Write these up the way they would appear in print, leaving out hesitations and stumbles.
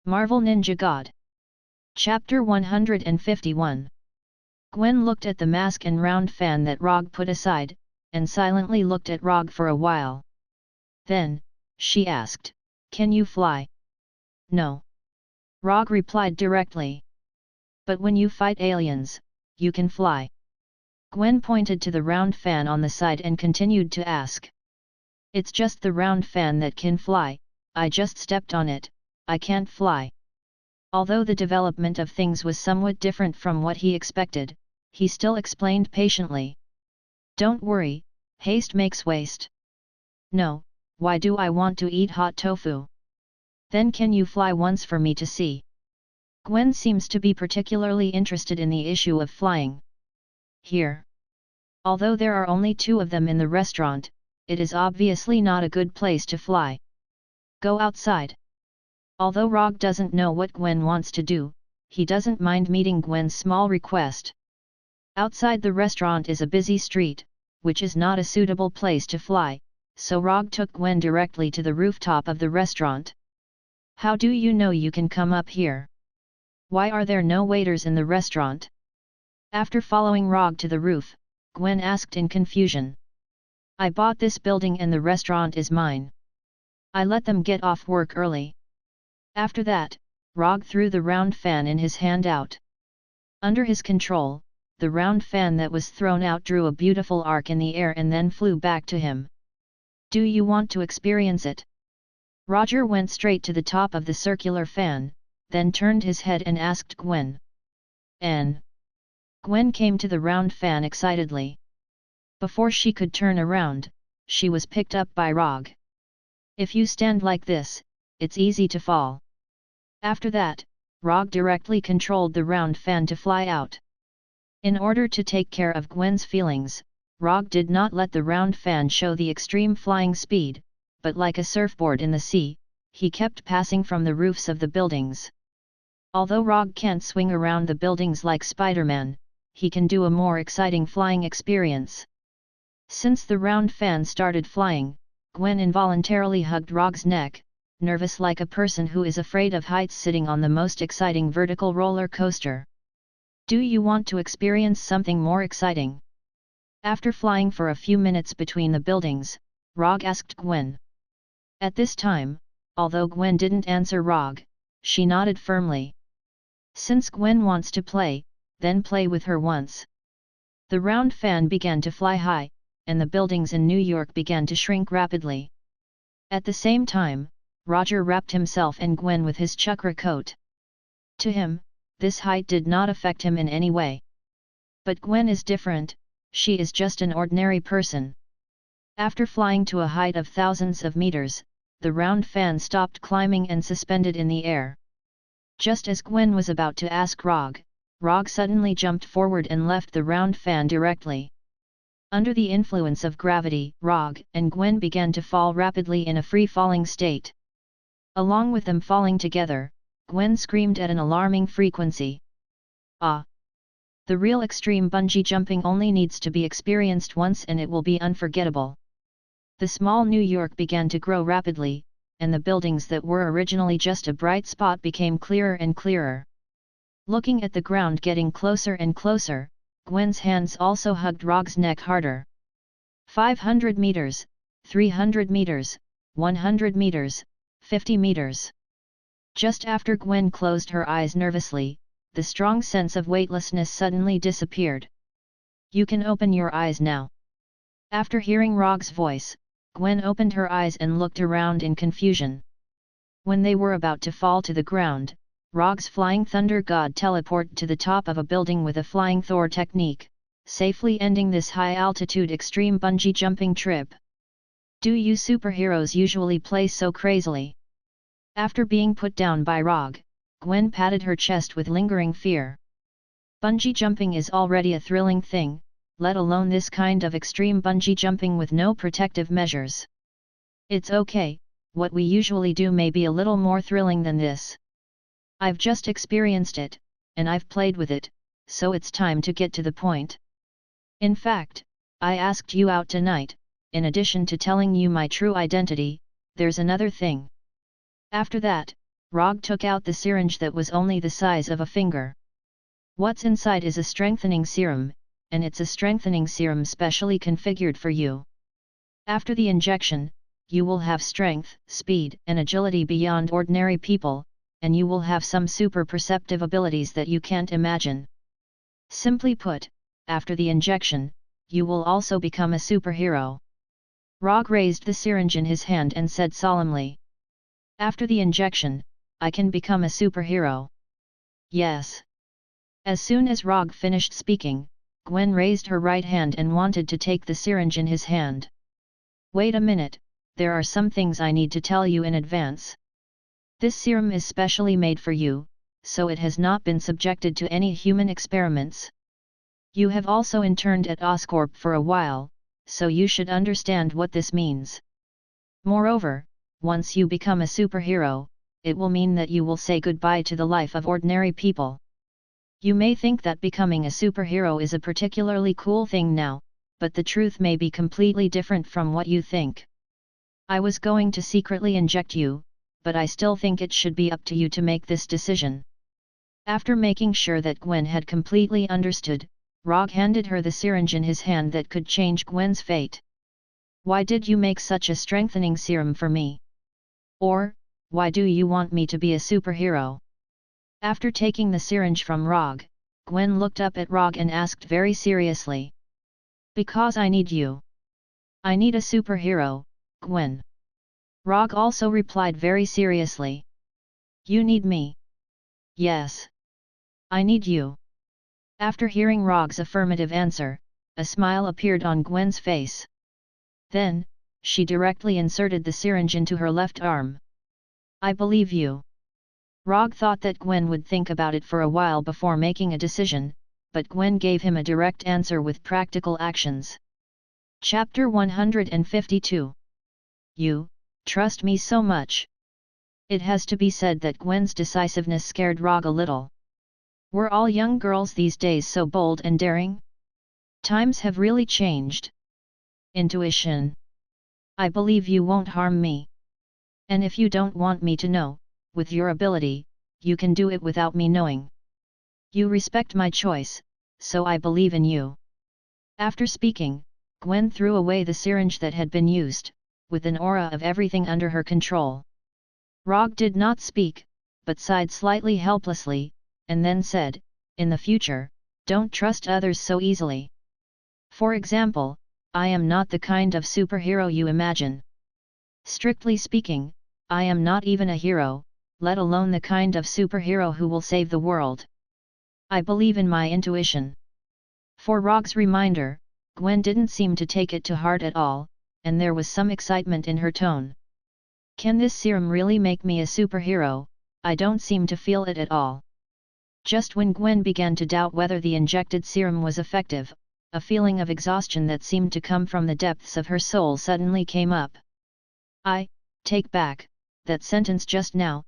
Marvel Ninja God. Chapter 151. Gwen looked at the mask and round fan that Rogge put aside, and silently looked at Rogge for a while. Then, she asked, "Can you fly?" "No." Rogge replied directly. "But when you fight aliens, you can fly." Gwen pointed to the round fan on the side and continued to ask. "It's just the round fan that can fly, I just stepped on it, I can't fly." Although the development of things was somewhat different from what he expected, he still explained patiently. "Don't worry, haste makes waste." "No, why do I want to eat hot tofu?" "Then can you fly once for me to see?" Gwen seems to be particularly interested in the issue of flying. Here. Although there are only 2 of them in the restaurant, it is obviously not a good place to fly. "Go outside." Although Rogge doesn't know what Gwen wants to do, he doesn't mind meeting Gwen's small request. Outside the restaurant is a busy street, which is not a suitable place to fly, so Rogge took Gwen directly to the rooftop of the restaurant. "How do you know you can come up here? Why are there no waiters in the restaurant?" After following Rogge to the roof, Gwen asked in confusion. "I bought this building and the restaurant is mine. I let them get off work early." After that, Rogge threw the round fan in his hand out. Under his control, the round fan that was thrown out drew a beautiful arc in the air and then flew back to him. "Do you want to experience it?" Roger went straight to the top of the circular fan, then turned his head and asked Gwen. "N." Gwen came to the round fan excitedly. Before she could turn around, she was picked up by Rogge. "If you stand like this, it's easy to fall." After that, Rogge directly controlled the round fan to fly out. In order to take care of Gwen's feelings, Rogge did not let the round fan show the extreme flying speed, but like a surfboard in the sea, he kept passing from the roofs of the buildings. Although Rogge can't swing around the buildings like Spider-Man, he can do a more exciting flying experience. Since the round fan started flying, Gwen involuntarily hugged Rogge's neck, nervous like a person who is afraid of heights sitting on the most exciting vertical roller coaster. "Do you want to experience something more exciting?" After flying for a few minutes between the buildings, Rogge asked Gwen. At this time, although Gwen didn't answer Rogge, she nodded firmly. Since Gwen wants to play, then play with her once. The round fan began to fly high, and the buildings in New York began to shrink rapidly. At the same time, Roger wrapped himself and Gwen with his chakra coat. To him, this height did not affect him in any way. But Gwen is different, she is just an ordinary person. After flying to a height of thousands of meters, the round fan stopped climbing and suspended in the air. Just as Gwen was about to ask Rogge, Rogge suddenly jumped forward and left the round fan directly. Under the influence of gravity, Rogge and Gwen began to fall rapidly in a free-falling state. Along with them falling together, Gwen screamed at an alarming frequency. "Ah! The real extreme bungee jumping only needs to be experienced once and it will be unforgettable." The small New York began to grow rapidly, and the buildings that were originally just a bright spot became clearer and clearer. Looking at the ground getting closer and closer, Gwen's hands also hugged Rogge's neck harder. 500 meters, 300 meters, 100 meters, 50 meters. Just after Gwen closed her eyes nervously, the strong sense of weightlessness suddenly disappeared. "You can open your eyes now." After hearing Rogge's voice, Gwen opened her eyes and looked around in confusion. When they were about to fall to the ground, Rogge's flying thunder god teleported to the top of a building with a flying Thor technique, safely ending this high-altitude extreme bungee jumping trip. "Do you superheroes usually play so crazily?" After being put down by Rogge, Gwen patted her chest with lingering fear. Bungee jumping is already a thrilling thing, let alone this kind of extreme bungee jumping with no protective measures. "It's okay, what we usually do may be a little more thrilling than this. I've just experienced it, and I've played with it, so it's time to get to the point. In fact, I asked you out tonight, in addition to telling you my true identity, there's another thing." After that, Rogge took out the syringe that was only the size of a finger. What's inside is a strengthening serum, and it's a strengthening serum specially configured for you. After the injection, you will have strength, speed, and agility beyond ordinary people, and you will have some super perceptive abilities that you can't imagine. Simply put, after the injection, you will also become a superhero. Rogge raised the syringe in his hand and said solemnly. After the injection, I can become a superhero. Yes. As soon as Rogge finished speaking, Gwen raised her right hand and wanted to take the syringe in his hand. Wait a minute, there are some things I need to tell you in advance. This serum is specially made for you, so it has not been subjected to any human experiments. You have also interned at Oscorp for a while, so you should understand what this means. Moreover, once you become a superhero, it will mean that you will say goodbye to the life of ordinary people. You may think that becoming a superhero is a particularly cool thing now, but the truth may be completely different from what you think. I was going to secretly inject you, but I still think it should be up to you to make this decision. After making sure that Gwen had completely understood, Rogge handed her the syringe in his hand that could change Gwen's fate. Why did you make such a strengthening serum for me? Or, why do you want me to be a superhero? After taking the syringe from Rogge, Gwen looked up at Rogge and asked very seriously. Because I need you. I need a superhero, Gwen. Rogge also replied very seriously. You need me. Yes. I need you. After hearing Rogge's affirmative answer, a smile appeared on Gwen's face. Then, she directly inserted the syringe into her left arm. I believe you. Rogge thought that Gwen would think about it for a while before making a decision, but Gwen gave him a direct answer with practical actions. Chapter 152. You trust me so much. It has to be said that Gwen's decisiveness scared Rogge a little. Were all young girls these days so bold and daring? Times have really changed. Intuition. I believe you won't harm me. And if you don't want me to know, with your ability, you can do it without me knowing. You respect my choice, so I believe in you. After speaking, Gwen threw away the syringe that had been used, with an aura of everything under her control. Rogge did not speak, but sighed slightly helplessly, and then said, in the future, don't trust others so easily. For example, I am not the kind of superhero you imagine. Strictly speaking, I am not even a hero, let alone the kind of superhero who will save the world. I believe in my intuition. For Rogge's reminder, Gwen didn't seem to take it to heart at all, and there was some excitement in her tone. Can this serum really make me a superhero? I don't seem to feel it at all. Just when Gwen began to doubt whether the injected serum was effective, a feeling of exhaustion that seemed to come from the depths of her soul suddenly came up. I take back that sentence just now.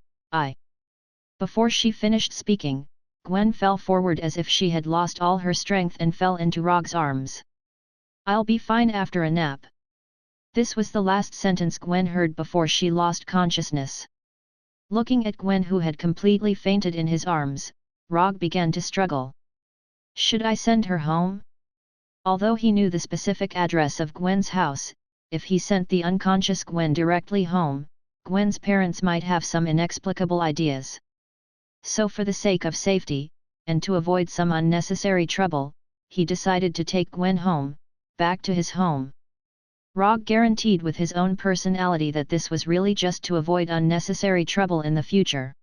Before she finished speaking, Gwen fell forward as if she had lost all her strength and fell into Rogge's arms. I'll be fine after a nap. This was the last sentence Gwen heard before she lost consciousness. Looking at Gwen who had completely fainted in his arms, Rogge began to struggle. Should I send her home? Although he knew the specific address of Gwen's house, if he sent the unconscious Gwen directly home, Gwen's parents might have some inexplicable ideas. So for the sake of safety, and to avoid some unnecessary trouble, he decided to take Gwen home, back to his home. Rogge guaranteed with his own personality that this was really just to avoid unnecessary trouble in the future.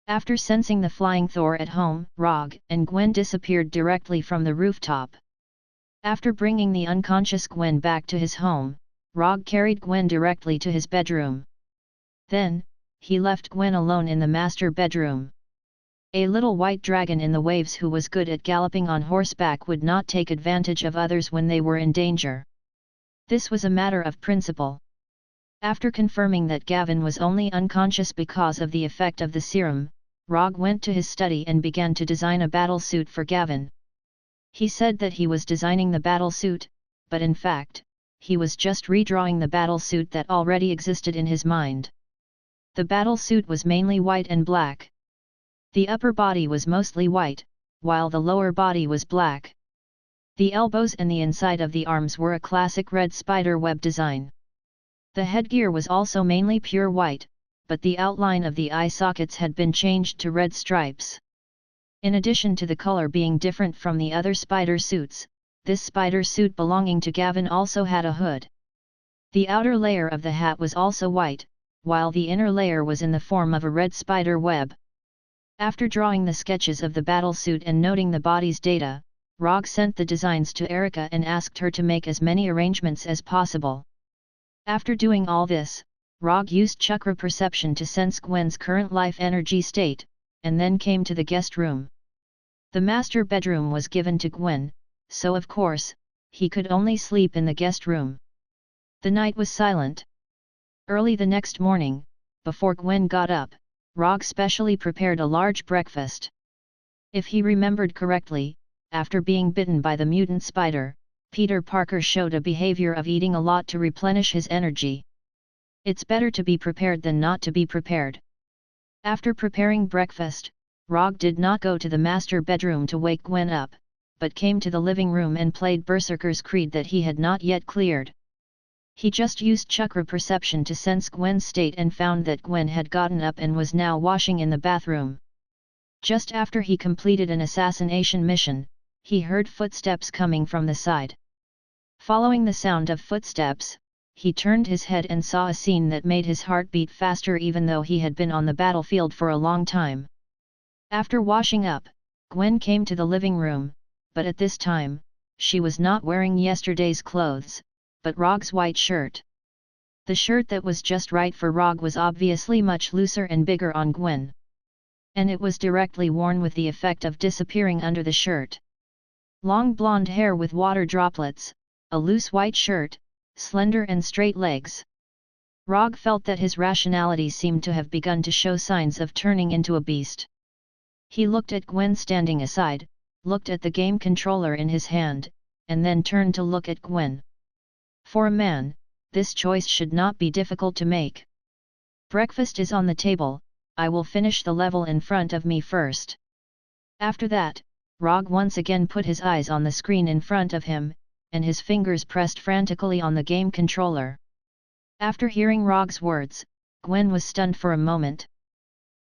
After sensing the flying Thor at home, Rogge and Gwen disappeared directly from the rooftop. After bringing the unconscious Gwen back to his home, Rogge carried Gwen directly to his bedroom. Then, he left Gwen alone in the master bedroom. A little white dragon in the waves who was good at galloping on horseback would not take advantage of others when they were in danger. This was a matter of principle. After confirming that Gavin was only unconscious because of the effect of the serum, Rogge went to his study and began to design a battle suit for Gavin. He said that he was designing the battle suit, but in fact, he was just redrawing the battle suit that already existed in his mind. The battle suit was mainly white and black. The upper body was mostly white, while the lower body was black. The elbows and the inside of the arms were a classic red spider web design. The headgear was also mainly pure white, but the outline of the eye sockets had been changed to red stripes. In addition to the color being different from the other spider suits, this spider suit belonging to Gavin also had a hood. The outer layer of the hat was also white, while the inner layer was in the form of a red spider web. After drawing the sketches of the battle suit and noting the body's data, Rogge sent the designs to Erica and asked her to make as many arrangements as possible. After doing all this, Rogge used chakra perception to sense Gwen's current life energy state, and then came to the guest room. The master bedroom was given to Gwen, so of course, he could only sleep in the guest room. The night was silent. Early the next morning, before Gwen got up, Rogge specially prepared a large breakfast. If he remembered correctly, after being bitten by the mutant spider, Peter Parker showed a behavior of eating a lot to replenish his energy. It's better to be prepared than not to be prepared. After preparing breakfast, Rogge did not go to the master bedroom to wake Gwen up, but came to the living room and played Berserker's Creed that he had not yet cleared. He just used chakra perception to sense Gwen's state and found that Gwen had gotten up and was now washing in the bathroom. Just after he completed an assassination mission, he heard footsteps coming from the side. Following the sound of footsteps, he turned his head and saw a scene that made his heart beat faster even though he had been on the battlefield for a long time. After washing up, Gwen came to the living room, but at this time, she was not wearing yesterday's clothes, but Rogge's white shirt. The shirt that was just right for Rogge was obviously much looser and bigger on Gwen. And it was directly worn with the effect of disappearing under the shirt. Long blonde hair with water droplets, a loose white shirt, slender and straight legs. Rogge felt that his rationality seemed to have begun to show signs of turning into a beast. He looked at Gwen standing aside, looked at the game controller in his hand, and then turned to look at Gwen. For a man, this choice should not be difficult to make. Breakfast is on the table, I will finish the level in front of me first. After that, Rogge once again put his eyes on the screen in front of him, and his fingers pressed frantically on the game controller. After hearing Rogge's words, Gwen was stunned for a moment.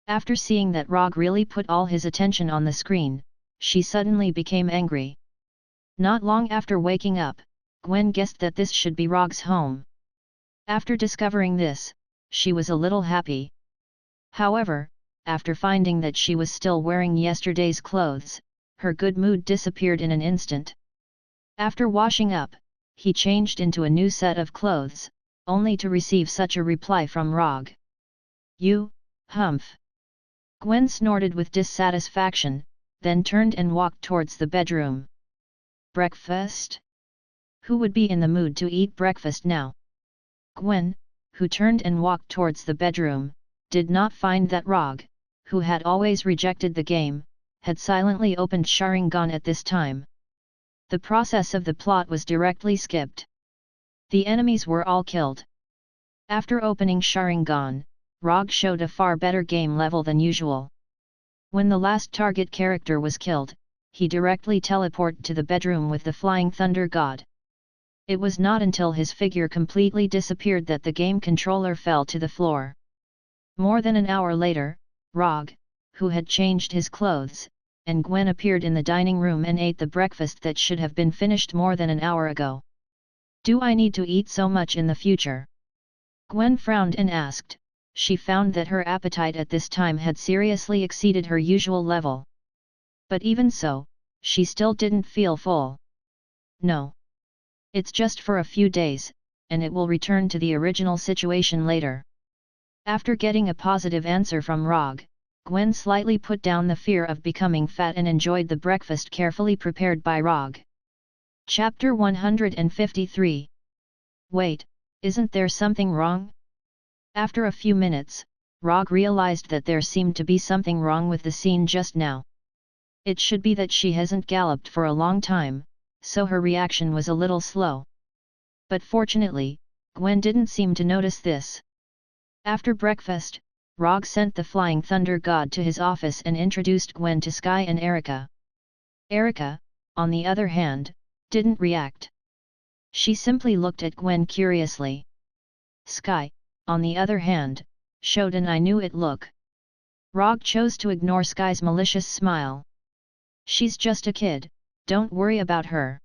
After seeing that Rogge really put all his attention on the screen, she suddenly became angry. Not long after waking up, Gwen guessed that this should be Rogge's home. After discovering this, she was a little happy. However, after finding that she was still wearing yesterday's clothes, her good mood disappeared in an instant. After washing up, he changed into a new set of clothes, only to receive such a reply from Rogge. "You, humph!" Gwen snorted with dissatisfaction, then turned and walked towards the bedroom. Breakfast? Who would be in the mood to eat breakfast now? Gwen, who turned and walked towards the bedroom, did not find that Rogge, who had always rejected the game, had silently opened Sharingan at this time. The process of the plot was directly skipped. The enemies were all killed. After opening Sharingan, Rogge showed a far better game level than usual. When the last target character was killed, he directly teleported to the bedroom with the Flying Thunder God. It was not until his figure completely disappeared that the game controller fell to the floor. More than an hour later, Rogge, who had changed his clothes, and Gwen appeared in the dining room and ate the breakfast that should have been finished more than an hour ago. "Do I need to eat so much in the future?" Gwen frowned and asked. She found that her appetite at this time had seriously exceeded her usual level. But even so, she still didn't feel full. "No. It's just for a few days, and it will return to the original situation later." After getting a positive answer from Rogge, Gwen slightly put down the fear of becoming fat and enjoyed the breakfast carefully prepared by Rogge. Chapter 153. Wait, isn't there something wrong? After a few minutes, Rogge realized that there seemed to be something wrong with the scene just now. It should be that she hasn't galloped for a long time, so her reaction was a little slow. But fortunately, Gwen didn't seem to notice this. After breakfast, Rogge sent the Flying Thunder God to his office and introduced Gwen to Sky and Erica. Erica, on the other hand, didn't react. She simply looked at Gwen curiously. Sky, on the other hand, showed an I knew it look. Rogge chose to ignore Sky's malicious smile. She's just a kid, don't worry about her.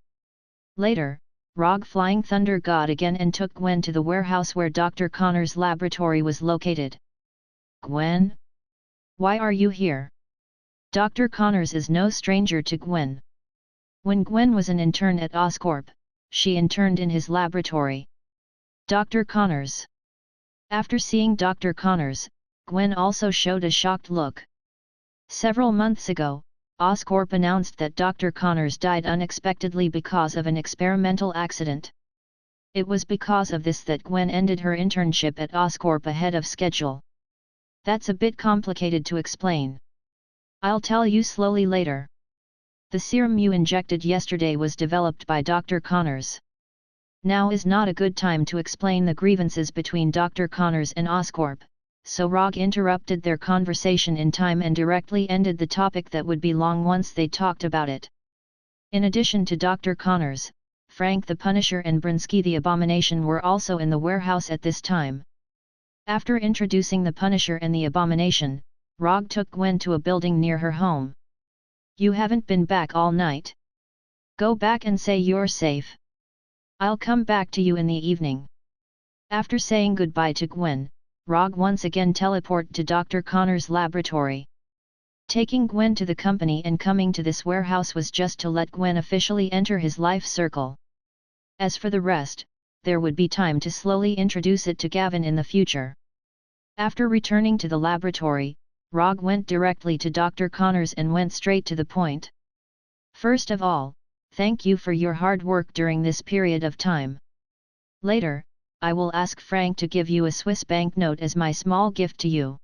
Later, Rogge Flying Thunder God again and took Gwen to the warehouse where Dr. Connor's laboratory was located. Gwen? Why are you here? Dr. Connors is no stranger to Gwen. When Gwen was an intern at Oscorp, she interned in his laboratory. Dr. Connors. After seeing Dr. Connors, Gwen also showed a shocked look. Several months ago, Oscorp announced that Dr. Connors died unexpectedly because of an experimental accident. It was because of this that Gwen ended her internship at Oscorp ahead of schedule. That's a bit complicated to explain. I'll tell you slowly later. The serum you injected yesterday was developed by Dr. Connors. Now is not a good time to explain the grievances between Dr. Connors and Oscorp, so Rogge interrupted their conversation in time and directly ended the topic that would be long once they talked about it. In addition to Dr. Connors, Frank the Punisher and Brinsky the Abomination were also in the warehouse at this time. After introducing the Punisher and the Abomination, Rogge took Gwen to a building near her home. You haven't been back all night. Go back and say you're safe. I'll come back to you in the evening. After saying goodbye to Gwen, Rogge once again teleported to Dr. Connor's laboratory. Taking Gwen to the company and coming to this warehouse was just to let Gwen officially enter his life circle. As for the rest, there would be time to slowly introduce it to Gavin in the future. After returning to the laboratory, Rogge went directly to Dr. Connors and went straight to the point. First of all, thank you for your hard work during this period of time. Later, I will ask Frank to give you a Swiss banknote as my small gift to you.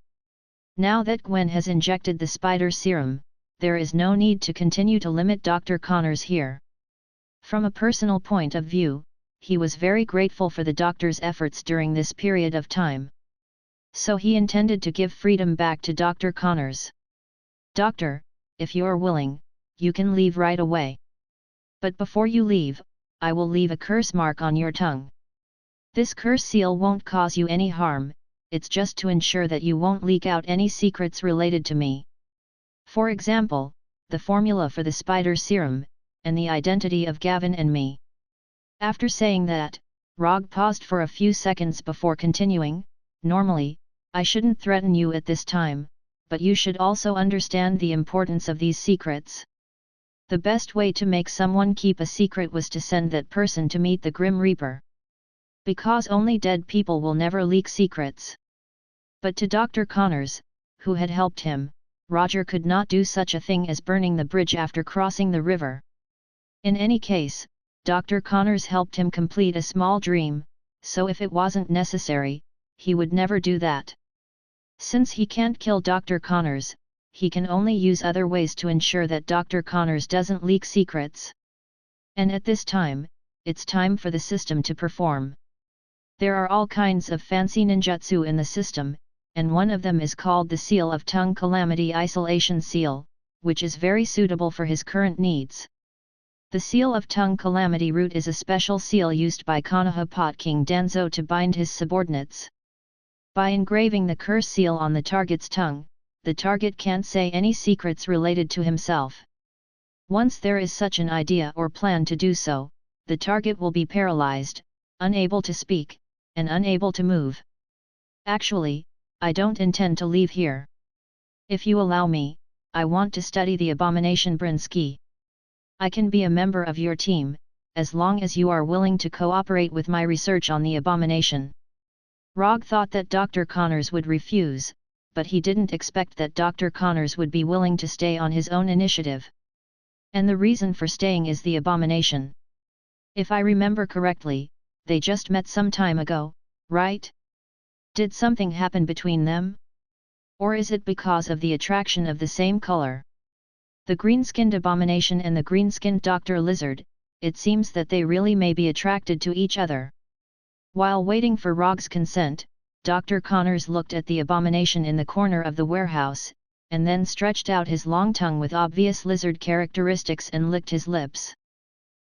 Now that Gwen has injected the spider serum, there is no need to continue to limit Dr. Connors here. From a personal point of view, he was very grateful for the doctor's efforts during this period of time. So he intended to give freedom back to Dr. Connors. Doctor, if you're willing, you can leave right away. But before you leave, I will leave a curse mark on your tongue. This curse seal won't cause you any harm, it's just to ensure that you won't leak out any secrets related to me. For example, the formula for the spider serum, and the identity of Gavin and me. After saying that, Rogge paused for a few seconds before continuing. Normally, I shouldn't threaten you at this time, but you should also understand the importance of these secrets. The best way to make someone keep a secret was to send that person to meet the Grim Reaper. Because only dead people will never leak secrets. But to Dr. Connors, who had helped him, Roger could not do such a thing as burning the bridge after crossing the river. In any case, Dr. Connors helped him complete a small dream, so if it wasn't necessary, he would never do that. Since he can't kill Dr. Connors, he can only use other ways to ensure that Dr. Connors doesn't leak secrets. And at this time, it's time for the system to perform. There are all kinds of fancy ninjutsu in the system, and one of them is called the Seal of Tongue Calamity Isolation Seal, which is very suitable for his current needs. The Seal of Tongue Calamity Root is a special seal used by Konoha Pot King Danzo to bind his subordinates. By engraving the curse seal on the target's tongue, the target can't say any secrets related to himself. Once there is such an idea or plan to do so, the target will be paralyzed, unable to speak, and unable to move. Actually, I don't intend to leave here. If you allow me, I want to study the abomination Brinsky. I can be a member of your team, as long as you are willing to cooperate with my research on the abomination. Rogge thought that Dr. Connors would refuse, but he didn't expect that Dr. Connors would be willing to stay on his own initiative. And the reason for staying is the abomination. If I remember correctly, they just met some time ago, right? Did something happen between them? Or is it because of the attraction of the same color? The green-skinned abomination and the green-skinned Dr. Lizard, it seems that they really may be attracted to each other. While waiting for Rogge's consent, Dr. Connors looked at the abomination in the corner of the warehouse, and then stretched out his long tongue with obvious lizard characteristics and licked his lips.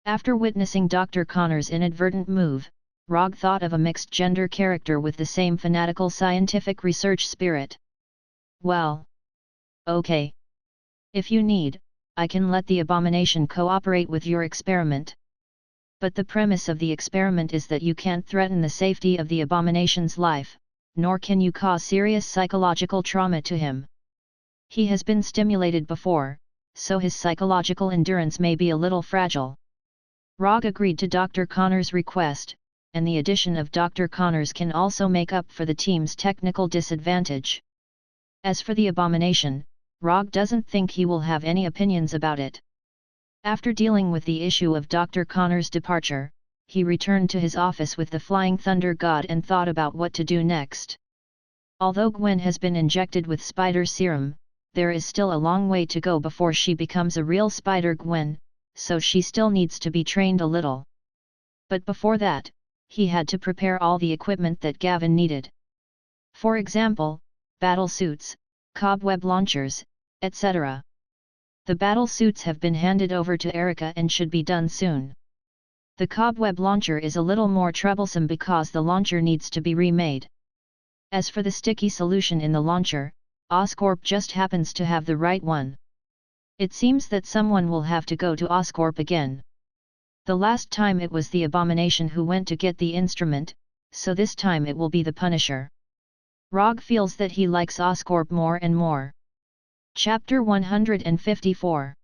After witnessing Dr. Connors' inadvertent move, Rogge thought of a mixed-gender character with the same fanatical scientific research spirit. Well. Okay. If you need, I can let the abomination cooperate with your experiment. But the premise of the experiment is that you can't threaten the safety of the abomination's life, nor can you cause serious psychological trauma to him. He has been stimulated before, so his psychological endurance may be a little fragile. Rogge agreed to Dr. Connors' request, and the addition of Dr. Connors can also make up for the team's technical disadvantage. As for the abomination, Rogge doesn't think he will have any opinions about it. After dealing with the issue of Dr. Connors' departure, he returned to his office with the Flying Thunder God and thought about what to do next. Although Gwen has been injected with spider serum, there is still a long way to go before she becomes a real Spider-Gwen, so she still needs to be trained a little. But before that, he had to prepare all the equipment that Gavin needed. For example, battle suits, cobweb launchers, etc. The battle suits have been handed over to Erica and should be done soon. The cobweb launcher is a little more troublesome because the launcher needs to be remade. As for the sticky solution in the launcher, Oscorp just happens to have the right one. It seems that someone will have to go to Oscorp again. The last time it was the Abomination who went to get the instrument, so this time it will be the Punisher. Rogge feels that he likes Oscorp more and more. Chapter 154.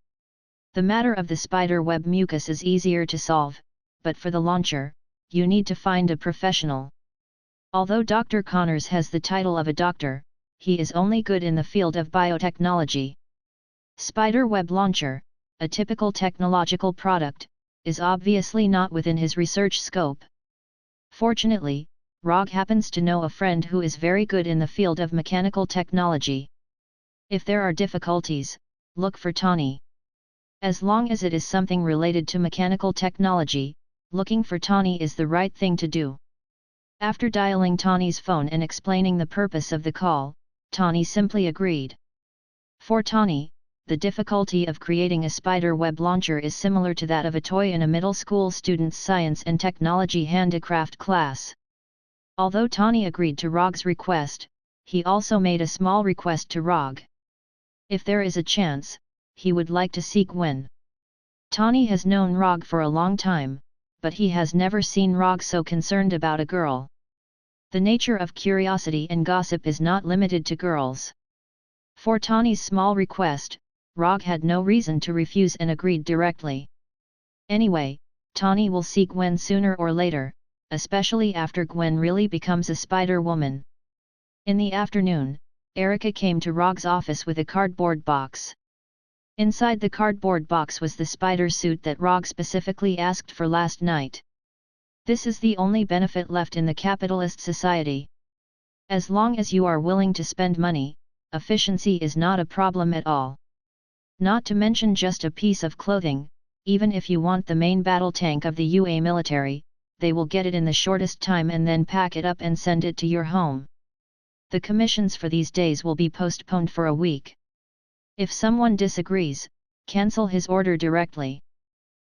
The matter of the spider web mucus is easier to solve, but for the launcher, you need to find a professional. Although Dr. Connors has the title of a doctor, he is only good in the field of biotechnology. Spider web launcher, a typical technological product, is obviously not within his research scope. Fortunately, Rogge happens to know a friend who is very good in the field of mechanical technology. If there are difficulties, look for Tawny. As long as it is something related to mechanical technology, looking for Tawny is the right thing to do. After dialing Tawny's phone and explaining the purpose of the call, Tawny simply agreed. For Tawny, the difficulty of creating a spider web launcher is similar to that of a toy in a middle school student's science and technology handicraft class. Although Tawny agreed to Rogge's request, he also made a small request to Rogge. If there is a chance, he would like to see Gwen. Tawny has known Rogge for a long time, but he has never seen Rogge so concerned about a girl. The nature of curiosity and gossip is not limited to girls. For Tawny's small request, Rogge had no reason to refuse and agreed directly. Anyway, Tawny will see Gwen sooner or later, especially after Gwen really becomes a Spider-Woman. In the afternoon, Erica came to Rogge's office with a cardboard box. Inside the cardboard box was the spider suit that Rogge specifically asked for last night. This is the only benefit left in the capitalist society. As long as you are willing to spend money, efficiency is not a problem at all. Not to mention just a piece of clothing, even if you want the main battle tank of the UA military, they will get it in the shortest time and then pack it up and send it to your home. The commissions for these days will be postponed for a week. If someone disagrees, cancel his order directly.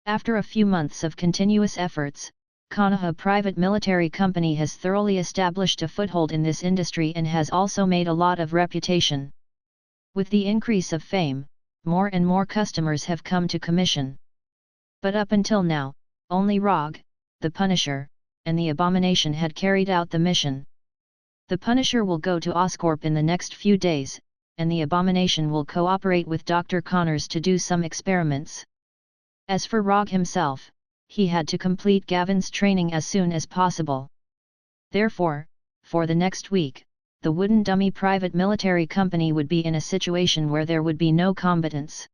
After a few months of continuous efforts, Konoha Private Military Company has thoroughly established a foothold in this industry and has also made a lot of reputation. With the increase of fame, more and more customers have come to commission. But up until now, only Rogge, the Punisher, and the Abomination had carried out the mission. The Punisher will go to Oscorp in the next few days, and the Abomination will cooperate with Dr. Connors to do some experiments. As for Rogge himself, he had to complete Gavin's training as soon as possible. Therefore, for the next week, the Wooden Dummy Private Military Company would be in a situation where there would be no combatants.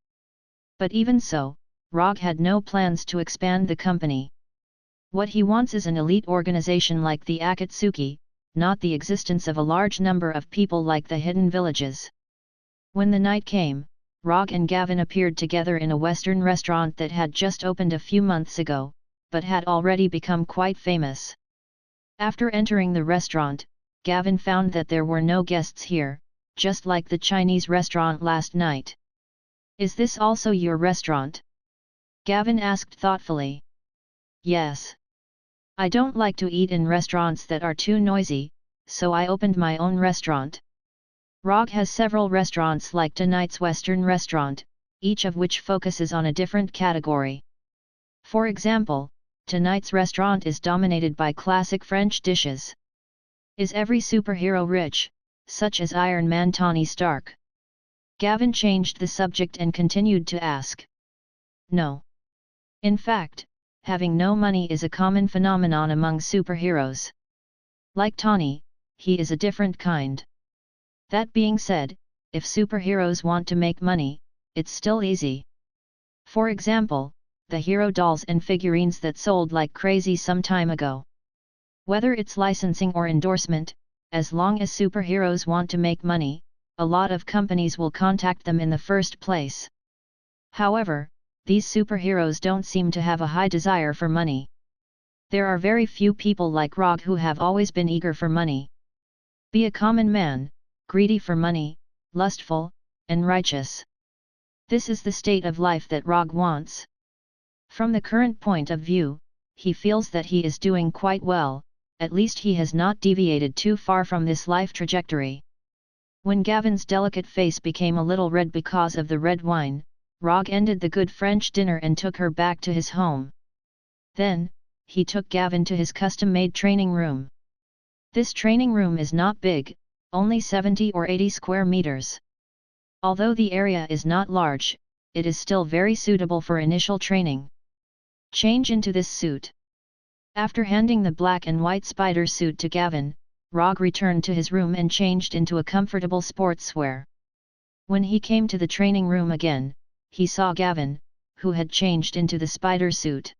But even so, Rogge had no plans to expand the company. What he wants is an elite organization like the Akatsuki, not the existence of a large number of people like the hidden villages. When the night came, Rogge and Gavin appeared together in a Western restaurant that had just opened a few months ago, but had already become quite famous. After entering the restaurant, Gavin found that there were no guests here, just like the Chinese restaurant last night. Is this also your restaurant? Gavin asked thoughtfully. Yes. I don't like to eat in restaurants that are too noisy, so I opened my own restaurant. Rogge has several restaurants like tonight's Western restaurant, each of which focuses on a different category. For example, tonight's restaurant is dominated by classic French dishes. Is every superhero rich, such as Iron Man Tony Stark? Gavin changed the subject and continued to ask. No. In fact, having no money is a common phenomenon among superheroes. Like Tony, he is a different kind. That being said, if superheroes want to make money, it's still easy. For example, the hero dolls and figurines that sold like crazy some time ago. Whether it's licensing or endorsement, as long as superheroes want to make money, a lot of companies will contact them in the first place. However, these superheroes don't seem to have a high desire for money. There are very few people like Rogge who have always been eager for money. Be a common man, greedy for money, lustful, and righteous. This is the state of life that Rogge wants. From the current point of view, he feels that he is doing quite well, at least he has not deviated too far from this life trajectory. When Gavin's delicate face became a little red because of the red wine, Rogge ended the good French dinner and took her back to his home. Then, he took Gavin to his custom-made training room. This training room is not big, only 70 or 80 square meters. Although the area is not large, it is still very suitable for initial training. Change into this suit. After handing the black and white spider suit to Gavin, Rogge returned to his room and changed into a comfortable sportswear. When he came to the training room again, he saw Gavin, who had changed into the spider suit.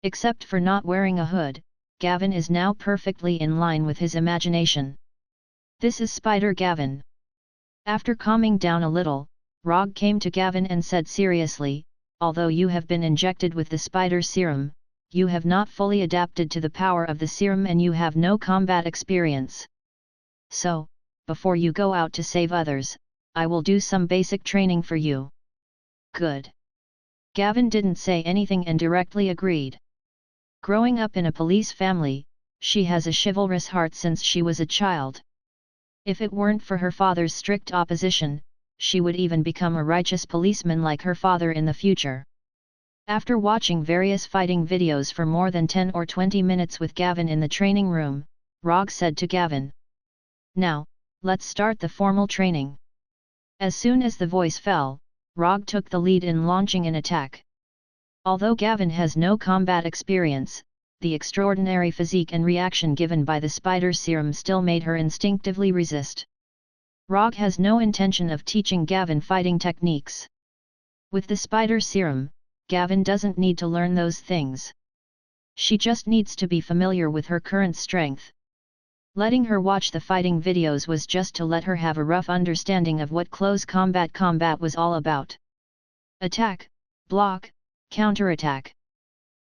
Except for not wearing a hood, Gavin is now perfectly in line with his imagination. This is Spider Gavin. After calming down a little, Rogge came to Gavin and said seriously, although you have been injected with the spider serum, you have not fully adapted to the power of the serum and you have no combat experience. So, before you go out to save others, I will do some basic training for you. Good. Gavin didn't say anything and directly agreed. Growing up in a police family, she has a chivalrous heart since she was a child. If it weren't for her father's strict opposition, she would even become a righteous policeman like her father in the future. After watching various fighting videos for more than 10 or 20 minutes with Gavin in the training room, Rogge said to Gavin, "Now, let's start the formal training." As soon as the voice fell, Rogge took the lead in launching an attack. Although Gavin has no combat experience, the extraordinary physique and reaction given by the spider serum still made her instinctively resist. Rogge has no intention of teaching Gavin fighting techniques. With the spider serum, Gavin doesn't need to learn those things. She just needs to be familiar with her current strength. Letting her watch the fighting videos was just to let her have a rough understanding of what close combat was all about. Attack, block, counterattack.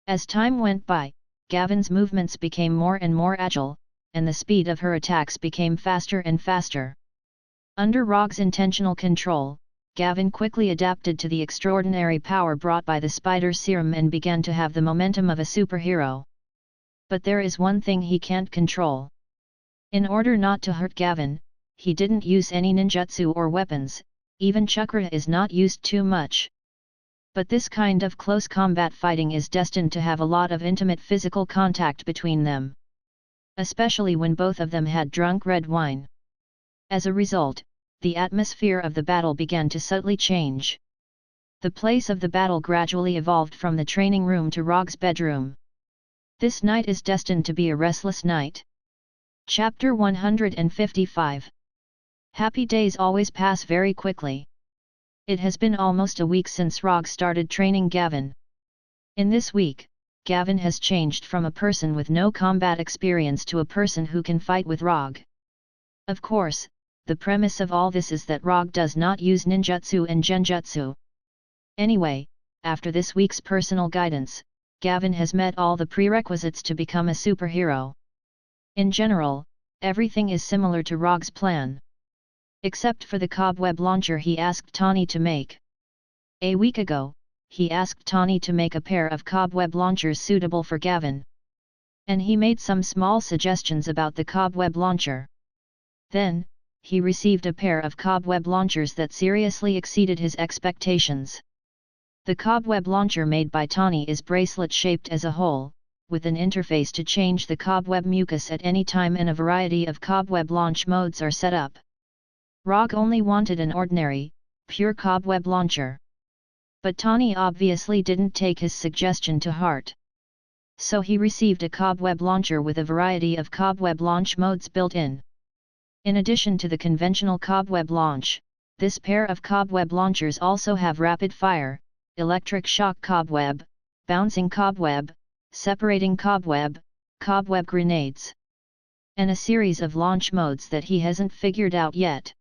As time went by, Gavin's movements became more and more agile, and the speed of her attacks became faster and faster. Under Rogge's intentional control, Gavin quickly adapted to the extraordinary power brought by the spider serum and began to have the momentum of a superhero. But there is one thing he can't control. In order not to hurt Gavin, he didn't use any ninjutsu or weapons, even chakra is not used too much. But this kind of close combat fighting is destined to have a lot of intimate physical contact between them. Especially when both of them had drunk red wine. As a result, the atmosphere of the battle began to subtly change. The place of the battle gradually evolved from the training room to Rogge's bedroom. This night is destined to be a restless night. Chapter 155. Happy days always pass very quickly. It has been almost a week since Rogge started training Gavin. In this week, Gavin has changed from a person with no combat experience to a person who can fight with Rogge. Of course, the premise of all this is that Rogge does not use ninjutsu and genjutsu. Anyway, after this week's personal guidance, Gavin has met all the prerequisites to become a superhero. In general, Everything is similar to Rogge's plan. Except for the cobweb launcher he asked Tawny to make. A week ago, he asked Tawny to make a pair of cobweb launchers suitable for Gavin. And he made some small suggestions about the cobweb launcher. Then, he received a pair of cobweb launchers that seriously exceeded his expectations. The cobweb launcher made by Tawny is bracelet-shaped as a hole, with an interface to change the cobweb mucus at any time, and a variety of cobweb launch modes are set up. Rogge only wanted an ordinary, pure cobweb launcher. But Tawny obviously didn't take his suggestion to heart. So he received a cobweb launcher with a variety of cobweb launch modes built in. In addition to the conventional cobweb launch, this pair of cobweb launchers also have rapid fire, electric shock cobweb, bouncing cobweb, separating cobweb, cobweb grenades, and a series of launch modes that he hasn't figured out yet.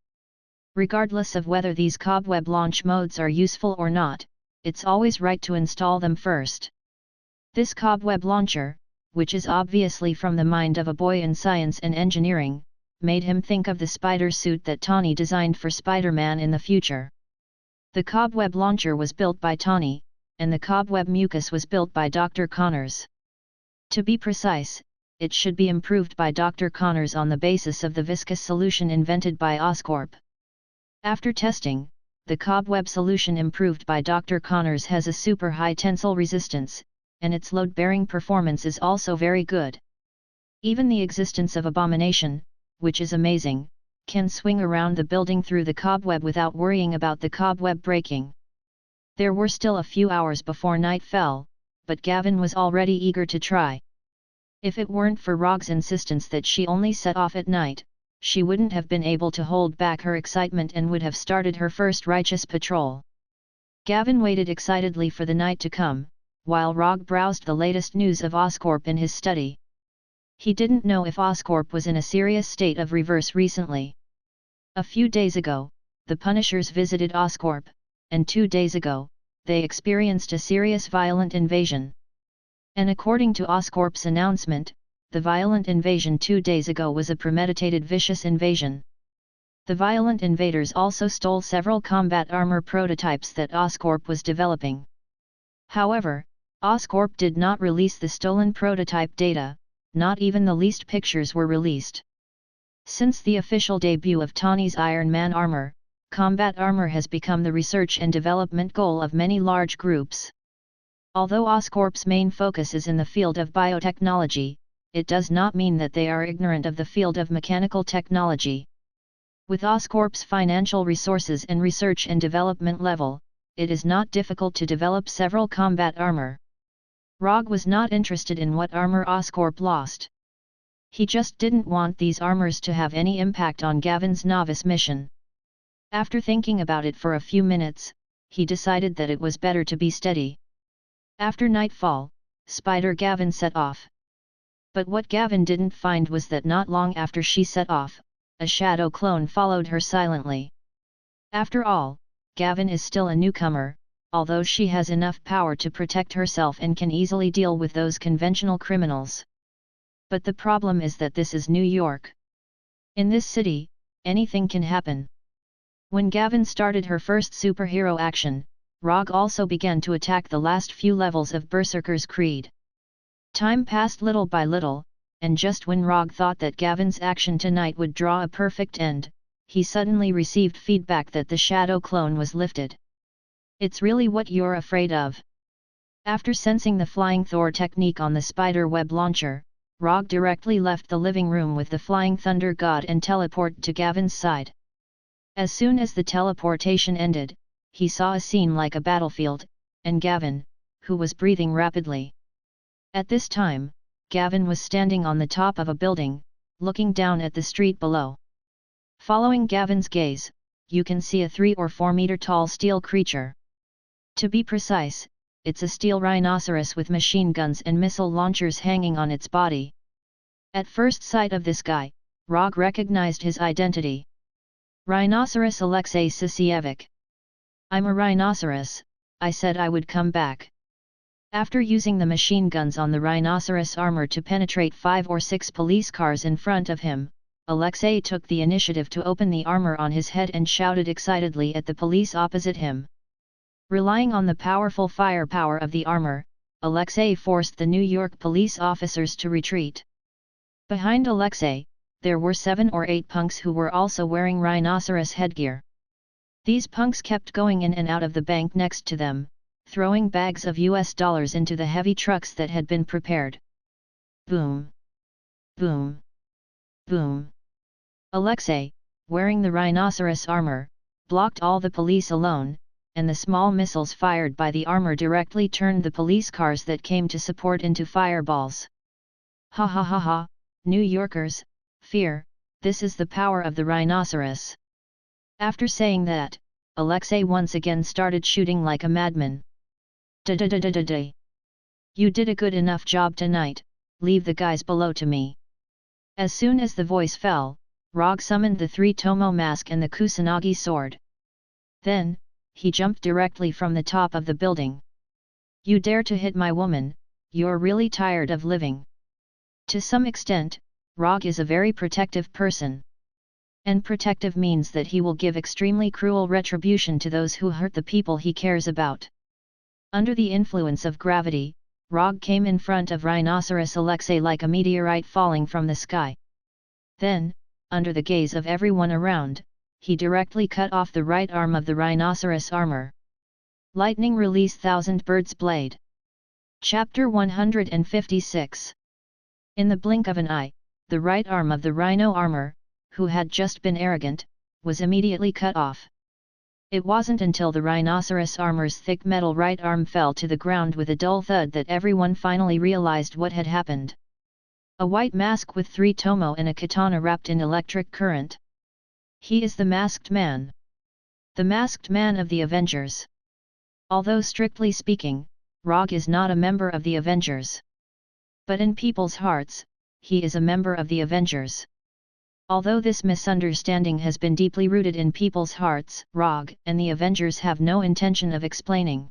Regardless of whether these cobweb launch modes are useful or not, it's always right to install them first. This cobweb launcher, which is obviously from the mind of a boy in science and engineering, made him think of the spider suit that Tawny designed for Spider-Man in the future. The cobweb launcher was built by Tawny, and the cobweb mucus was built by Dr. Connors. To be precise, it should be improved by Dr. Connors on the basis of the viscous solution invented by Oscorp. After testing, the cobweb solution improved by Dr. Connors has a super high tensile resistance, and its load-bearing performance is also very good. Even the existence of Abomination, which is amazing, can swing around the building through the cobweb without worrying about the cobweb breaking. There were still a few hours before night fell, but Gavin was already eager to try. If it weren't for Rogge's insistence that she only set off at night, she wouldn't have been able to hold back her excitement and would have started her first righteous patrol. Gavin waited excitedly for the night to come, while Rogge browsed the latest news of Oscorp in his study. He didn't know if Oscorp was in a serious state of reverse recently. A few days ago, the Punishers visited Oscorp, and 2 days ago, they experienced a serious violent invasion. And according to Oscorp's announcement, the violent invasion 2 days ago was a premeditated vicious invasion. The violent invaders also stole several combat armor prototypes that Oscorp was developing. However, Oscorp did not release the stolen prototype data, not even the least pictures were released. Since the official debut of Tawny's Iron Man armor, combat armor has become the research and development goal of many large groups. Although Oscorp's main focus is in the field of biotechnology, it does not mean that they are ignorant of the field of mechanical technology. With Oscorp's financial resources and research and development level, it is not difficult to develop several combat armor. Rogge was not interested in what armor Oscorp lost. He just didn't want these armors to have any impact on Gavin's novice mission. After thinking about it for a few minutes, he decided that it was better to be steady. After nightfall, Spider Gavin set off. But what Gavin didn't find was that not long after she set off, a shadow clone followed her silently. After all, Gavin is still a newcomer, although she has enough power to protect herself and can easily deal with those conventional criminals. But the problem is that this is New York. In this city, anything can happen. When Gavin started her first superhero action, Rogge also began to attack the last few levels of Berserker's Creed. Time passed little by little, and just when Rogge thought that Gavin's action tonight would draw a perfect end, he suddenly received feedback that the shadow clone was lifted. It's really what you're afraid of. After sensing the flying Thor technique on the spider web launcher, Rogge directly left the living room with the flying thunder god and teleported to Gavin's side. As soon as the teleportation ended, he saw a scene like a battlefield, and Gavin, who was breathing rapidly. At this time, Gavin was standing on the top of a building, looking down at the street below. Following Gavin's gaze, you can see a 3 or 4 meter tall steel creature. To be precise, it's a steel rhinoceros with machine guns and missile launchers hanging on its body. At first sight of this guy, Rogge recognized his identity. Rhinoceros Alexei Sisievich. I'm a rhinoceros, I said I would come back. After using the machine guns on the rhinoceros armor to penetrate 5 or 6 police cars in front of him, Alexei took the initiative to open the armor on his head and shouted excitedly at the police opposite him. Relying on the powerful firepower of the armor, Alexei forced the New York police officers to retreat. Behind Alexei, there were 7 or 8 punks who were also wearing rhinoceros headgear. These punks kept going in and out of the bank next to them, throwing bags of US dollars into the heavy trucks that had been prepared. Boom! Boom! Boom! Alexei, wearing the rhinoceros armor, blocked all the police alone, and the small missiles fired by the armor directly turned the police cars that came to support into fireballs. Ha ha ha ha, New Yorkers, fear, this is the power of the rhinoceros. After saying that, Alexei once again started shooting like a madman. Da-da-da-da-da-da. You did a good enough job tonight, leave the guys below to me. As soon as the voice fell, Rogge summoned the 3-tomo mask and the Kusanagi sword. Then, he jumped directly from the top of the building. You dare to hit my woman, you're really tired of living. To some extent, Rogge is a very protective person. And protective means that he will give extremely cruel retribution to those who hurt the people he cares about. Under the influence of gravity, Rogge came in front of Rhinoceros Alexei like a meteorite falling from the sky. Then, under the gaze of everyone around, he directly cut off the right arm of the rhinoceros armor. Lightning release Thousand Birds Blade. Chapter 156. In the blink of an eye, the right arm of the rhino armor, who had just been arrogant, was immediately cut off. It wasn't until the rhinoceros armor's thick metal right arm fell to the ground with a dull thud that everyone finally realized what had happened. A white mask with 3-tomo and a katana wrapped in electric current. He is the Masked Man. The Masked Man of the Avengers. Although strictly speaking, Rogge is not a member of the Avengers. But in people's hearts, he is a member of the Avengers. Although this misunderstanding has been deeply rooted in people's hearts, Rogge and the Avengers have no intention of explaining.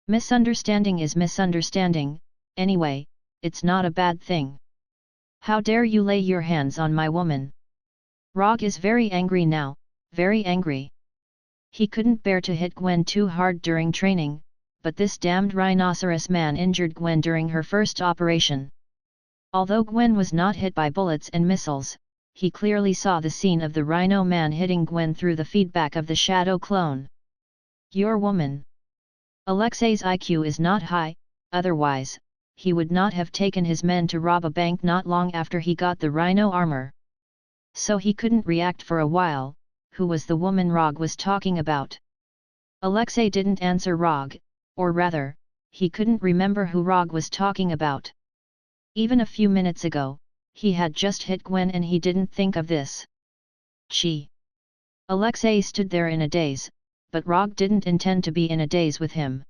Misunderstanding is misunderstanding, anyway, it's not a bad thing. How dare you lay your hands on my woman? Rogge is very angry now, very angry. He couldn't bear to hit Gwen too hard during training, but this damned rhinoceros man injured Gwen during her first operation. Although Gwen was not hit by bullets and missiles, he clearly saw the scene of the Rhino Man hitting Gwen through the feedback of the Shadow Clone. Your woman. Alexei's IQ is not high, otherwise, he would not have taken his men to rob a bank not long after he got the Rhino armor. So he couldn't react for a while. Who was the woman Rogge was talking about? Alexei didn't answer Rogge, or rather, he couldn't remember who Rogge was talking about. Even a few minutes ago, he had just hit Gwen and he didn't think of this. Gee! Alexei stood there in a daze, but Rogge didn't intend to be in a daze with him.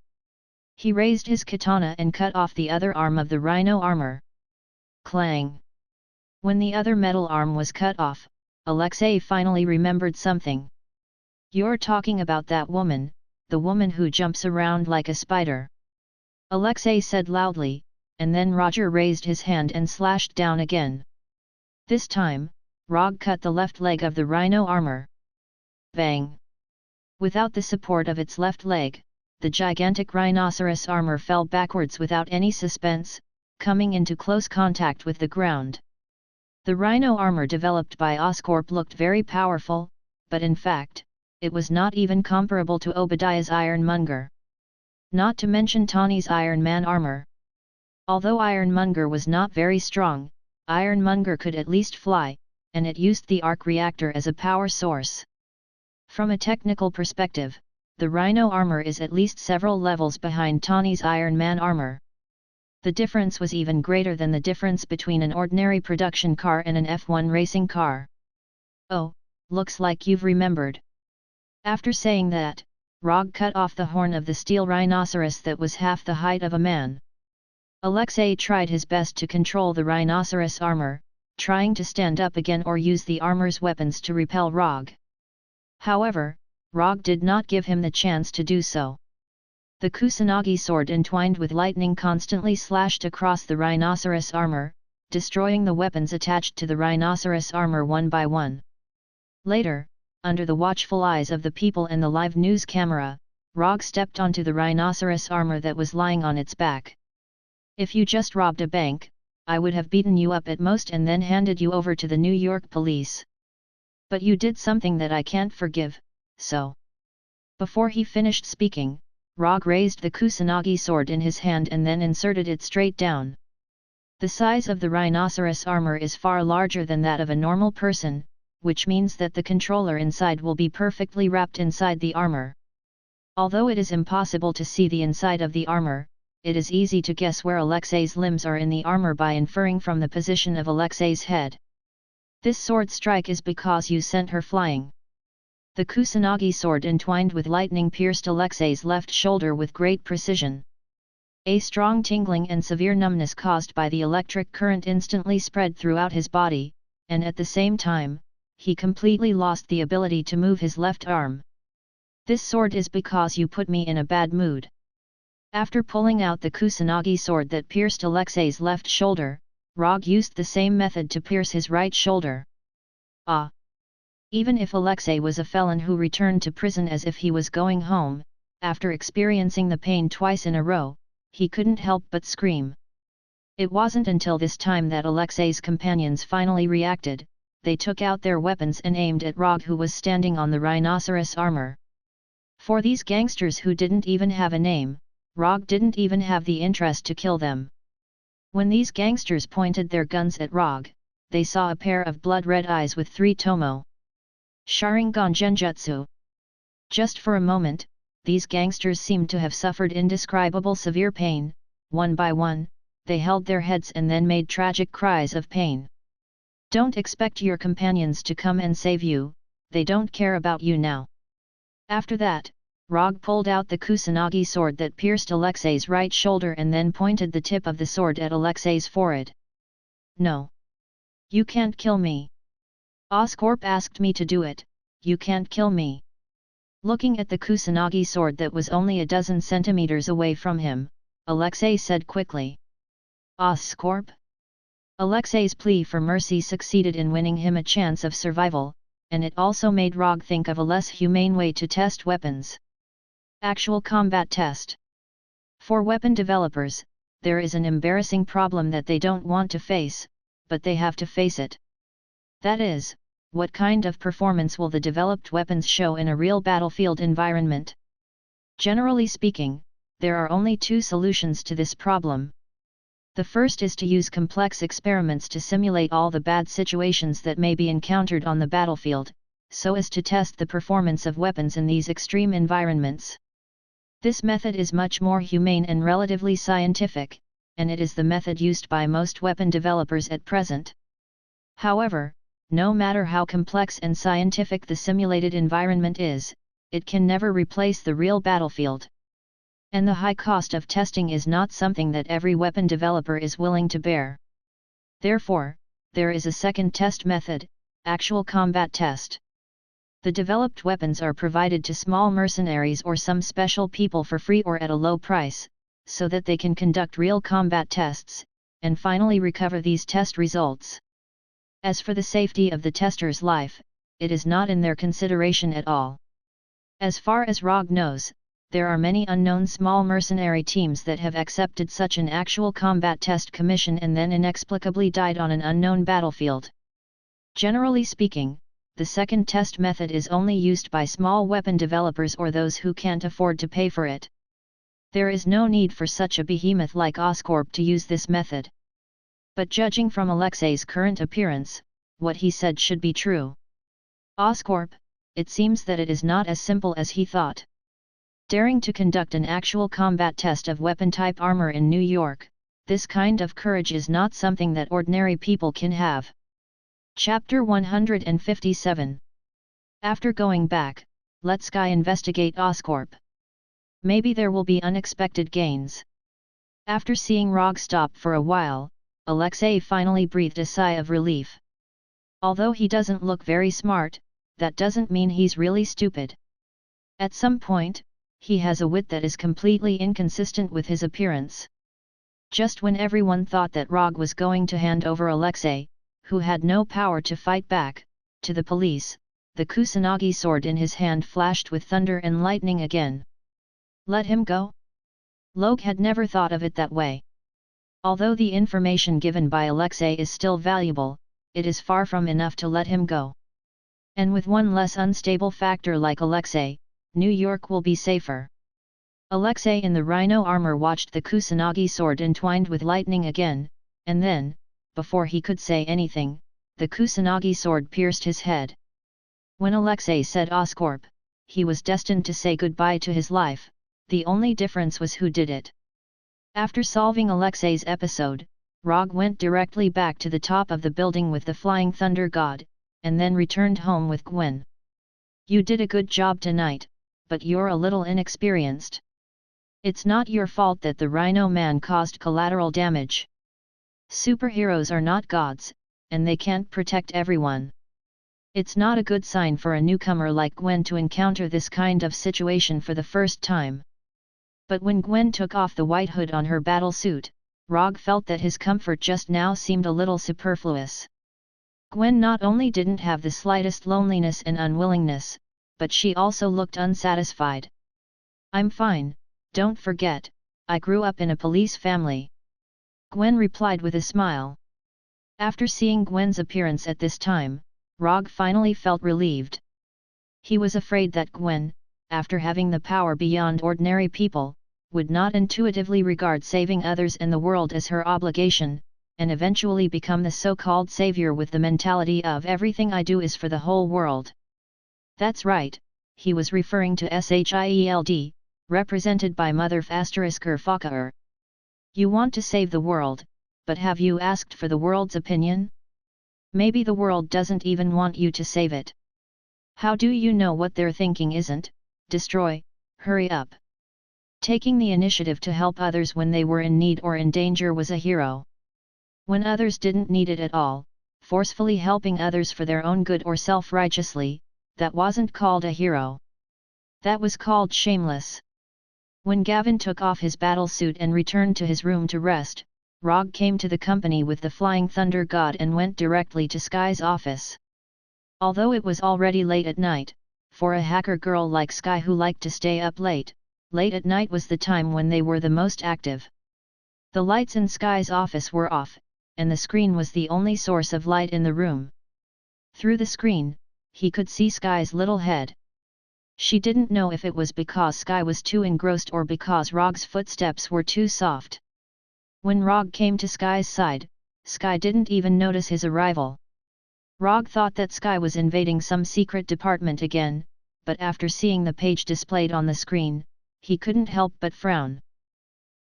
He raised his katana and cut off the other arm of the rhino armor. Clang! When the other metal arm was cut off, Alexei finally remembered something. You're talking about that woman, the woman who jumps around like a spider. Alexei said loudly, and then Rogge raised his hand and slashed down again. This time, Rogge cut the left leg of the rhino armor. Bang! Without the support of its left leg, the gigantic rhinoceros armor fell backwards without any suspense, coming into close contact with the ground. The rhino armor developed by Oscorp looked very powerful, but in fact, it was not even comparable to Obadiah's Ironmonger. Not to mention Tawny's Iron Man armor. Although Ironmonger was not very strong, Ironmonger could at least fly, and it used the arc reactor as a power source. From a technical perspective, the Rhino armor is at least several levels behind Tawny's Iron Man armor. The difference was even greater than the difference between an ordinary production car and an F1 racing car. Oh, looks like you've remembered. After saying that, Rogge cut off the horn of the steel rhinoceros that was half the height of a man. Alexei tried his best to control the rhinoceros armor, trying to stand up again or use the armor's weapons to repel Rogge. However, Rogge did not give him the chance to do so. The Kusanagi sword entwined with lightning constantly slashed across the rhinoceros armor, destroying the weapons attached to the rhinoceros armor one by one. Later, under the watchful eyes of the people and the live news camera, Rogge stepped onto the rhinoceros armor that was lying on its back. "If you just robbed a bank, I would have beaten you up at most and then handed you over to the New York police. But you did something that I can't forgive, so..." Before he finished speaking, Rogge raised the Kusanagi sword in his hand and then inserted it straight down. The size of the rhinoceros armor is far larger than that of a normal person, which means that the controller inside will be perfectly wrapped inside the armor. Although it is impossible to see the inside of the armor, it is easy to guess where Alexei's limbs are in the armor by inferring from the position of Alexei's head. This sword strike is because you sent her flying. The Kusanagi sword entwined with lightning pierced Alexei's left shoulder with great precision. A strong tingling and severe numbness caused by the electric current instantly spread throughout his body, and at the same time, he completely lost the ability to move his left arm. "This sword is because you put me in a bad mood." After pulling out the Kusanagi sword that pierced Alexei's left shoulder, Rogge used the same method to pierce his right shoulder. Ah! Even if Alexei was a felon who returned to prison as if he was going home, after experiencing the pain twice in a row, he couldn't help but scream. It wasn't until this time that Alexei's companions finally reacted. They took out their weapons and aimed at Rogge, who was standing on the rhinoceros armor. For these gangsters who didn't even have a name, Rogge didn't even have the interest to kill them. When these gangsters pointed their guns at Rogge, they saw a pair of blood-red eyes with 3 tomo Sharingan Genjutsu. Just for a moment, these gangsters seemed to have suffered indescribable severe pain. One by one, they held their heads and then made tragic cries of pain. Don't expect your companions to come and save you, they don't care about you now. After that, Rogge pulled out the Kusanagi sword that pierced Alexei's right shoulder and then pointed the tip of the sword at Alexei's forehead. "No. You can't kill me. Oscorp asked me to do it, you can't kill me." Looking at the Kusanagi sword that was only a dozen centimeters away from him, Alexei said quickly. "Oscorp?" Alexei's plea for mercy succeeded in winning him a chance of survival, and it also made Rogge think of a less humane way to test weapons. Actual combat test. For weapon developers, there is an embarrassing problem that they don't want to face, but they have to face it. That is, what kind of performance will the developed weapons show in a real battlefield environment? Generally speaking, there are only 2 solutions to this problem. The first is to use complex experiments to simulate all the bad situations that may be encountered on the battlefield, so as to test the performance of weapons in these extreme environments. This method is much more humane and relatively scientific, and it is the method used by most weapon developers at present. However, no matter how complex and scientific the simulated environment is, it can never replace the real battlefield. And the high cost of testing is not something that every weapon developer is willing to bear. Therefore, there is a second test method, actual combat test. The developed weapons are provided to small mercenaries or some special people for free or at a low price, so that they can conduct real combat tests, and finally recover these test results. As for the safety of the tester's life, it is not in their consideration at all. As far as Rogge knows, there are many unknown small mercenary teams that have accepted such an actual combat test commission and then inexplicably died on an unknown battlefield. Generally speaking, the second test method is only used by small weapon developers or those who can't afford to pay for it. There is no need for such a behemoth like Oscorp to use this method. But judging from Alexei's current appearance, what he said should be true. Oscorp, it seems that it is not as simple as he thought. Daring to conduct an actual combat test of weapon-type armor in New York, this kind of courage is not something that ordinary people can have. Chapter 157. After going back, let's go investigate Oscorp. Maybe there will be unexpected gains. After seeing Rogge stop for a while, Alexei finally breathed a sigh of relief. Although he doesn't look very smart, that doesn't mean he's really stupid. At some point, he has a wit that is completely inconsistent with his appearance. Just when everyone thought that Rogge was going to hand over Alexei, who had no power to fight back, to the police, the Kusanagi sword in his hand flashed with thunder and lightning again. Let him go? Rogge had never thought of it that way. Although the information given by Alexei is still valuable, it is far from enough to let him go. And with one less unstable factor like Alexei, New York will be safer. Alexei in the rhino armor watched the Kusanagi sword entwined with lightning again, and then, before he could say anything, the Kusanagi sword pierced his head. When Alexei said Oscorp, he was destined to say goodbye to his life, the only difference was who did it. After solving Alexei's episode, Rogge went directly back to the top of the building with the Flying Thunder God, and then returned home with Gwen. You did a good job tonight, but you're a little inexperienced. It's not your fault that the Rhino Man caused collateral damage. Superheroes are not gods, and they can't protect everyone. It's not a good sign for a newcomer like Gwen to encounter this kind of situation for the first time. But when Gwen took off the white hood on her battle suit, Rogge felt that his comfort just now seemed a little superfluous. Gwen not only didn't have the slightest loneliness and unwillingness, but she also looked unsatisfied. I'm fine, don't forget, I grew up in a police family. Gwen replied with a smile. After seeing Gwen's appearance at this time, Rogge finally felt relieved. He was afraid that Gwen, after having the power beyond ordinary people, would not intuitively regard saving others and the world as her obligation, and eventually become the so-called savior with the mentality of everything I do is for the whole world. That's right, he was referring to SHIELD, represented by Mother Faster. You want to save the world, but have you asked for the world's opinion? Maybe the world doesn't even want you to save it. How do you know what they're thinking isn't, destroy, hurry up? Taking the initiative to help others when they were in need or in danger was a hero. When others didn't need it at all, forcefully helping others for their own good or self-righteously, that wasn't called a hero. That was called shameless. When Gavin took off his battle suit and returned to his room to rest, Rogge came to the company with the Flying Thunder God and went directly to Sky's office. Although it was already late at night, for a hacker girl like Sky who liked to stay up late at night was the time when they were the most active. The lights in Sky's office were off, and the screen was the only source of light in the room. Through the screen, he could see Sky's little head. She didn't know if it was because Sky was too engrossed or because Rogge's footsteps were too soft. When Rogge came to Sky's side, Sky didn't even notice his arrival. Rogge thought that Sky was invading some secret department again, but after seeing the page displayed on the screen, he couldn't help but frown.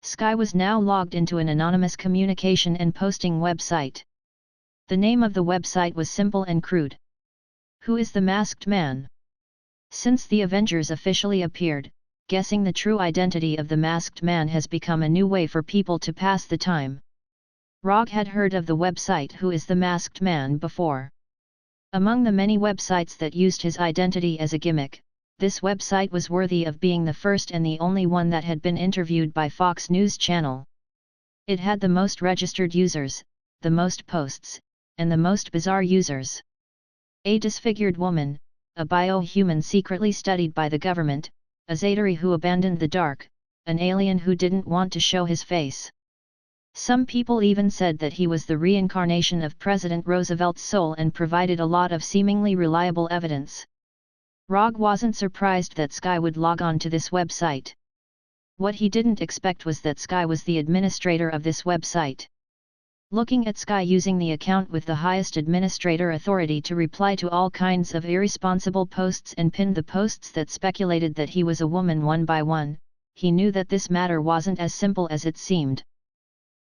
Sky was now logged into an anonymous communication and posting website. The name of the website was simple and crude. Who is the masked man? Since the Avengers officially appeared, guessing the true identity of the masked man has become a new way for people to pass the time. Rogge had heard of the website Who is the Masked Man before. Among the many websites that used his identity as a gimmick, this website was worthy of being the first and the only one that had been interviewed by Fox News Channel. It had the most registered users, the most posts, and the most bizarre users. A disfigured woman, a bio-human secretly studied by the government, a Zatari who abandoned the dark, an alien who didn't want to show his face. Some people even said that he was the reincarnation of President Roosevelt's soul and provided a lot of seemingly reliable evidence. Rogge wasn't surprised that Sky would log on to this website. What he didn't expect was that Sky was the administrator of this website. Looking at Sky using the account with the highest administrator authority to reply to all kinds of irresponsible posts and pinned the posts that speculated that he was a woman one by one, he knew that this matter wasn't as simple as it seemed.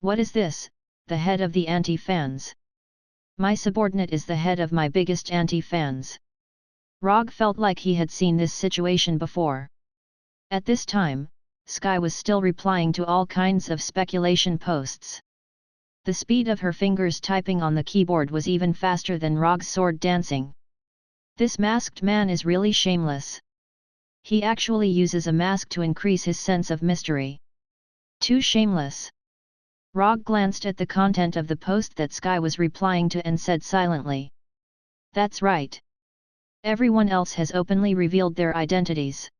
What is this, the head of the anti-fans? My subordinate is the head of my biggest anti-fans. Rogge felt like he had seen this situation before. At this time, Sky was still replying to all kinds of speculation posts. The speed of her fingers typing on the keyboard was even faster than Rogge's sword dancing. This masked man is really shameless. He actually uses a mask to increase his sense of mystery. Too shameless. Rogge glanced at the content of the post that Sky was replying to and said silently. That's right. Everyone else has openly revealed their identities.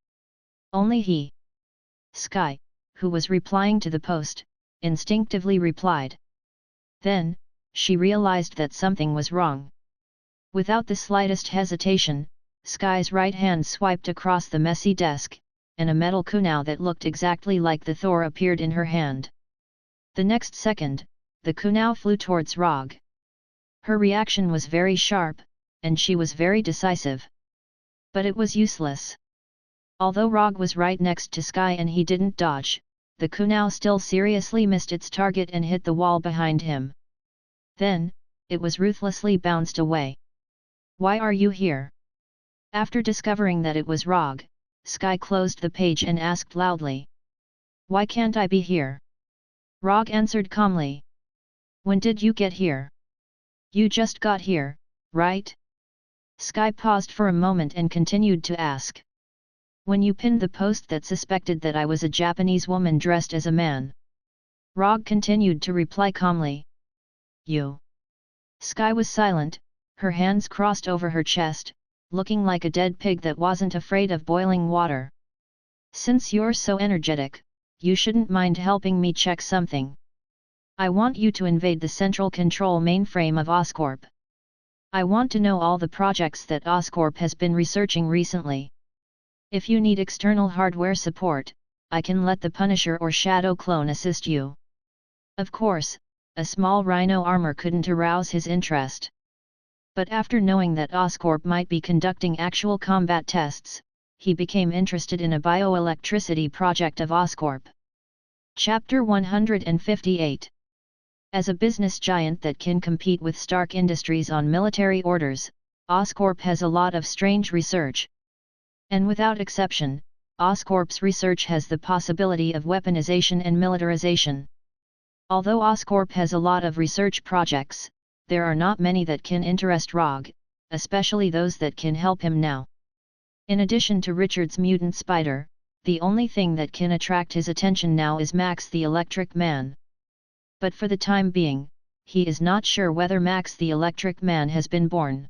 Only he. Sky, who was replying to the post, instinctively replied. Then, she realized that something was wrong. Without the slightest hesitation, Sky's right hand swiped across the messy desk, and a metal kunai that looked exactly like the Thor appeared in her hand. The next second, the kunai flew towards Rogge. Her reaction was very sharp, and she was very decisive. But it was useless. Although Rogge was right next to Sky and he didn't dodge, the kunai still seriously missed its target and hit the wall behind him. Then, it was ruthlessly bounced away. Why are you here? After discovering that it was Rogge, Sky closed the page and asked loudly. Why can't I be here? Rogge answered calmly. When did you get here? You just got here, right? Sky paused for a moment and continued to ask. When you pinned the post that suspected that I was a Japanese woman dressed as a man. Rogge continued to reply calmly. You. Sky was silent, her hands crossed over her chest, looking like a dead pig that wasn't afraid of boiling water. Since you're so energetic, you shouldn't mind helping me check something. I want you to invade the central control mainframe of Oscorp. I want to know all the projects that Oscorp has been researching recently. If you need external hardware support, I can let the Punisher or Shadow Clone assist you. Of course, a small rhino armor couldn't arouse his interest. But after knowing that Oscorp might be conducting actual combat tests, he became interested in a bioelectricity project of Oscorp. Chapter 158. As a business giant that can compete with Stark Industries on military orders, Oscorp has a lot of strange research. And without exception, Oscorp's research has the possibility of weaponization and militarization. Although Oscorp has a lot of research projects, there are not many that can interest Rogge, especially those that can help him now. In addition to Richard's mutant spider, the only thing that can attract his attention now is Max the Electric Man. But for the time being, he is not sure whether Max the Electric Man has been born.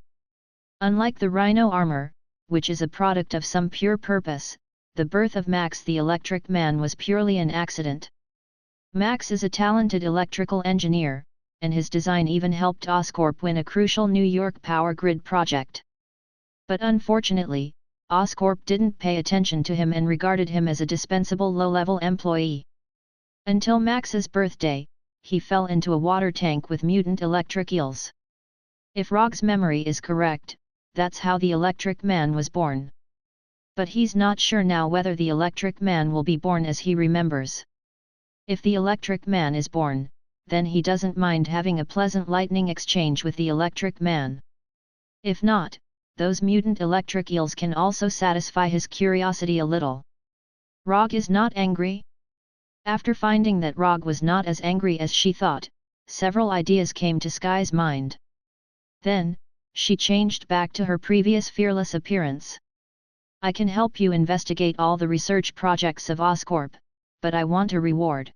Unlike the Rhino armor, which is a product of some pure purpose, the birth of Max the Electric Man was purely an accident. Max is a talented electrical engineer, and his design even helped Oscorp win a crucial New York power grid project. But unfortunately, Oscorp didn't pay attention to him and regarded him as a dispensable low-level employee. Until Max's birthday, he fell into a water tank with mutant electric eels. If Rogge's memory is correct, that's how the Electric Man was born. But he's not sure now whether the Electric Man will be born as he remembers. If the Electric Man is born, then he doesn't mind having a pleasant lightning exchange with the Electric Man. If not, those mutant electric eels can also satisfy his curiosity a little. Rogge is not angry? After finding that Rogge was not as angry as she thought, several ideas came to Sky's mind. Then, she changed back to her previous fearless appearance. I can help you investigate all the research projects of Oscorp, but I want a reward.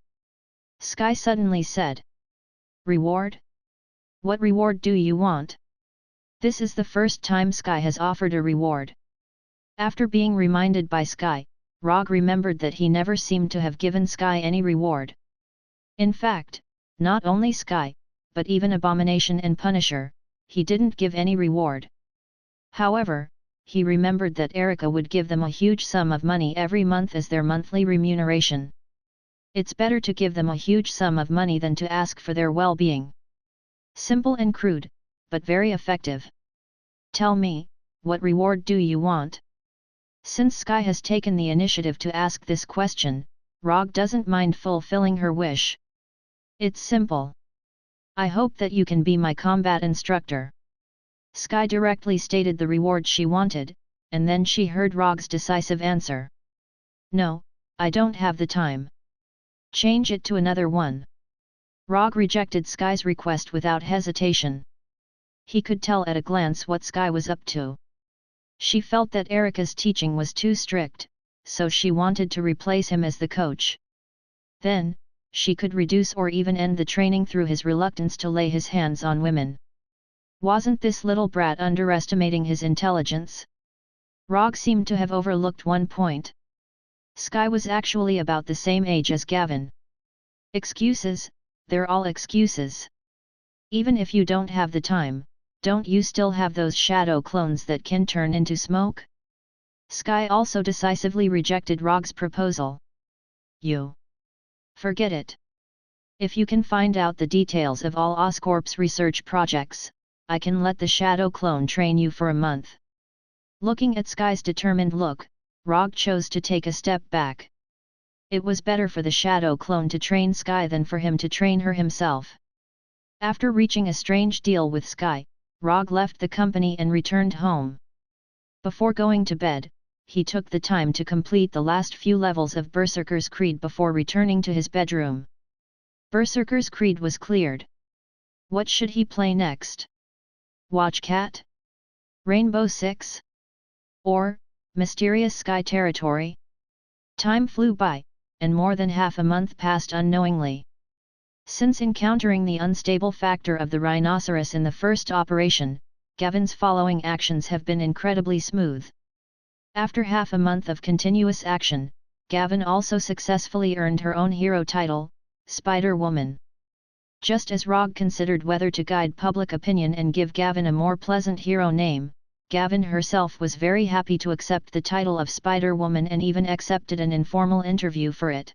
Sky suddenly said. Reward? What reward do you want? This is the first time Sky has offered a reward. After being reminded by Sky, Rogge remembered that he never seemed to have given Sky any reward. In fact, not only Sky, but even Abomination and Punisher, he didn't give any reward. However, he remembered that Erica would give them a huge sum of money every month as their monthly remuneration. It's better to give them a huge sum of money than to ask for their well-being. Simple and crude, but very effective. Tell me, what reward do you want? Since Sky has taken the initiative to ask this question, Rogge doesn't mind fulfilling her wish. It's simple. I hope that you can be my combat instructor. Sky directly stated the reward she wanted, and then she heard Rogge's decisive answer. No, I don't have the time. Change it to another one. Rogge rejected Sky's request without hesitation. He could tell at a glance what Sky was up to. She felt that Erica's teaching was too strict, so she wanted to replace him as the coach. Then, she could reduce or even end the training through his reluctance to lay his hands on women. Wasn't this little brat underestimating his intelligence? Rogge seemed to have overlooked one point. Sky was actually about the same age as Gavin. Excuses, they're all excuses. Even if you don't have the time, don't you still have those shadow clones that can turn into smoke? Sky also decisively rejected Rogge's proposal. You. Forget it. If you can find out the details of all Oscorp's research projects, I can let the shadow clone train you for a month. Looking at Sky's determined look, Rogge chose to take a step back. It was better for the shadow clone to train Sky than for him to train her himself. After reaching a strange deal with Sky, Rogge left the company and returned home. Before going to bed, he took the time to complete the last few levels of Berserker's Creed before returning to his bedroom. Berserker's Creed was cleared. What should he play next? Watch Cat? Rainbow Six? Or, Mysterious Sky Territory? Time flew by, and more than half a month passed unknowingly. Since encountering the unstable factor of the rhinoceros in the first operation, Gavin's following actions have been incredibly smooth. After half a month of continuous action, Gavin also successfully earned her own hero title, Spider-Woman. Just as Rogge considered whether to guide public opinion and give Gavin a more pleasant hero name, Gavin herself was very happy to accept the title of Spider-Woman and even accepted an informal interview for it.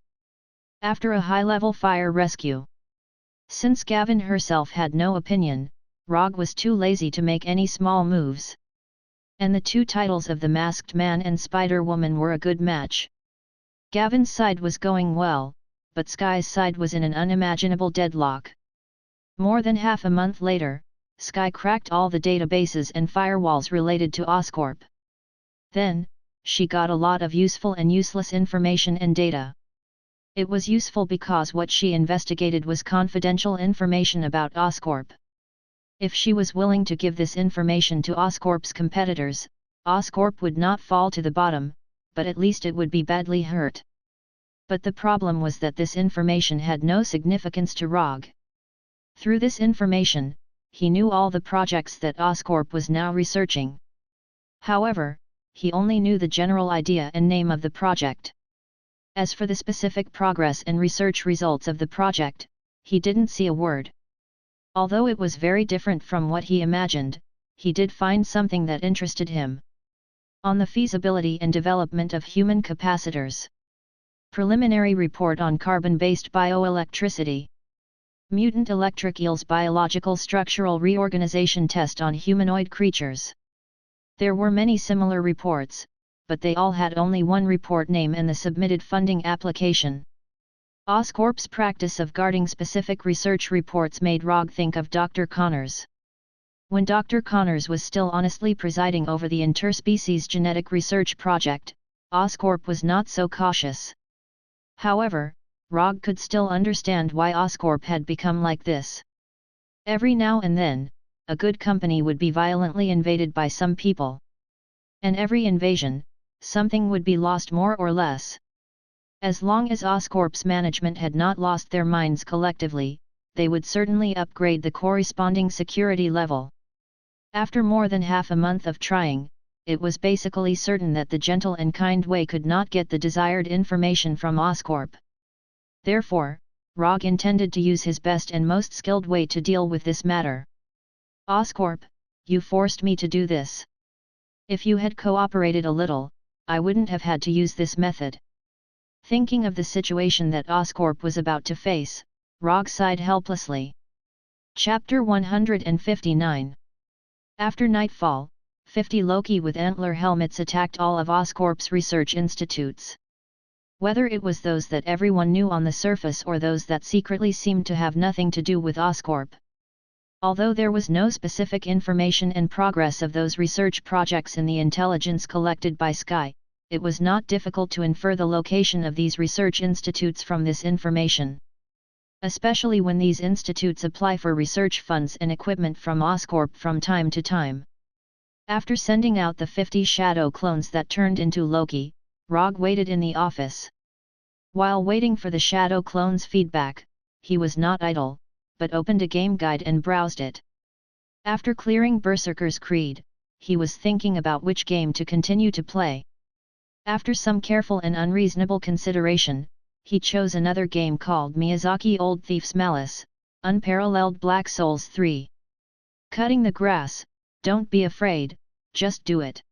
After a high-level fire rescue. Since Gavin herself had no opinion, Rogge was too lazy to make any small moves. And the two titles of the Masked Man and Spider-Woman were a good match. Gavin's side was going well, but Sky's side was in an unimaginable deadlock. More than half a month later, Sky cracked all the databases and firewalls related to Oscorp. Then, she got a lot of useful and useless information and data. It was useful because what she investigated was confidential information about Oscorp. If she was willing to give this information to Oscorp's competitors, Oscorp would not fall to the bottom, but at least it would be badly hurt. But the problem was that this information had no significance to Rogge. Through this information, he knew all the projects that Oscorp was now researching. However, he only knew the general idea and name of the project. As for the specific progress and research results of the project, he didn't see a word. Although it was very different from what he imagined, he did find something that interested him. On the feasibility and development of human capacitors. Preliminary report on carbon-based bioelectricity. Mutant electric eels biological structural reorganization test on humanoid creatures. There were many similar reports, but they all had only one report name and the submitted funding application. Oscorp's practice of guarding specific research reports made Rogge think of Dr. Connors. When Dr. Connors was still honestly presiding over the interspecies genetic research project, Oscorp was not so cautious. However, Rogge could still understand why Oscorp had become like this. Every now and then, a good company would be violently invaded by some people. And every invasion, something would be lost more or less. As long as Oscorp's management had not lost their minds collectively, they would certainly upgrade the corresponding security level. After more than half a month of trying, it was basically certain that the Gentle and Kind Way could not get the desired information from Oscorp. Therefore, Rogge intended to use his best and most skilled way to deal with this matter. Oscorp, you forced me to do this. If you had cooperated a little, I wouldn't have had to use this method. Thinking of the situation that Oscorp was about to face, Rogge sighed helplessly. Chapter 159. After nightfall, 50 Loki with antler helmets attacked all of Oscorp's research institutes. Whether it was those that everyone knew on the surface or those that secretly seemed to have nothing to do with Oscorp. Although there was no specific information and progress of those research projects in the intelligence collected by Sky, it was not difficult to infer the location of these research institutes from this information. Especially when these institutes apply for research funds and equipment from Oscorp from time to time. After sending out the 50 shadow clones that turned into Loki, Rogge waited in the office. While waiting for the Shadow Clone's feedback, he was not idle, but opened a game guide and browsed it. After clearing Berserker's Creed, he was thinking about which game to continue to play. After some careful and unreasonable consideration, he chose another game called Miyazaki Old Thief's Malice, Unparalleled Black Souls 3. Cutting the grass, don't be afraid, just do it.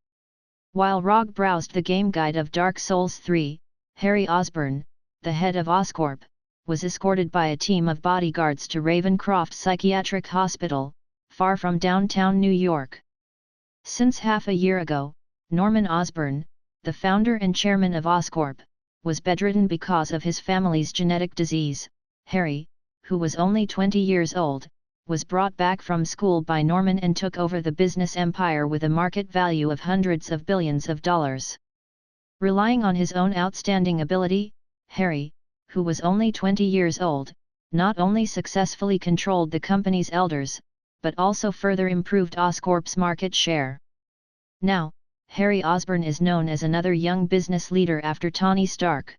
While Rogge browsed the game guide of Dark Souls 3, Harry Osborn, the head of Oscorp, was escorted by a team of bodyguards to Ravencroft Psychiatric Hospital, far from downtown New York. Since half a year ago, Norman Osborn, the founder and chairman of Oscorp, was bedridden because of his family's genetic disease. Harry, who was only 20 years old, was brought back from school by Norman and took over the business empire with a market value of hundreds of billions of dollars. Relying on his own outstanding ability, Harry, who was only 20 years old, not only successfully controlled the company's elders, but also further improved Oscorp's market share. Now, Harry Osborn is known as another young business leader after Tony Stark.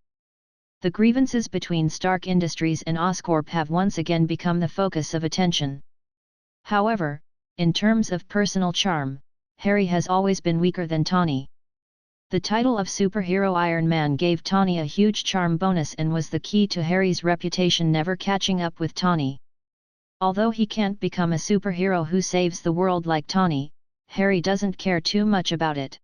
The grievances between Stark Industries and Oscorp have once again become the focus of attention. However, in terms of personal charm, Harry has always been weaker than Tony. The title of superhero Iron Man gave Tony a huge charm bonus and was the key to Harry's reputation never catching up with Tony. Although he can't become a superhero who saves the world like Tony, Harry doesn't care too much about it.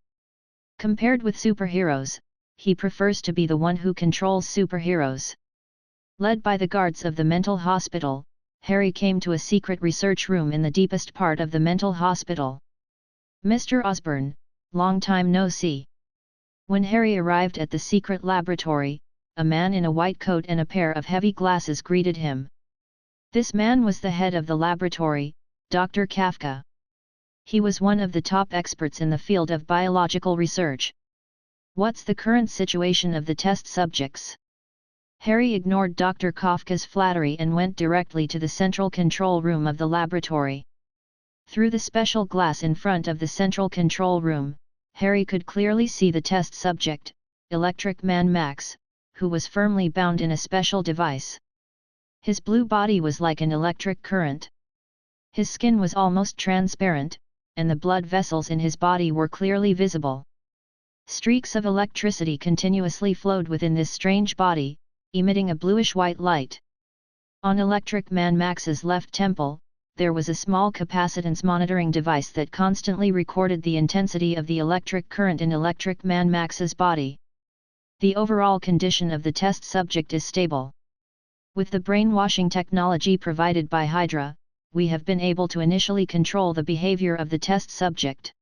Compared with superheroes, he prefers to be the one who controls superheroes. Led by the guards of the mental hospital, Harry came to a secret research room in the deepest part of the mental hospital. Mr. Osborn, long time no see. When Harry arrived at the secret laboratory, a man in a white coat and a pair of heavy glasses greeted him. This man was the head of the laboratory, Dr. Kafka. He was one of the top experts in the field of biological research. What's the current situation of the test subjects? Harry ignored Dr. Kafka's flattery and went directly to the central control room of the laboratory. Through the special glass in front of the central control room, Harry could clearly see the test subject, Electric Man Max, who was firmly bound in a special device. His blue body was like an electric current. His skin was almost transparent, and the blood vessels in his body were clearly visible. Streaks of electricity continuously flowed within this strange body, emitting a bluish-white light. On Electric Man Max's left temple, there was a small capacitance monitoring device that constantly recorded the intensity of the electric current in Electric Man Max's body. The overall condition of the test subject is stable. With the brainwashing technology provided by Hydra, we have been able to initially control the behavior of the test subject.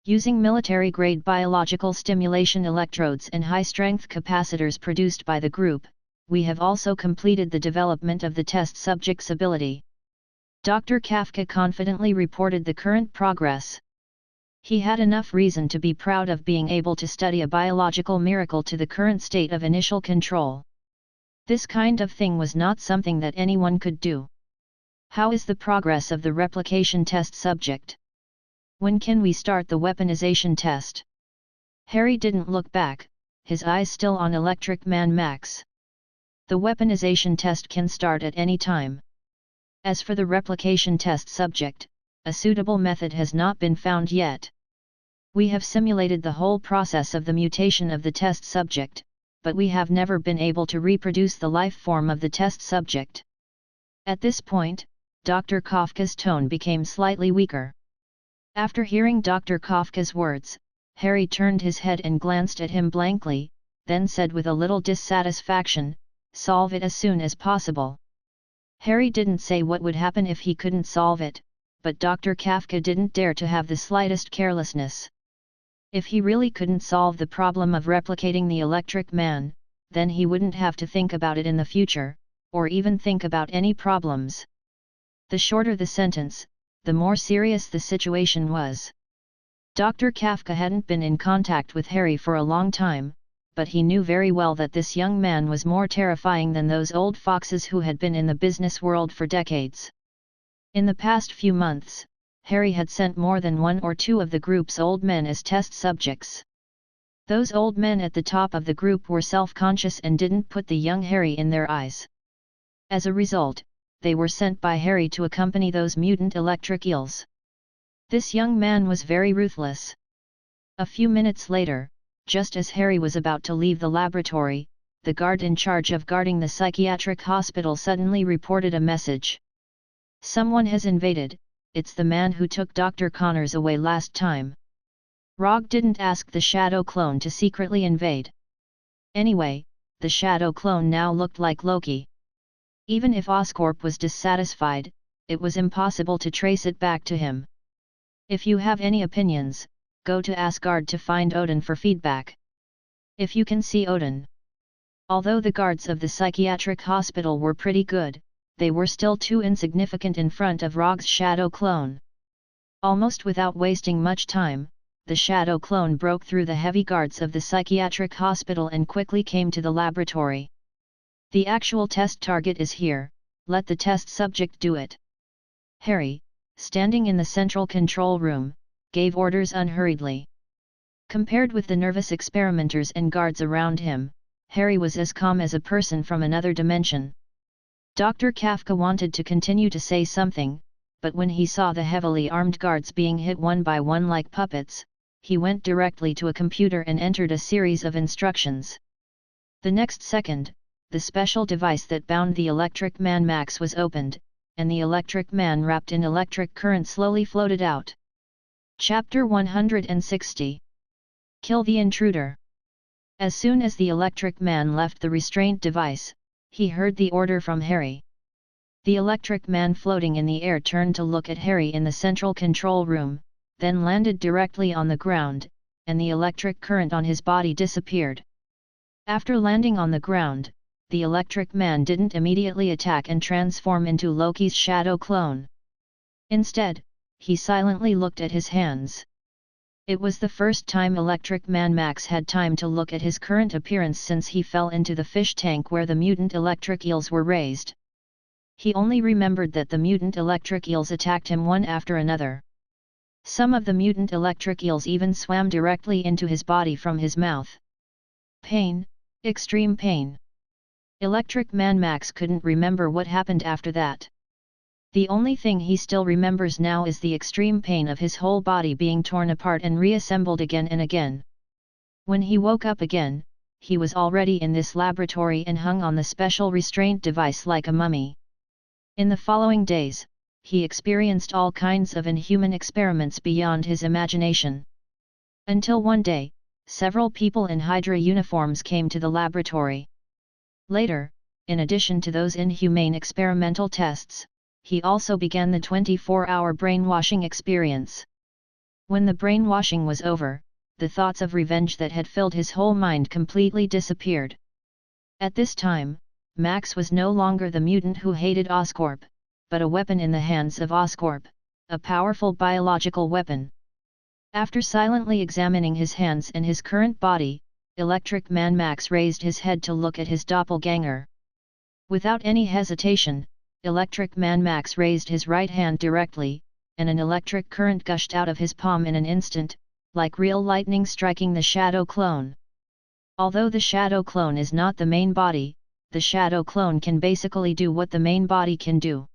Using military-grade biological stimulation electrodes and high-strength capacitors produced by the group, we have also completed the development of the test subject's ability. Dr. Kafka confidently reported the current progress. He had enough reason to be proud of being able to study a biological miracle to the current state of initial control. This kind of thing was not something that anyone could do. How is the progress of the replication test subject? When can we start the weaponization test? Harry didn't look back, his eyes still on Electric Man Max. The weaponization test can start at any time. As for the replication test subject, a suitable method has not been found yet. We have simulated the whole process of the mutation of the test subject, but we have never been able to reproduce the life form of the test subject. At this point, Dr. Kafka's tone became slightly weaker. After hearing Dr. Kafka's words, Harry turned his head and glanced at him blankly, then said with a little dissatisfaction, "Solve it as soon as possible." Harry didn't say what would happen if he couldn't solve it, but Dr. Kafka didn't dare to have the slightest carelessness. If he really couldn't solve the problem of replicating the Electric Man, then he wouldn't have to think about it in the future, or even think about any problems. The shorter the sentence, the more serious the situation was. Dr. Kafka hadn't been in contact with Harry for a long time, but he knew very well that this young man was more terrifying than those old foxes who had been in the business world for decades. In the past few months, Harry had sent more than one or two of the group's old men as test subjects. Those old men at the top of the group were self-conscious and didn't put the young Harry in their eyes. As a result, they were sent by Harry to accompany those mutant electric eels. This young man was very ruthless. A few minutes later, just as Harry was about to leave the laboratory, the guard in charge of guarding the psychiatric hospital suddenly reported a message. Someone has invaded, it's the man who took Dr. Connors away last time. Rogge didn't ask the shadow clone to secretly invade. Anyway, the shadow clone now looked like Loki. Even if Oscorp was dissatisfied, it was impossible to trace it back to him. If you have any opinions, go to Asgard to find Odin for feedback. If you can see Odin. Although the guards of the psychiatric hospital were pretty good, they were still too insignificant in front of Rogge's shadow clone. Almost without wasting much time, the shadow clone broke through the heavy guards of the psychiatric hospital and quickly came to the laboratory. The actual test target is here, let the test subject do it. Harry, standing in the central control room, gave orders unhurriedly. Compared with the nervous experimenters and guards around him, Harry was as calm as a person from another dimension. Dr. Kafka wanted to continue to say something, but when he saw the heavily armed guards being hit one by one like puppets, he went directly to a computer and entered a series of instructions. The next second, the special device that bound the Electric Man Max was opened, and the Electric Man wrapped in electric current slowly floated out. Chapter 160. Kill the Intruder. As soon as the Electric Man left the restraint device, he heard the order from Harry. The Electric Man floating in the air turned to look at Harry in the central control room, then landed directly on the ground, and the electric current on his body disappeared. After landing on the ground, the Electric Man didn't immediately attack and transform into Loki's shadow clone. Instead, he silently looked at his hands. It was the first time Electric Man Max had time to look at his current appearance since he fell into the fish tank where the mutant electric eels were raised. He only remembered that the mutant electric eels attacked him one after another. Some of the mutant electric eels even swam directly into his body from his mouth. Pain, extreme pain. Electric Man Max couldn't remember what happened after that. The only thing he still remembers now is the extreme pain of his whole body being torn apart and reassembled again and again. When he woke up again, he was already in this laboratory and hung on the special restraint device like a mummy. In the following days, he experienced all kinds of inhuman experiments beyond his imagination. Until one day, several people in Hydra uniforms came to the laboratory. Later, in addition to those inhumane experimental tests, he also began the 24-hour brainwashing experience. When the brainwashing was over, the thoughts of revenge that had filled his whole mind completely disappeared. At this time, Max was no longer the mutant who hated Oscorp, but a weapon in the hands of Oscorp, a powerful biological weapon. After silently examining his hands and his current body, Electric Man Max raised his head to look at his doppelganger. Without any hesitation, Electric Man Max raised his right hand directly, and an electric current gushed out of his palm in an instant, like real lightning striking the shadow clone. Although the shadow clone is not the main body, the shadow clone can basically do what the main body can do.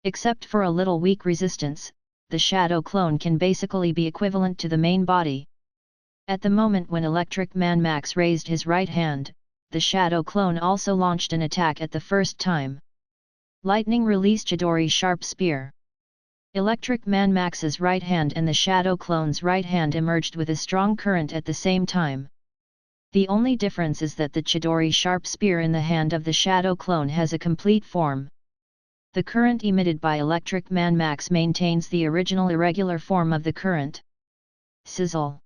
Except for a little weak resistance, the shadow clone can basically be equivalent to the main body. At the moment when Electric Man Max raised his right hand, the shadow clone also launched an attack at the first time. Lightning released Chidori's sharp spear. Electric Man Max's right hand and the shadow clone's right hand emerged with a strong current at the same time. The only difference is that the Chidori sharp spear in the hand of the shadow clone has a complete form. The current emitted by Electric Man Max maintains the original irregular form of the current. Sizzle.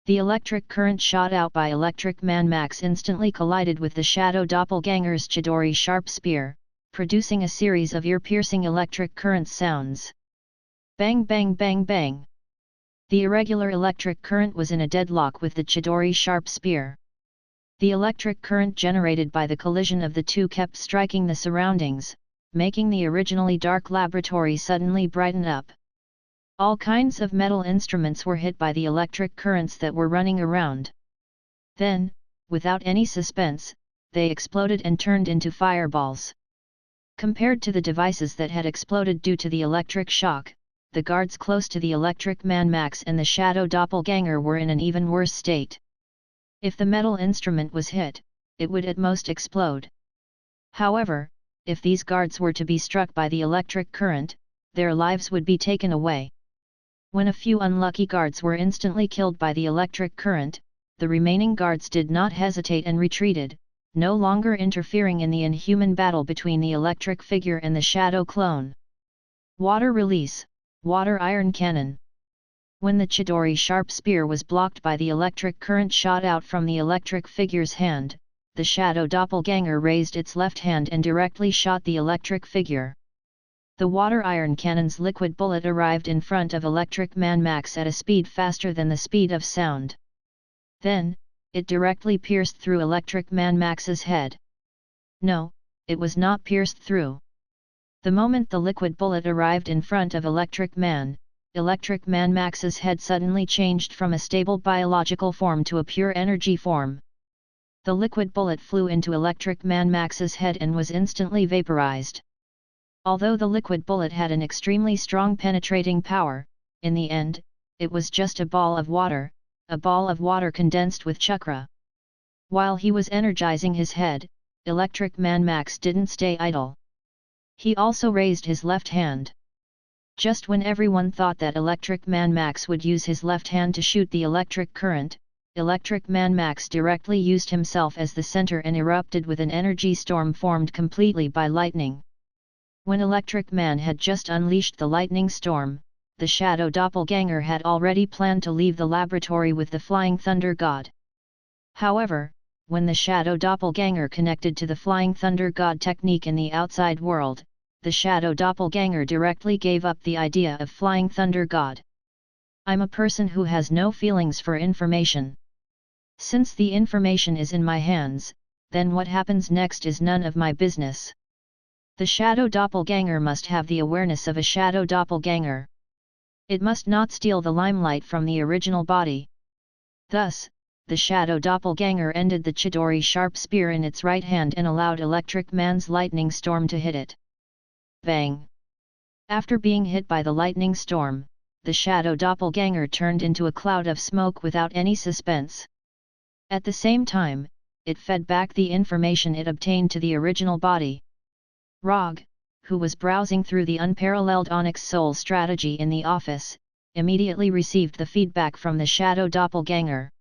The electric current shot out by Electric Man Max instantly collided with the shadow doppelganger's Chidori sharp spear, producing a series of ear-piercing electric current sounds. Bang bang bang bang. The irregular electric current was in a deadlock with the Chidori sharp spear. The electric current generated by the collision of the two kept striking the surroundings, making the originally dark laboratory suddenly brighten up. All kinds of metal instruments were hit by the electric currents that were running around. Then, without any suspense, they exploded and turned into fireballs. Compared to the devices that had exploded due to the electric shock, the guards close to the Electric Man Max and the Shadow Doppelganger were in an even worse state. If the metal instrument was hit, it would at most explode. However, if these guards were to be struck by the electric current, their lives would be taken away. When a few unlucky guards were instantly killed by the electric current, the remaining guards did not hesitate and retreated, no longer interfering in the inhuman battle between the electric figure and the shadow clone. Water release, water iron cannon. When the Chidori sharp spear was blocked by the electric current shot out from the electric figure's hand, the shadow doppelganger raised its left hand and directly shot the electric figure. The water iron cannon's liquid bullet arrived in front of Electric Man Max at a speed faster than the speed of sound. Then, it directly pierced through Electric Man Max's head. No, it was not pierced through. The moment the liquid bullet arrived in front of Electric Man Max's head suddenly changed from a stable biological form to a pure energy form. The liquid bullet flew into Electric Man Max's head and was instantly vaporized. Although the liquid bullet had an extremely strong penetrating power, in the end, it was just a ball of water condensed with chakra. While he was energizing his head, Electric Man Max didn't stay idle. He also raised his left hand. Just when everyone thought that Electric Man Max would use his left hand to shoot the electric current, Electric Man Max directly used himself as the center and erupted with an energy storm formed completely by lightning. When Electric Man had just unleashed the lightning storm, the Shadow Doppelganger had already planned to leave the laboratory with the Flying Thunder God. However, when the Shadow Doppelganger connected to the Flying Thunder God technique in the outside world, the Shadow Doppelganger directly gave up the idea of Flying Thunder God. I'm a person who has no feelings for information. Since the information is in my hands, then what happens next is none of my business. The Shadow Doppelganger must have the awareness of a Shadow Doppelganger. It must not steal the limelight from the original body. Thus, the Shadow Doppelganger ended the Chidori sharp spear in its right hand and allowed Electric Man's lightning storm to hit it. Bang! After being hit by the lightning storm, the Shadow Doppelganger turned into a cloud of smoke without any suspense. At the same time, it fed back the information it obtained to the original body. Rogge, who was browsing through the unparalleled Onyx Soul strategy in the office, immediately received the feedback from the Shadow Doppelganger.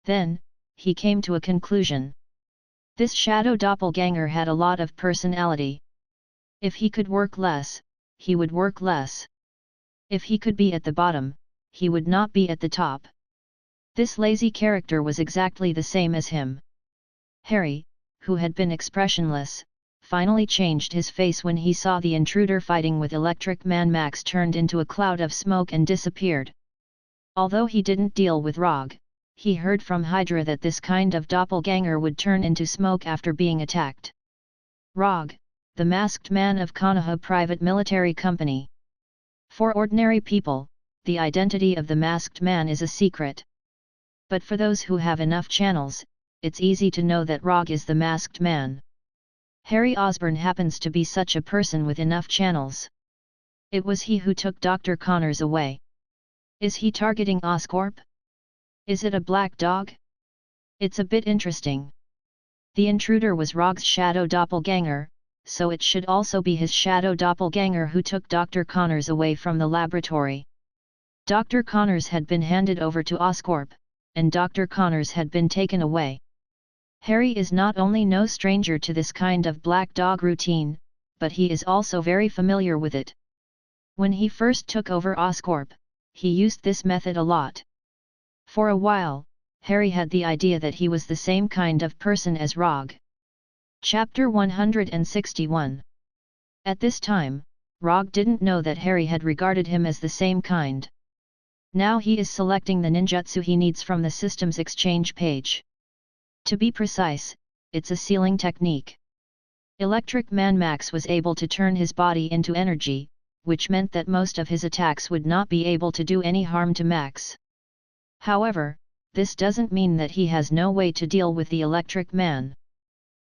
Then, he came to a conclusion. This Shadow Doppelganger had a lot of personality. If he could work less, he would work less. If he could be at the bottom, he would not be at the top. This lazy character was exactly the same as him. Harry, who had been expressionless, finally changed his face when he saw the intruder fighting with Electric Man Max turned into a cloud of smoke and disappeared. Although he didn't deal with Rogge, he heard from Hydra that this kind of doppelganger would turn into smoke after being attacked. Rogge, the masked man of Konoha Private Military Company. For ordinary people, the identity of the masked man is a secret. But for those who have enough channels, it's easy to know that Rogge is the masked man. Harry Osborn happens to be such a person with enough channels. It was he who took Dr. Connors away. Is he targeting Oscorp? Is it a black dog? It's a bit interesting. The intruder was Rogge's shadow doppelganger, so it should also be his shadow doppelganger who took Dr. Connors away from the laboratory. Dr. Connors had been handed over to Oscorp, and Dr. Connors had been taken away. Harry is not only no stranger to this kind of black dog routine, but he is also very familiar with it. When he first took over Oscorp, he used this method a lot. For a while, Harry had the idea that he was the same kind of person as Rogge. Chapter 161. At this time, Rogge didn't know that Harry had regarded him as the same kind. Now he is selecting the ninjutsu he needs from the system's exchange page. To be precise, it's a sealing technique. Electric Man Max was able to turn his body into energy, which meant that most of his attacks would not be able to do any harm to Max. However, this doesn't mean that he has no way to deal with the Electric Man.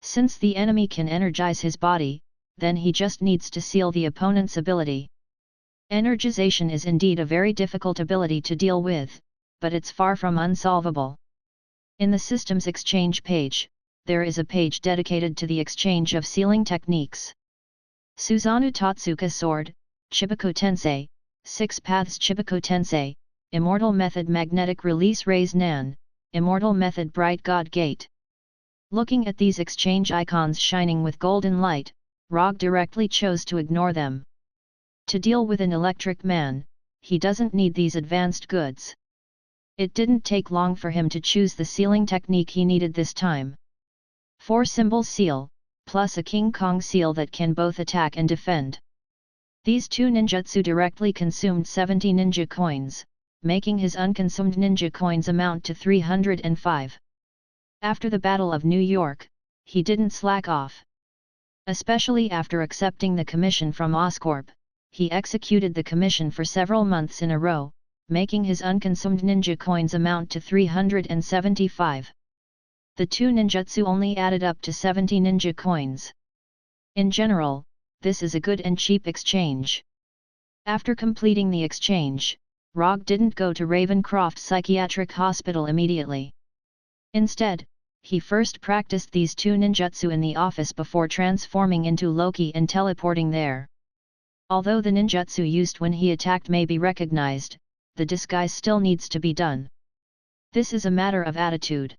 Since the enemy can energize his body, then he just needs to seal the opponent's ability. Energization is indeed a very difficult ability to deal with, but it's far from unsolvable. In the system's exchange page, there is a page dedicated to the exchange of sealing techniques. Susanoo Totsuka Sword, Chibaku Tensei, 6 Paths Chibaku Tensei, Immortal Method Magnetic Release Raise Nan, Immortal Method Bright God Gate. Looking at these exchange icons shining with golden light, Rogge directly chose to ignore them. To deal with an Electric Man, he doesn't need these advanced goods. It didn't take long for him to choose the sealing technique he needed this time. 4 symbol seal, plus a King Kong seal that can both attack and defend. These 2 ninjutsu directly consumed 70 ninja coins, making his unconsumed ninja coins amount to 305. After the Battle of New York, he didn't slack off. Especially after accepting the commission from Oscorp, he executed the commission for several months in a row, making his unconsumed ninja coins amount to 375. The 2 ninjutsu only added up to 70 ninja coins. In general, this is a good and cheap exchange. After completing the exchange, Rogge didn't go to Ravencroft Psychiatric Hospital immediately. Instead, he first practiced these 2 ninjutsu in the office before transforming into Loki and teleporting there. Although the ninjutsu used when he attacked may be recognized, the disguise still needs to be done. This is a matter of attitude.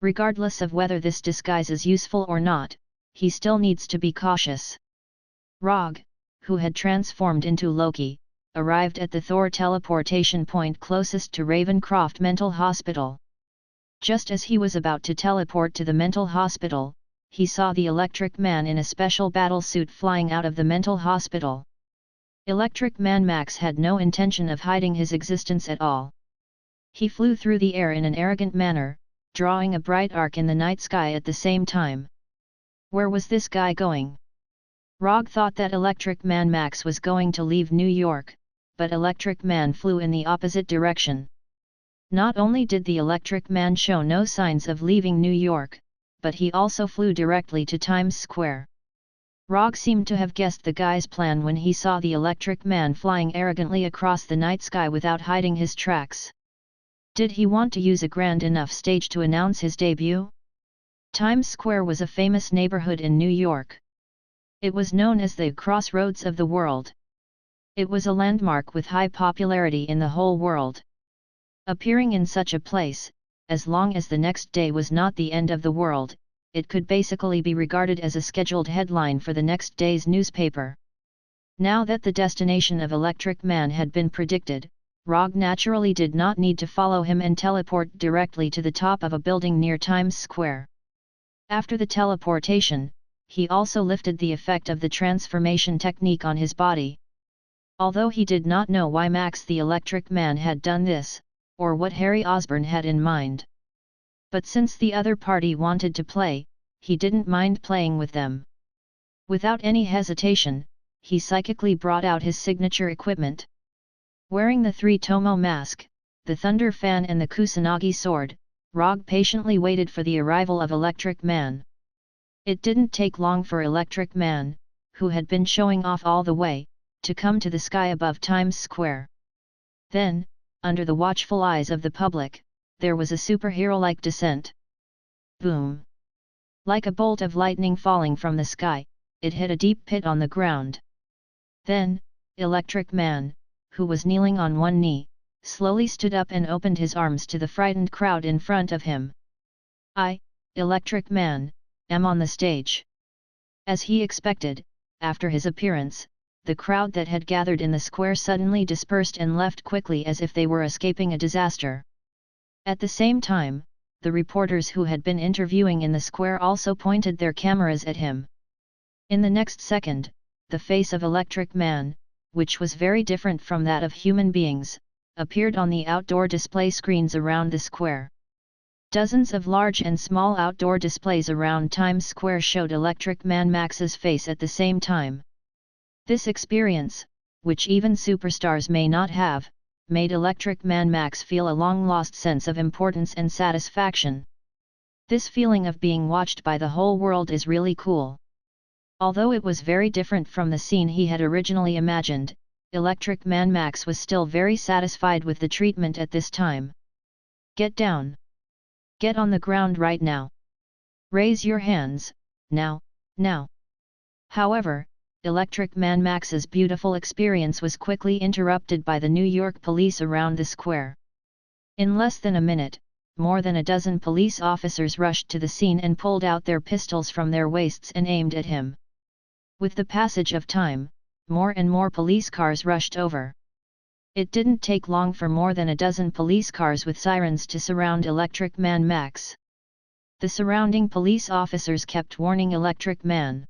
Regardless of whether this disguise is useful or not, he still needs to be cautious. Rogge, who had transformed into Loki, arrived at the Thor teleportation point closest to Ravencroft Mental Hospital. Just as he was about to teleport to the mental hospital, he saw the Electric Man in a special battle suit flying out of the mental hospital. Electric Man Max had no intention of hiding his existence at all. He flew through the air in an arrogant manner, drawing a bright arc in the night sky at the same time. Where was this guy going? Rogge thought that Electric Man Max was going to leave New York, but Electric Man flew in the opposite direction. Not only did the Electric Man show no signs of leaving New York, but he also flew directly to Times Square. Rogge seemed to have guessed the guy's plan when he saw the Electric Man flying arrogantly across the night sky without hiding his tracks. Did he want to use a grand enough stage to announce his debut? Times Square was a famous neighborhood in New York. It was known as the crossroads of the world. It was a landmark with high popularity in the whole world. Appearing in such a place, as long as the next day was not the end of the world, it could basically be regarded as a scheduled headline for the next day's newspaper. Now that the destination of Electric Man had been predicted, Rogge naturally did not need to follow him and teleport directly to the top of a building near Times Square. After the teleportation, he also lifted the effect of the transformation technique on his body. Although he did not know why Max the Electric Man had done this, or what Harry Osborn had in mind. But since the other party wanted to play, he didn't mind playing with them. Without any hesitation, he psychically brought out his signature equipment. Wearing the 3-tomo mask, the Thunder Fan and the Kusanagi sword, Rogge patiently waited for the arrival of Electric Man. It didn't take long for Electric Man, who had been showing off all the way, to come to the sky above Times Square. Then, under the watchful eyes of the public, there was a superhero-like descent. Boom! Like a bolt of lightning falling from the sky, it hit a deep pit on the ground. Then, Electric Man, who was kneeling on one knee, slowly stood up and opened his arms to the frightened crowd in front of him. I, Electric Man, am on the stage. As he expected, after his appearance, the crowd that had gathered in the square suddenly dispersed and left quickly as if they were escaping a disaster. At the same time, the reporters who had been interviewing in the square also pointed their cameras at him. In the next second, the face of Electric Man, which was very different from that of human beings, appeared on the outdoor display screens around the square. Dozens of large and small outdoor displays around Times Square showed Electric Man Max's face at the same time. This experience, which even superstars may not have, made Electric Man Max feel a long-lost sense of importance and satisfaction. This feeling of being watched by the whole world is really cool. Although it was very different from the scene he had originally imagined, Electric Man Max was still very satisfied with the treatment at this time. Get down. Get on the ground right now. Raise your hands, now, now. However, Electric Man Max's beautiful experience was quickly interrupted by the New York police around the square. In less than a minute, more than a dozen police officers rushed to the scene and pulled out their pistols from their waists and aimed at him. With the passage of time, more and more police cars rushed over. It didn't take long for more than a dozen police cars with sirens to surround Electric Man Max. The surrounding police officers kept warning Electric Man.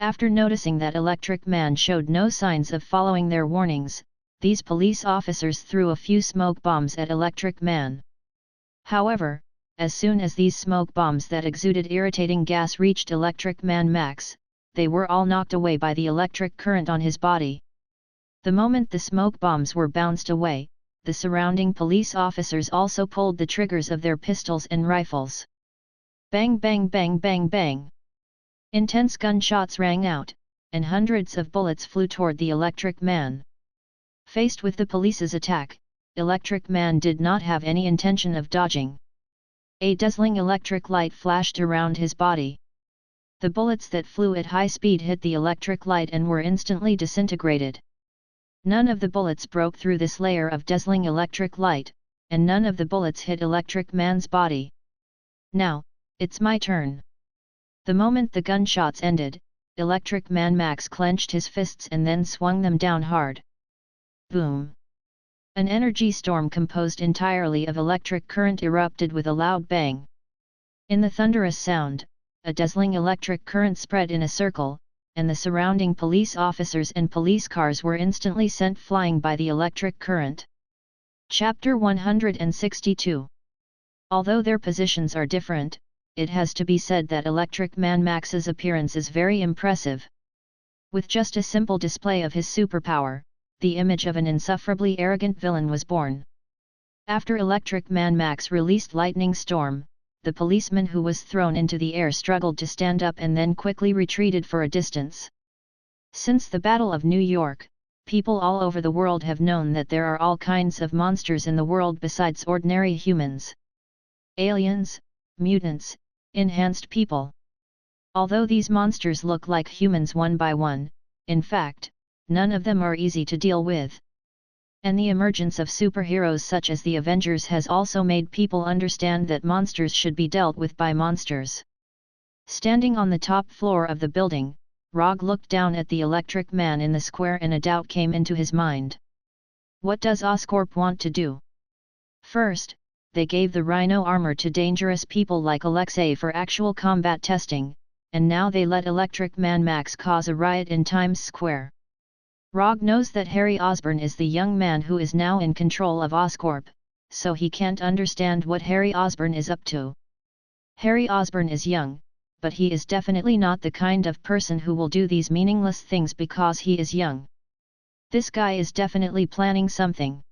After noticing that Electric Man showed no signs of following their warnings, these police officers threw a few smoke bombs at Electric Man. However, as soon as these smoke bombs that exuded irritating gas reached Electric Man Max, they were all knocked away by the electric current on his body. The moment the smoke bombs were bounced away, the surrounding police officers also pulled the triggers of their pistols and rifles. Bang bang bang bang bang! Intense gunshots rang out, and hundreds of bullets flew toward the Electric Man. Faced with the police's attack, Electric Man did not have any intention of dodging. A dazzling electric light flashed around his body. The bullets that flew at high speed hit the electric light and were instantly disintegrated. None of the bullets broke through this layer of dazzling electric light, and none of the bullets hit Electric Man's body. Now, it's my turn. The moment the gunshots ended, Electric Man Max clenched his fists and then swung them down hard. Boom! An energy storm composed entirely of electric current erupted with a loud bang. In the thunderous sound, a dazzling electric current spread in a circle, and the surrounding police officers and police cars were instantly sent flying by the electric current. Chapter 162. Although their positions are different, it has to be said that Electric Man Max's appearance is very impressive. With just a simple display of his superpower, the image of an insufferably arrogant villain was born. After Electric Man Max released Lightning Storm, the policeman who was thrown into the air struggled to stand up and then quickly retreated for a distance. Since the Battle of New York, people all over the world have known that there are all kinds of monsters in the world besides ordinary humans. Aliens, mutants, enhanced people. Although these monsters look like humans one by one, in fact, none of them are easy to deal with. And the emergence of superheroes such as the Avengers has also made people understand that monsters should be dealt with by monsters. Standing on the top floor of the building, Rogge looked down at the Electric Man in the square and a doubt came into his mind. What does Oscorp want to do? First, they gave the Rhino armor to dangerous people like A.K.A. for actual combat testing, and now they let Electric Man Max cause a riot in Times Square. Rogge knows that Harry Osborn is the young man who is now in control of Oscorp, so he can't understand what Harry Osborn is up to. Harry Osborn is young, but he is definitely not the kind of person who will do these meaningless things because he is young. This guy is definitely planning something.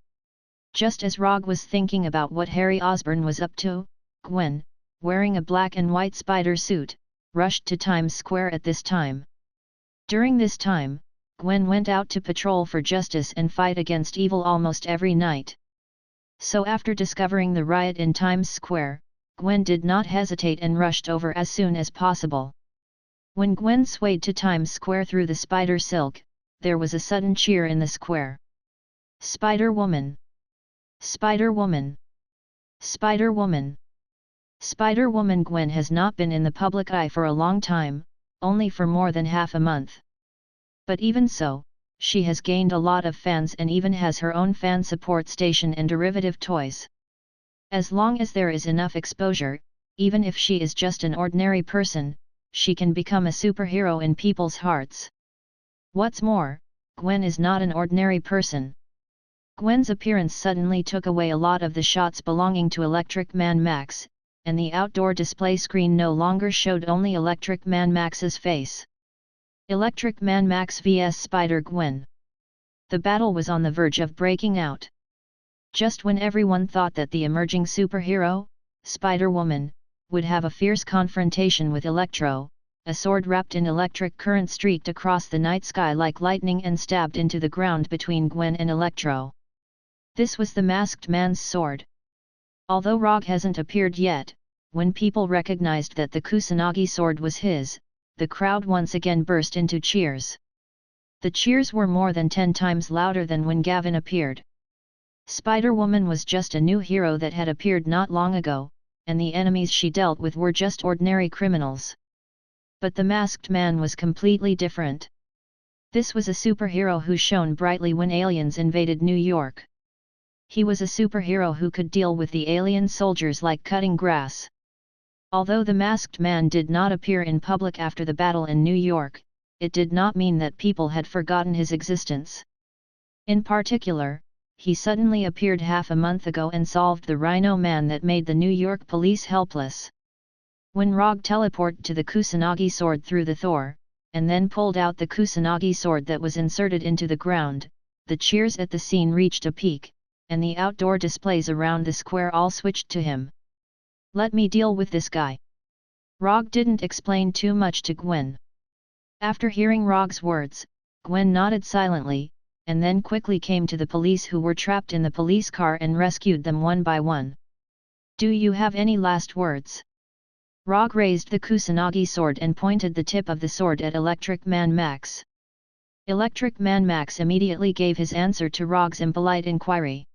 Just as Rogge was thinking about what Harry Osborn was up to, Gwen, wearing a black and white spider suit, rushed to Times Square at this time. During this time, Gwen went out to patrol for justice and fight against evil almost every night. So after discovering the riot in Times Square, Gwen did not hesitate and rushed over as soon as possible. When Gwen swayed to Times Square through the spider silk, there was a sudden cheer in the square. Spider-Woman! Spider-Woman! Spider-Woman! Spider-Woman! Gwen has not been in the public eye for a long time, only for more than half a month. But even so, she has gained a lot of fans and even has her own fan support station and derivative toys. As long as there is enough exposure, even if she is just an ordinary person, she can become a superhero in people's hearts. What's more, Gwen is not an ordinary person. Gwen's appearance suddenly took away a lot of the shots belonging to Electric Man Max, and the outdoor display screen no longer showed only Electric Man Max's face. Electric Man Max vs Spider-Gwen. The battle was on the verge of breaking out. Just when everyone thought that the emerging superhero, Spider-Woman, would have a fierce confrontation with Electro, a sword wrapped in electric current streaked across the night sky like lightning and stabbed into the ground between Gwen and Electro. This was the masked man's sword. Although Rogge hasn't appeared yet, when people recognized that the Kusanagi sword was his, the crowd once again burst into cheers. The cheers were more than 10 times louder than when Gavin appeared. Spider-Woman was just a new hero that had appeared not long ago, and the enemies she dealt with were just ordinary criminals. But the masked man was completely different. This was a superhero who shone brightly when aliens invaded New York. He was a superhero who could deal with the alien soldiers like cutting grass. Although the masked man did not appear in public after the battle in New York, it did not mean that people had forgotten his existence. In particular, he suddenly appeared half a month ago and solved the Rhino Man that made the New York police helpless. When Rogge teleported to the Kusanagi sword through the Thor, and then pulled out the Kusanagi sword that was inserted into the ground, the cheers at the scene reached a peak, and the outdoor displays around the square all switched to him. "Let me deal with this guy." Rogge didn't explain too much to Gwen. After hearing Rogge's words, Gwen nodded silently, and then quickly came to the police who were trapped in the police car and rescued them one by one. "Do you have any last words?" Rogge raised the Kusanagi sword and pointed the tip of the sword at Electric Man Max. Electric Man Max immediately gave his answer to Rogge's impolite inquiry.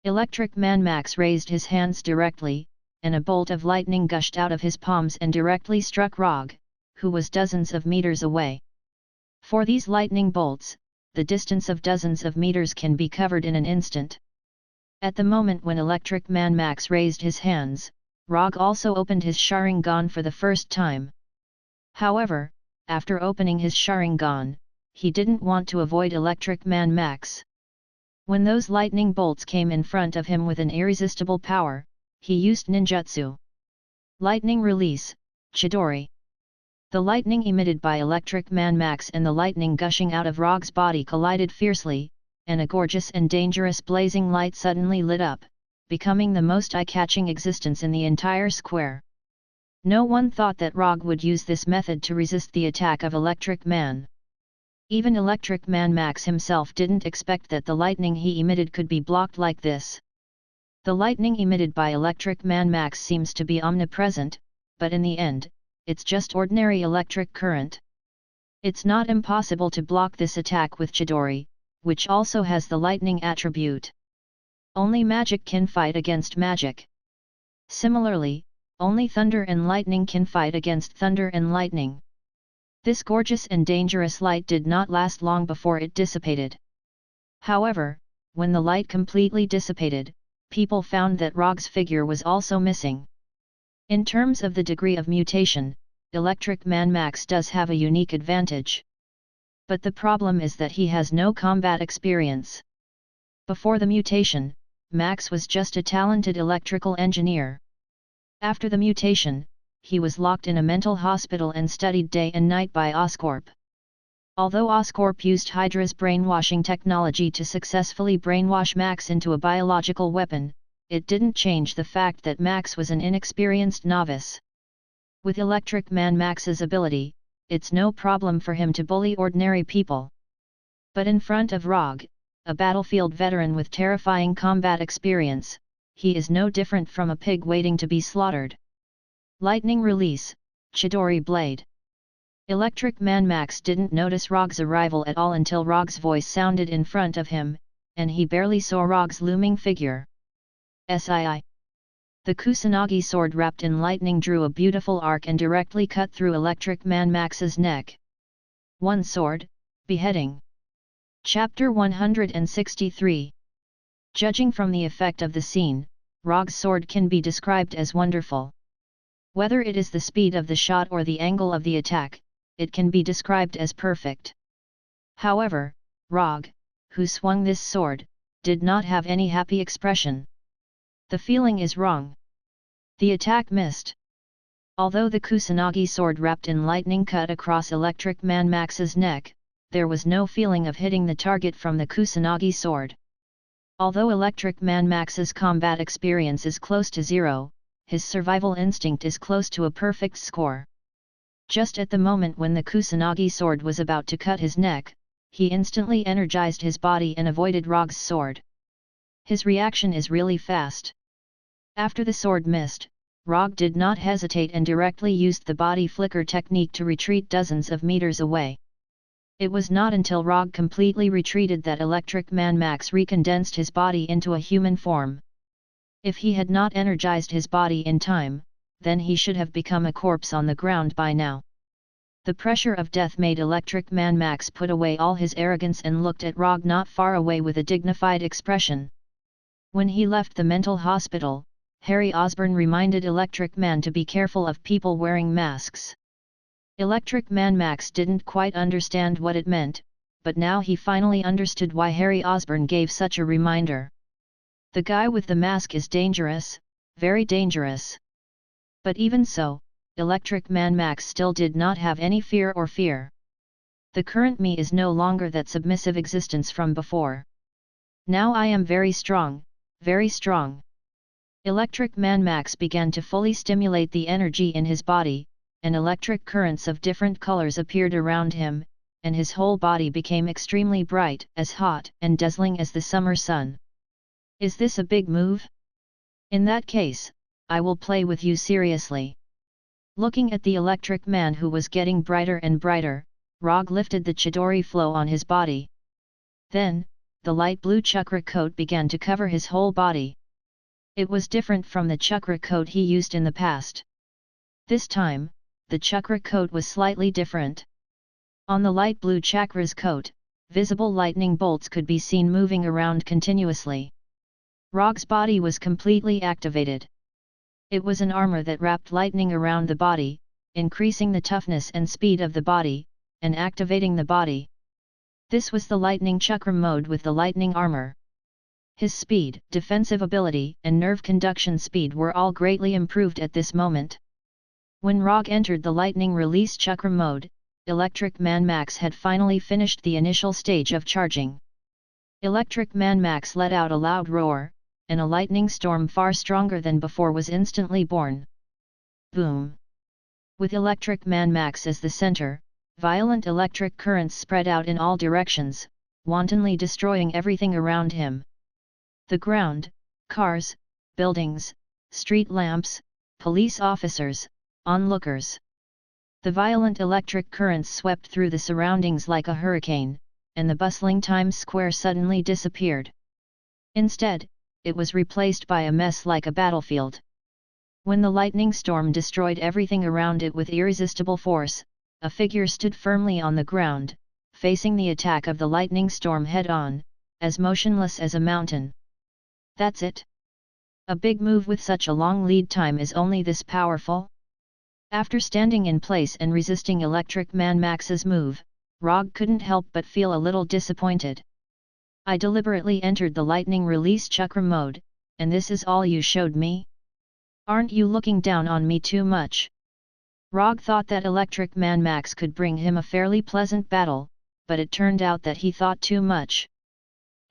Electric Man Max raised his hands directly, and a bolt of lightning gushed out of his palms and directly struck Rogge, who was dozens of meters away. For these lightning bolts, the distance of dozens of meters can be covered in an instant. At the moment when Electric Man Max raised his hands, Rogge also opened his Sharingan for the first time. However, after opening his Sharingan, he didn't want to avoid Electric Man Max. When those lightning bolts came in front of him with an irresistible power, he used ninjutsu. Lightning Release, Chidori. The lightning emitted by Electric Man Max and the lightning gushing out of Rogge's body collided fiercely, and a gorgeous and dangerous blazing light suddenly lit up, becoming the most eye-catching existence in the entire square. No one thought that Rogge would use this method to resist the attack of Electric Man. Even Electric Man Max himself didn't expect that the lightning he emitted could be blocked like this. The lightning emitted by Electric Man Max seems to be omnipresent, but in the end, it's just ordinary electric current. It's not impossible to block this attack with Chidori, which also has the lightning attribute. Only magic can fight against magic. Similarly, only thunder and lightning can fight against thunder and lightning. This gorgeous and dangerous light did not last long before it dissipated. However, when the light completely dissipated, people found that Rogge's figure was also missing. In terms of the degree of mutation, Electric Man Max does have a unique advantage. But the problem is that he has no combat experience. Before the mutation, Max was just a talented electrical engineer. After the mutation, he was locked in a mental hospital and studied day and night by Oscorp. Although Oscorp used Hydra's brainwashing technology to successfully brainwash Max into a biological weapon, it didn't change the fact that Max was an inexperienced novice. With Electric Man Max's ability, it's no problem for him to bully ordinary people. But in front of Rogge, a battlefield veteran with terrifying combat experience, he is no different from a pig waiting to be slaughtered. Lightning Release, Chidori Blade. Electric Man Max didn't notice Rogge's arrival at all until Rogge's voice sounded in front of him, and he barely saw Rogge's looming figure. "Sii." The Kusanagi sword wrapped in lightning drew a beautiful arc and directly cut through Electric Man Max's neck. One sword, beheading. Chapter 163. Judging from the effect of the scene, Rogge's sword can be described as wonderful. Whether it is the speed of the shot or the angle of the attack, it can be described as perfect. However, Rogge, who swung this sword, did not have any happy expression. The feeling is wrong. The attack missed. Although the Kusanagi sword wrapped in lightning cut across Electric Man Max's neck, there was no feeling of hitting the target from the Kusanagi sword. Although Electric Man Max's combat experience is close to zero, his survival instinct is close to a perfect score. Just at the moment when the Kusanagi sword was about to cut his neck, he instantly energized his body and avoided Rogge's sword. His reaction is really fast. After the sword missed, Rogge did not hesitate and directly used the body flicker technique to retreat dozens of meters away. It was not until Rogge completely retreated that Electric Man Max recondensed his body into a human form. If he had not energized his body in time, then he should have become a corpse on the ground by now. The pressure of death made Electric Man Max put away all his arrogance and looked at Rogge not far away with a dignified expression. When he left the mental hospital, Harry Osborn reminded Electric Man to be careful of people wearing masks. Electric Man Max didn't quite understand what it meant, but now he finally understood why Harry Osborn gave such a reminder. The guy with the mask is dangerous, very dangerous. But even so, Electric Man Max still did not have any fear. The current me is no longer that submissive existence from before. Now I am very strong, very strong. Electric Man Max began to fully stimulate the energy in his body, and electric currents of different colors appeared around him, and his whole body became extremely bright, as hot and dazzling as the summer sun. Is this a big move? In that case, I will play with you seriously. Looking at the Electric Man who was getting brighter and brighter, Rogge lifted the Chidori flow on his body. Then, the light blue chakra coat began to cover his whole body. It was different from the chakra coat he used in the past. This time, the chakra coat was slightly different. On the light blue chakra's coat, visible lightning bolts could be seen moving around continuously. Rogge's body was completely activated. It was an armor that wrapped lightning around the body, increasing the toughness and speed of the body, and activating the body. This was the lightning chakra mode with the lightning armor. His speed, defensive ability, and nerve conduction speed were all greatly improved at this moment. When Rogge entered the lightning release chakra mode, Electric Man Max had finally finished the initial stage of charging. Electric Man Max let out a loud roar, and a lightning storm far stronger than before was instantly born. Boom! With Electric Man Max as the center, violent electric currents spread out in all directions, wantonly destroying everything around him. The ground, cars, buildings, street lamps, police officers, onlookers. The violent electric currents swept through the surroundings like a hurricane, and the bustling Times Square suddenly disappeared. Instead, it was replaced by a mess like a battlefield. When the lightning storm destroyed everything around it with irresistible force, a figure stood firmly on the ground, facing the attack of the lightning storm head-on, as motionless as a mountain. That's it. A big move with such a long lead time is only this powerful? After standing in place and resisting Electric Man Max's move, Rogge couldn't help but feel a little disappointed. I deliberately entered the lightning release chakra mode, and this is all you showed me? Aren't you looking down on me too much? Rogge thought that Electric Man Max could bring him a fairly pleasant battle, but it turned out that he thought too much.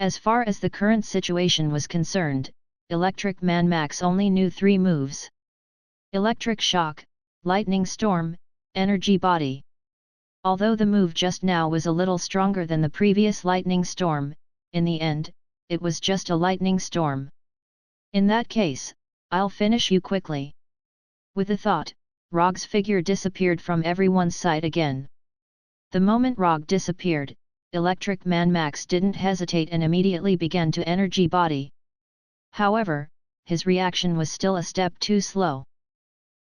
As far as the current situation was concerned, Electric Man Max only knew 3 moves. Electric Shock, Lightning Storm, Energy Body. Although the move just now was a little stronger than the previous Lightning Storm, in the end, it was just a lightning storm. In that case, I'll finish you quickly. With a thought, Rogge's figure disappeared from everyone's sight again. The moment Rogge disappeared, Electric Man Max didn't hesitate and immediately began to energy body. However, his reaction was still a step too slow.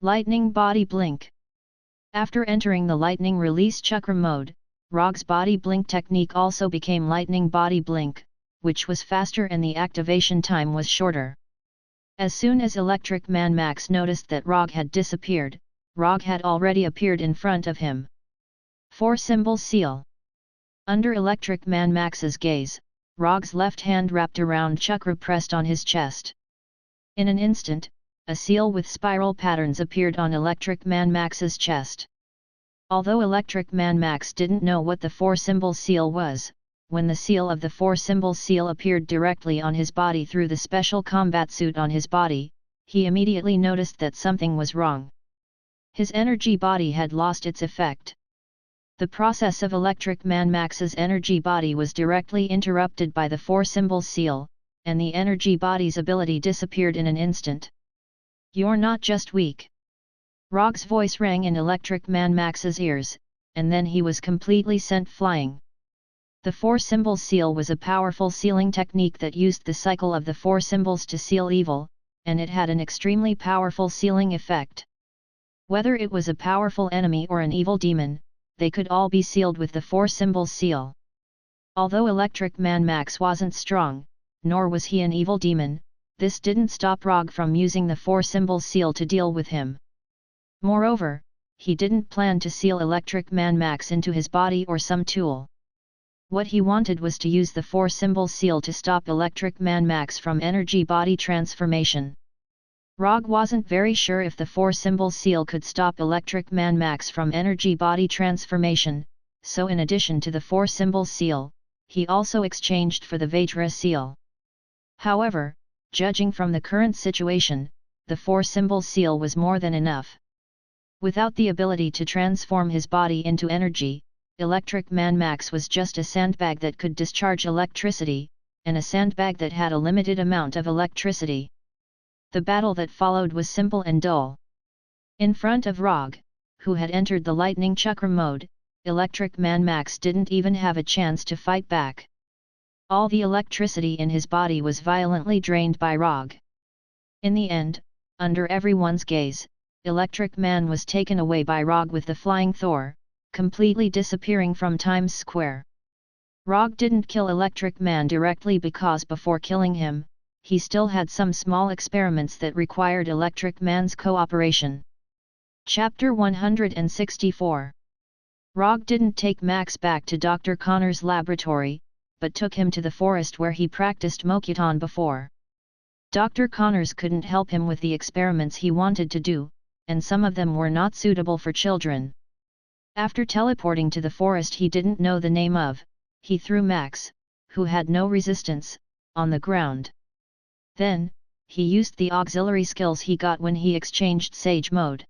Lightning Body Blink. After entering the lightning release chakra mode, Rogge's body blink technique also became Lightning Body Blink, which was faster and the activation time was shorter. As soon as Electric Man Max noticed that Rogge had disappeared, Rogge had already appeared in front of him. 4-symbol seal. Under Electric Man Max's gaze, Rogge's left hand wrapped around chakra pressed on his chest. In an instant, a seal with spiral patterns appeared on Electric Man Max's chest. Although Electric Man Max didn't know what the 4-symbol seal was, when the seal of the four-symbol seal appeared directly on his body through the special combat suit on his body, he immediately noticed that something was wrong. His energy body had lost its effect. The process of Electric Man Max's energy body was directly interrupted by the four-symbol seal, and the energy body's ability disappeared in an instant. "You're not just weak." Rogge's voice rang in Electric Man Max's ears, and then he was completely sent flying. The four-symbol seal was a powerful sealing technique that used the cycle of the four symbols to seal evil, and it had an extremely powerful sealing effect. Whether it was a powerful enemy or an evil demon, they could all be sealed with the four-symbol seal. Although Electric Man Max wasn't strong, nor was he an evil demon, this didn't stop Rogge from using the four-symbol seal to deal with him. Moreover, he didn't plan to seal Electric Man Max into his body or some tool. What he wanted was to use the four-symbol seal to stop Electric Man Max from energy body transformation. Rogge wasn't very sure if the four-symbol seal could stop Electric Man Max from energy body transformation, so in addition to the four-symbol seal, he also exchanged for the Vajra seal. However, judging from the current situation, the four-symbol seal was more than enough. Without the ability to transform his body into energy, Electric Man Max was just a sandbag that could discharge electricity, and a sandbag that had a limited amount of electricity. The battle that followed was simple and dull. In front of Rogge, who had entered the lightning chakra mode, Electric Man Max didn't even have a chance to fight back. All the electricity in his body was violently drained by Rogge. In the end, under everyone's gaze, Electric Man was taken away by Rogge with the flying Thor, completely disappearing from Times Square. Rogge didn't kill Electric Man directly because before killing him, he still had some small experiments that required Electric Man's cooperation. Chapter 164. Rogge didn't take Max back to Dr. Connor's laboratory, but took him to the forest where he practiced Mokuton before. Dr. Connors couldn't help him with the experiments he wanted to do, and some of them were not suitable for children. After teleporting to the forest he didn't know the name of, he threw Max, who had no resistance, on the ground. Then, he used the auxiliary skills he got when he exchanged Sage Mode.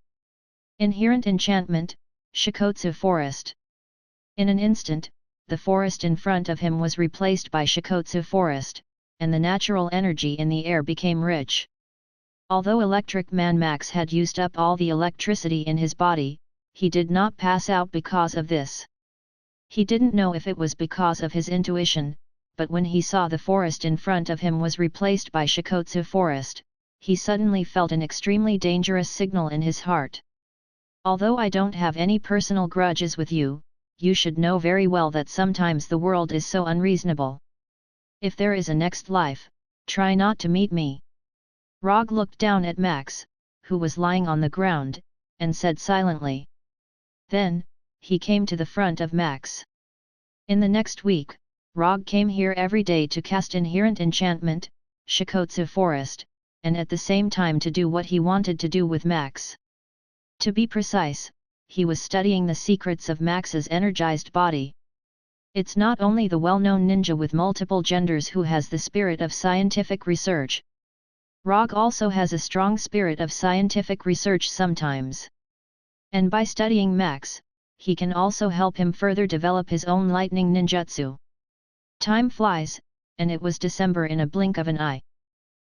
Inherent Enchantment, Shikotsu Forest. In an instant, the forest in front of him was replaced by Shikotsu Forest, and the natural energy in the air became rich. Although Electric Man Max had used up all the electricity in his body, he did not pass out because of this. He didn't know if it was because of his intuition, but when he saw the forest in front of him was replaced by Shikotsu Forest, he suddenly felt an extremely dangerous signal in his heart. Although I don't have any personal grudges with you, you should know very well that sometimes the world is so unreasonable. If there is a next life, try not to meet me. Rogge looked down at Max, who was lying on the ground, and said silently. Then, he came to the front of Max. In the next week, Rogge came here every day to cast Inherent Enchantment, Shikotsu Forest, and at the same time to do what he wanted to do with Max. To be precise, he was studying the secrets of Max's energized body. It's not only the well-known ninja with multiple genders who has the spirit of scientific research. Rogge also has a strong spirit of scientific research sometimes. And by studying Max, he can also help him further develop his own lightning ninjutsu. Time flies, and it was December in a blink of an eye.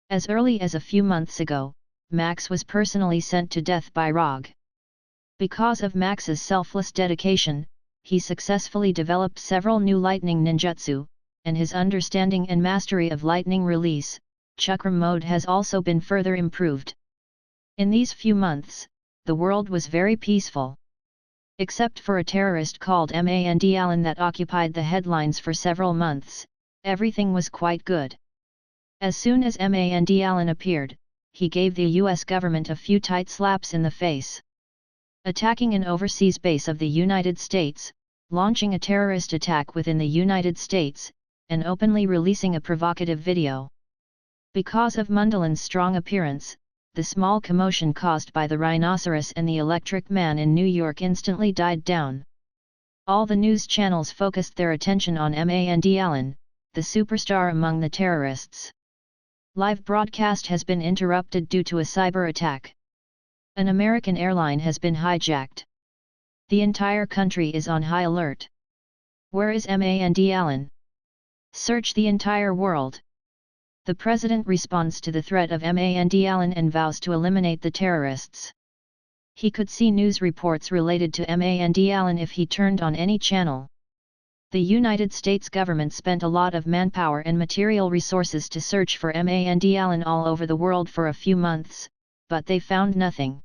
As early as a few months ago, Max was personally sent to death by Rogge. Because of Max's selfless dedication, he successfully developed several new lightning ninjutsu, and his understanding and mastery of lightning release, chakra mode has also been further improved. In these few months, the world was very peaceful. Except for a terrorist called Manhwa that occupied the headlines for several months, everything was quite good. As soon as Manhwa appeared, he gave the US government a few tight slaps in the face. Attacking an overseas base of the United States, launching a terrorist attack within the United States, and openly releasing a provocative video. Because of Mundalan's strong appearance, the small commotion caused by the rhinoceros and the Electric Man in New York instantly died down. All the news channels focused their attention on Mand Allen, the superstar among the terrorists. Live broadcast has been interrupted due to a cyber attack. An American airline has been hijacked. The entire country is on high alert. Where is Mand Allen? Search the entire world. The president responds to the threat of Mand Allen and vows to eliminate the terrorists. He could see news reports related to Mand Allen if he turned on any channel. The United States government spent a lot of manpower and material resources to search for Mand Allen all over the world for a few months, but they found nothing.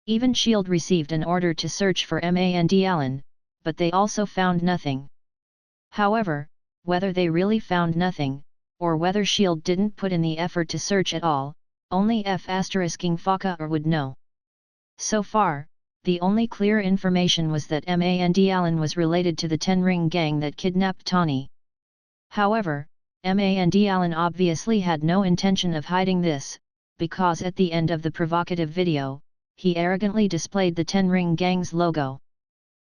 Even SHIELD received an order to search for Mand Allen, but they also found nothing. However, whether they really found nothing, or whether SHIELD didn't put in the effort to search at all, only F***ing Faka would know. So far, the only clear information was that Mand Allen was related to the Ten Ring gang that kidnapped Tawny. However, Mand Allen obviously had no intention of hiding this, because at the end of the provocative video, he arrogantly displayed the Ten Ring gang's logo.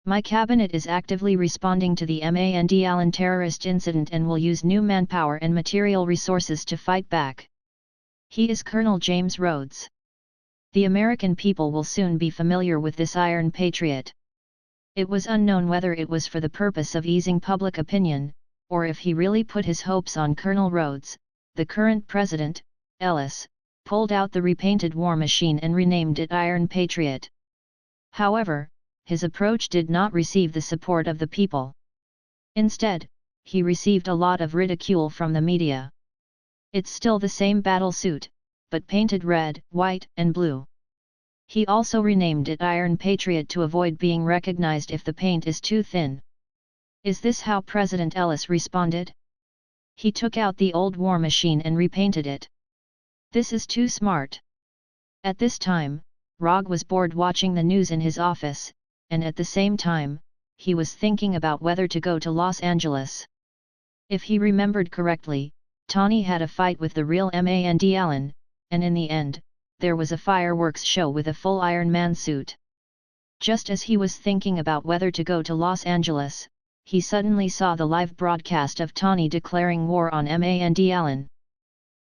My cabinet is actively responding to the Mand Allen terrorist incident and will use new manpower and material resources to fight back. He is Colonel James Rhodes. The American people will soon be familiar with this Iron Patriot. It was unknown whether it was for the purpose of easing public opinion, or if he really put his hopes on Colonel Rhodes. The current president, Ellis, pulled out the repainted war machine and renamed it Iron Patriot. However, his approach did not receive the support of the people. Instead, he received a lot of ridicule from the media. It's still the same battle suit, but painted red, white, and blue. He also renamed it Iron Patriot to avoid being recognized if the paint is too thin. Is this how President Ellis responded? He took out the old war machine and repainted it. This is too smart. At this time, Rogge was bored watching the news in his office, and at the same time, he was thinking about whether to go to Los Angeles. If he remembered correctly, Tawny had a fight with the real Mand Allen, and in the end, there was a fireworks show with a full Iron Man suit. Just as he was thinking about whether to go to Los Angeles, he suddenly saw the live broadcast of Tawny declaring war on Mand Allen.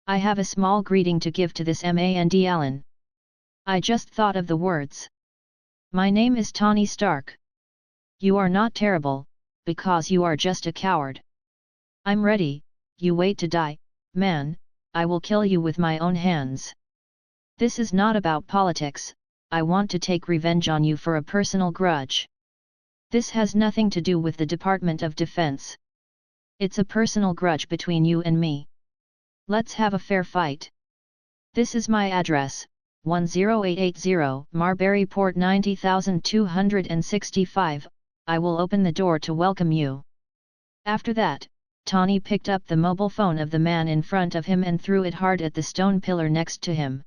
I have a small greeting to give to this Mand Allen. I just thought of the words. My name is Tawny Stark. You are not terrible, because you are just a coward. I'm ready, you wait to die, man, I will kill you with my own hands. This is not about politics, I want to take revenge on you for a personal grudge. This has nothing to do with the Department of Defense. It's a personal grudge between you and me. Let's have a fair fight. This is my address, 10880 Marbury Port 90265, I will open the door to welcome you. After that, Tawny picked up the mobile phone of the man in front of him and threw it hard at the stone pillar next to him.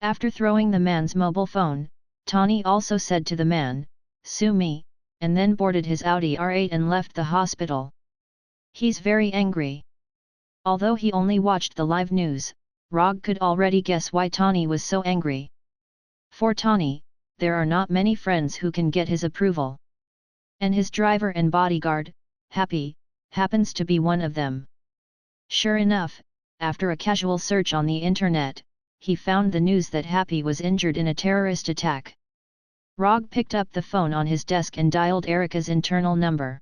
After throwing the man's mobile phone, Tawny also said to the man, "Sue me," and then boarded his Audi R8 and left the hospital. He's very angry. Although he only watched the live news, Rogge could already guess why Tawny was so angry. For Tawny, there are not many friends who can get his approval. And his driver and bodyguard, Happy, happens to be one of them. Sure enough, after a casual search on the internet, he found the news that Happy was injured in a terrorist attack. Rogge picked up the phone on his desk and dialed Erica's internal number.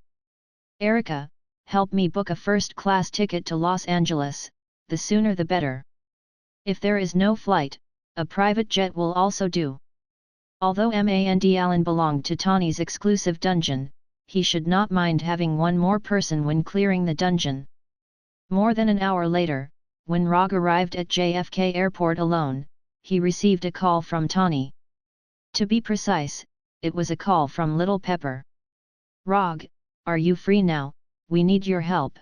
"Erica, help me book a first-class ticket to Los Angeles, the sooner the better. If there is no flight, a private jet will also do." Although Mand Allen belonged to Tawny's exclusive dungeon, he should not mind having one more person when clearing the dungeon. More than an hour later, when Rogge arrived at JFK Airport alone, he received a call from Tawny. To be precise, it was a call from Little Pepper. "Rogge, are you free now? We need your help."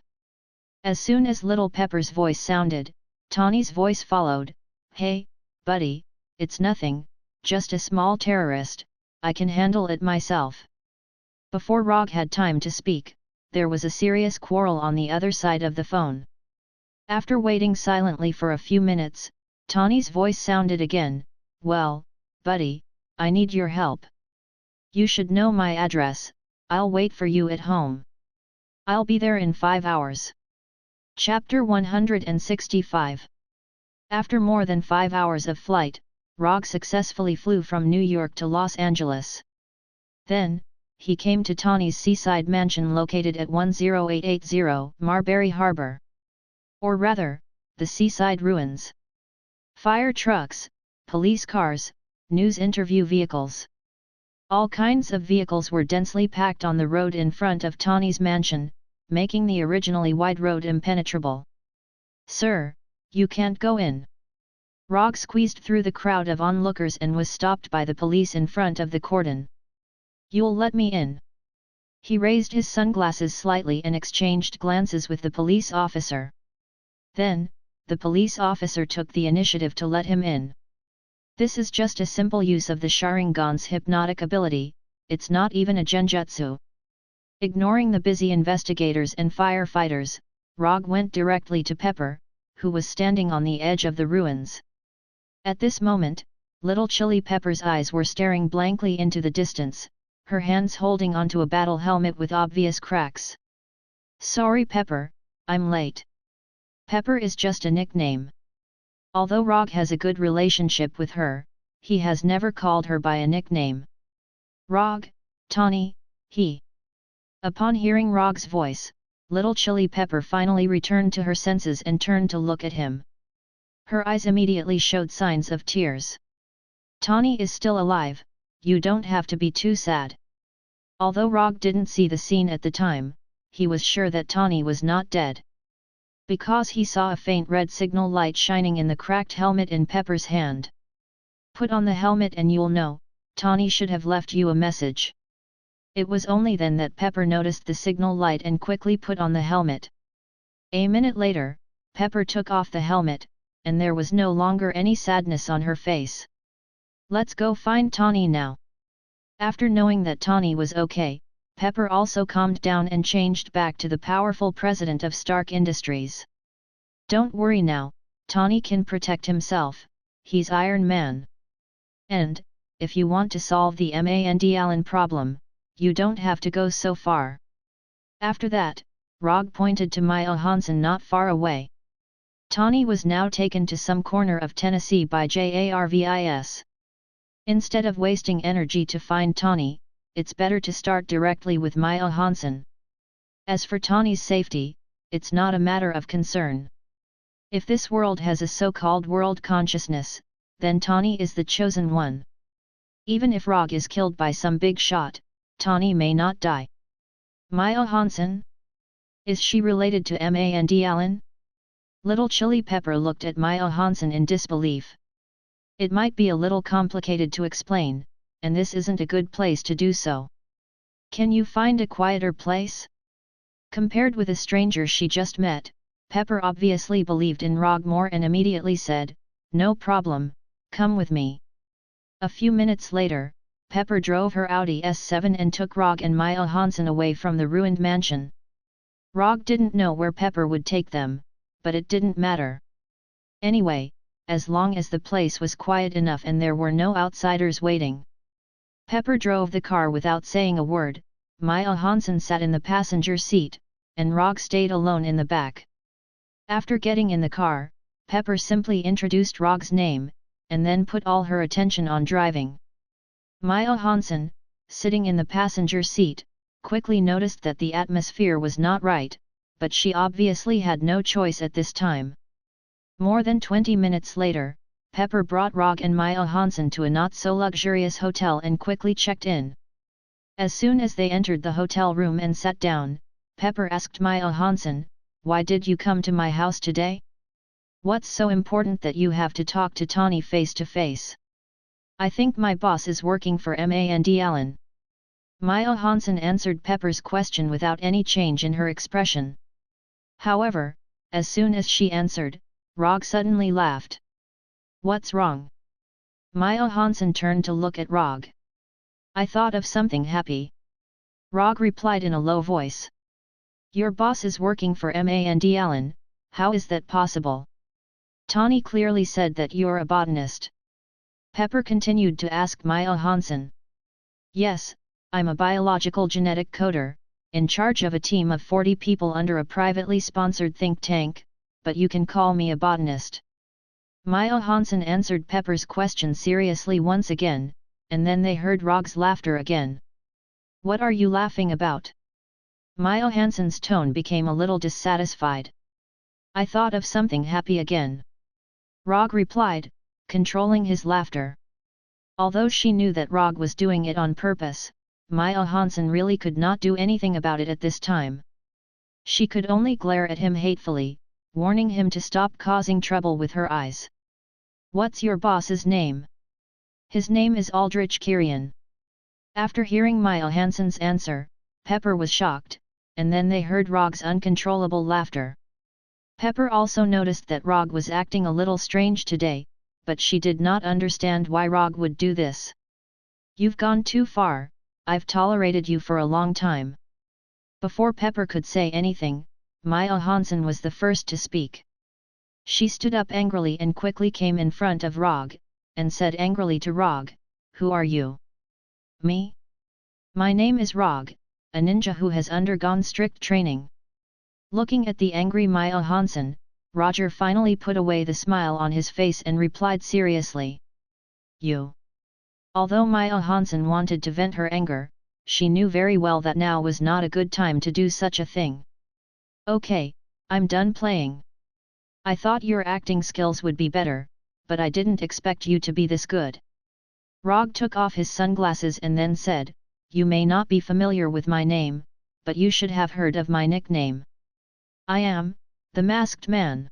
As soon as Little Pepper's voice sounded, Tawny's voice followed. "Hey, buddy, it's nothing, just a small terrorist, I can handle it myself." Before Rogge had time to speak, there was a serious quarrel on the other side of the phone. After waiting silently for a few minutes, Tawny's voice sounded again. "Well, buddy, I need your help. You should know my address, I'll wait for you at home. I'll be there in 5 hours. Chapter 165. After more than 5 hours of flight, Rogge successfully flew from New York to Los Angeles. Then, he came to Tawny's seaside mansion located at 10880 Marbury Harbor. Or rather, the seaside ruins. Fire trucks, police cars, news interview vehicles. All kinds of vehicles were densely packed on the road in front of Tawny's mansion, making the originally wide road impenetrable. "Sir, you can't go in." Rogge squeezed through the crowd of onlookers and was stopped by the police in front of the cordon. "You'll let me in?" He raised his sunglasses slightly and exchanged glances with the police officer. Then, the police officer took the initiative to let him in. "This is just a simple use of the Sharingan's hypnotic ability, it's not even a genjutsu." Ignoring the busy investigators and firefighters, Rogge went directly to Pepper, who was standing on the edge of the ruins. At this moment, little Chili Pepper's eyes were staring blankly into the distance, her hands holding onto a battle helmet with obvious cracks. "Sorry Pepper, I'm late." Pepper is just a nickname. Although Rogge has a good relationship with her, he has never called her by a nickname. "Rogge, Tawny, he." Upon hearing Rogge's voice, little Chili Pepper finally returned to her senses and turned to look at him. Her eyes immediately showed signs of tears. "Tawny is still alive, you don't have to be too sad." Although Rogge didn't see the scene at the time, he was sure that Tawny was not dead. Because he saw a faint red signal light shining in the cracked helmet in Pepper's hand. "Put on the helmet and you'll know, Tawny should have left you a message." It was only then that Pepper noticed the signal light and quickly put on the helmet. A minute later, Pepper took off the helmet, and there was no longer any sadness on her face. "Let's go find Tawny now." After knowing that Tawny was okay, Pepper also calmed down and changed back to the powerful president of Stark Industries. "Don't worry now, Tawny can protect himself, he's Iron Man. And, if you want to solve the Mandalin problem, you don't have to go so far." After that, Rogge pointed to Maya Hansen not far away. Tawny was now taken to some corner of Tennessee by Jarvis. Instead of wasting energy to find Tawny, it's better to start directly with Maya Hansen. As for Tawny's safety, it's not a matter of concern. If this world has a so-called world consciousness, then Tawny is the chosen one. Even if Rogge is killed by some big shot, Tawny may not die. Maya Hansen? Is she related to Mandalin? Little Chili Pepper looked at Maya Hansen in disbelief. It might be a little complicated to explain, and this isn't a good place to do so. Can you find a quieter place? Compared with a stranger she just met, Pepper obviously believed in Rogge more and immediately said, "No problem, come with me." A few minutes later, Pepper drove her Audi S7 and took Rogge and Maya Hansen away from the ruined mansion. Rogge didn't know where Pepper would take them, but it didn't matter. Anyway, as long as the place was quiet enough and there were no outsiders waiting. Pepper drove the car without saying a word, Maya Hansen sat in the passenger seat, and Rogge stayed alone in the back. After getting in the car, Pepper simply introduced Rogge's name, and then put all her attention on driving. Maya Hansen, sitting in the passenger seat, quickly noticed that the atmosphere was not right, but she obviously had no choice at this time. More than 20 minutes later, Pepper brought Rogge and Maya Hansen to a not-so-luxurious hotel and quickly checked in. As soon as they entered the hotel room and sat down, Pepper asked Maya Hansen, "Why did you come to my house today? What's so important that you have to talk to Tawny face to face?" "I think my boss is working for Mandalin." Maya Hansen answered Pepper's question without any change in her expression. However, as soon as she answered, Rogge suddenly laughed. "What's wrong?" Maya Hansen turned to look at Rogge. "I thought of something happy." Rogge replied in a low voice. "Your boss is working for Mandalin, how is that possible? Tawny clearly said that you're a botanist." Pepper continued to ask Maya Hansen. "Yes, I'm a biological genetic coder, in charge of a team of 40 people under a privately sponsored think tank, but you can call me a botanist. Maya Hansen answered Pepper's question seriously once again, and then they heard Rogge's laughter again. What are you laughing about? Maya Hansen's tone became a little dissatisfied. I thought of something happy again. Rogge replied, controlling his laughter. Although she knew that Rogge was doing it on purpose, Maya Hansen really could not do anything about it at this time. She could only glare at him hatefully, warning him to stop causing trouble with her eyes. What's your boss's name? His name is Aldrich Kirian. After hearing Maya Hansen's answer, Pepper was shocked, and then they heard Rogge's uncontrollable laughter. Pepper also noticed that Rogge was acting a little strange today, but she did not understand why Rogge would do this. You've gone too far, I've tolerated you for a long time. Before Pepper could say anything, Maya Hansen was the first to speak. She stood up angrily and quickly came in front of Rogge, and said angrily to Rogge, Who are you? Me? My name is Rogge, a ninja who has undergone strict training. Looking at the angry Maya Hansen, Roger finally put away the smile on his face and replied seriously. You. Although Maya Hansen wanted to vent her anger, she knew very well that now was not a good time to do such a thing. Okay, I'm done playing. I thought your acting skills would be better, but I didn't expect you to be this good. Rogge took off his sunglasses and then said, You may not be familiar with my name, but you should have heard of my nickname. I am, the Masked Man.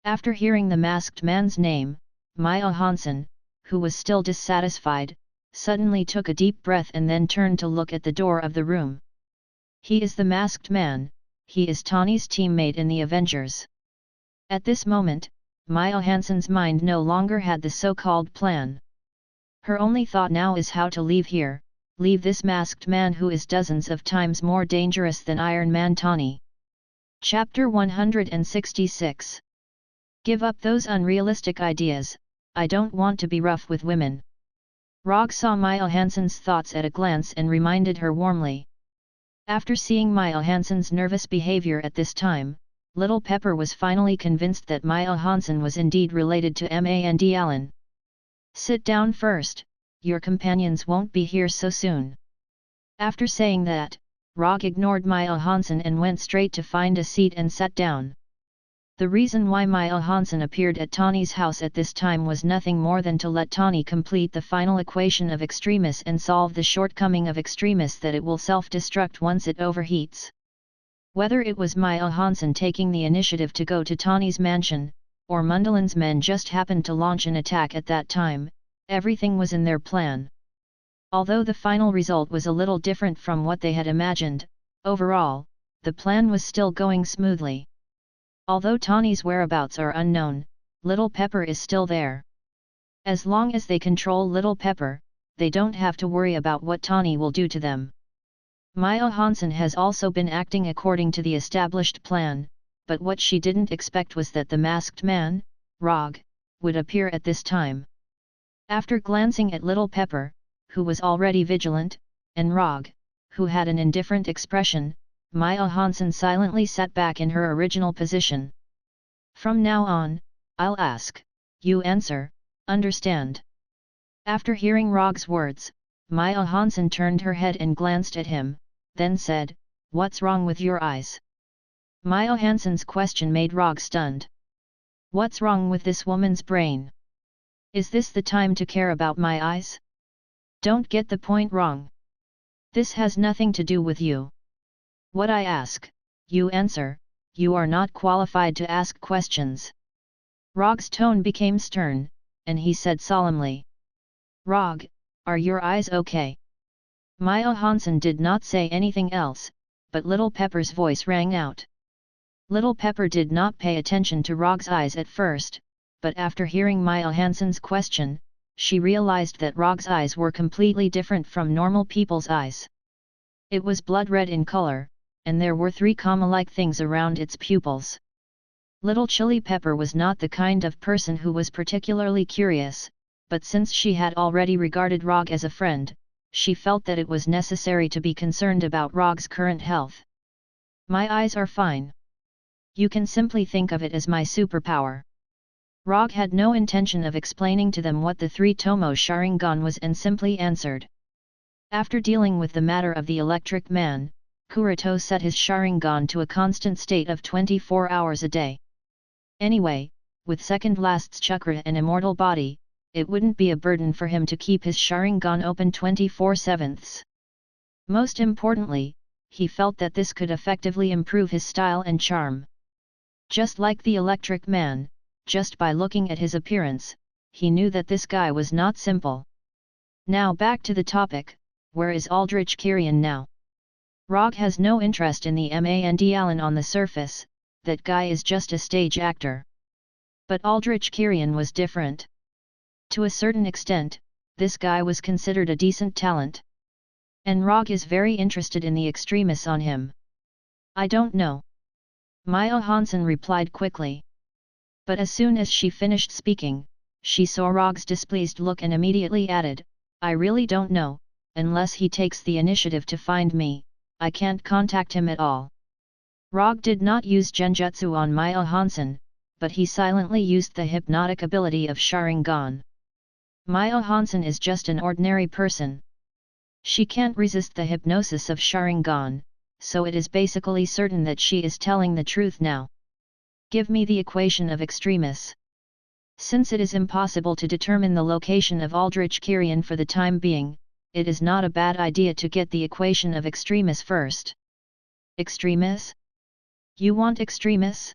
After hearing the Masked Man's name, Maya Hansen, who was still dissatisfied, suddenly took a deep breath and then turned to look at the door of the room. He is the Masked Man, he is Tawny's teammate in the Avengers. At this moment, Maya Hansen's mind no longer had the so-called plan. Her only thought now is how to leave here, leave this Masked Man who is dozens of times more dangerous than Iron Man Tawny. Chapter 166. Give up those unrealistic ideas, I don't want to be rough with women. Rogge saw Maya Hansen's thoughts at a glance and reminded her warmly. After seeing Maya Hansen's nervous behavior at this time, little Pepper was finally convinced that Maya Hansen was indeed related to Mand Allen. Sit down first, your companions won't be here so soon. After saying that, Rogge ignored Maya Hansen and went straight to find a seat and sat down. The reason why Maya Hansen appeared at Tawny's house at this time was nothing more than to let Tawny complete the final equation of extremis and solve the shortcoming of extremis that it will self-destruct once it overheats. Whether it was Maya Hansen taking the initiative to go to Tawny's mansion, or Mundalin's men just happened to launch an attack at that time, everything was in their plan. Although the final result was a little different from what they had imagined, overall, the plan was still going smoothly. Although Tawny's whereabouts are unknown, Little Pepper is still there. As long as they control Little Pepper, they don't have to worry about what Tawny will do to them. Maya Hansen has also been acting according to the established plan, but what she didn't expect was that the Masked Man, Rogge, would appear at this time. After glancing at Little Pepper, who was already vigilant, and Rogge, who had an indifferent expression, Maya Hansen silently sat back in her original position. From now on, I'll ask, you answer, understand? After hearing Rogge's words, Maya Hansen turned her head and glanced at him, then said, What's wrong with your eyes? Maya Hansen's question made Rogge stunned. What's wrong with this woman's brain? Is this the time to care about my eyes? Don't get the point wrong. This has nothing to do with you. What I ask, you answer, you are not qualified to ask questions. Rogge's tone became stern, and he said solemnly. Rogge, are your eyes okay? Maya Hansen did not say anything else, but Little Pepper's voice rang out. Little Pepper did not pay attention to Rogge's eyes at first, but after hearing Maya Hansen's question, she realized that Rogge's eyes were completely different from normal people's eyes. It was blood red in color, and there were 3 comma-like things around its pupils. Little Chili Pepper was not the kind of person who was particularly curious, but since she had already regarded Rogge as a friend, she felt that it was necessary to be concerned about Rogge's current health. My eyes are fine. You can simply think of it as my superpower. Rogge had no intention of explaining to them what the three-tomo Sharingan was and simply answered. After dealing with the matter of the electric man, Kurito set his Sharingan to a constant state of 24 hours a day. Anyway, with second last's chakra and immortal body, it wouldn't be a burden for him to keep his Sharingan open 24/7. Most importantly, he felt that this could effectively improve his style and charm. Just like the electric man, just by looking at his appearance, he knew that this guy was not simple. Now back to the topic, where is Aldrich Kirian now? Rogge has no interest in the Mandalan on the surface, that guy is just a stage actor. But Aldrich Kirian was different. To a certain extent, this guy was considered a decent talent. And Rogge is very interested in the extremis on him. I don't know. Maya Hansen replied quickly. But as soon as she finished speaking, she saw Rogge's displeased look and immediately added, I really don't know, unless he takes the initiative to find me, I can't contact him at all. Rogge did not use genjutsu on Maya Hansen, but he silently used the hypnotic ability of Sharingan. Maya Hansen is just an ordinary person. She can't resist the hypnosis of Sharingan, so it is basically certain that she is telling the truth now. Give me the equation of extremis. Since it is impossible to determine the location of Aldrich Kirian for the time being, it is not a bad idea to get the equation of extremis first. Extremis? You want extremis?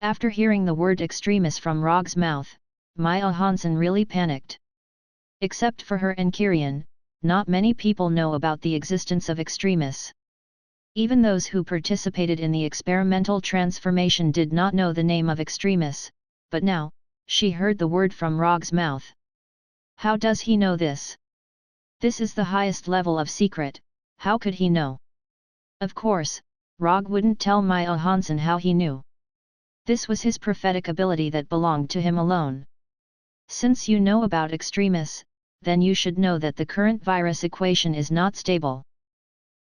After hearing the word extremis from Rogge's mouth, Maya Hansen really panicked. Except for her and Kirian, not many people know about the existence of extremis. Even those who participated in the experimental transformation did not know the name of extremis, but now, she heard the word from Rogge's mouth. How does he know this? This is the highest level of secret, how could he know? Of course, Rogge wouldn't tell Maya Hansen how he knew. This was his prophetic ability that belonged to him alone. Since you know about extremis, then you should know that the current virus equation is not stable.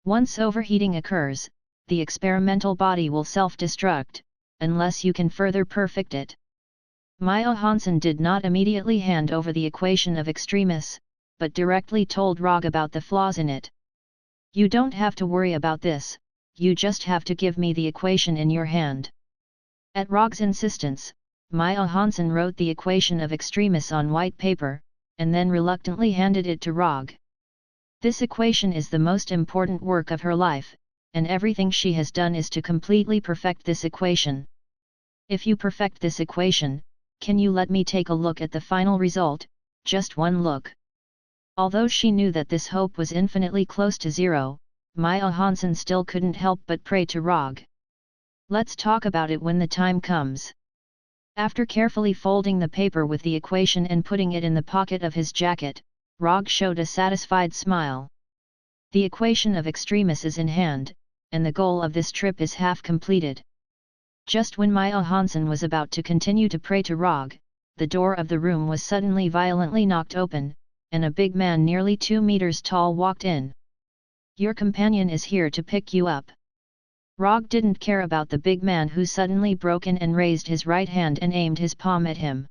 Once overheating occurs, the experimental body will self-destruct, unless you can further perfect it. Maya Hansen did not immediately hand over the equation of extremis, but directly told Rogge about the flaws in it. You don't have to worry about this, you just have to give me the equation in your hand. At Rogge's insistence, Maya Hansen wrote the equation of extremis on white paper, and then reluctantly handed it to Rogge. This equation is the most important work of her life, and everything she has done is to completely perfect this equation. If you perfect this equation, can you let me take a look at the final result, just one look? Although she knew that this hope was infinitely close to zero, Maya Hansen still couldn't help but pray to Rogge. Let's talk about it when the time comes. After carefully folding the paper with the equation and putting it in the pocket of his jacket, Rogge showed a satisfied smile. The equation of extremis is in hand, and the goal of this trip is half completed. Just when Maya Hansen was about to continue to pray to Rogge, the door of the room was suddenly violently knocked open, and a big man nearly 2 meters tall walked in. Your companion is here to pick you up. Rogge didn't care about the big man who suddenly broke in and raised his right hand and aimed his palm at him.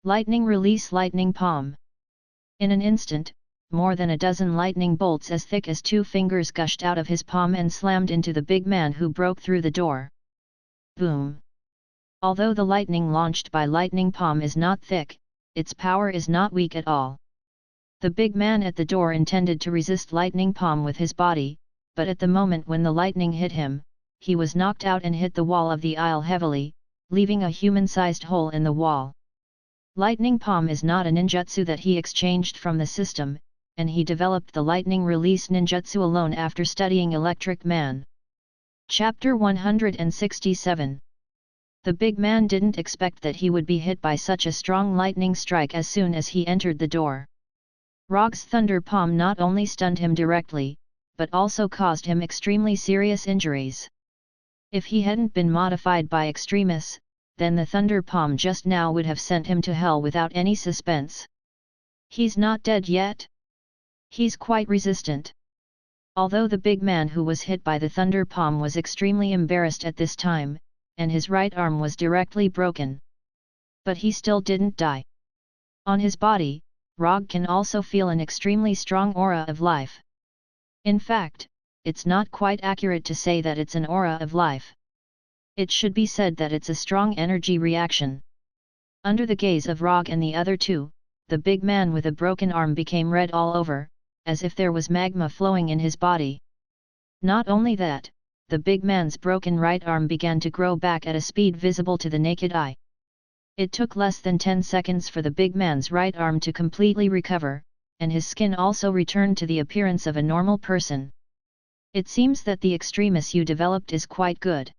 Lightning release lightning palm. In an instant, more than a dozen lightning bolts as thick as 2 fingers gushed out of his palm and slammed into the big man who broke through the door. Boom! Although the lightning launched by lightning palm is not thick, its power is not weak at all. The big man at the door intended to resist lightning palm with his body, but at the moment when the lightning hit him, he was knocked out and hit the wall of the aisle heavily, leaving a human-sized hole in the wall. Lightning palm is not a ninjutsu that he exchanged from the system, and he developed the lightning release ninjutsu alone after studying Electric Man. Chapter 167. The big man didn't expect that he would be hit by such a strong lightning strike as soon as he entered the door. Rogge's thunder palm not only stunned him directly, but also caused him extremely serious injuries. If he hadn't been modified by extremis, then the thunder palm just now would have sent him to hell without any suspense. He's not dead yet? He's quite resistant. Although the big man who was hit by the thunder palm was extremely embarrassed at this time, and his right arm was directly broken. But he still didn't die. On his body, Rogge can also feel an extremely strong aura of life. In fact, it's not quite accurate to say that it's an aura of life. It should be said that it's a strong energy reaction. Under the gaze of Rogge and the other two, the big man with a broken arm became red all over, as if there was magma flowing in his body. Not only that, the big man's broken right arm began to grow back at a speed visible to the naked eye. It took less than 10 seconds for the big man's right arm to completely recover, and his skin also returned to the appearance of a normal person. It seems that the extremis you developed is quite good.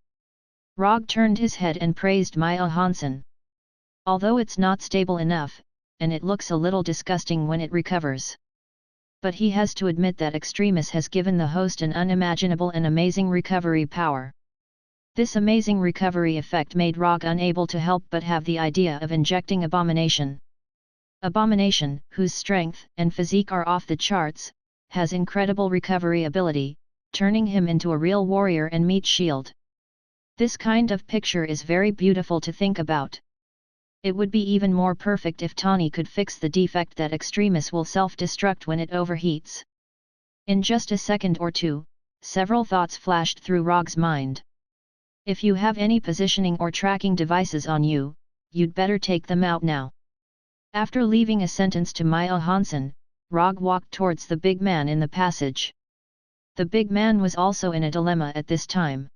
Rogge turned his head and praised Maya Hansen. Although it's not stable enough, and it looks a little disgusting when it recovers. But he has to admit that extremis has given the host an unimaginable and amazing recovery power. This amazing recovery effect made Rogge unable to help but have the idea of injecting Abomination. Abomination, whose strength and physique are off the charts, has incredible recovery ability, turning him into a real warrior and meat shield. This kind of picture is very beautiful to think about. It would be even more perfect if Tawny could fix the defect that extremis will self-destruct when it overheats. In just a second or two, several thoughts flashed through Rogge's mind. If you have any positioning or tracking devices on you, you'd better take them out now. After leaving a sentence to Maya Hansen, Rogge walked towards the big man in the passage. The big man was also in a dilemma at this time.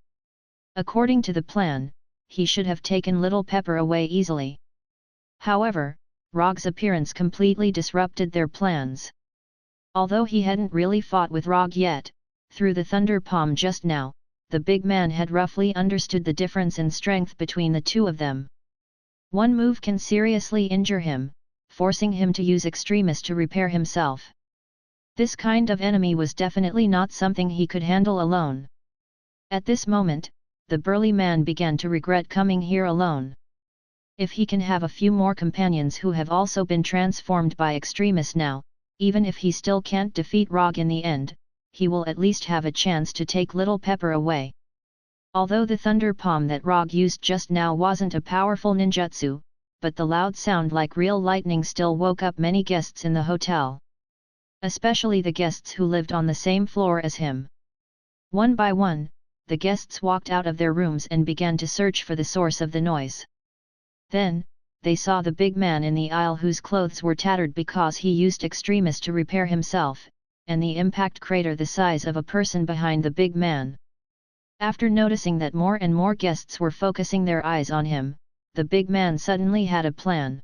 According to the plan, he should have taken Little Pepper away easily. However, Rogge's appearance completely disrupted their plans. Although he hadn't really fought with Rogge yet, through the thunder palm just now, the big man had roughly understood the difference in strength between the two of them. One move can seriously injure him, forcing him to use extremis to repair himself. This kind of enemy was definitely not something he could handle alone. At this moment, the burly man began to regret coming here alone. If he can have a few more companions who have also been transformed by extremis now, even if he still can't defeat Rogge in the end, he will at least have a chance to take Little Pepper away. Although the thunder palm that Rogge used just now wasn't a powerful ninjutsu, but the loud sound like real lightning still woke up many guests in the hotel. Especially the guests who lived on the same floor as him. One by one, the guests walked out of their rooms and began to search for the source of the noise. Then, they saw the big man in the aisle whose clothes were tattered because he used extremis to repair himself, and the impact crater the size of a person behind the big man. After noticing that more and more guests were focusing their eyes on him, the big man suddenly had a plan.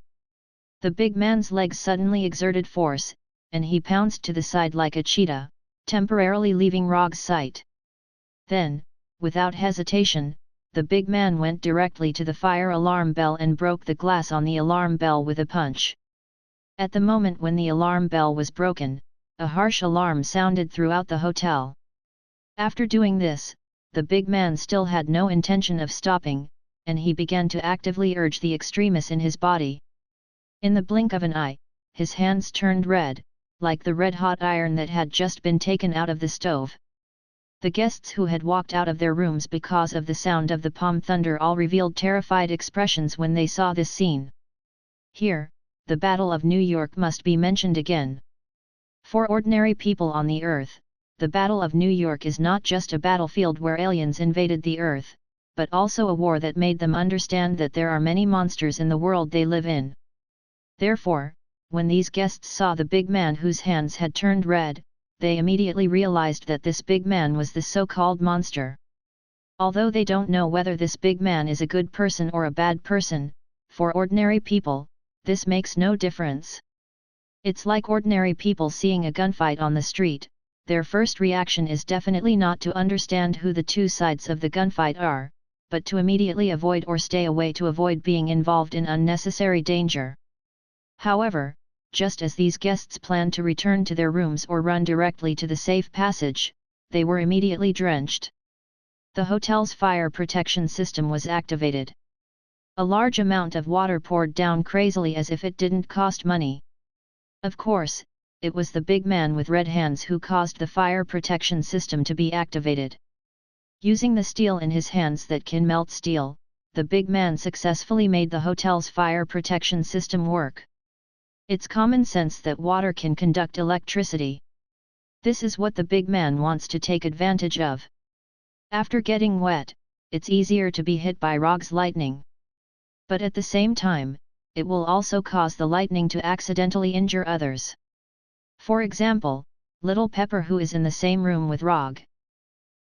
The big man's legs suddenly exerted force, and he pounced to the side like a cheetah, temporarily leaving Rogge's sight. Then, without hesitation, the big man went directly to the fire alarm bell and broke the glass on the alarm bell with a punch. At the moment when the alarm bell was broken, a harsh alarm sounded throughout the hotel. After doing this, the big man still had no intention of stopping, and he began to actively urge the extremis in his body. In the blink of an eye, his hands turned red, like the red-hot iron that had just been taken out of the stove. The guests who had walked out of their rooms because of the sound of the palm thunder all revealed terrified expressions when they saw this scene. Here, the Battle of New York must be mentioned again. For ordinary people on the Earth, the Battle of New York is not just a battlefield where aliens invaded the Earth, but also a war that made them understand that there are many monsters in the world they live in. Therefore, when these guests saw the big man whose hands had turned red, they immediately realized that this big man was the so-called monster. Although they don't know whether this big man is a good person or a bad person, for ordinary people, this makes no difference. It's like ordinary people seeing a gunfight on the street, their first reaction is definitely not to understand who the two sides of the gunfight are, but to immediately avoid or stay away to avoid being involved in unnecessary danger. However, just as these guests planned to return to their rooms or run directly to the safe passage, they were immediately drenched. The hotel's fire protection system was activated. A large amount of water poured down crazily as if it didn't cost money. Of course, it was the big man with red hands who caused the fire protection system to be activated. Using the steel in his hands that can melt steel, the big man successfully made the hotel's fire protection system work. It's common sense that water can conduct electricity. This is what the big man wants to take advantage of. After getting wet, it's easier to be hit by Rogge's lightning. But at the same time, it will also cause the lightning to accidentally injure others. For example, Little Pepper, who is in the same room with Rogge.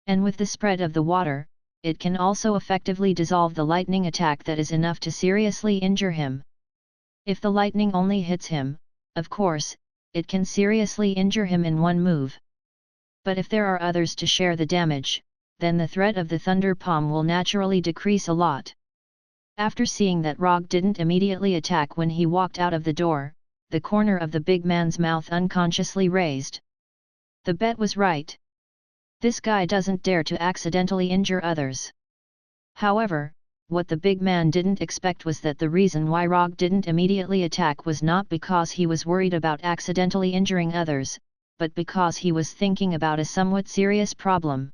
And with the spread of the water, it can also effectively dissolve the lightning attack that is enough to seriously injure him. If the lightning only hits him, of course, it can seriously injure him in one move. But if there are others to share the damage, then the threat of the thunder palm will naturally decrease a lot. After seeing that Rogge didn't immediately attack when he walked out of the door, the corner of the big man's mouth unconsciously raised. The bet was right. This guy doesn't dare to accidentally injure others. However, what the big man didn't expect was that the reason why Rogge didn't immediately attack was not because he was worried about accidentally injuring others, but because he was thinking about a somewhat serious problem.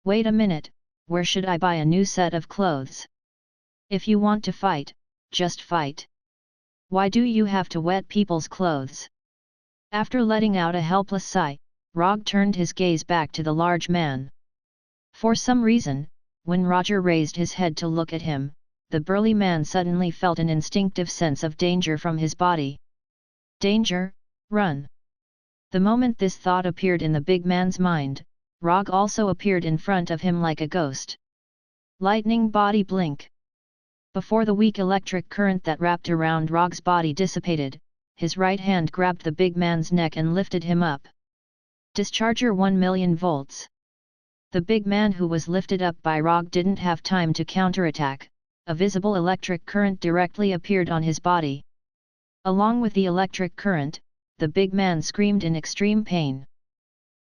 Wait a minute, where should I buy a new set of clothes? If you want to fight, just fight. Why do you have to wet people's clothes? After letting out a helpless sigh, Rogge turned his gaze back to the large man. For some reason, when Roger raised his head to look at him, the burly man suddenly felt an instinctive sense of danger from his body. Danger, run! The moment this thought appeared in the big man's mind, Rogge also appeared in front of him like a ghost. Lightning body blink. Before the weak electric current that wrapped around Rogge's body dissipated, his right hand grabbed the big man's neck and lifted him up. Discharger 1,000,000 volts. The big man who was lifted up by Rogge didn't have time to counterattack. A visible electric current directly appeared on his body. Along with the electric current, the big man screamed in extreme pain.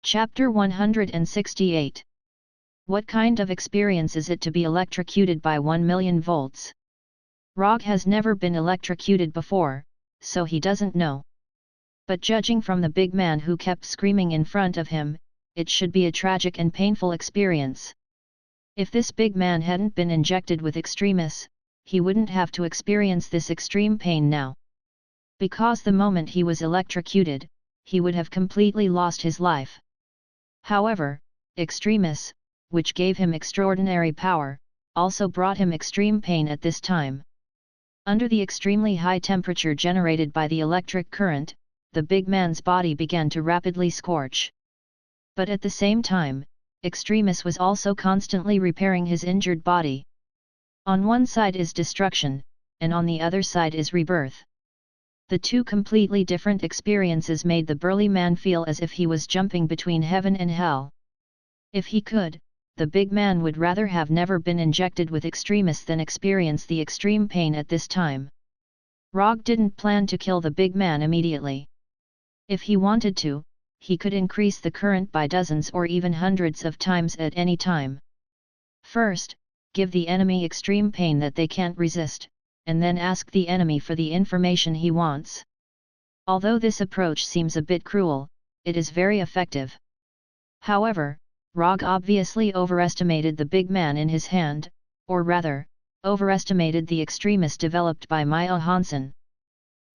Chapter 168. What kind of experience is it to be electrocuted by 1,000,000 volts? Rogge has never been electrocuted before, so he doesn't know. But judging from the big man who kept screaming in front of him, it should be a tragic and painful experience. If this big man hadn't been injected with extremis, he wouldn't have to experience this extreme pain now. Because the moment he was electrocuted, he would have completely lost his life. However, extremis, which gave him extraordinary power, also brought him extreme pain at this time. Under the extremely high temperature generated by the electric current, the big man's body began to rapidly scorch. But at the same time, extremis was also constantly repairing his injured body. On one side is destruction, and on the other side is rebirth. The two completely different experiences made the burly man feel as if he was jumping between heaven and hell. If he could, the big man would rather have never been injected with extremis than experience the extreme pain at this time. Rogge didn't plan to kill the big man immediately. If he wanted to, he could increase the current by dozens or even hundreds of times at any time. First, give the enemy extreme pain that they can't resist, and then ask the enemy for the information he wants. Although this approach seems a bit cruel, it is very effective. However, Rogge obviously overestimated the big man in his hand, or rather, overestimated the extremis developed by Maya Hansen.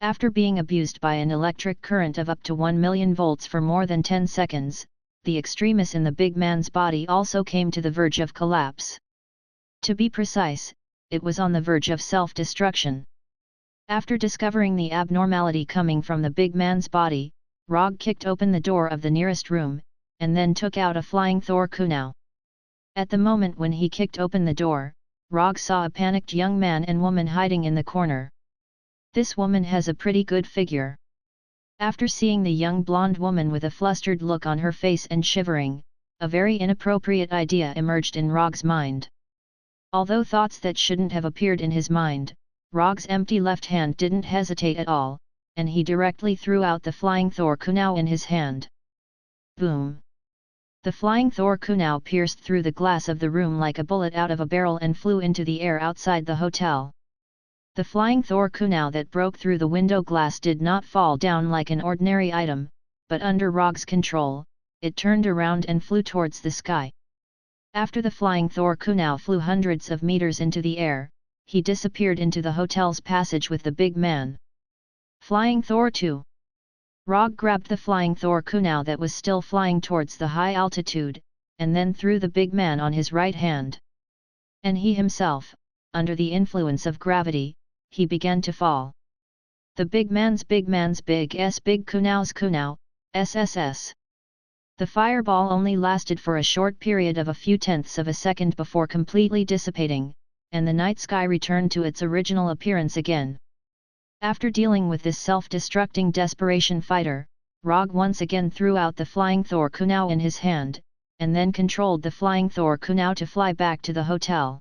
After being abused by an electric current of up to 1,000,000 volts for more than 10 seconds, the extremis in the big man's body also came to the verge of collapse. To be precise, it was on the verge of self-destruction. After discovering the abnormality coming from the big man's body, Rogge kicked open the door of the nearest room, and then took out a flying Thor kunai. At the moment when he kicked open the door, Rogge saw a panicked young man and woman hiding in the corner. This woman has a pretty good figure. After seeing the young blonde woman with a flustered look on her face and shivering, a very inappropriate idea emerged in Rogge's mind. Although thoughts that shouldn't have appeared in his mind, Rogge's empty left hand didn't hesitate at all, and he directly threw out the flying Thor kunai in his hand. Boom! The flying Thor kunai pierced through the glass of the room like a bullet out of a barrel and flew into the air outside the hotel. The flying Thor kunai that broke through the window glass did not fall down like an ordinary item, but under Rogge's control, it turned around and flew towards the sky. After the flying Thor Kunau flew hundreds of meters into the air, he disappeared into the hotel's passage with the big man. Flying Thor 2. Rogge grabbed the flying Thor Kunau that was still flying towards the high altitude, and then threw the big man on his right hand. And he himself, under the influence of gravity, he began to fall. The big man's big Kunau's Kunau, SSS. The fireball only lasted for a short period of a few tenths of a second before completely dissipating, and the night sky returned to its original appearance again. After dealing with this self-destructing desperation fighter, Rogge once again threw out the flying Thor Kunau in his hand, and then controlled the flying Thor Kunau to fly back to the hotel.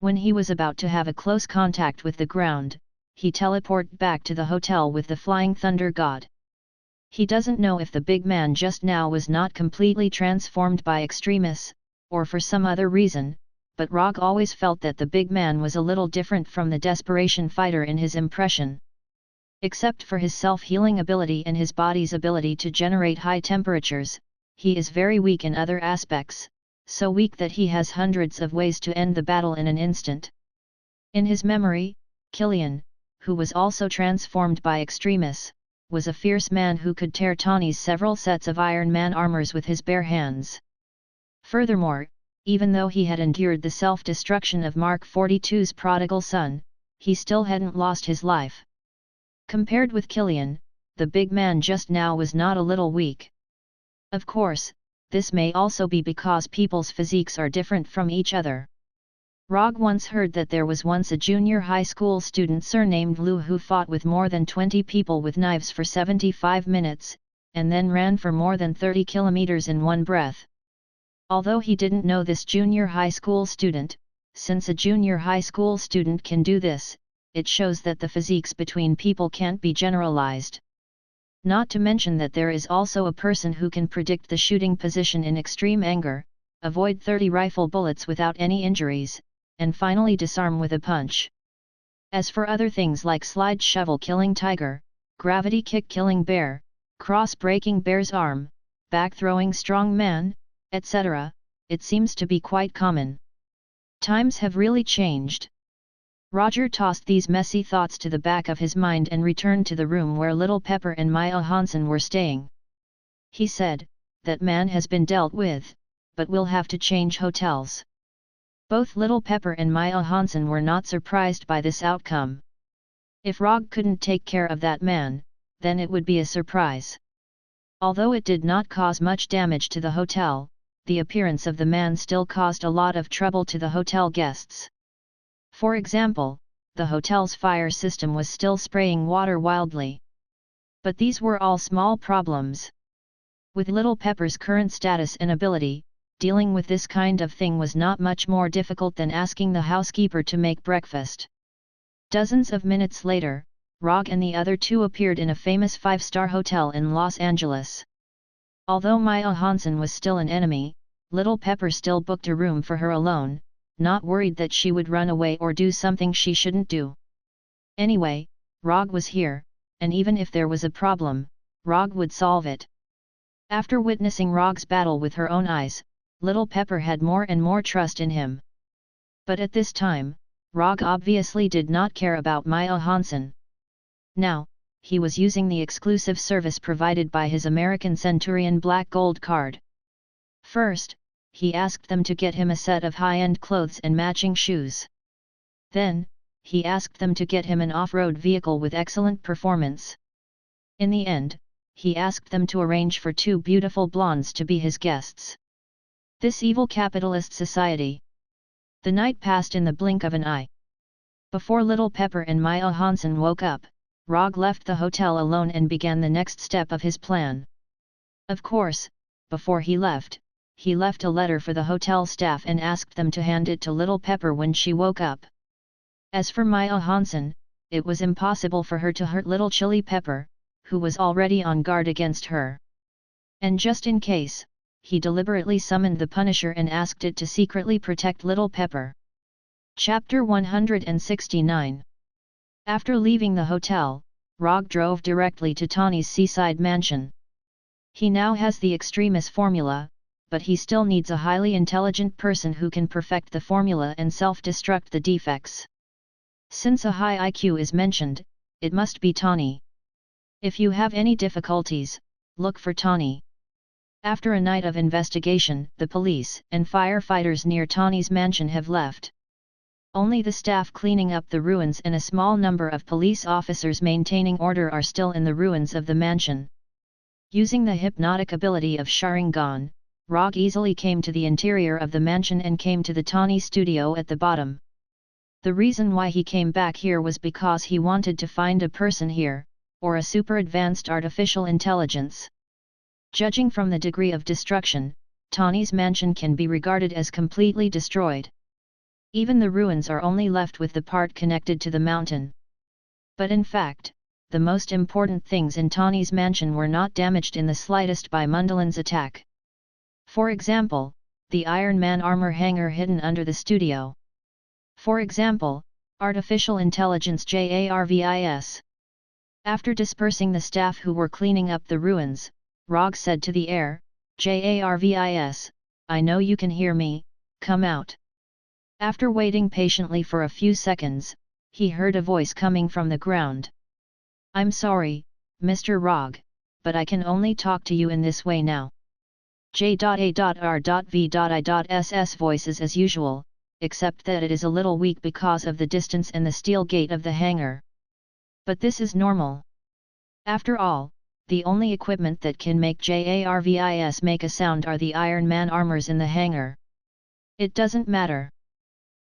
When he was about to have a close contact with the ground, he teleported back to the hotel with the flying thunder god. He doesn't know if the big man just now was not completely transformed by extremis, or for some other reason, but Rogge always felt that the big man was a little different from the desperation fighter in his impression. Except for his self-healing ability and his body's ability to generate high temperatures, he is very weak in other aspects, so weak that he has hundreds of ways to end the battle in an instant. In his memory, Killian, who was also transformed by extremis, was a fierce man who could tear Tawny's several sets of Iron Man armors with his bare hands. Furthermore, even though he had endured the self-destruction of Mark 42's prodigal son, he still hadn't lost his life. Compared with Killian, the big man just now was not a little weak. Of course, this may also be because people's physiques are different from each other. Rogge once heard that there was once a junior high school student surnamed Lu who fought with more than 20 people with knives for 75 minutes, and then ran for more than 30 kilometers in one breath. Although he didn't know this junior high school student, since a junior high school student can do this, it shows that the physiques between people can't be generalized. Not to mention that there is also a person who can predict the shooting position in extreme anger, avoid 30 rifle bullets without any injuries, and finally disarm with a punch. As for other things like slide shovel killing tiger, gravity kick killing bear, cross breaking bear's arm, back throwing strong man, etc., it seems to be quite common. Times have really changed. Roger tossed these messy thoughts to the back of his mind and returned to the room where Little Pepper and Maya Hansen were staying. He said, "That man has been dealt with, but we'll have to change hotels." Both Little Pepper and Maya Hansen were not surprised by this outcome. If Rogge couldn't take care of that man, then it would be a surprise. Although it did not cause much damage to the hotel, the appearance of the man still caused a lot of trouble to the hotel guests. For example, the hotel's fire system was still spraying water wildly. But these were all small problems. With Little Pepper's current status and ability, dealing with this kind of thing was not much more difficult than asking the housekeeper to make breakfast. Dozens of minutes later, Rogge and the other two appeared in a famous five-star hotel in Los Angeles. Although Maya Hansen was still an enemy, Little Pepper still booked a room for her alone, not worried that she would run away or do something she shouldn't do. Anyway, Rogge was here, and even if there was a problem, Rogge would solve it. After witnessing Rogge's battle with her own eyes, Little Pepper had more and more trust in him. But at this time, Rogge obviously did not care about Maya Hansen. Now, he was using the exclusive service provided by his American Centurion Black Gold card. First, he asked them to get him a set of high-end clothes and matching shoes. Then, he asked them to get him an off-road vehicle with excellent performance. In the end, he asked them to arrange for two beautiful blondes to be his guests. This evil capitalist society. The night passed in the blink of an eye. Before Little Pepper and Maya Hansen woke up, Rogge left the hotel alone and began the next step of his plan. Of course, before he left a letter for the hotel staff and asked them to hand it to Little Pepper when she woke up. As for Maya Hansen, it was impossible for her to hurt Little Chili Pepper, who was already on guard against her. And just in case, he deliberately summoned the Punisher and asked it to secretly protect Little Pepper. Chapter 169. After leaving the hotel, Rogge drove directly to Tawny's seaside mansion. He now has the extremis formula, but he still needs a highly intelligent person who can perfect the formula and self-destruct the defects. Since a high IQ is mentioned, it must be Tawny. If you have any difficulties, look for Tawny. After a night of investigation, the police and firefighters near Tawny's mansion have left. Only the staff cleaning up the ruins and a small number of police officers maintaining order are still in the ruins of the mansion. Using the hypnotic ability of Sharingan, Rogge easily came to the interior of the mansion and came to the Tawny studio at the bottom. The reason why he came back here was because he wanted to find a person here, or a super advanced artificial intelligence. Judging from the degree of destruction, Tawny's mansion can be regarded as completely destroyed. Even the ruins are only left with the part connected to the mountain. But in fact, the most important things in Tawny's mansion were not damaged in the slightest by Mundalan's attack. For example, the Iron Man armor hanger hidden under the studio. For example, artificial intelligence JARVIS. After dispersing the staff who were cleaning up the ruins, Rogge said to the air, JARVIS, I know you can hear me, come out. After waiting patiently for a few seconds, he heard a voice coming from the ground. I'm sorry, Mr. Rogge, but I can only talk to you in this way now. J.A.R.V.I.S.S. voices as usual, except that it is a little weak because of the distance and the steel gate of the hangar. But this is normal. After all, the only equipment that can make JARVIS make a sound are the Iron Man armors in the hangar. It doesn't matter.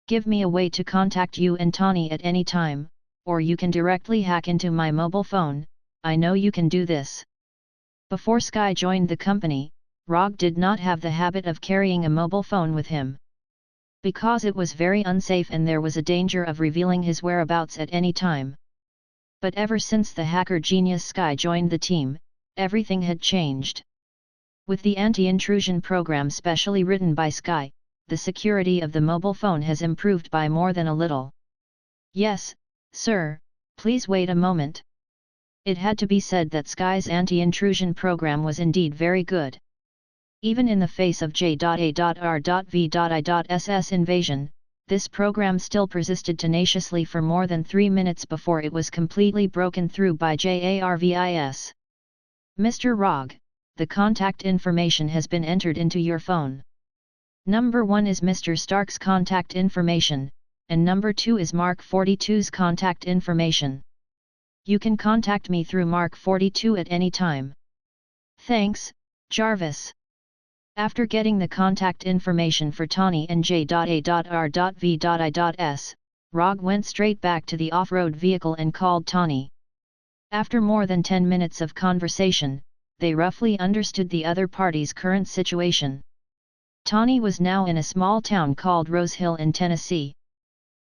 Give me a way to contact you and Tawny at any time, or you can directly hack into my mobile phone, I know you can do this. Before Sky joined the company, Rogge did not have the habit of carrying a mobile phone with him. Because it was very unsafe and there was a danger of revealing his whereabouts at any time. But ever since the hacker genius Sky joined the team, everything had changed. With the anti-intrusion program specially written by Sky, the security of the mobile phone has improved by more than a little. Yes, sir, please wait a moment. It had to be said that Sky's anti-intrusion program was indeed very good. Even in the face of J.A.R.V.I.S.S. invasion, this program still persisted tenaciously for more than 3 minutes before it was completely broken through by JARVIS. Mr. Rogge, the contact information has been entered into your phone. Number 1 is Mr. Stark's contact information, and number 2 is Mark 42's contact information. You can contact me through Mark 42 at any time. Thanks, Jarvis. After getting the contact information for Tawny and J.A.R.V.I.S., Rogge went straight back to the off-road vehicle and called Tawny. After more than 10 minutes of conversation, they roughly understood the other party's current situation. Tawny was now in a small town called Rose Hill in Tennessee.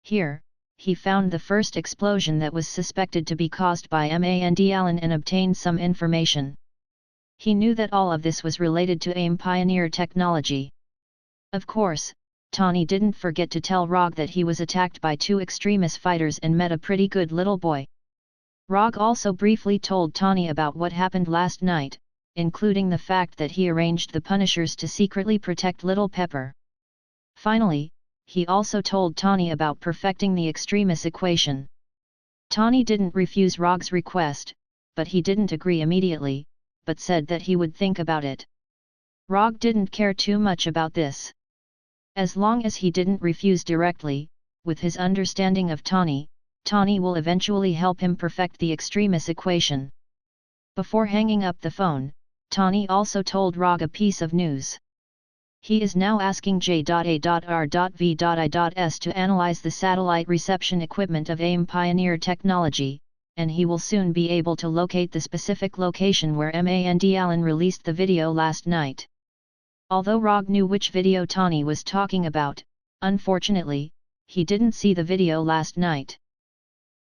Here, he found the first explosion that was suspected to be caused by Manhwa and obtained some information. He knew that all of this was related to AIM Pioneer technology. Of course, Tawny didn't forget to tell Rogge that he was attacked by 2 extremis fighters and met a pretty good little boy. Rogge also briefly told Tawny about what happened last night, including the fact that he arranged the Punishers to secretly protect Little Pepper. Finally, he also told Tawny about perfecting the extremis equation. Tawny didn't refuse Rogge's request, but he didn't agree immediately, but said that he would think about it. Rogge didn't care too much about this. As long as he didn't refuse directly, with his understanding of Tawny, Tawny will eventually help him perfect the extremis equation. Before hanging up the phone, Tawny also told Rogge a piece of news. He is now asking J.A.R.V.I.S. to analyze the satellite reception equipment of AIM Pioneer technology, and he will soon be able to locate the specific location where Manhwa released the video last night. Although Rogge knew which video Tawny was talking about, unfortunately, he didn't see the video last night.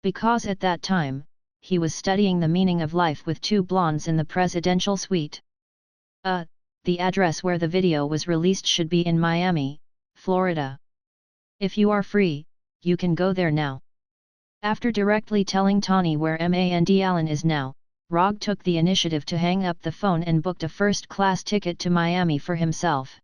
Because at that time, he was studying the meaning of life with 2 blondes in the presidential suite. The address where the video was released should be in Miami, Florida. If you are free, you can go there now. After directly telling Tawny where Manhwa is now, Rogge took the initiative to hang up the phone and booked a first-class ticket to Miami for himself.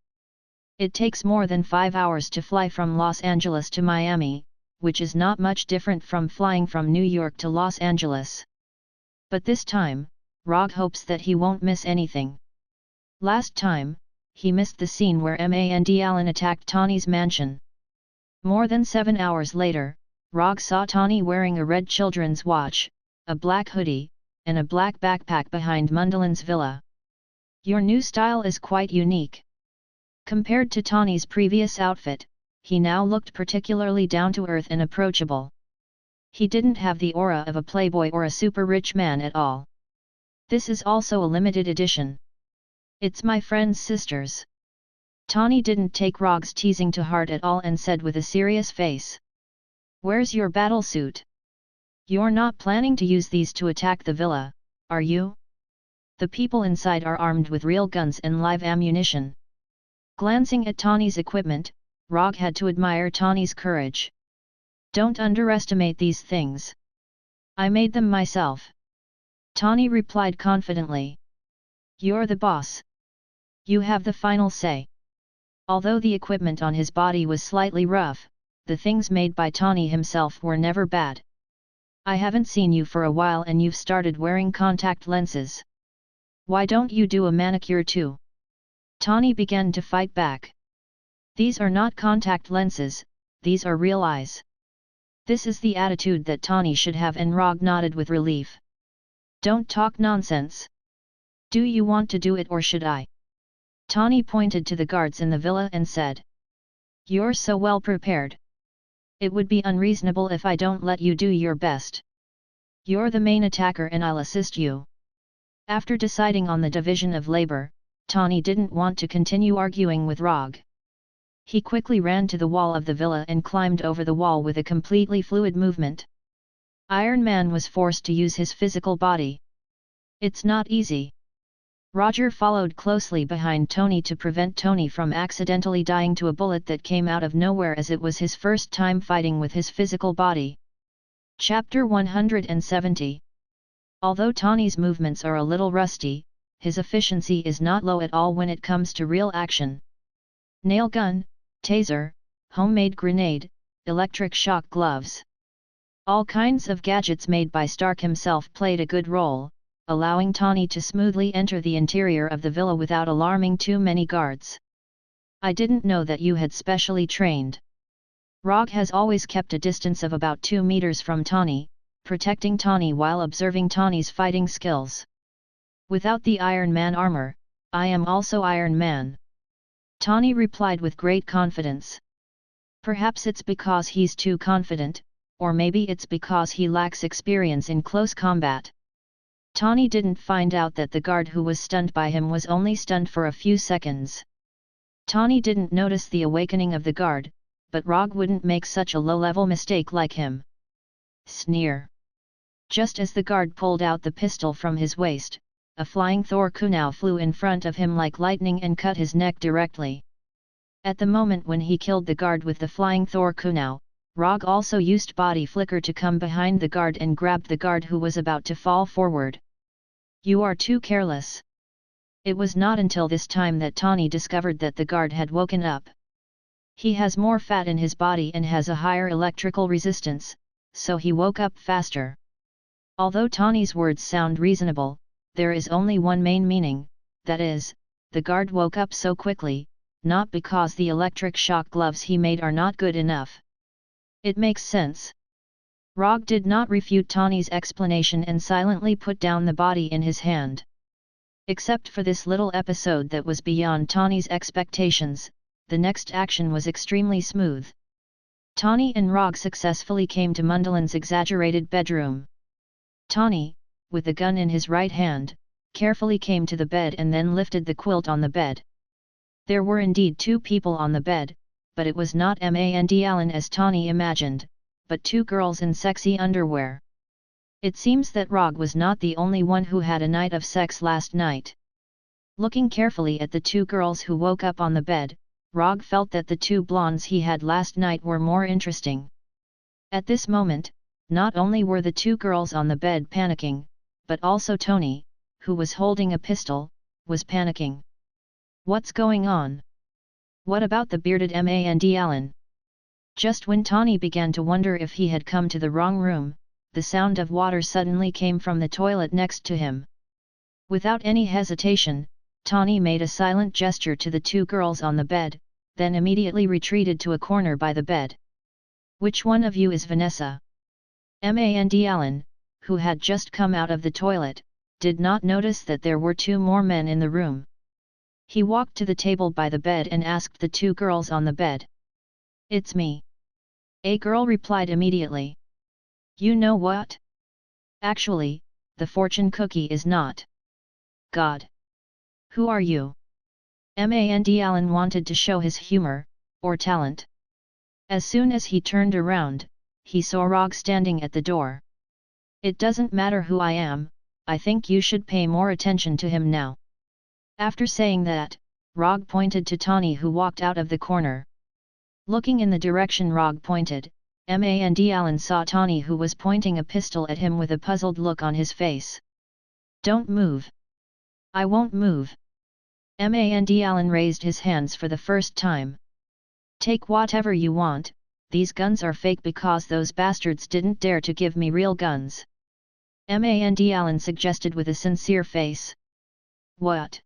It takes more than 5 hours to fly from Los Angeles to Miami, which is not much different from flying from New York to Los Angeles. But this time, Rogge hopes that he won't miss anything. Last time, he missed the scene where Mand Allen attacked Tawny's mansion. More than 7 hours later, Rogge saw Tawny wearing a red children's watch, a black hoodie, and a black backpack behind Mundalin's villa. Your new style is quite unique. Compared to Tawny's previous outfit, he now looked particularly down-to-earth and approachable. He didn't have the aura of a playboy or a super rich man at all. This is also a limited edition. It's my friend's sister's. Tawny didn't take Rogge's teasing to heart at all and said with a serious face. Where's your battlesuit? You're not planning to use these to attack the villa, are you? The people inside are armed with real guns and live ammunition. Glancing at Tawny's equipment, Rogge had to admire Tawny's courage. Don't underestimate these things. I made them myself. Tawny replied confidently. You're the boss. You have the final say. Although the equipment on his body was slightly rough, the things made by Tawny himself were never bad. I haven't seen you for a while and you've started wearing contact lenses. Why don't you do a manicure too? Tawny began to fight back. These are not contact lenses, these are real eyes. This is the attitude that Tawny should have, and Rogge nodded with relief. Don't talk nonsense. Do you want to do it or should I? Tawny pointed to the guards in the villa and said. You're so well prepared. It would be unreasonable if I don't let you do your best. You're the main attacker and I'll assist you. After deciding on the division of labor, Tawny didn't want to continue arguing with Rogge. He quickly ran to the wall of the villa and climbed over the wall with a completely fluid movement. Iron Man was forced to use his physical body. It's not easy. Roger followed closely behind Tony to prevent Tony from accidentally dying to a bullet that came out of nowhere, as it was his first time fighting with his physical body. Chapter 170. Although Tawny's movements are a little rusty, his efficiency is not low at all when it comes to real action. Nail gun, taser, homemade grenade, electric shock gloves. All kinds of gadgets made by Stark himself played a good role, allowing Tawny to smoothly enter the interior of the villa without alarming too many guards. I didn't know that you had specially trained. Rogge has always kept a distance of about 2 meters from Tawny, protecting Tawny while observing Tawny's fighting skills. Without the Iron Man armor, I am also Iron Man. Tawny replied with great confidence. Perhaps it's because he's too confident, or maybe it's because he lacks experience in close combat. Tawny didn't find out that the guard who was stunned by him was only stunned for a few seconds. Tawny didn't notice the awakening of the guard, but Rogge wouldn't make such a low-level mistake like him. Sneer. Just as the guard pulled out the pistol from his waist, a flying Thor kunai flew in front of him like lightning and cut his neck directly. At the moment when he killed the guard with the flying Thor kunai, Rogge also used body flicker to come behind the guard and grabbed the guard who was about to fall forward. You are too careless. It was not until this time that Tawny discovered that the guard had woken up. He has more fat in his body and has a higher electrical resistance, so he woke up faster. Although Tawny's words sound reasonable, there is only one main meaning, that is, the guard woke up so quickly, not because the electric shock gloves he made are not good enough. It makes sense. Rogge did not refute Tawny's explanation and silently put down the body in his hand. Except for this little episode that was beyond Tawny's expectations, the next action was extremely smooth. Tawny and Rogge successfully came to Mundalin's exaggerated bedroom. Tawny, with the gun in his right hand, carefully came to the bed and then lifted the quilt on the bed. There were indeed 2 people on the bed, but it was not Mand Allen as Tawny imagined, but 2 girls in sexy underwear. It seems that Rogge was not the only one who had a night of sex last night. Looking carefully at the 2 girls who woke up on the bed, Rogge felt that the 2 blondes he had last night were more interesting. At this moment, not only were the 2 girls on the bed panicking, but also Tony, who was holding a pistol, was panicking. What's going on? What about the bearded Mandalan? Just when Tony began to wonder if he had come to the wrong room, the sound of water suddenly came from the toilet next to him. Without any hesitation, Tony made a silent gesture to the two girls on the bed, then immediately retreated to a corner by the bed. Which one of you is Vanessa? Mandalan, who had just come out of the toilet, did not notice that there were two more men in the room. He walked to the table by the bed and asked the two girls on the bed. It's me. A girl replied immediately. You know what? Actually, the fortune cookie is not. God. Who are you? Mandalan wanted to show his humor, or talent. As soon as he turned around, he saw Rogge standing at the door. It doesn't matter who I am, I think you should pay more attention to him now. After saying that, Rogge pointed to Tony, who walked out of the corner. Looking in the direction Rogge pointed, Mandalan saw Tony, who was pointing a pistol at him with a puzzled look on his face. Don't move. I won't move. Mandalan raised his hands for the first time. Take whatever you want, these guns are fake because those bastards didn't dare to give me real guns. Mandalan suggested with a sincere face. What?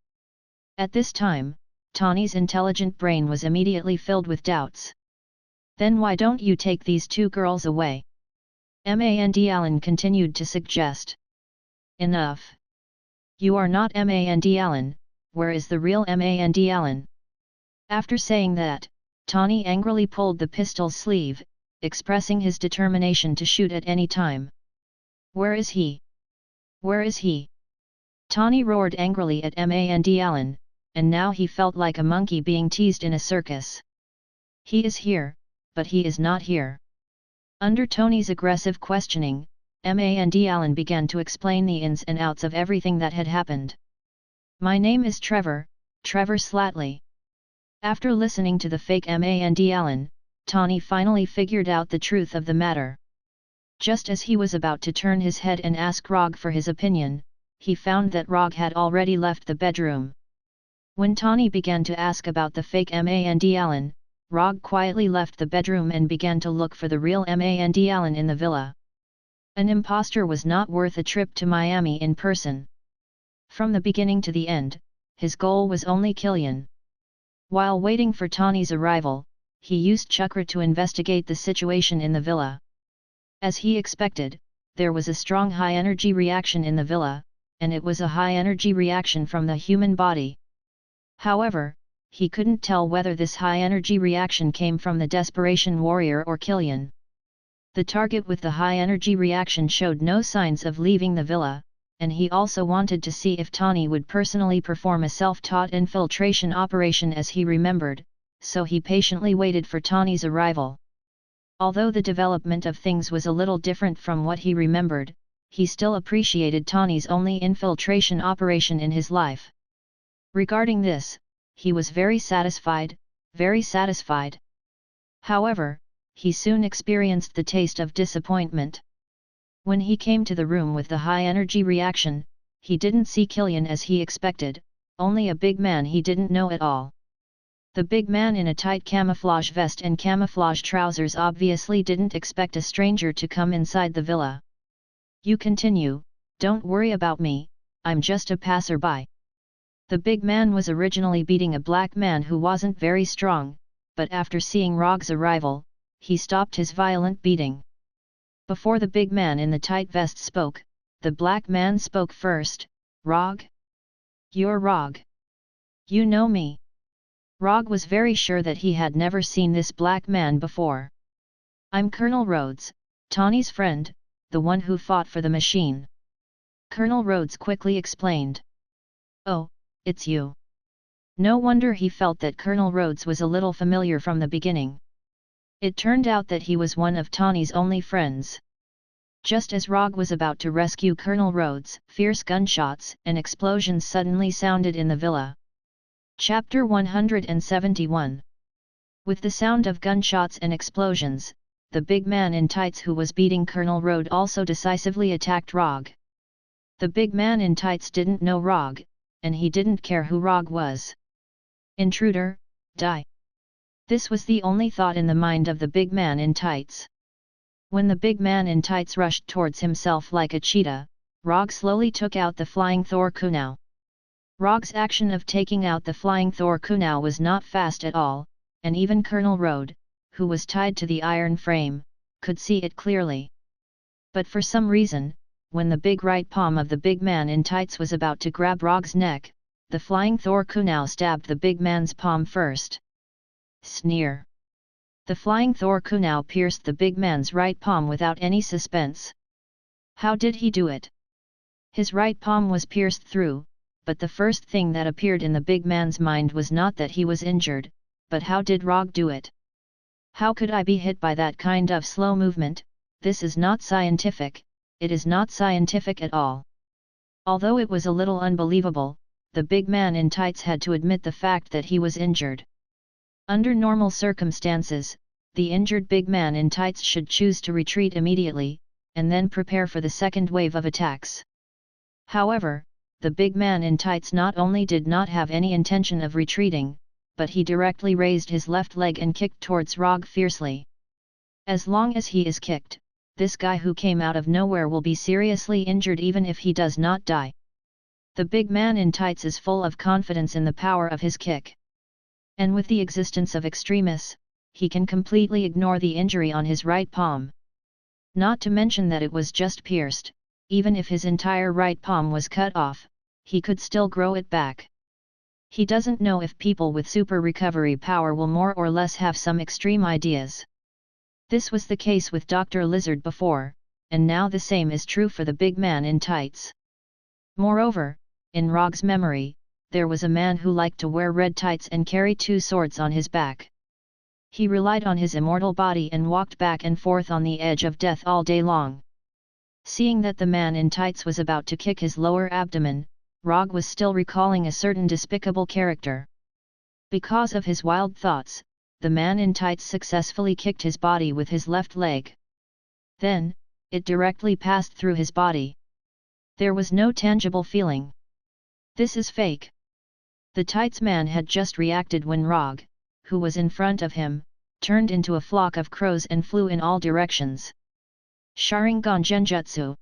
At this time, Tony's intelligent brain was immediately filled with doubts. Then why don't you take these two girls away? Mandalan continued to suggest. Enough. You are not Mandalan, where is the real Mandalan? After saying that, Tony angrily pulled the pistol's sleeve, expressing his determination to shoot at any time. Where is he? Where is he? Tony roared angrily at Mandalan, and now he felt like a monkey being teased in a circus. He is here, but he is not here. Under Tony's aggressive questioning, Mandalan began to explain the ins and outs of everything that had happened. My name is Trevor Slattley. After listening to the fake Mandalan, Tony finally figured out the truth of the matter. Just as he was about to turn his head and ask Rogge for his opinion, he found that Rogge had already left the bedroom. When Tony began to ask about the fake Mandalan, Rogge quietly left the bedroom and began to look for the real Mandalan in the villa. An imposter was not worth a trip to Miami in person. From the beginning to the end, his goal was only Killian. While waiting for Tony's arrival, he used chakra to investigate the situation in the villa. As he expected, there was a strong high-energy reaction in the villa, and it was a high-energy reaction from the human body. However, he couldn't tell whether this high-energy reaction came from the Desperation Warrior or Killian. The target with the high-energy reaction showed no signs of leaving the villa, and he also wanted to see if Tony would personally perform a self-taught infiltration operation as he remembered, so he patiently waited for Tony's arrival. Although the development of things was a little different from what he remembered, he still appreciated Tony's only infiltration operation in his life. Regarding this, he was very satisfied, very satisfied. However, he soon experienced the taste of disappointment. When he came to the room with the high-energy reaction, he didn't see Killian as he expected, only a big man he didn't know at all. The big man in a tight camouflage vest and camouflage trousers obviously didn't expect a stranger to come inside the villa. You continue, don't worry about me, I'm just a passerby. The big man was originally beating a black man who wasn't very strong, but after seeing Rogge's arrival, he stopped his violent beating. Before the big man in the tight vest spoke, the black man spoke first. Rogge? You're Rogge. You know me. Rogge was very sure that he had never seen this black man before. I'm Colonel Rhodes, Tony's friend, the one who fought for the machine. Colonel Rhodes quickly explained. Oh, it's you. No wonder he felt that Colonel Rhodes was a little familiar from the beginning. It turned out that he was one of Tony's only friends. Just as Rogge was about to rescue Colonel Rhodes, fierce gunshots and explosions suddenly sounded in the villa. Chapter 171. With the sound of gunshots and explosions, the big man in tights who was beating Colonel Rhodes also decisively attacked Rogge. The big man in tights didn't know Rogge, and he didn't care who Rogge was. Intruder, die. This was the only thought in the mind of the big man in tights. When the big man in tights rushed towards himself like a cheetah, Rogge slowly took out the flying Thor kunai. Rogge's action of taking out the flying Thor kunai was not fast at all, and even Colonel Rogge, who was tied to the iron frame, could see it clearly. But for some reason, when the big right palm of the big man in tights was about to grab Rogge's neck, the flying Thor kunai stabbed the big man's palm first. Sneer. The flying Thor kunai pierced the big man's right palm without any suspense. How did he do it? His right palm was pierced through, but the first thing that appeared in the big man's mind was not that he was injured, but how did Rogge do it? How could I be hit by that kind of slow movement? This is not scientific, it is not scientific at all. Although it was a little unbelievable, the big man in tights had to admit the fact that he was injured. Under normal circumstances, the injured big man in tights should choose to retreat immediately, and then prepare for the second wave of attacks. However, the big man in tights not only did not have any intention of retreating, but he directly raised his left leg and kicked towards Rogge fiercely. As long as he is kicked, this guy who came out of nowhere will be seriously injured even if he does not die. The big man in tights is full of confidence in the power of his kick. And with the existence of extremis, he can completely ignore the injury on his right palm. Not to mention that it was just pierced, even if his entire right palm was cut off, he could still grow it back. He doesn't know if people with super recovery power will more or less have some extreme ideas. This was the case with Dr. Lizard before, and now the same is true for the big man in tights. Moreover, in Rogge's memory, there was a man who liked to wear red tights and carry 2 swords on his back. He relied on his immortal body and walked back and forth on the edge of death all day long. Seeing that the man in tights was about to kick his lower abdomen, Rogge was still recalling a certain despicable character. Because of his wild thoughts, the man in tights successfully kicked his body with his left leg. Then, it directly passed through his body. There was no tangible feeling. This is fake. The tights man had just reacted when Rogge, who was in front of him, turned into a flock of crows and flew in all directions. Sharingan Genjutsu.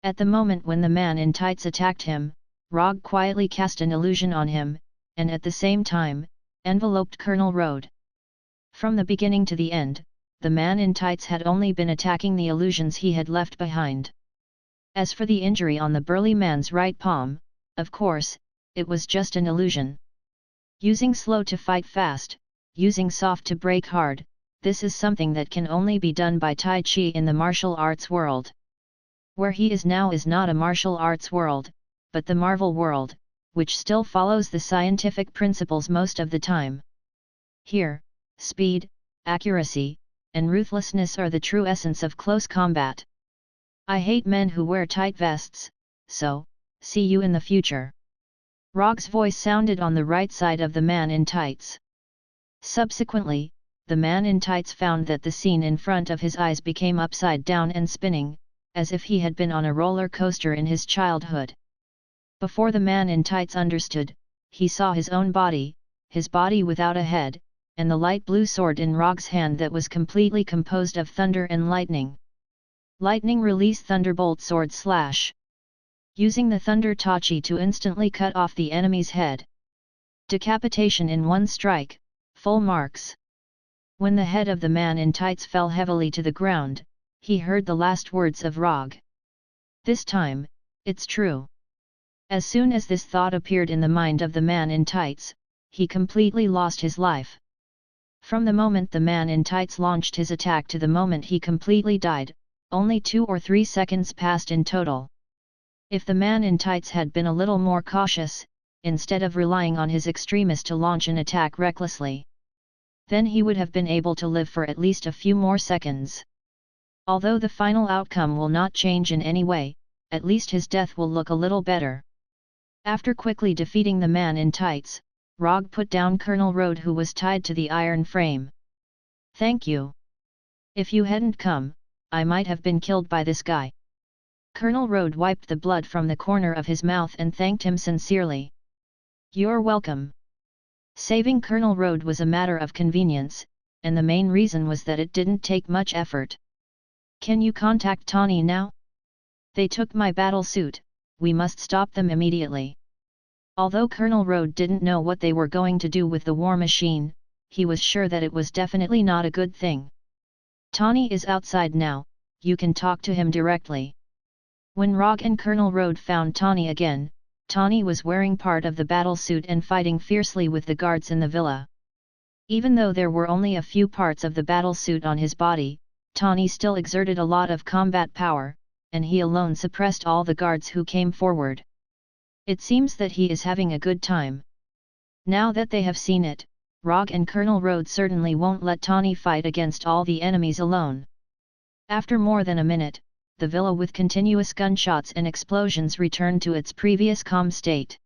At the moment when the man in tights attacked him, Rogge quietly cast an illusion on him, and at the same time, enveloped Colonel Rogge. From the beginning to the end, the man in tights had only been attacking the illusions he had left behind. As for the injury on the burly man's right palm, of course, it was just an illusion. Using slow to fight fast, using soft to break hard, this is something that can only be done by Tai Chi in the martial arts world. Where he is now is not a martial arts world, but the Marvel world, which still follows the scientific principles most of the time. Here, speed, accuracy, and ruthlessness are the true essence of close combat. I hate men who wear tight vests, so, see you in the future. Rogge's voice sounded on the right side of the man in tights. Subsequently, the man in tights found that the scene in front of his eyes became upside down and spinning, as if he had been on a roller coaster in his childhood. Before the man in tights understood, he saw his own body, his body without a head, and the light blue sword in Rogge's hand that was completely composed of thunder and lightning. Lightning release thunderbolt sword slash. Using the thunder tachi to instantly cut off the enemy's head. Decapitation in one strike, full marks. When the head of the man in tights fell heavily to the ground, he heard the last words of Rogge. This time, it's true. As soon as this thought appeared in the mind of the man in tights, he completely lost his life. From the moment the man in tights launched his attack to the moment he completely died, only 2 or 3 seconds passed in total. If the man in tights had been a little more cautious, instead of relying on his extremis to launch an attack recklessly, then he would have been able to live for at least a few more seconds. Although the final outcome will not change in any way, at least his death will look a little better. After quickly defeating the man in tights, Rogge put down Colonel Rogge, who was tied to the iron frame. Thank you. If you hadn't come, I might have been killed by this guy. Colonel Rogge wiped the blood from the corner of his mouth and thanked him sincerely. "You're welcome." Saving Colonel Rogge was a matter of convenience, and the main reason was that it didn't take much effort. "Can you contact Tawny now? They took my battle suit, we must stop them immediately." Although Colonel Rogge didn't know what they were going to do with the war machine, he was sure that it was definitely not a good thing. "Tawny is outside now, you can talk to him directly." When Rogge and Colonel Rogge found Tawny again, Tawny was wearing part of the battle suit and fighting fiercely with the guards in the villa. Even though there were only a few parts of the battle suit on his body, Tawny still exerted a lot of combat power, and he alone suppressed all the guards who came forward. It seems that he is having a good time. Now that they have seen it, Rogge and Colonel Rogge certainly won't let Tawny fight against all the enemies alone. After more than a minute, the villa with continuous gunshots and explosions returned to its previous calm state.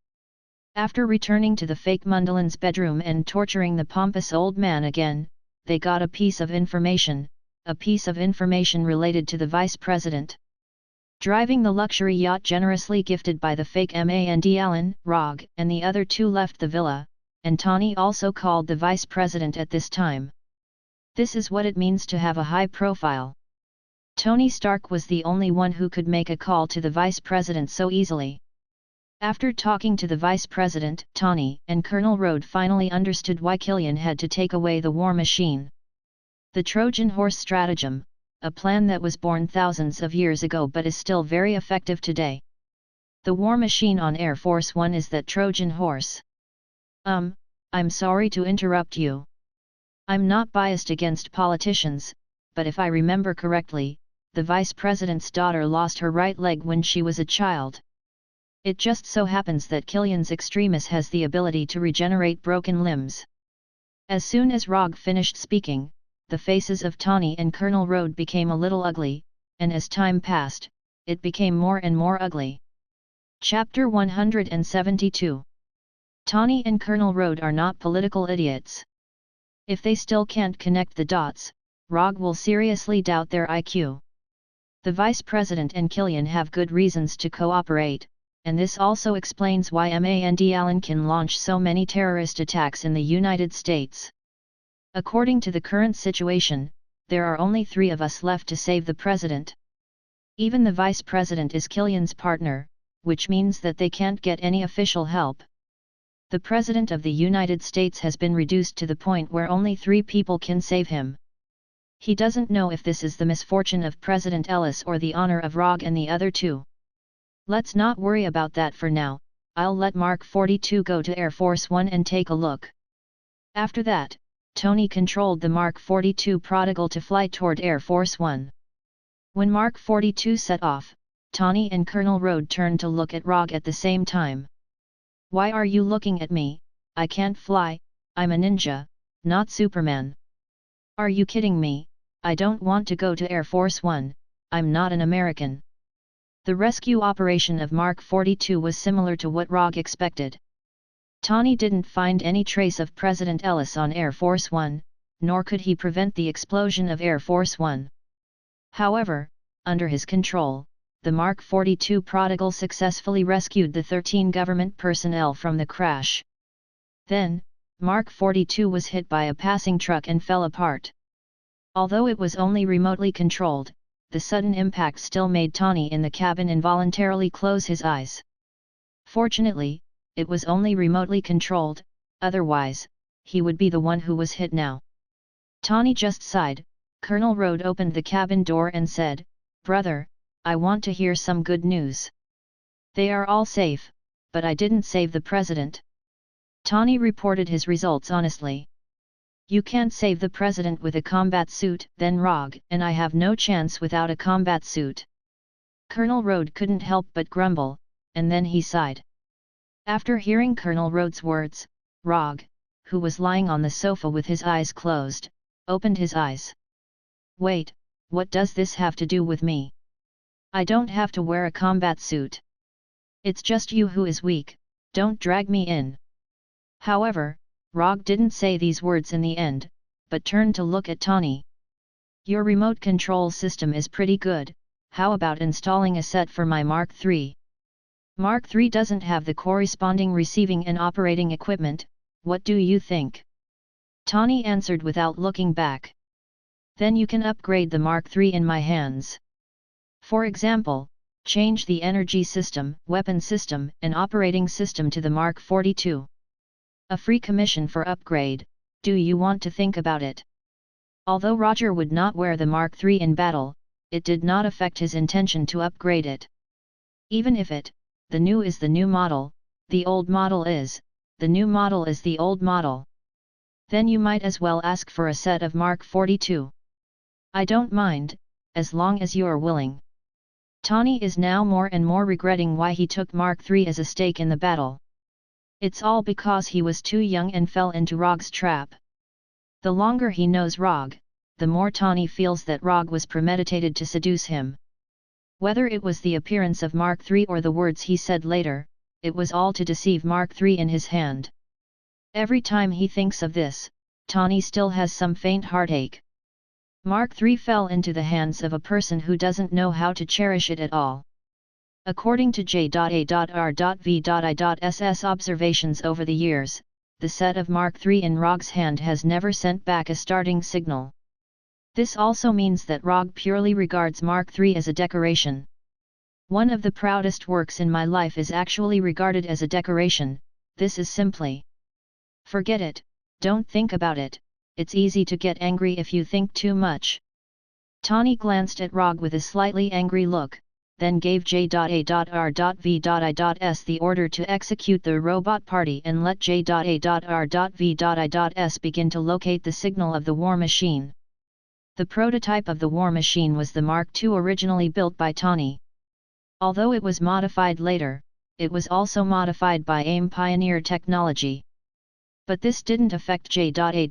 After returning to the fake Mundalin's bedroom and torturing the pompous old man again, they got a piece of information related to the vice president. Driving the luxury yacht generously gifted by the fake Mandalan, Rogge and the other two left the villa, and Tawny also called the vice president at this time. This is what it means to have a high profile. Tony Stark was the only one who could make a call to the vice president so easily. After talking to the vice president, Tawny and Colonel Rogge finally understood why Killian had to take away the war machine. The Trojan horse stratagem, a plan that was born thousands of years ago but is still very effective today. The war machine on Air Force One is that Trojan horse. I'm sorry to interrupt you. I'm not biased against politicians, but if I remember correctly, the vice president's daughter lost her right leg when she was a child. It just so happens that Killian's Extremis has the ability to regenerate broken limbs. As soon as Rogge finished speaking, the faces of Tawny and Colonel Rogge became a little ugly, and as time passed, it became more and more ugly. Chapter 172. Tawny and Colonel Rogge are not political idiots. If they still can't connect the dots, Rogge will seriously doubt their IQ. The Vice President and Killian have good reasons to cooperate, and this also explains why Mandalan can launch so many terrorist attacks in the United States. According to the current situation, there are only 3 of us left to save the President. Even the Vice President is Killian's partner, which means that they can't get any official help. The President of the United States has been reduced to the point where only 3 people can save him. He doesn't know if this is the misfortune of President Ellis or the honor of Rogge and the other 2. Let's not worry about that for now, I'll let Mark 42 go to Air Force One and take a look. After that, Tony controlled the Mark 42 Prodigal to fly toward Air Force One. When Mark 42 set off, Tawny and Colonel Rogge turned to look at Rogge at the same time. "Why are you looking at me? I can't fly, I'm a ninja, not Superman." "Are you kidding me? I don't want to go to Air Force One, I'm not an American." The rescue operation of Mark 42 was similar to what Rogge expected. Tawny didn't find any trace of President Ellis on Air Force One, nor could he prevent the explosion of Air Force One. However, under his control, the Mark 42 Prodigal successfully rescued the 13 government personnel from the crash. Then, Mark 42 was hit by a passing truck and fell apart. Although it was only remotely controlled, the sudden impact still made Tawny in the cabin involuntarily close his eyes. Fortunately, it was only remotely controlled, otherwise, he would be the one who was hit now. Tawny just sighed. Colonel Rogge opened the cabin door and said, "Brother, I want to hear some good news." "They are all safe, but I didn't save the President." Tawny reported his results honestly. "You can't save the President with a combat suit, then Rogge and I have no chance without a combat suit." Colonel Rogge couldn't help but grumble, and then he sighed. After hearing Colonel Rogge's words, Rogge, who was lying on the sofa with his eyes closed, opened his eyes. "Wait, what does this have to do with me? I don't have to wear a combat suit. It's just you who is weak, don't drag me in." However, Rogge didn't say these words in the end, but turned to look at Tawny. "Your remote control system is pretty good, how about installing a set for my Mark III? Mark III doesn't have the corresponding receiving and operating equipment, what do you think? Tawny answered without looking back. Then you can upgrade the Mark III in my hands. For example, change the energy system, weapon system, and operating system to the Mark 42. A free commission for upgrade, do you want to think about it? Although Roger would not wear the Mark III in battle, it did not affect his intention to upgrade it. Even if the new is the new model, the old model is, the new model is the old model. Then you might as well ask for a set of Mark 42. I don't mind, as long as you're willing. Tawny is now more and more regretting why he took Mark III as a stake in the battle. It's all because he was too young and fell into Rogge's trap. The longer he knows Rogge, the more Tawny feels that Rogge was premeditated to seduce him. Whether it was the appearance of Mark III or the words he said later, it was all to deceive Mark III in his hand. Every time he thinks of this, Tawny still has some faint heartache. Mark III fell into the hands of a person who doesn't know how to cherish it at all. According to J.A.R.V.I.SS observations over the years, the set of Mark III in Rogge's hand has never sent back a starting signal. This also means that Rogge purely regards Mark III as a decoration. One of the proudest works in my life is actually regarded as a decoration, this is simply. Forget it, don't think about it, it's easy to get angry if you think too much. Tawny glanced at Rogge with a slightly angry look, then gave J.A.R.V.I.S the order to execute the robot party and let J.A.R.V.I.S begin to locate the signal of the war machine. The prototype of the war machine was the Mark II originally built by Tawny. Although it was modified later, it was also modified by AIM Pioneer technology. But this didn't affect J.A.R.V.I.S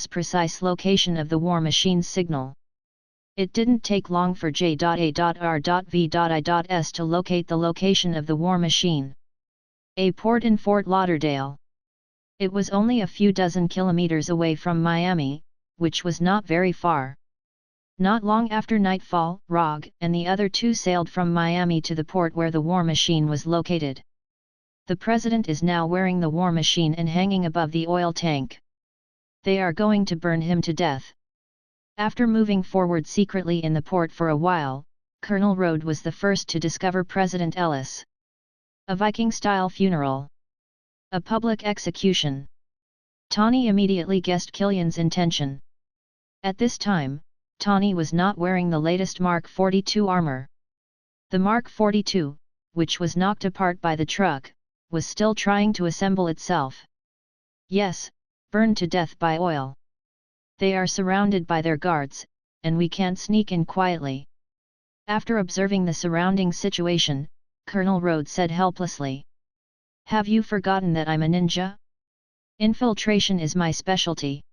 precise location of the war machine's signal. It didn't take long for J.A.R.V.I.S to locate the location of the war machine. A port in Fort Lauderdale. It was only a few dozen kilometers away from Miami, which was not very far. Not long after nightfall, Rogge and the other two sailed from Miami to the port where the war machine was located. The president is now wearing the war machine and hanging above the oil tank. They are going to burn him to death. After moving forward secretly in the port for a while, Colonel Rogge was the first to discover President Ellis. A Viking-style funeral. A public execution. Tawny immediately guessed Killian's intention. At this time, Tawny was not wearing the latest Mark 42 armor. The Mark 42, which was knocked apart by the truck, was still trying to assemble itself. Yes, burned to death by oil. They are surrounded by their guards, and we can't sneak in quietly. After observing the surrounding situation, Colonel Rogge said helplessly. Have you forgotten that I'm a ninja? Infiltration is my specialty.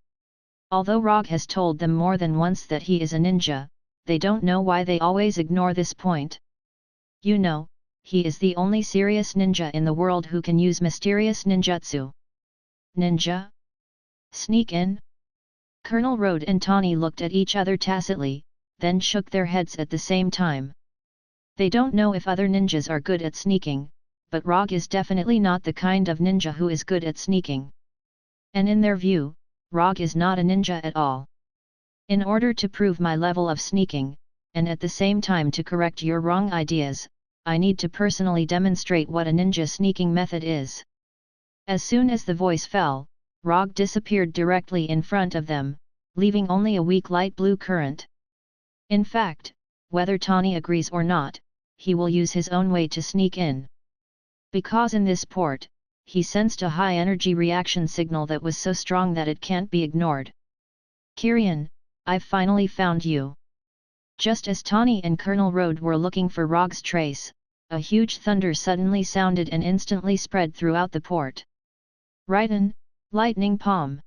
Although Rogge has told them more than once that he is a ninja, they don't know why they always ignore this point. You know, he is the only serious ninja in the world who can use mysterious ninjutsu. Ninja? Sneak in? Colonel Rogge and Tawny looked at each other tacitly, then shook their heads at the same time. They don't know if other ninjas are good at sneaking, but Rogge is definitely not the kind of ninja who is good at sneaking. And in their view, Rogge is not a ninja at all. In order to prove my level of sneaking, and at the same time to correct your wrong ideas, I need to personally demonstrate what a ninja sneaking method is. As soon as the voice fell, Rogge disappeared directly in front of them, leaving only a weak light blue current. In fact, whether Tawny agrees or not, he will use his own way to sneak in. Because in this port, he sensed a high-energy reaction signal that was so strong that it can't be ignored. Kyrian, I've finally found you. Just as Tawny and Colonel Rogge were looking for Rogge's trace, a huge thunder suddenly sounded and instantly spread throughout the port. Raiden, lightning palm.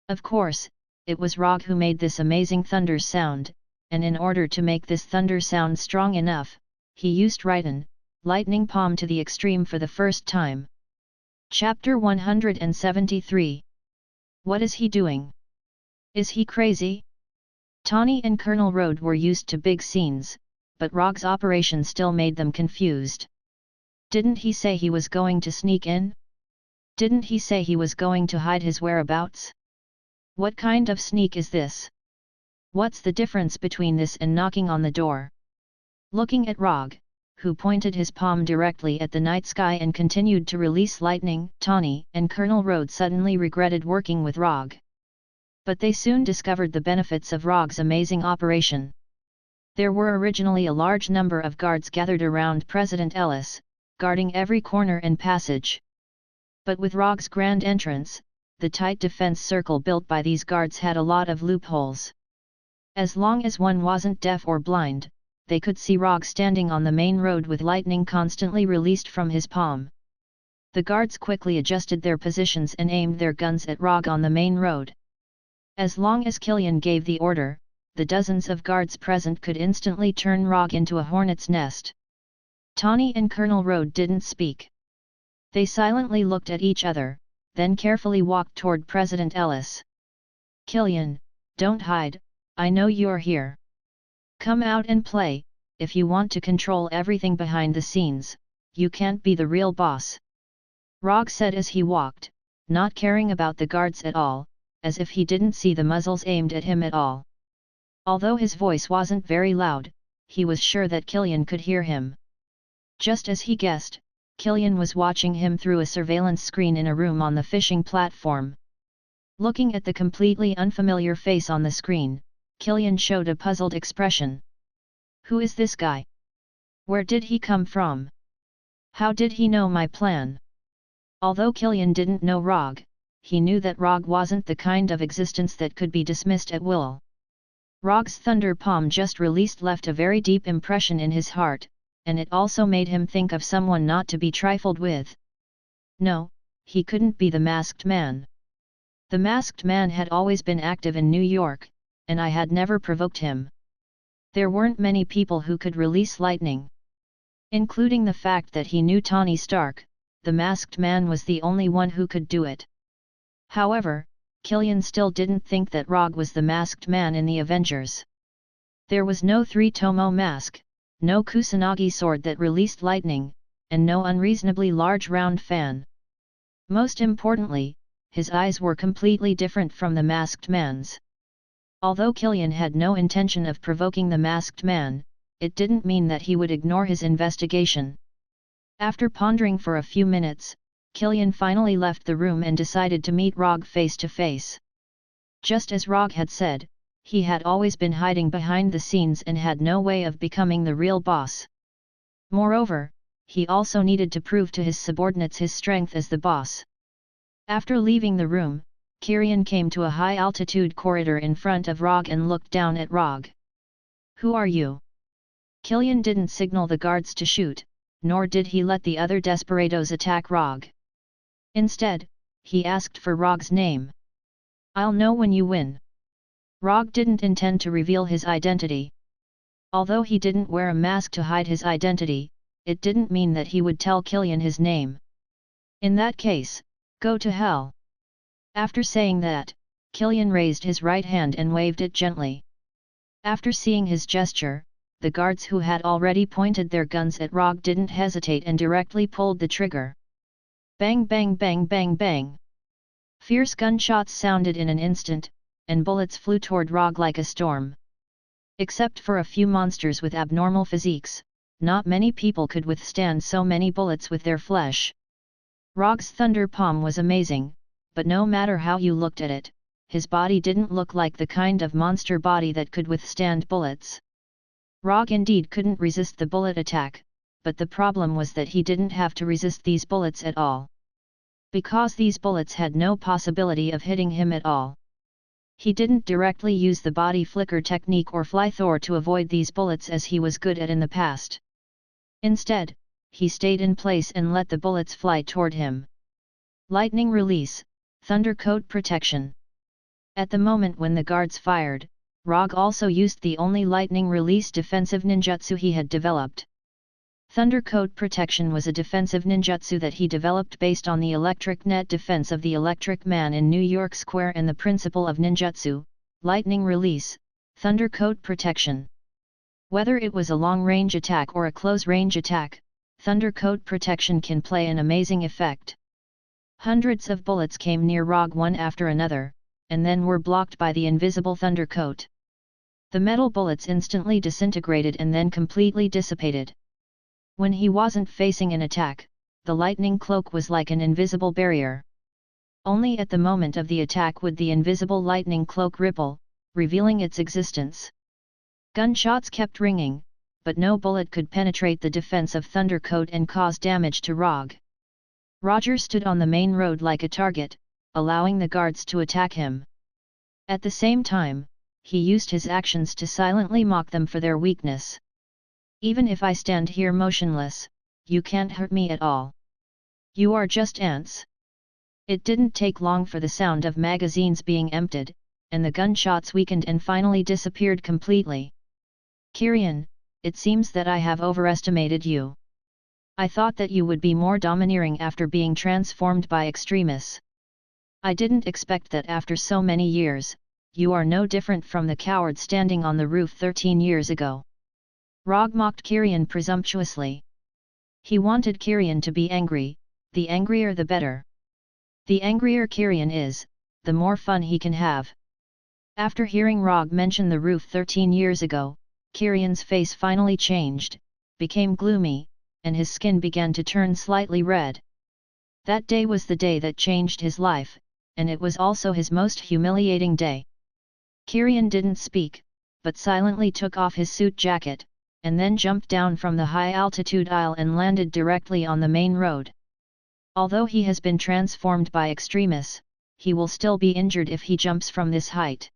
Of course, it was Rogge who made this amazing thunder sound, and in order to make this thunder sound strong enough, he used Raiden, lightning palm to the extreme for the first time. Chapter 173. What is he doing? Is he crazy? Tawny and Colonel Rogge were used to big scenes, but Rogge's operation still made them confused. Didn't he say he was going to sneak in? Didn't he say he was going to hide his whereabouts? What kind of sneak is this? What's the difference between this and knocking on the door? Looking at Rogge, who pointed his palm directly at the night sky and continued to release lightning, Tawny and Colonel Rogge suddenly regretted working with Rogge. But they soon discovered the benefits of Rogge's amazing operation. There were originally a large number of guards gathered around President Ellis, guarding every corner and passage. But with Rogge's grand entrance, the tight defense circle built by these guards had a lot of loopholes. As long as one wasn't deaf or blind, they could see Rogge standing on the main road with lightning constantly released from his palm. The guards quickly adjusted their positions and aimed their guns at Rogge on the main road. As long as Killian gave the order, the dozens of guards present could instantly turn Rogge into a hornet's nest. Tawny and Colonel Rogge didn't speak. They silently looked at each other, then carefully walked toward President Ellis. "Killian, don't hide, I know you're here. Come out and play. If you want to control everything behind the scenes, you can't be the real boss," Rogge said as he walked, not caring about the guards at all, as if he didn't see the muzzles aimed at him at all. Although his voice wasn't very loud, he was sure that Killian could hear him. Just as he guessed, Killian was watching him through a surveillance screen in a room on the fishing platform. Looking at the completely unfamiliar face on the screen, Killian showed a puzzled expression. "Who is this guy? Where did he come from? How did he know my plan?" Although Killian didn't know Rogge, he knew that Rogge wasn't the kind of existence that could be dismissed at will. Rogge's thunder palm just released left a very deep impression in his heart, and it also made him think of someone not to be trifled with. No, he couldn't be the Masked Man. The Masked Man had always been active in New York, and I had never provoked him. There weren't many people who could release lightning. Including the fact that he knew Tony Stark, the Masked Man was the only one who could do it. However, Killian still didn't think that Rogge was the Masked Man in the Avengers. There was no three-tomo mask, no Kusanagi sword that released lightning, and no unreasonably large round fan. Most importantly, his eyes were completely different from the Masked Man's. Although Killian had no intention of provoking the Masked Man, it didn't mean that he would ignore his investigation. After pondering for a few minutes, Killian finally left the room and decided to meet Rogge face to face. Just as Rogge had said, he had always been hiding behind the scenes and had no way of becoming the real boss. Moreover, he also needed to prove to his subordinates his strength as the boss. After leaving the room, Killian came to a high-altitude corridor in front of Rogge and looked down at Rogge. "Who are you?" Killian didn't signal the guards to shoot, nor did he let the other desperados attack Rogge. Instead, he asked for Rogge's name. "I'll know when you win." Rogge didn't intend to reveal his identity. Although he didn't wear a mask to hide his identity, it didn't mean that he would tell Killian his name. "In that case, go to hell." After saying that, Killian raised his right hand and waved it gently. After seeing his gesture, the guards who had already pointed their guns at Rogge didn't hesitate and directly pulled the trigger. Bang bang bang bang bang. Fierce gunshots sounded in an instant, and bullets flew toward Rogge like a storm. Except for a few monsters with abnormal physiques, not many people could withstand so many bullets with their flesh. Rogge's thunder palm was amazing, but no matter how you looked at it, his body didn't look like the kind of monster body that could withstand bullets. Rogge indeed couldn't resist the bullet attack, but the problem was that he didn't have to resist these bullets at all. Because these bullets had no possibility of hitting him at all. He didn't directly use the body flicker technique or fly Thor to avoid these bullets as he was good at in the past. Instead, he stayed in place and let the bullets fly toward him. Lightning release, thunder coat protection. At the moment when the guards fired, Rogge also used the only lightning release defensive ninjutsu he had developed. Thunder Coat Protection was a defensive ninjutsu that he developed based on the electric net defense of the Electric Man in New York Square and the principle of ninjutsu, lightning release, Thunder Coat Protection. Whether it was a long-range attack or a close-range attack, Thunder Coat Protection can play an amazing effect. Hundreds of bullets came near Rogge one after another, and then were blocked by the invisible Thunder Coat. The metal bullets instantly disintegrated and then completely dissipated. When he wasn't facing an attack, the lightning cloak was like an invisible barrier. Only at the moment of the attack would the invisible lightning cloak ripple, revealing its existence. Gunshots kept ringing, but no bullet could penetrate the defense of Thunder Coat and cause damage to Rogge. Roger stood on the main road like a target, allowing the guards to attack him. At the same time, he used his actions to silently mock them for their weakness. Even if I stand here motionless, you can't hurt me at all. You are just ants. It didn't take long for the sound of magazines being emptied, and the gunshots weakened and finally disappeared completely. Kyrian, it seems that I have overestimated you. I thought that you would be more domineering after being transformed by Extremis. I didn't expect that after so many years, you are no different from the coward standing on the roof 13 years ago. Rogge mocked Kyrian presumptuously. He wanted Kyrian to be angry, the angrier the better. The angrier Kyrian is, the more fun he can have. After hearing Rogge mention the roof 13 years ago, Kyrian's face finally changed, became gloomy, and his skin began to turn slightly red. That day was the day that changed his life, and it was also his most humiliating day. Kyrian didn't speak, but silently took off his suit jacket, and then jumped down from the high-altitude aisle and landed directly on the main road. Although he has been transformed by Extremis, he will still be injured if he jumps from this height.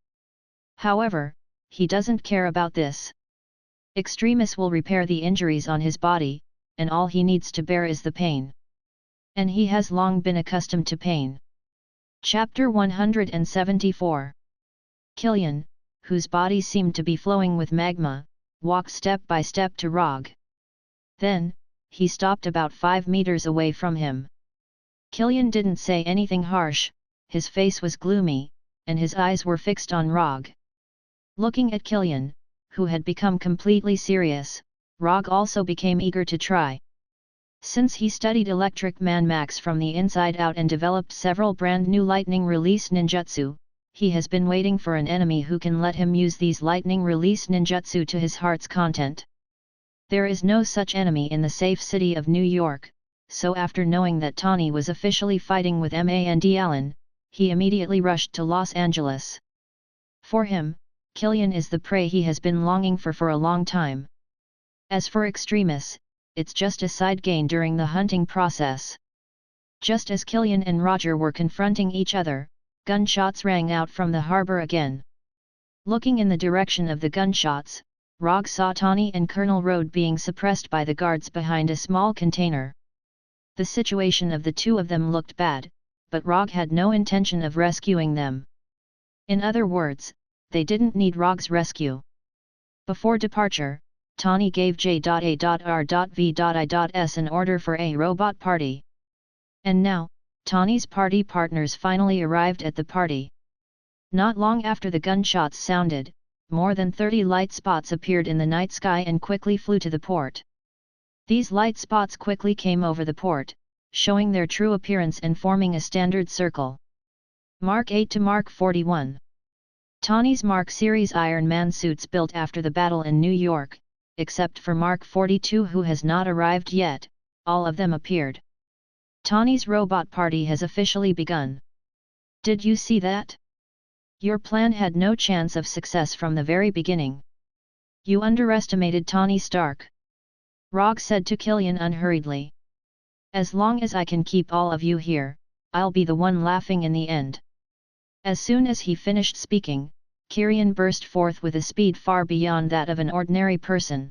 However, he doesn't care about this. Extremis will repair the injuries on his body, and all he needs to bear is the pain. And he has long been accustomed to pain. Chapter 174. Kylian, whose body seemed to be flowing with magma, walked step by step to Rogge. Then, he stopped about 5 meters away from him. Kylian didn't say anything harsh, his face was gloomy, and his eyes were fixed on Rogge. Looking at Kylian, who had become completely serious, Rogge also became eager to try. Since he studied Electric Man Max from the inside out and developed several brand new lightning release ninjutsu, he has been waiting for an enemy who can let him use these lightning release ninjutsu to his heart's content. There is no such enemy in the safe city of New York, so after knowing that Tawny was officially fighting with Mandy Allen, he immediately rushed to Los Angeles. For him, Kylian is the prey he has been longing for a long time. As for Extremis, it's just a side gain during the hunting process. Just as Kylian and Roger were confronting each other, gunshots rang out from the harbor again. Looking in the direction of the gunshots, Rogge saw Tawny and Colonel Road being suppressed by the guards behind a small container. The situation of the two of them looked bad, but Rogge had no intention of rescuing them. In other words, they didn't need Rogge's rescue. Before departure, Tawny gave J.A.R.V.I.S an order for a robot party. And now, Tawny's party partners finally arrived at the party. Not long after the gunshots sounded, more than 30 light spots appeared in the night sky and quickly flew to the port. These light spots quickly came over the port, showing their true appearance and forming a standard circle. Mark 8 to Mark 41. Tawny's Mark Series Iron Man suits built after the battle in New York, except for Mark 42 who has not arrived yet, all of them appeared. Tawny's robot party has officially begun. Did you see that? Your plan had no chance of success from the very beginning. You underestimated Tawny Stark. Rogge said to Kylian unhurriedly. As long as I can keep all of you here, I'll be the one laughing in the end. As soon as he finished speaking, Kylian burst forth with a speed far beyond that of an ordinary person.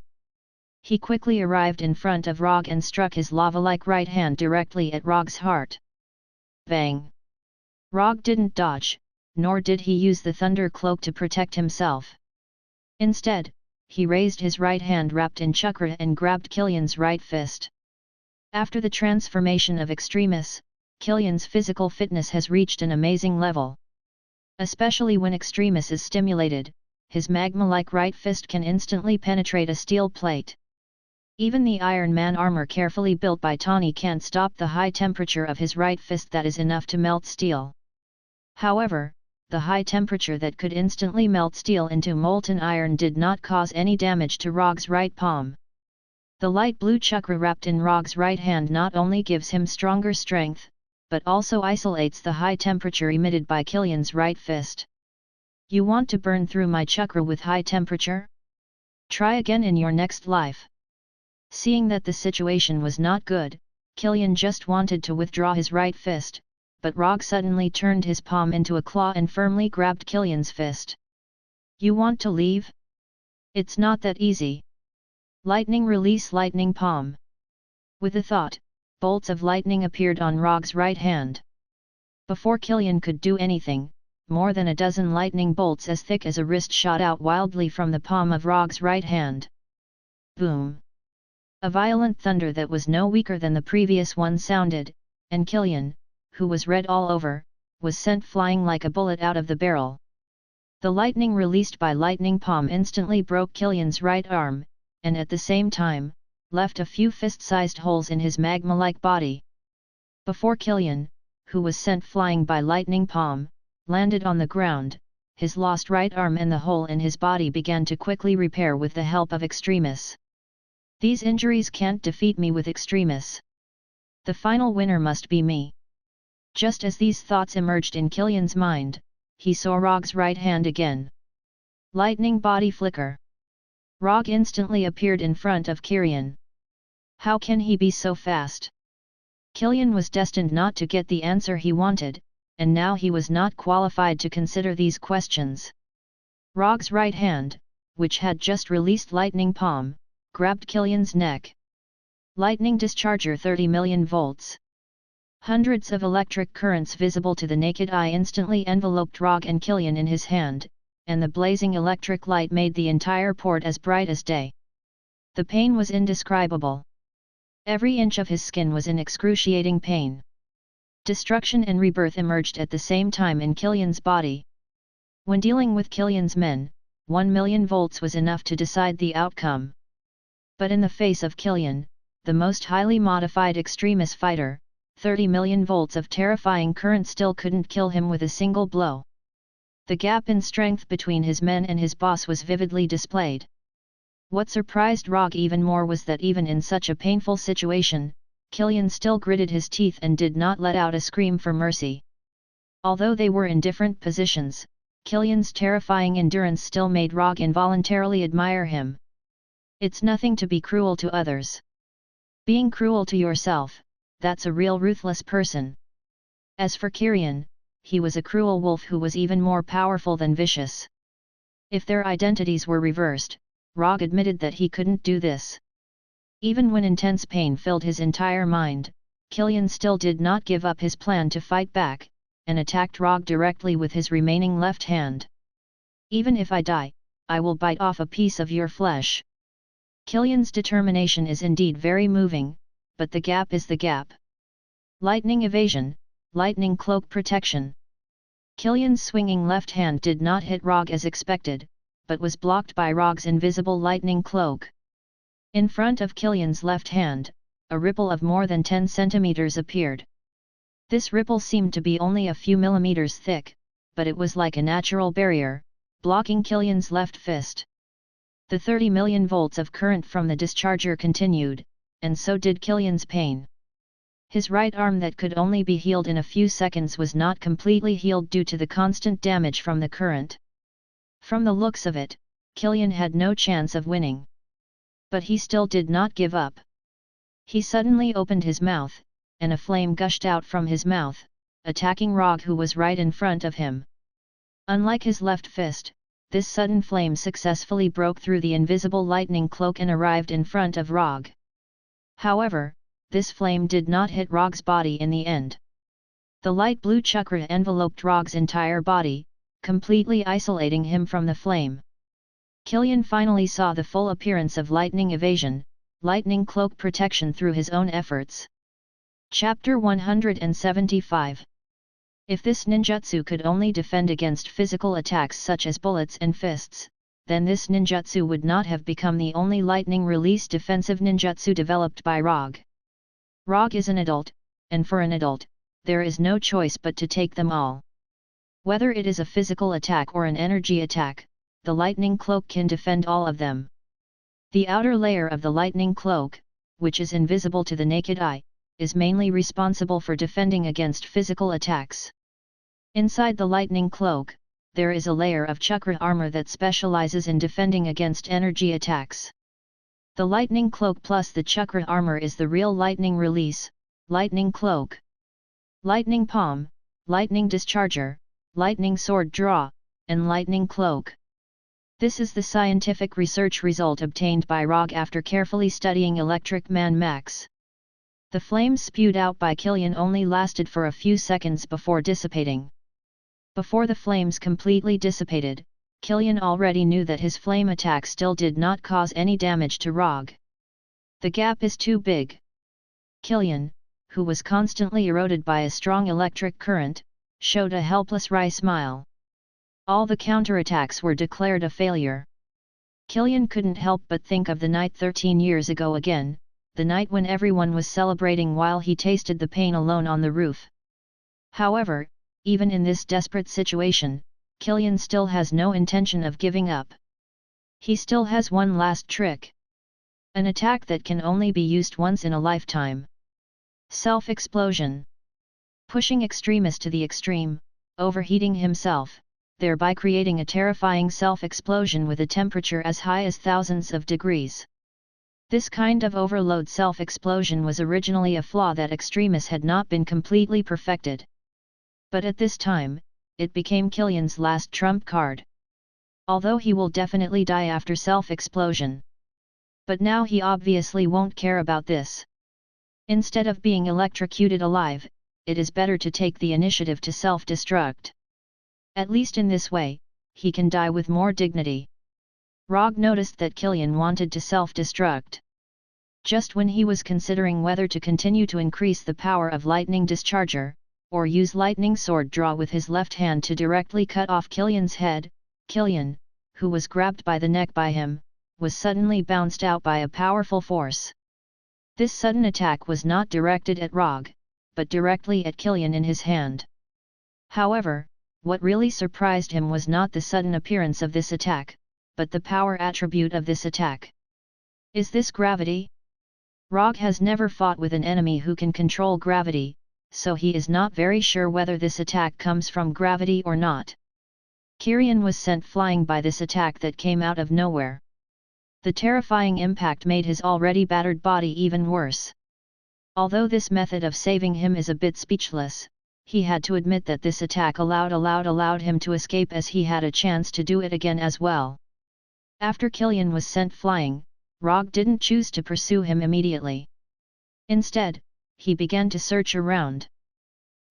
He quickly arrived in front of Rogge and struck his lava-like right hand directly at Rogge's heart. Bang! Rogge didn't dodge, nor did he use the thunder cloak to protect himself. Instead, he raised his right hand wrapped in chakra and grabbed Kylian's right fist. After the transformation of Extremis, Kylian's physical fitness has reached an amazing level. Especially when Extremis is stimulated, his magma-like right fist can instantly penetrate a steel plate. Even the Iron Man armor carefully built by Tawny can't stop the high temperature of his right fist that is enough to melt steel. However, the high temperature that could instantly melt steel into molten iron did not cause any damage to Rogge's right palm. The light blue chakra wrapped in Rogge's right hand not only gives him stronger strength, but also isolates the high temperature emitted by Killian's right fist. You want to burn through my chakra with high temperature? Try again in your next life. Seeing that the situation was not good, Killian just wanted to withdraw his right fist, but Rogge suddenly turned his palm into a claw and firmly grabbed Killian's fist. You want to leave? It's not that easy. Lightning release lightning palm. With a thought, bolts of lightning appeared on Rogge's right hand. Before Killian could do anything, more than a dozen lightning bolts as thick as a wrist shot out wildly from the palm of Rogge's right hand. Boom! A violent thunder that was no weaker than the previous one sounded, and Killian, who was red all over, was sent flying like a bullet out of the barrel. The lightning released by lightning palm instantly broke Killian's right arm, and at the same time, left a few fist-sized holes in his magma-like body. Before Killian, who was sent flying by lightning palm, landed on the ground, his lost right arm and the hole in his body began to quickly repair with the help of Extremis. These injuries can't defeat me with Extremis. The final winner must be me. Just as these thoughts emerged in Killian's mind, he saw Rogge's right hand again. Lightning body flicker. Rogge instantly appeared in front of Killian. How can he be so fast? Killian was destined not to get the answer he wanted, and now he was not qualified to consider these questions. Rogge's right hand, which had just released lightning palm, grabbed Killian's neck. Lightning discharger 30 million volts. Hundreds of electric currents visible to the naked eye instantly enveloped Rogge and Killian in his hand, and the blazing electric light made the entire port as bright as day. The pain was indescribable. Every inch of his skin was in excruciating pain. Destruction and rebirth emerged at the same time in Killian's body. When dealing with Killian's men, 1 million volts was enough to decide the outcome. But in the face of Killian, the most highly modified Extremis fighter, 30 million volts of terrifying current still couldn't kill him with a single blow. The gap in strength between his men and his boss was vividly displayed. What surprised Rogge even more was that even in such a painful situation, Killian still gritted his teeth and did not let out a scream for mercy. Although they were in different positions, Killian's terrifying endurance still made Rogge involuntarily admire him. It's nothing to be cruel to others. Being cruel to yourself, that's a real ruthless person. As for Killian, he was a cruel wolf who was even more powerful than vicious. If their identities were reversed, Rogge admitted that he couldn't do this. Even when intense pain filled his entire mind, Killian still did not give up his plan to fight back, and attacked Rogge directly with his remaining left hand. Even if I die, I will bite off a piece of your flesh. Killian's determination is indeed very moving, but the gap is the gap. Lightning evasion, lightning cloak protection. Killian's swinging left hand did not hit Rogge as expected, but was blocked by Rogge's invisible lightning cloak. In front of Killian's left hand, a ripple of more than 10 centimeters appeared. This ripple seemed to be only a few millimeters thick, but it was like a natural barrier, blocking Killian's left fist. The 30 million volts of current from the discharger continued, and so did Killian's pain. His right arm that could only be healed in a few seconds was not completely healed due to the constant damage from the current. From the looks of it, Killian had no chance of winning. But he still did not give up. He suddenly opened his mouth, and a flame gushed out from his mouth, attacking Rogge who was right in front of him. Unlike his left fist, this sudden flame successfully broke through the invisible lightning cloak and arrived in front of Rogge. However, this flame did not hit Rogge's body in the end. The light blue chakra enveloped Rogge's entire body, completely isolating him from the flame. Killian finally saw the full appearance of lightning evasion, lightning cloak protection through his own efforts. Chapter 175. If this ninjutsu could only defend against physical attacks such as bullets and fists, then this ninjutsu would not have become the only lightning release defensive ninjutsu developed by Rogge. Rogge is an adult, and for an adult, there is no choice but to take them all. Whether it is a physical attack or an energy attack, the lightning cloak can defend all of them. The outer layer of the lightning cloak, which is invisible to the naked eye, is mainly responsible for defending against physical attacks. Inside the lightning cloak, there is a layer of chakra armor that specializes in defending against energy attacks. The lightning cloak plus the chakra armor is the real lightning release, lightning cloak. Lightning palm, lightning discharger, lightning sword draw, and lightning cloak. This is the scientific research result obtained by Rogge after carefully studying Electric Man Max. The flames spewed out by Killian only lasted for a few seconds before dissipating. Before the flames completely dissipated, Killian already knew that his flame attack still did not cause any damage to Rogge. The gap is too big. Killian, who was constantly eroded by a strong electric current, showed a helpless wry smile. All the counterattacks were declared a failure. Killian couldn't help but think of the night 13 years ago again, the night when everyone was celebrating while he tasted the pain alone on the roof. However, even in this desperate situation, Killian still has no intention of giving up. He still has one last trick. An attack that can only be used once in a lifetime. Self-explosion. Pushing Extremis to the extreme, overheating himself, thereby creating a terrifying self-explosion with a temperature as high as thousands of degrees. This kind of overload self-explosion was originally a flaw that Extremis had not been completely perfected. But at this time, it became Killian's last trump card. Although he will definitely die after self-explosion. But now he obviously won't care about this. Instead of being electrocuted alive, it is better to take the initiative to self-destruct. At least in this way, he can die with more dignity. Rogge noticed that Killian wanted to self-destruct. Just when he was considering whether to continue to increase the power of lightning discharger, or use lightning sword draw with his left hand to directly cut off Killian's head, Killian, who was grabbed by the neck by him, was suddenly bounced out by a powerful force. This sudden attack was not directed at Rogge, but directly at Killian in his hand. However, what really surprised him was not the sudden appearance of this attack, but the power attribute of this attack. Is this gravity? Rogge has never fought with an enemy who can control gravity, so he is not very sure whether this attack comes from gravity or not. Killian was sent flying by this attack that came out of nowhere. The terrifying impact made his already battered body even worse. Although this method of saving him is a bit speechless, he had to admit that this attack allowed him to escape, as he had a chance to do it again as well. After Killian was sent flying, Rogge didn't choose to pursue him immediately. Instead, he began to search around.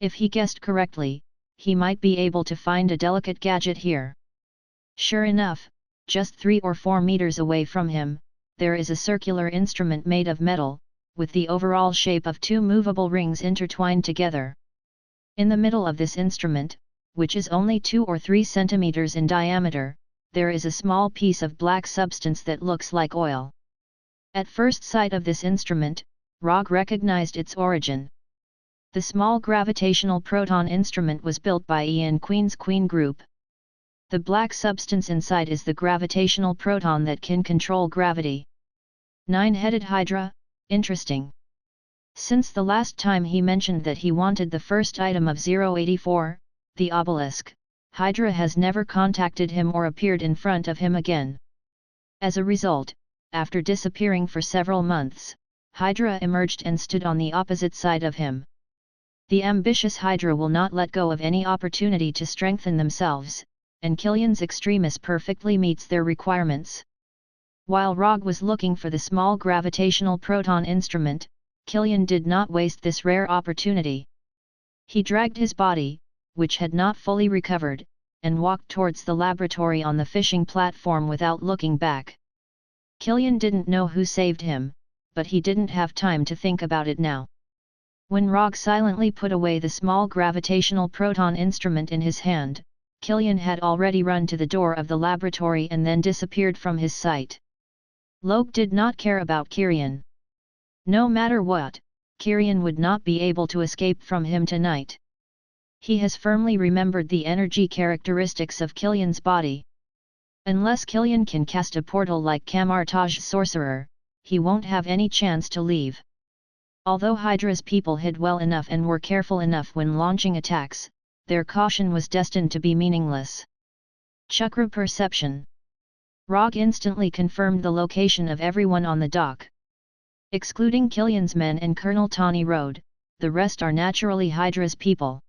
If he guessed correctly, he might be able to find a delicate gadget here. Sure enough, just 3 or 4 meters away from him, there is a circular instrument made of metal, with the overall shape of 2 movable rings intertwined together. In the middle of this instrument, which is only 2 or 3 centimeters in diameter, there is a small piece of black substance that looks like oil. At first sight of this instrument, Rogge recognized its origin. The small gravitational proton instrument was built by Ian Queen's Queen Group. The black substance inside is the gravitational proton that can control gravity. 9-headed Hydra, interesting. Since the last time he mentioned that he wanted the first item of 084, the obelisk, Hydra has never contacted him or appeared in front of him again. As a result, after disappearing for several months, Hydra emerged and stood on the opposite side of him. The ambitious Hydra will not let go of any opportunity to strengthen themselves, and Killian's Extremis perfectly meets their requirements. While Rogge was looking for the small gravitational proton instrument, Killian did not waste this rare opportunity. He dragged his body, which had not fully recovered, and walked towards the laboratory on the fishing platform without looking back. Killian didn't know who saved him, but he didn't have time to think about it now. When Rogge silently put away the small gravitational proton instrument in his hand, Killian had already run to the door of the laboratory and then disappeared from his sight. Loke did not care about Kirian. No matter what, Kirian would not be able to escape from him tonight. He has firmly remembered the energy characteristics of Killian's body. Unless Killian can cast a portal like Kamartaj's sorcerer, he won't have any chance to leave. Although Hydra's people hid well enough and were careful enough when launching attacks, their caution was destined to be meaningless. Chakra perception. Rogge instantly confirmed the location of everyone on the dock. Excluding Killian's men and Colonel Tawny Road, the rest are naturally Hydra's people.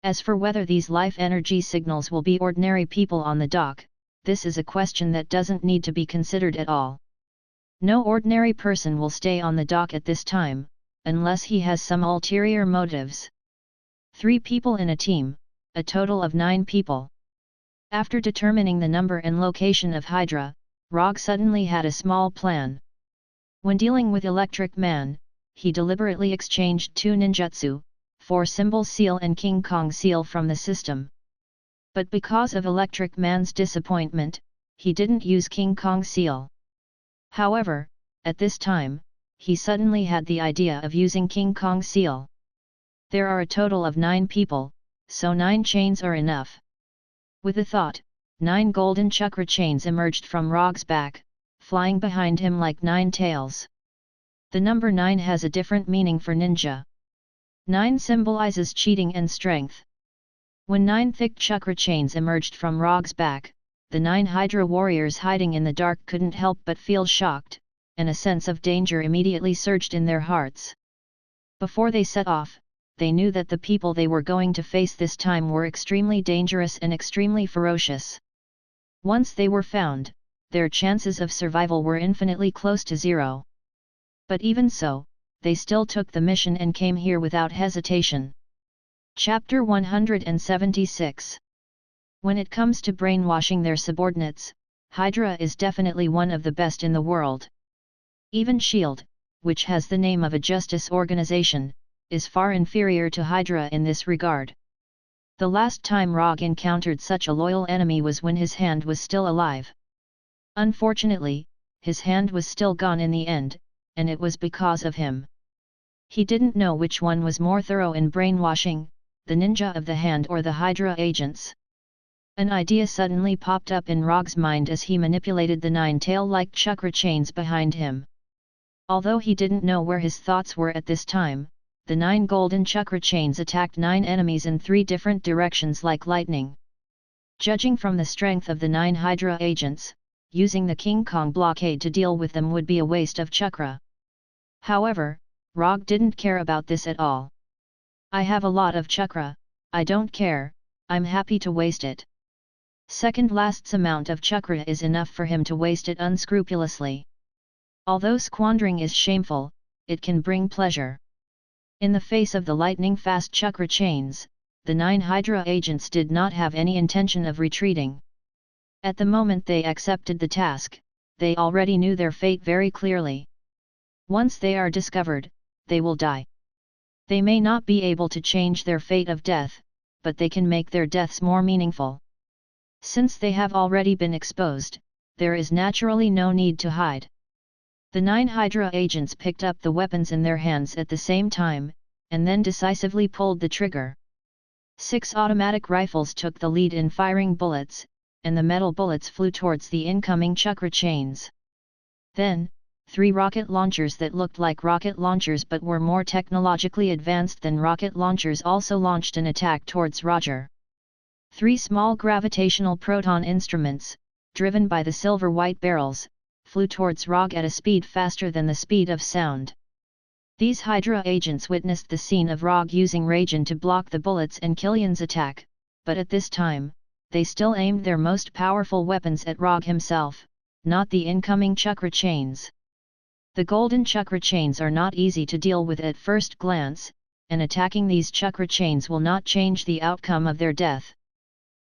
As for whether these life energy signals will be ordinary people on the dock, this is a question that doesn't need to be considered at all. No ordinary person will stay on the dock at this time, unless he has some ulterior motives. 3 people in a team, a total of 9 people. After determining the number and location of Hydra, Rogge suddenly had a small plan. When dealing with Electric Man, he deliberately exchanged 2 ninjutsu, 4 Symbol Seal and King Kong Seal from the system. But because of Electric Man's disappointment, he didn't use King Kong Seal. However, at this time, he suddenly had the idea of using King Kong Seal. There are a total of 9 people, so 9 chains are enough. With the thought, 9 golden chakra chains emerged from Rogge's back, flying behind him like 9 tails. The number 9 has a different meaning for ninja. 9 symbolizes cheating and strength. When 9 thick chakra chains emerged from Rogge's back, the 9 Hydra warriors hiding in the dark couldn't help but feel shocked, and a sense of danger immediately surged in their hearts. Before they set off, they knew that the people they were going to face this time were extremely dangerous and extremely ferocious. Once they were found, their chances of survival were infinitely close to 0. But even so, they still took the mission and came here without hesitation. Chapter 176. When it comes to brainwashing their subordinates, Hydra is definitely one of the best in the world. Even S.H.I.E.L.D., which has the name of a justice organization, is far inferior to Hydra in this regard. The last time Rogge encountered such a loyal enemy was when his hand was still alive. Unfortunately, his hand was still gone in the end, and it was because of him. He didn't know which one was more thorough in brainwashing, the ninja of the hand or the Hydra agents. An idea suddenly popped up in Rogge's mind as he manipulated the 9 tail-like chakra chains behind him. Although he didn't know where his thoughts were at this time, the 9 golden chakra chains attacked 9 enemies in 3 different directions like lightning. Judging from the strength of the 9 Hydra agents, using the King Kong blockade to deal with them would be a waste of chakra. However, Rogge didn't care about this at all. I have a lot of chakra, I don't care, I'm happy to waste it. Second last's amount of chakra is enough for him to waste it unscrupulously. Although squandering is shameful, it can bring pleasure. In the face of the lightning-fast chakra chains, the 9 Hydra agents did not have any intention of retreating. At the moment they accepted the task, they already knew their fate very clearly. Once they are discovered, they will die. They may not be able to change their fate of death, but they can make their deaths more meaningful. Since they have already been exposed, there is naturally no need to hide. The 9 Hydra agents picked up the weapons in their hands at the same time, and then decisively pulled the trigger. 6 automatic rifles took the lead in firing bullets, and the metal bullets flew towards the incoming chakra chains. Then, 3 rocket launchers that looked like rocket launchers but were more technologically advanced than rocket launchers also launched an attack towards Rogge. 3 small gravitational proton instruments, driven by the silver-white barrels, flew towards Rogge at a speed faster than the speed of sound. These Hydra agents witnessed the scene of Rogge using Raijin to block the bullets and Killian's attack, but at this time, they still aimed their most powerful weapons at Rogge himself, not the incoming chakra chains. The golden chakra chains are not easy to deal with at first glance, and attacking these chakra chains will not change the outcome of their death.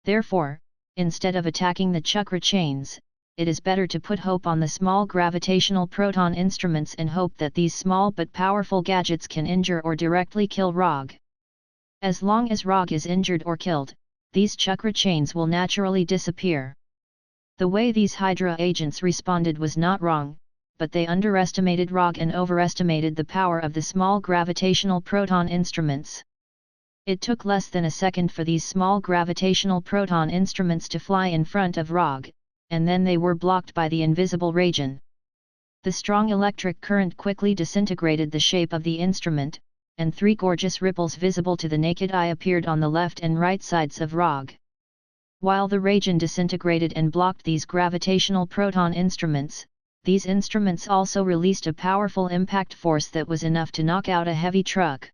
Therefore, instead of attacking the chakra chains, it is better to put hope on the small gravitational proton instruments and hope that these small but powerful gadgets can injure or directly kill Rogge. As long as Rogge is injured or killed, these chakra chains will naturally disappear. The way these Hydra agents responded was not wrong, but they underestimated Rogge and overestimated the power of the small gravitational proton instruments. It took less than a second for these small gravitational proton instruments to fly in front of Rogge, and then they were blocked by the invisible region. The strong electric current quickly disintegrated the shape of the instrument, and 3 gorgeous ripples visible to the naked eye appeared on the left and right sides of Rogge. While the region disintegrated and blocked these gravitational proton instruments, these instruments also released a powerful impact force that was enough to knock out a heavy truck.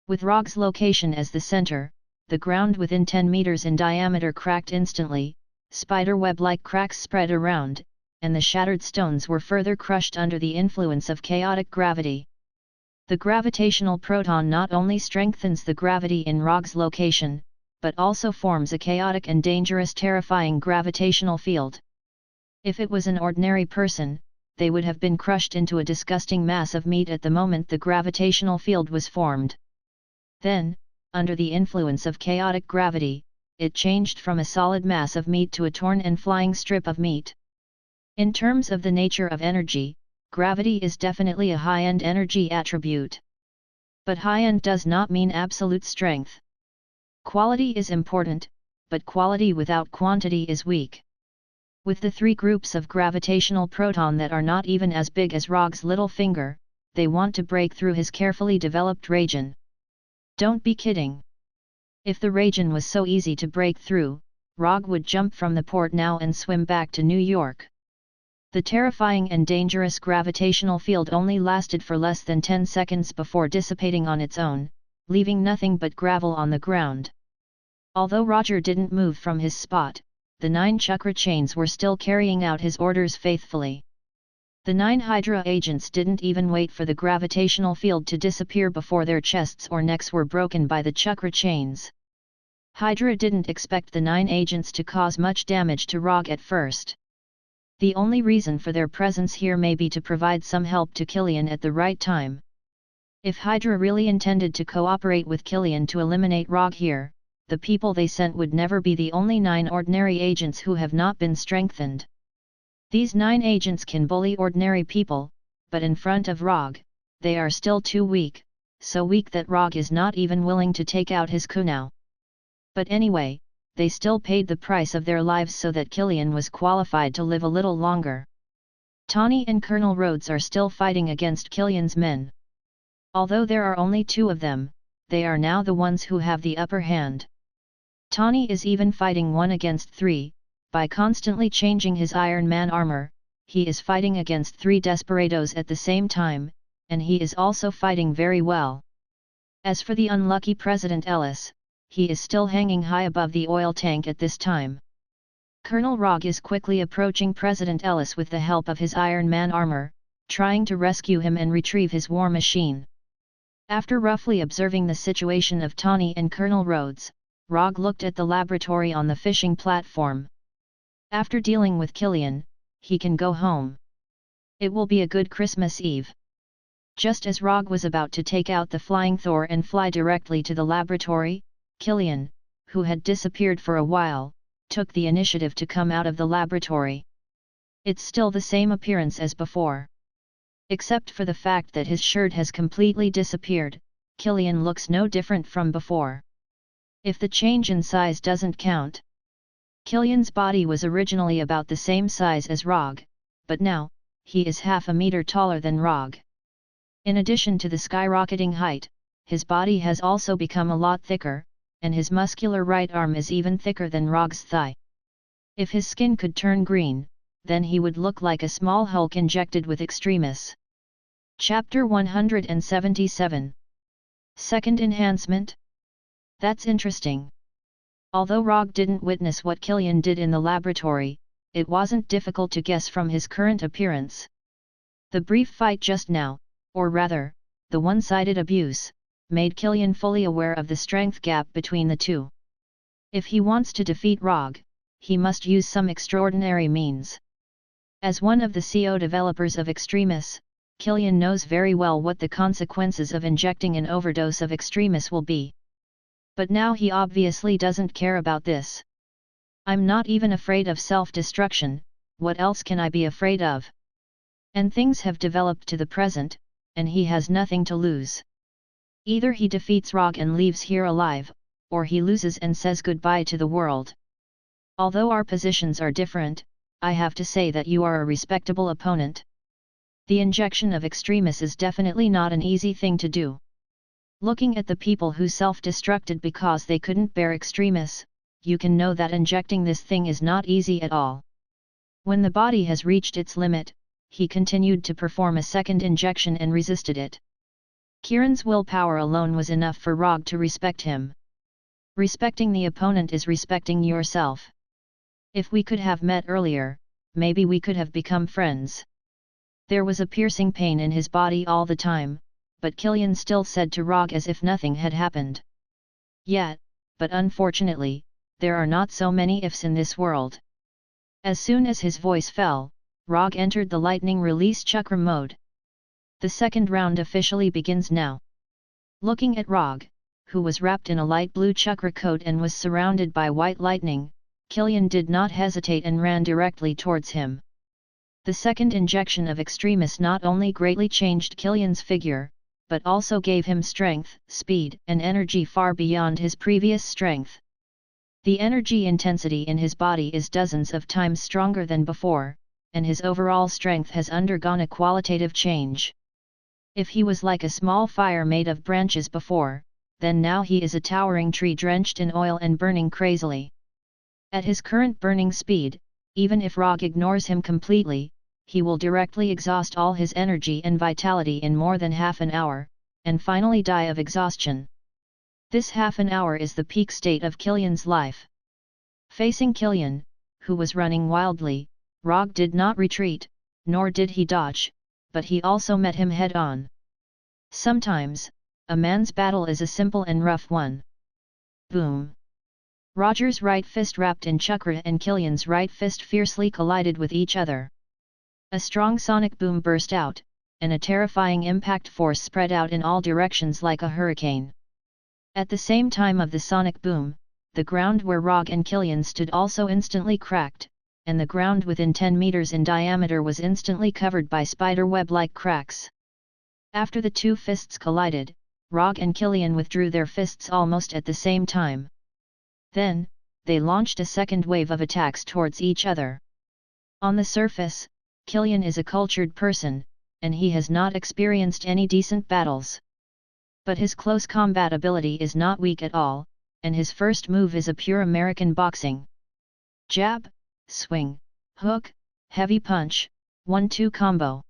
With Rogge's location as the center, the ground within 10 meters in diameter cracked instantly, spiderweb-like cracks spread around, and the shattered stones were further crushed under the influence of chaotic gravity. The gravitational proton not only strengthens the gravity in Rogge's location, but also forms a chaotic and dangerous terrifying gravitational field. If it was an ordinary person, they would have been crushed into a disgusting mass of meat at the moment the gravitational field was formed. Then, under the influence of chaotic gravity, it changed from a solid mass of meat to a torn and flying strip of meat. In terms of the nature of energy, gravity is definitely a high-end energy attribute. But high-end does not mean absolute strength. Quality is important, but quality without quantity is weak. With the 3 groups of gravitational proton that are not even as big as Rogge's little finger, they want to break through his carefully developed region. Don't be kidding. If the region was so easy to break through, Rogge would jump from the port now and swim back to New York. The terrifying and dangerous gravitational field only lasted for less than 10 seconds before dissipating on its own, leaving nothing but gravel on the ground. Although Roger didn't move from his spot, the 9 chakra chains were still carrying out his orders faithfully. The 9 Hydra agents didn't even wait for the gravitational field to disappear before their chests or necks were broken by the chakra chains. Hydra didn't expect the 9 agents to cause much damage to Rogge at first. The only reason for their presence here may be to provide some help to Killian at the right time. If Hydra really intended to cooperate with Killian to eliminate Rogge here, the people they sent would never be the only 9 ordinary agents who have not been strengthened. These 9 agents can bully ordinary people, but in front of Rogge, they are still too weak, so weak that Rogge is not even willing to take out his kunai. But anyway, they still paid the price of their lives so that Killian was qualified to live a little longer. Tawny and Colonel Rhodes are still fighting against Killian's men. Although there are only 2 of them, they are now the ones who have the upper hand. Tawny is even fighting 1 against 3, by constantly changing his Iron Man armor, he is fighting against 3 desperados at the same time, and he is also fighting very well. As for the unlucky President Ellis, he is still hanging high above the oil tank at this time. Colonel Rogge is quickly approaching President Ellis with the help of his Iron Man armor, trying to rescue him and retrieve his war machine. After roughly observing the situation of Tawny and Colonel Rhodes, Rogge looked at the laboratory on the fishing platform. After dealing with Killian, he can go home. It will be a good Christmas Eve. Just as Rogge was about to take out the flying Thor and fly directly to the laboratory, Killian, who had disappeared for a while, took the initiative to come out of the laboratory. It's still the same appearance as before. Except for the fact that his shirt has completely disappeared, Killian looks no different from before. If the change in size doesn't count. Killian's body was originally about the same size as Rogge, but now, he is half a meter taller than Rogge. In addition to the skyrocketing height, his body has also become a lot thicker, and his muscular right arm is even thicker than Rogge's thigh. If his skin could turn green, then he would look like a small Hulk injected with extremis. Chapter 177. Second enhancement? That's interesting. Although Rogge didn't witness what Killian did in the laboratory, it wasn't difficult to guess from his current appearance. The brief fight just now, or rather, the one-sided abuse, made Killian fully aware of the strength gap between the 2. If he wants to defeat Rogge, he must use some extraordinary means. As one of the CO developers of Extremis, Killian knows very well what the consequences of injecting an overdose of Extremis will be. But now he obviously doesn't care about this. I'm not even afraid of self-destruction, what else can I be afraid of? And things have developed to the present, and he has nothing to lose. Either he defeats Rogge and leaves here alive, or he loses and says goodbye to the world. Although our positions are different, I have to say that you are a respectable opponent. The injection of extremis is definitely not an easy thing to do. Looking at the people who self-destructed because they couldn't bear extremis, you can know that injecting this thing is not easy at all. When the body has reached its limit, he continued to perform a second injection and resisted it. Kieran's willpower alone was enough for Rogge to respect him. Respecting the opponent is respecting yourself. If we could have met earlier, maybe we could have become friends. There was a piercing pain in his body all the time, but Killian still said to Rogge as if nothing had happened. Yet, but unfortunately, there are not so many ifs in this world. As soon as his voice fell, Rogge entered the lightning release chakra mode. The second round officially begins now. Looking at Rogge, who was wrapped in a light blue chakra coat and was surrounded by white lightning, Killian did not hesitate and ran directly towards him. The second injection of extremis not only greatly changed Killian's figure, but also gave him strength, speed and energy far beyond his previous strength. The energy intensity in his body is dozens of times stronger than before, and his overall strength has undergone a qualitative change. If he was like a small fire made of branches before, then now he is a towering tree drenched in oil and burning crazily. At his current burning speed, even if Rogge ignores him completely, he will directly exhaust all his energy and vitality in more than half an hour, and finally die of exhaustion. This half an hour is the peak state of Killian's life. Facing Killian, who was running wildly, Rogge did not retreat, nor did he dodge, but he also met him head-on. Sometimes, a man's battle is a simple and rough one. Boom! Roger's right fist wrapped in chakra and Killian's right fist fiercely collided with each other. A strong sonic boom burst out, and a terrifying impact force spread out in all directions like a hurricane. At the same time of the sonic boom, the ground where Rogge and Killian stood also instantly cracked, and the ground within 10 meters in diameter was instantly covered by spiderweb-like cracks. After the two fists collided, Rogge and Killian withdrew their fists almost at the same time. Then, they launched a second wave of attacks towards each other. On the surface, Killian is a cultured person, and he has not experienced any decent battles. But his close combat ability is not weak at all, and his first move is a pure American boxing. Jab, swing, hook, heavy punch, 1-2 combo.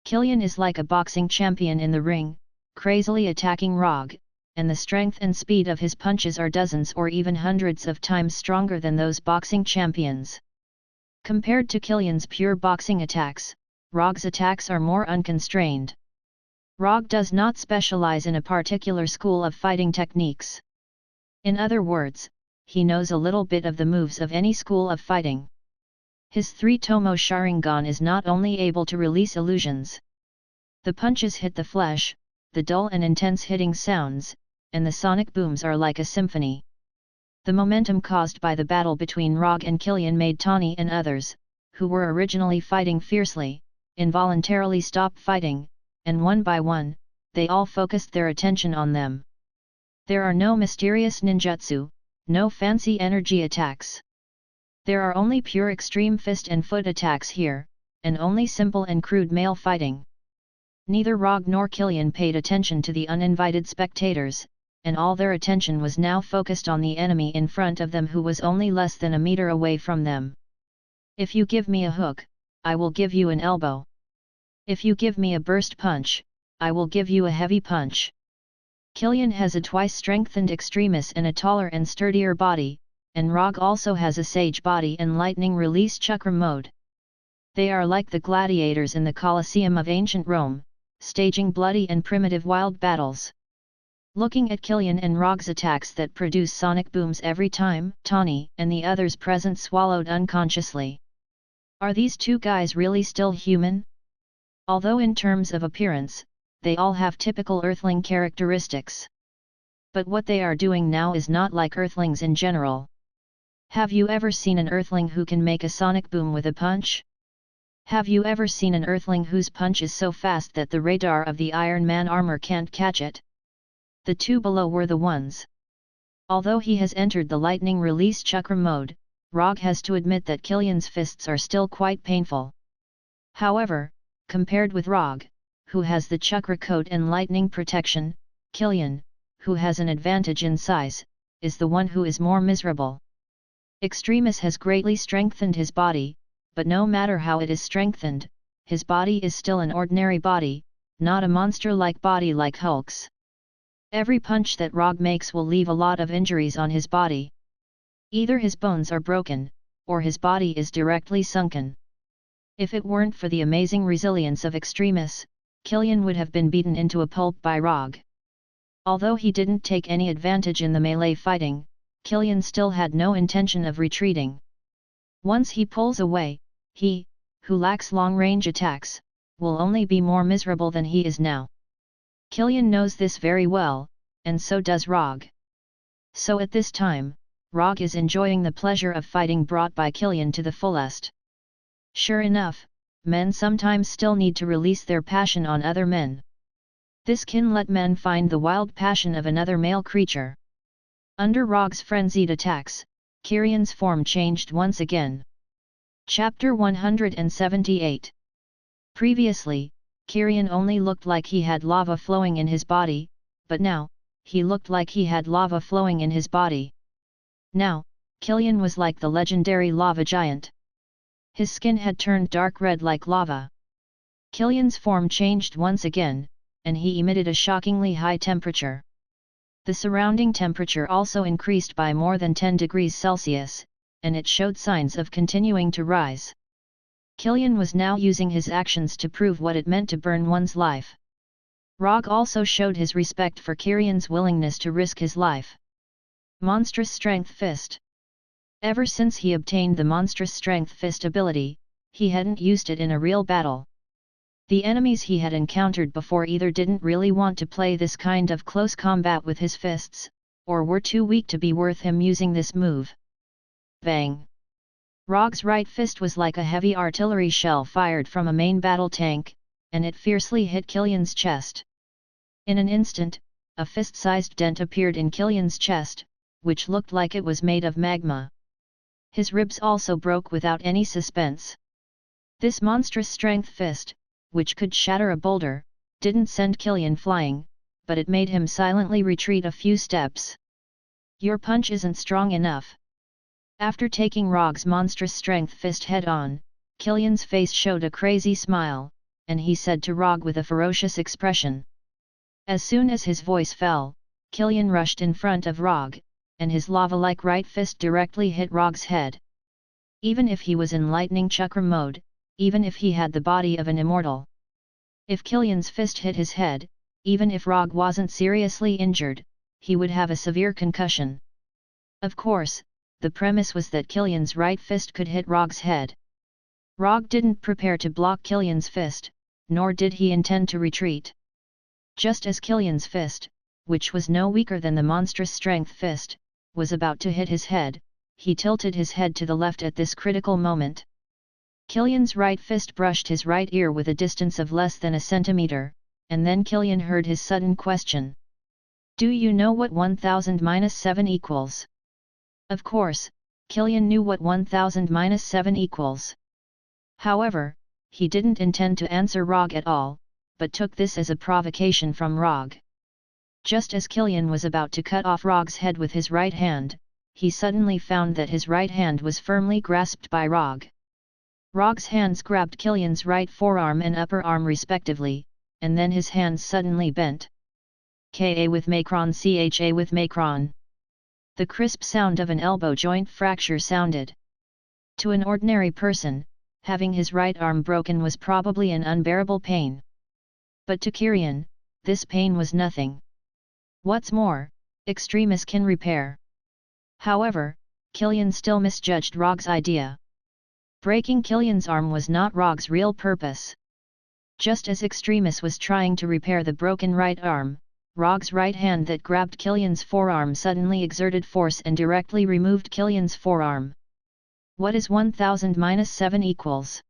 Killian is like a boxing champion in the ring, crazily attacking Rogge, and the strength and speed of his punches are dozens or even hundreds of times stronger than those boxing champions. Compared to Killian's pure boxing attacks, Rogge's attacks are more unconstrained. Rogge does not specialize in a particular school of fighting techniques. In other words, he knows a little bit of the moves of any school of fighting. His 3-tomo Sharingan is not only able to release illusions. The punches hit the flesh, the dull and intense hitting sounds, and the sonic booms are like a symphony. The momentum caused by the battle between Rogge and Killian made Tawny and others, who were originally fighting fiercely, involuntarily stop fighting, and one by one, they all focused their attention on them. There are no mysterious ninjutsu, no fancy energy attacks. There are only pure extreme fist and foot attacks here, and only simple and crude male fighting. Neither Rogge nor Killian paid attention to the uninvited spectators, and all their attention was now focused on the enemy in front of them who was only less than a meter away from them. If you give me a hook, I will give you an elbow. If you give me a burst punch, I will give you a heavy punch. Killian has a twice-strengthened extremis and a taller and sturdier body, and Rogge also has a sage body and lightning release chakra mode. They are like the gladiators in the Colosseum of ancient Rome, staging bloody and primitive wild battles. Looking at Killian and Rogge's attacks that produce sonic booms every time, Tawny and the others present swallowed unconsciously. Are these two guys really still human? Although in terms of appearance, they all have typical Earthling characteristics. But what they are doing now is not like Earthlings in general. Have you ever seen an Earthling who can make a sonic boom with a punch? Have you ever seen an Earthling whose punch is so fast that the radar of the Iron Man armor can't catch it? The two below were the ones. Although he has entered the lightning release chakra mode, Rogge has to admit that Killian's fists are still quite painful. However, compared with Rogge, who has the chakra coat and lightning protection, Killian, who has an advantage in size, is the one who is more miserable. Extremis has greatly strengthened his body, but no matter how it is strengthened, his body is still an ordinary body, not a monster-like body like Hulk's. Every punch that Rogge makes will leave a lot of injuries on his body. Either his bones are broken, or his body is directly sunken. If it weren't for the amazing resilience of Extremis, Killian would have been beaten into a pulp by Rogge. Although he didn't take any advantage in the melee fighting, Killian still had no intention of retreating. Once he pulls away, he, who lacks long-range attacks, will only be more miserable than he is now. Killian knows this very well, and so does Rogge. So at this time, Rogge is enjoying the pleasure of fighting brought by Killian to the fullest. Sure enough, men sometimes still need to release their passion on other men. This can let men find the wild passion of another male creature. Under Rogge's frenzied attacks, Killian's form changed once again. Chapter 178. Previously, Killian only looked like he had lava flowing in his body, but now, he looked like he had lava flowing in his body. Now, Killian was like the legendary lava giant. His skin had turned dark red like lava. Killian's form changed once again, and he emitted a shockingly high temperature. The surrounding temperature also increased by more than 10 degrees Celsius, and it showed signs of continuing to rise. Killian was now using his actions to prove what it meant to burn one's life. Rogge also showed his respect for Killian's willingness to risk his life. Monstrous Strength Fist. Ever since he obtained the Monstrous Strength Fist ability, he hadn't used it in a real battle. The enemies he had encountered before either didn't really want to play this kind of close combat with his fists, or were too weak to be worth him using this move. Bang! Rogge's right fist was like a heavy artillery shell fired from a main battle tank, and it fiercely hit Killian's chest. In an instant, a fist-sized dent appeared in Killian's chest, which looked like it was made of magma. His ribs also broke without any suspense. This monstrous strength fist, which could shatter a boulder, didn't send Killian flying, but it made him silently retreat a few steps. Your punch isn't strong enough. After taking Rogge's monstrous strength fist head-on, Killian's face showed a crazy smile, and he said to Rogge with a ferocious expression. As soon as his voice fell, Killian rushed in front of Rogge, and his lava-like right fist directly hit Rogge's head. Even if he was in lightning chakra mode, even if he had the body of an immortal. If Killian's fist hit his head, even if Rogge wasn't seriously injured, he would have a severe concussion. Of course, the premise was that Killian's right fist could hit Rogge's head. Rogge didn't prepare to block Killian's fist, nor did he intend to retreat. Just as Killian's fist, which was no weaker than the monstrous strength fist, was about to hit his head, he tilted his head to the left at this critical moment. Killian's right fist brushed his right ear with a distance of less than a centimeter, and then Killian heard his sudden question. Do you know what 1000-7 equals? Of course, Killian knew what 1000-7 equals. However, he didn't intend to answer Rogge at all, but took this as a provocation from Rogge. Just as Killian was about to cut off Rogge's head with his right hand, he suddenly found that his right hand was firmly grasped by Rogge. Rogge's hands grabbed Killian's right forearm and upper arm respectively, and then his hands suddenly bent. Ka with Macron, Cha with Macron. The crisp sound of an elbow joint fracture sounded. To an ordinary person, having his right arm broken was probably an unbearable pain. But to Killian, this pain was nothing. What's more, Extremis can repair. However, Killian still misjudged Rogge's idea. Breaking Killian's arm was not Rogge's real purpose. Just as Extremis was trying to repair the broken right arm, Rogge's right hand that grabbed Killian's forearm suddenly exerted force and directly removed Killian's forearm. What is 1000-7 equals?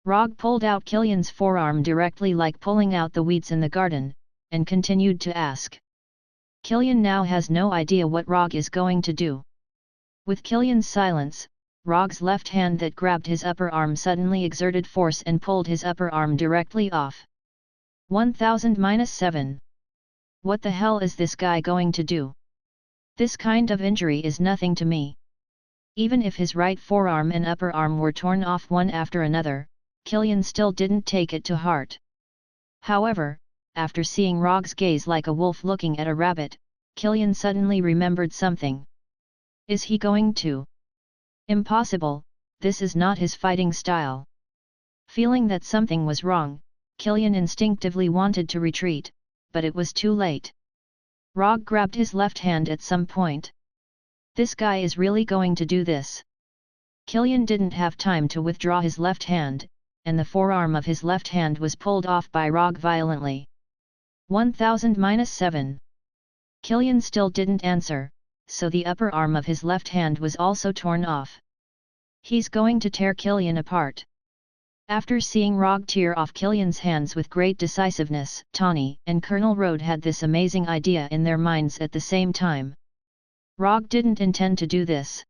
Rogge pulled out Killian's forearm directly like pulling out the weeds in the garden, and continued to ask. Killian now has no idea what Rogge is going to do. With Killian's silence, Rogge's left hand that grabbed his upper arm suddenly exerted force and pulled his upper arm directly off. 1000-7. What the hell is this guy going to do? This kind of injury is nothing to me. Even if his right forearm and upper arm were torn off one after another, Killian still didn't take it to heart. However, after seeing Rogge's gaze like a wolf looking at a rabbit, Killian suddenly remembered something. Is he going to? Impossible, this is not his fighting style. Feeling that something was wrong, Killian instinctively wanted to retreat, but it was too late. Rogge grabbed his left hand at some point. This guy is really going to do this. Killian didn't have time to withdraw his left hand, and the forearm of his left hand was pulled off by Rogge violently. 1000-7. Killian still didn't answer, so the upper arm of his left hand was also torn off. He's going to tear Killian apart. After seeing Rogge tear off Killian's hands with great decisiveness, Tawny and Colonel Rode had this amazing idea in their minds at the same time. Rogge didn't intend to do this.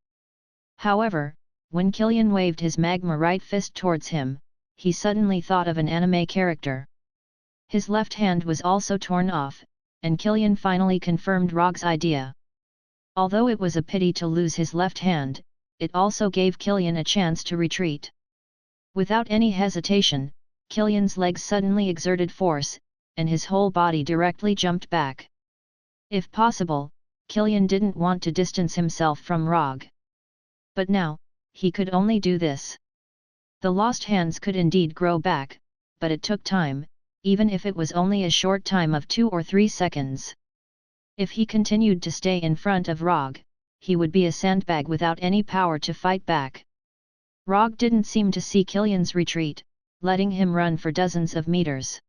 However, when Killian waved his magma right fist towards him, he suddenly thought of an anime character. His left hand was also torn off, and Killian finally confirmed Rogge's idea. Although it was a pity to lose his left hand, it also gave Killian a chance to retreat. Without any hesitation, Killian's legs suddenly exerted force, and his whole body directly jumped back. If possible, Killian didn't want to distance himself from Rogge. But now, he could only do this. The lost hands could indeed grow back, but it took time, even if it was only a short time of 2 or 3 seconds. If he continued to stay in front of Rogge, he would be a sandbag without any power to fight back. Rogge didn't seem to see Killian's retreat, letting him run for dozens of meters.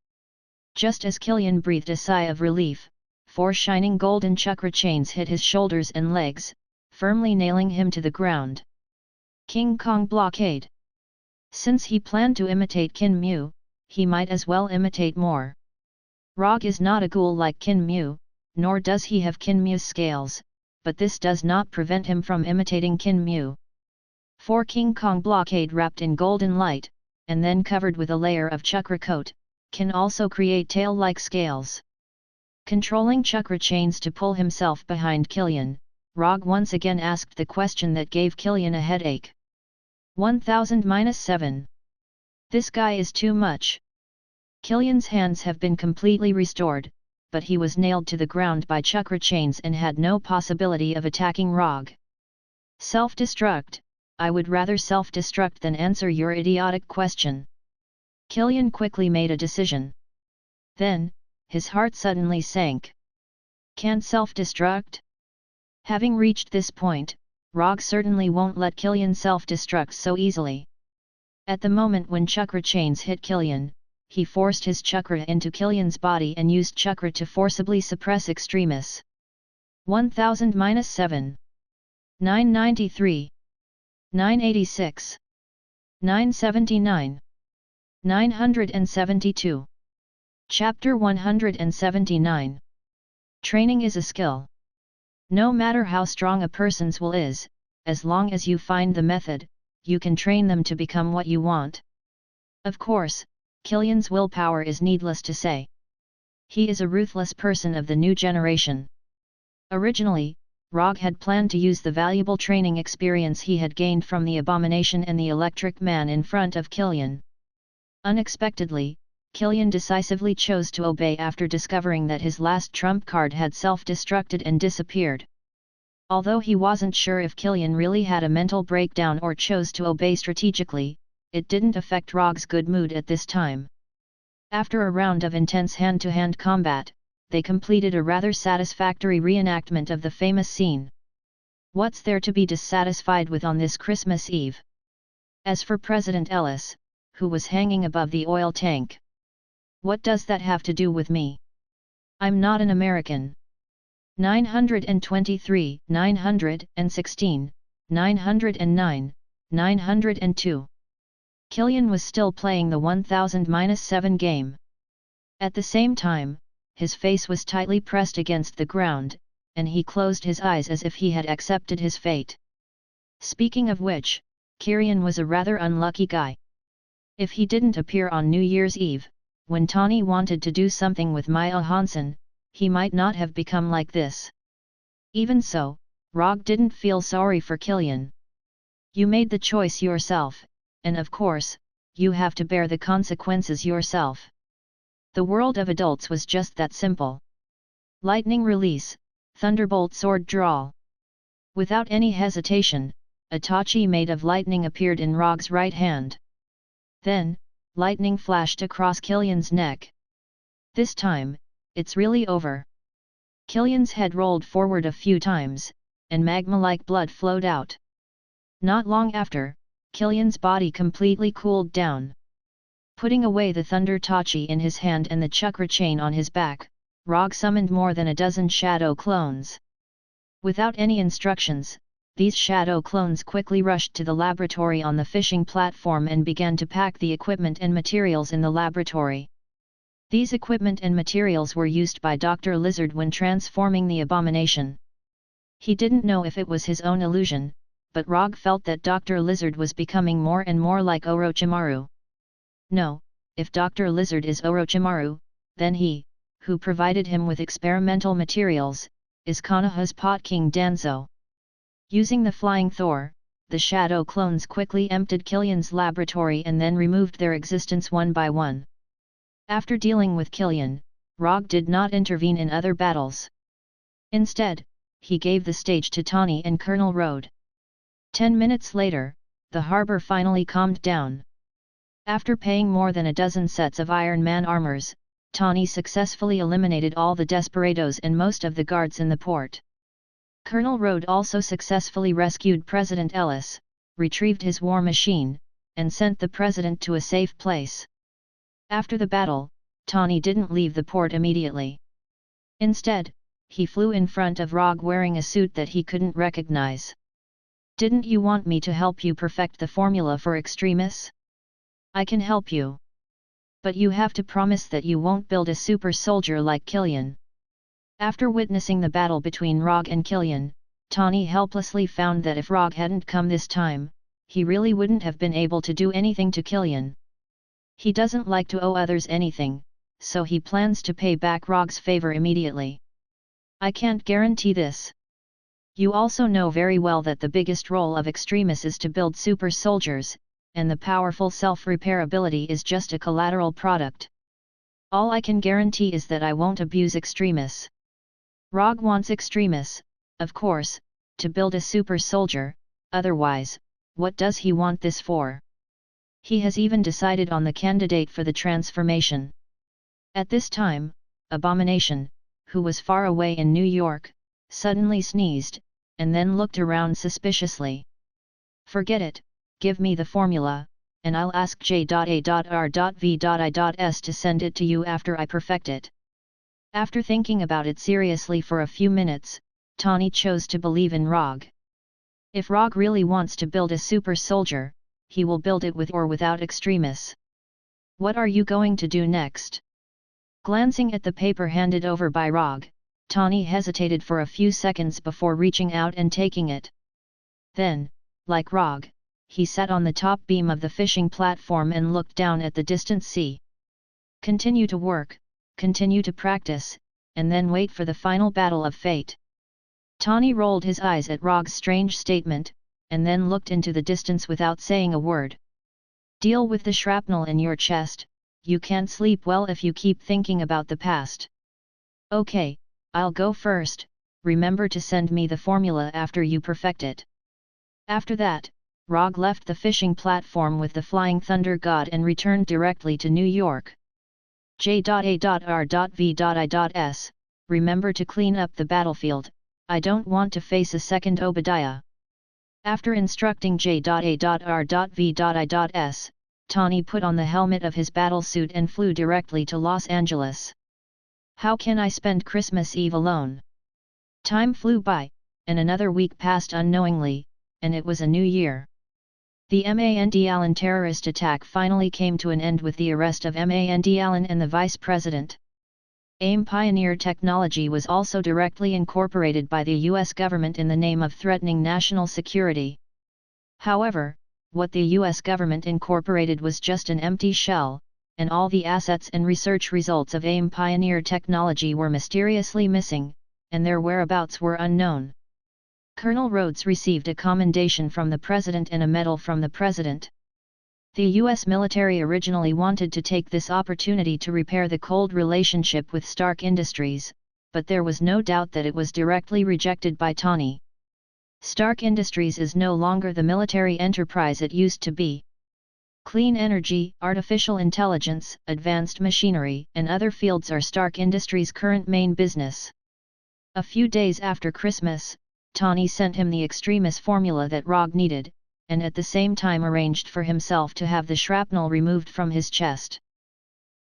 Just as Killian breathed a sigh of relief, 4 shining golden chakra chains hit his shoulders and legs, firmly nailing him to the ground. King Kong blockade. Since he planned to imitate Kin Mu, he might as well imitate more. Rogge is not a ghoul like Kin Mu, nor does he have Kin Mu's scales, but this does not prevent him from imitating Kin Mu. 4 King Kong blockade wrapped in golden light, and then covered with a layer of chakra coat, can also create tail-like scales. Controlling chakra chains to pull himself behind Killian, Rogge once again asked the question that gave Killian a headache. 1000-7. This guy is too much. Killian's hands have been completely restored, but he was nailed to the ground by chakra chains and had no possibility of attacking Rogge. Self-destruct, I would rather self-destruct than answer your idiotic question. Killian quickly made a decision. Then, his heart suddenly sank. Can't self-destruct? Having reached this point, Rogge certainly won't let Killian self-destruct so easily. At the moment when chakra chains hit Killian, he forced his chakra into Killian's body and used chakra to forcibly suppress extremis. 1000-7. 993. 986. 979. 972. Chapter 179. Training is a skill. No matter how strong a person's will is, as long as you find the method, you can train them to become what you want. Of course, Killian's willpower is needless to say. He is a ruthless person of the new generation. Originally, Rogge had planned to use the valuable training experience he had gained from the Abomination and the Electric Man in front of Killian. Unexpectedly, Killian decisively chose to obey after discovering that his last trump card had self-destructed and disappeared. Although he wasn't sure if Killian really had a mental breakdown or chose to obey strategically, it didn't affect Rogge's good mood at this time. After a round of intense hand-to-hand combat, they completed a rather satisfactory reenactment of the famous scene. What's there to be dissatisfied with on this Christmas Eve? As for President Ellis, who was hanging above the oil tank, what does that have to do with me? I'm not an American. 923, 916, 909, 902. Killian was still playing the 1000-7 game. At the same time, his face was tightly pressed against the ground, and he closed his eyes as if he had accepted his fate. Speaking of which, Killian was a rather unlucky guy. If he didn't appear on New Year's Eve, when Tawny wanted to do something with Maya Hansen, he might not have become like this. Even so, Rogge didn't feel sorry for Killian. You made the choice yourself, and of course, you have to bear the consequences yourself. The world of adults was just that simple. Lightning release, thunderbolt sword draw. Without any hesitation, a tachi made of lightning appeared in Rogge's right hand. Then, lightning flashed across Killian's neck. This time, it's really over. Killian's head rolled forward a few times, and magma-like blood flowed out. Not long after, Killian's body completely cooled down. Putting away the thunder tachi in his hand and the chakra chain on his back, Rogge summoned more than a dozen shadow clones. Without any instructions, these shadow clones quickly rushed to the laboratory on the fishing platform and began to pack the equipment and materials in the laboratory. These equipment and materials were used by Dr. Lizard when transforming the abomination. He didn't know if it was his own illusion, but Rogge felt that Dr. Lizard was becoming more and more like Orochimaru. No, if Dr. Lizard is Orochimaru, then he, who provided him with experimental materials, is Konoha's Pot King Danzo. Using the flying Thor, the shadow clones quickly emptied Killian's laboratory and then removed their existence one by one. After dealing with Killian, Rogge did not intervene in other battles. Instead, he gave the stage to Tawny and Colonel Rode. 10 minutes later, the harbor finally calmed down. After paying more than a dozen sets of Iron Man armors, Tawny successfully eliminated all the desperados and most of the guards in the port. Colonel Rode also successfully rescued President Ellis, retrieved his war machine, and sent the president to a safe place. After the battle, Tawny didn't leave the port immediately. Instead, he flew in front of Rogge wearing a suit that he couldn't recognize. "Didn't you want me to help you perfect the formula for extremis? I can help you. But you have to promise that you won't build a super soldier like Killian." After witnessing the battle between Rogge and Killian, Tawny helplessly found that if Rogge hadn't come this time, he really wouldn't have been able to do anything to Killian. He doesn't like to owe others anything, so he plans to pay back Rogge's favor immediately. "I can't guarantee this. You also know very well that the biggest role of extremis is to build super soldiers, and the powerful self-repair ability is just a collateral product. All I can guarantee is that I won't abuse extremis." Rogge wants extremis, of course, to build a super soldier, otherwise, what does he want this for? He has even decided on the candidate for the transformation. At this time, Abomination, who was far away in New York, suddenly sneezed, and then looked around suspiciously. "Forget it, give me the formula, and I'll ask J.A.R.V.I.S to send it to you after I perfect it." After thinking about it seriously for a few minutes, Tawny chose to believe in Rogge. If Rogge really wants to build a super soldier, he will build it with or without extremis. "What are you going to do next?" Glancing at the paper handed over by Rogge, Tawny hesitated for a few seconds before reaching out and taking it. Then, like Rogge, he sat on the top beam of the fishing platform and looked down at the distant sea. Continue to work, continue to practice, and then wait for the final battle of fate. Tawny rolled his eyes at Rogge's strange statement, and then looked into the distance without saying a word. "Deal with the shrapnel in your chest, you can't sleep well if you keep thinking about the past." "Okay, I'll go first, remember to send me the formula after you perfect it." After that, Rogge left the fishing platform with the Flying Thunder God and returned directly to New York. J.A.R.V.I.S, remember to clean up the battlefield, I don't want to face a second Obadiah. After instructing J.A.R.V.I.S, Tawny put on the helmet of his battlesuit and flew directly to Los Angeles. How can I spend Christmas Eve alone? Time flew by, and another week passed unknowingly, and it was a new year. The Mandalorian terrorist attack finally came to an end with the arrest of Mandalorian and the vice president. AIM Pioneer technology was also directly incorporated by the US government in the name of threatening national security. However, what the US government incorporated was just an empty shell, and all the assets and research results of AIM Pioneer technology were mysteriously missing, and their whereabouts were unknown. Colonel Rhodes received a commendation from the president and a medal from the president. The US military originally wanted to take this opportunity to repair the cold relationship with Stark Industries, but there was no doubt that it was directly rejected by Tawny. Stark Industries is no longer the military enterprise it used to be. Clean energy, artificial intelligence, advanced machinery, and other fields are Stark Industries' current main business. A few days after Christmas, Tawny sent him the Extremis formula that Rogge needed, and at the same time arranged for himself to have the shrapnel removed from his chest.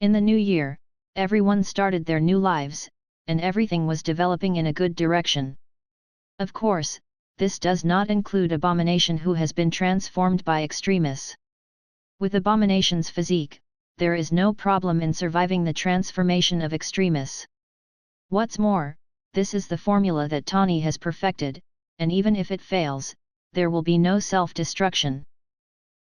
In the new year, everyone started their new lives, and everything was developing in a good direction. Of course, this does not include Abomination, who has been transformed by Extremis. With Abomination's physique, there is no problem in surviving the transformation of Extremis. What's more, this is the formula that Tawny has perfected, and even if it fails, there will be no self-destruction.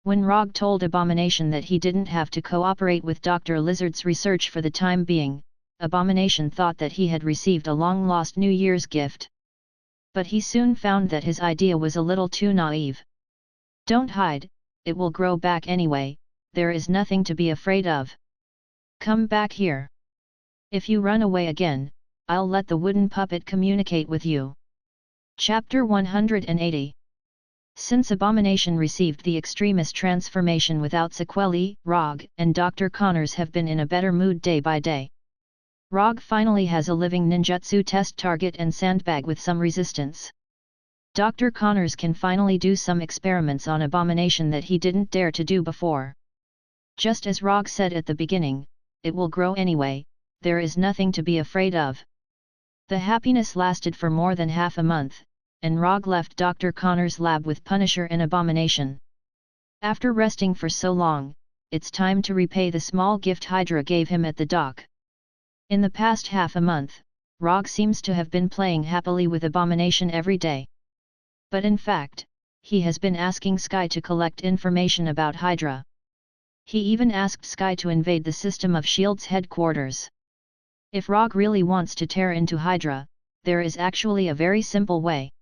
When Rogge told Abomination that he didn't have to cooperate with Dr. Lizard's research for the time being, Abomination thought that he had received a long-lost New Year's gift. But he soon found that his idea was a little too naive. Don't hide, it will grow back anyway, there is nothing to be afraid of. Come back here. If you run away again, I'll let the wooden puppet communicate with you. Chapter 180. Since Abomination received the Extremis transformation without sequelae, Rogge and Dr. Connors have been in a better mood day by day. Rogge finally has a living ninjutsu test target and sandbag with some resistance. Dr. Connors can finally do some experiments on Abomination that he didn't dare to do before. Just as Rogge said at the beginning, it will grow anyway, there is nothing to be afraid of. The happiness lasted for more than half a month, and Rogge left Dr. Connors' lab with Punisher and Abomination. After resting for so long, it's time to repay the small gift Hydra gave him at the dock. In the past half a month, Rogge seems to have been playing happily with Abomination every day. But in fact, he has been asking Sky to collect information about Hydra. He even asked Sky to invade the system of S.H.I.E.L.D's headquarters. If Rogge really wants to tear into Hydra, there is actually a very simple way.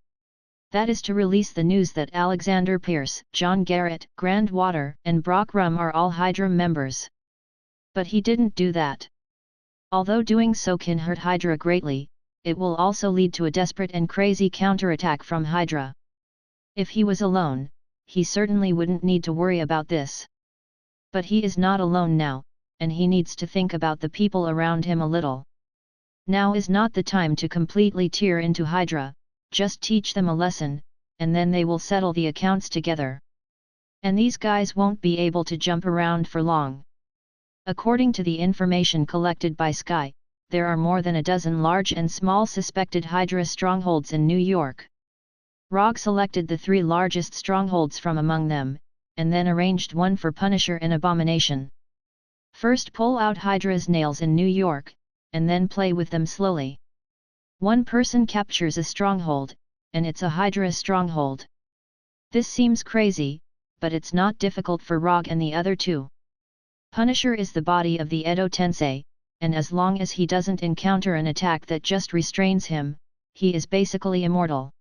That is to release the news that Alexander Pierce, John Garrett, Grandwater, and Brock Rum are all Hydra members. But he didn't do that. Although doing so can hurt Hydra greatly, it will also lead to a desperate and crazy counterattack from Hydra. If he was alone, he certainly wouldn't need to worry about this. But he is not alone now, and he needs to think about the people around him a little. Now is not the time to completely tear into Hydra, just teach them a lesson, and then they will settle the accounts together. And these guys won't be able to jump around for long. According to the information collected by Sky, there are more than a dozen large and small suspected Hydra strongholds in New York. Rogge selected the 3 largest strongholds from among them, and then arranged one for Punisher and Abomination. First pull out Hydra's nails in New York, and then play with them slowly. One person captures a stronghold, and it's a Hydra stronghold. This seems crazy, but it's not difficult for Rogge and the other 2. Punisher is the body of the Edo Tensei, and as long as he doesn't encounter an attack that just restrains him, he is basically immortal.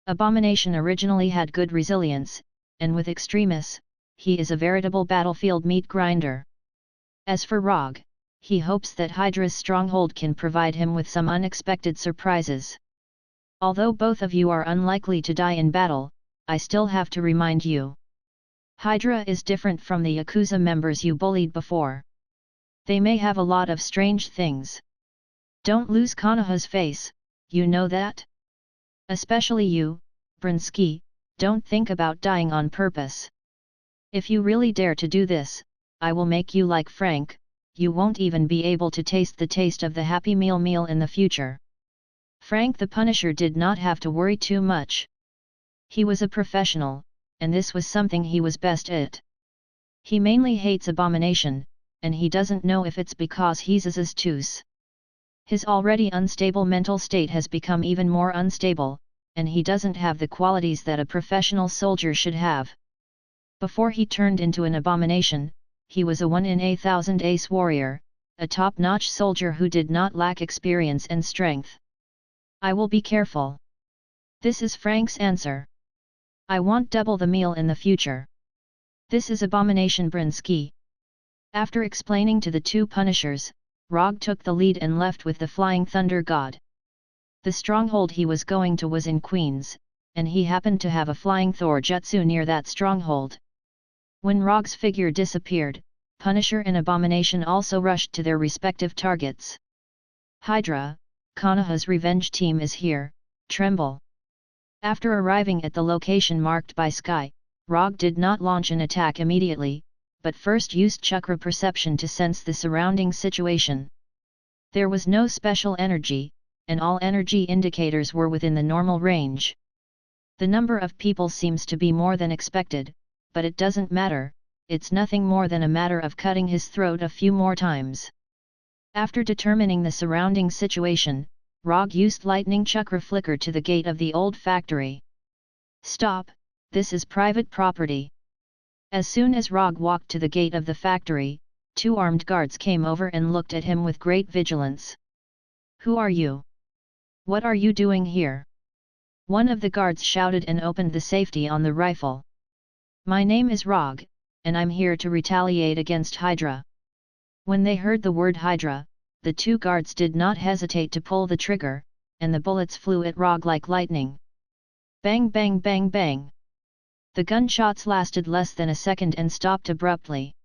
Abomination originally had good resilience, and with Extremis, he is a veritable battlefield meat grinder. As for Rogge, he hopes that Hydra's stronghold can provide him with some unexpected surprises. Although both of you are unlikely to die in battle, I still have to remind you. Hydra is different from the Yakuza members you bullied before. They may have a lot of strange things. Don't lose Konoha's face, you know that? Especially you, Brinsky, don't think about dying on purpose. If you really dare to do this, I will make you like Frank, you won't even be able to taste the taste of the Happy Meal in the future. Frank the Punisher did not have to worry too much. He was a professional, and this was something he was best at. He mainly hates abomination, and he doesn't know if it's because he's obtuse. His already unstable mental state has become even more unstable, and he doesn't have the qualities that a professional soldier should have. Before he turned into an abomination, he was a 1 in a thousand ace warrior, a top-notch soldier who did not lack experience and strength. I will be careful. This is Frank's answer. I want double the meal in the future. This is Abomination Brinsky. After explaining to the two Punishers, Rogge took the lead and left with the Flying Thunder God. The stronghold he was going to was in Queens, and he happened to have a Flying Thor jutsu near that stronghold. When Rogge's figure disappeared, Punisher and Abomination also rushed to their respective targets. Hydra, Konoha's revenge team is here, tremble. After arriving at the location marked by Sky, Rogge did not launch an attack immediately, but first used chakra perception to sense the surrounding situation. There was no special energy, and all energy indicators were within the normal range. The number of people seems to be more than expected, but it doesn't matter, it's nothing more than a matter of cutting his throat a few more times. After determining the surrounding situation, Rogge used lightning chakra flicker to the gate of the old factory. Stop, this is private property. As soon as Rogge walked to the gate of the factory, two armed guards came over and looked at him with great vigilance. Who are you? What are you doing here? One of the guards shouted and opened the safety on the rifle. My name is Rogge, and I'm here to retaliate against Hydra. When they heard the word Hydra, the two guards did not hesitate to pull the trigger, and the bullets flew at Rogge like lightning. Bang bang bang bang. The gunshots lasted less than a second and stopped abruptly.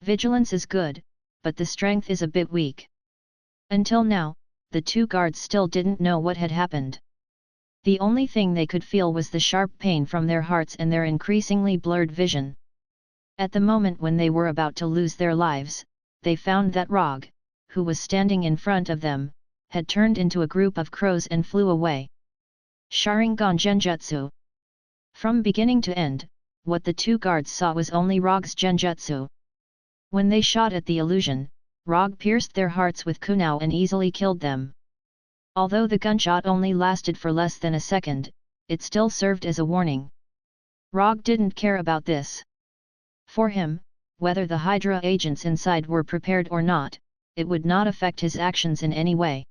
Vigilance is good, but the strength is a bit weak. Until now, the two guards still didn't know what had happened. The only thing they could feel was the sharp pain from their hearts and their increasingly blurred vision. At the moment when they were about to lose their lives, they found that Rogge, who was standing in front of them, had turned into a group of crows and flew away. Sharingan Genjutsu. From beginning to end, what the two guards saw was only Rogge's genjutsu. When they shot at the illusion, Rogge pierced their hearts with kunao and easily killed them. Although the gunshot only lasted for less than a second, it still served as a warning. Rogge didn't care about this. For him, whether the Hydra agents inside were prepared or not, it would not affect his actions in any way.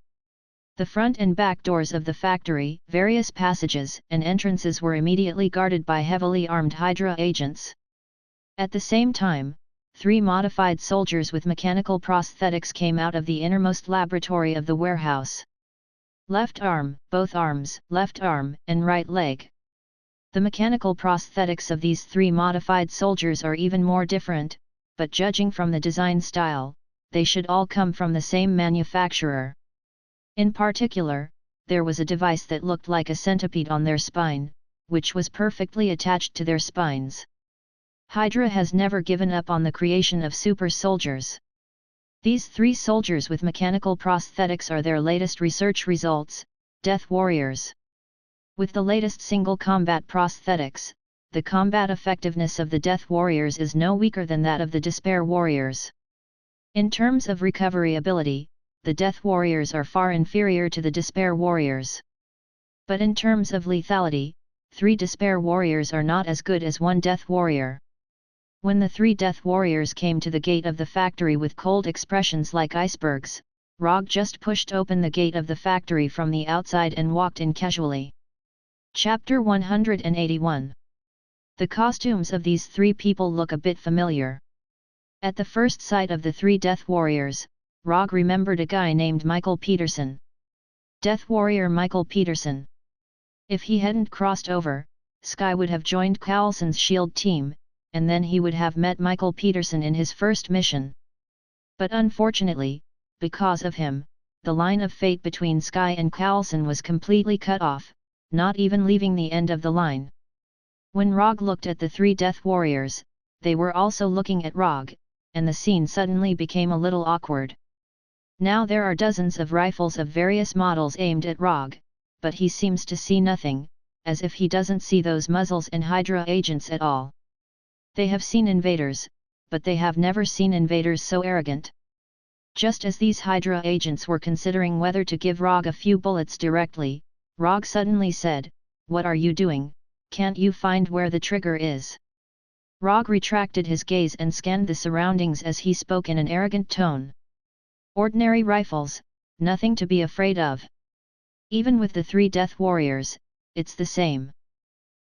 The front and back doors of the factory, various passages and entrances were immediately guarded by heavily armed Hydra agents. At the same time, 3 modified soldiers with mechanical prosthetics came out of the innermost laboratory of the warehouse. Left arm, both arms, left arm, and right leg. The mechanical prosthetics of these 3 modified soldiers are even more different, but judging from the design style, they should all come from the same manufacturer. In particular, there was a device that looked like a centipede on their spine, which was perfectly attached to their spines. Hydra has never given up on the creation of super soldiers. These 3 soldiers with mechanical prosthetics are their latest research results, Death Warriors. With the latest single combat prosthetics, the combat effectiveness of the Death Warriors is no weaker than that of the Despair Warriors. In terms of recovery ability, the Death Warriors are far inferior to the Despair Warriors. But in terms of lethality, 3 Despair Warriors are not as good as 1 Death Warrior. When the 3 Death Warriors came to the gate of the factory with cold expressions like icebergs, Rogge just pushed open the gate of the factory from the outside and walked in casually. Chapter 181. The costumes of these 3 people look a bit familiar. At the first sight of the 3 Death Warriors, Rogge remembered a guy named Michael Peterson. Death Warrior Michael Peterson. If he hadn't crossed over, Sky would have joined Coulson's SHIELD team, and then he would have met Michael Peterson in his first mission. But unfortunately, because of him, the line of fate between Sky and Coulson was completely cut off, not even leaving the end of the line. When Rogge looked at the 3 Death Warriors, they were also looking at Rogge, and the scene suddenly became a little awkward. Now there are dozens of rifles of various models aimed at Rogge, but he seems to see nothing, as if he doesn't see those muzzles and Hydra agents at all. They have seen invaders, but they have never seen invaders so arrogant. Just as these Hydra agents were considering whether to give Rogge a few bullets directly, Rogge suddenly said, "What are you doing? Can't you find where the trigger is?" Rogge retracted his gaze and scanned the surroundings as he spoke in an arrogant tone. "Ordinary rifles, nothing to be afraid of. Even with the 3 death warriors, it's the same."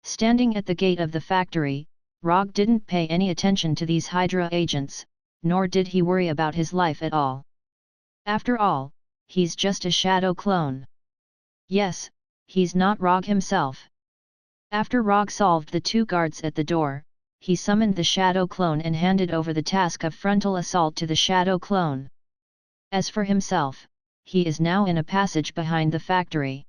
Standing at the gate of the factory, Rogge didn't pay any attention to these Hydra agents, nor did he worry about his life at all. After all, he's just a shadow clone. Yes, he's not Rogge himself. After Rogge solved the 2 guards at the door, he summoned the shadow clone and handed over the task of frontal assault to the shadow clone. As for himself, he is now in a passage behind the factory.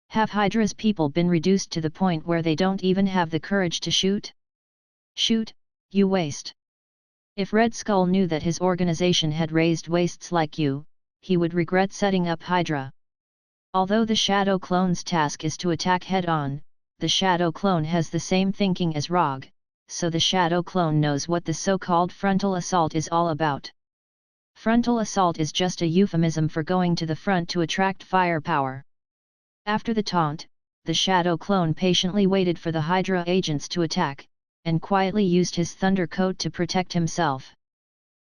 Have Hydra's people been reduced to the point where they don't even have the courage to shoot? Shoot, you waste. If Red Skull knew that his organization had raised wastes like you, he would regret setting up Hydra. Although the Shadow Clone's task is to attack head-on, the Shadow Clone has the same thinking as Rogge, so the Shadow Clone knows what the so-called frontal assault is all about. Frontal assault is just a euphemism for going to the front to attract firepower. After the taunt, the Shadow Clone patiently waited for the Hydra agents to attack, and quietly used his Thunder Coat to protect himself.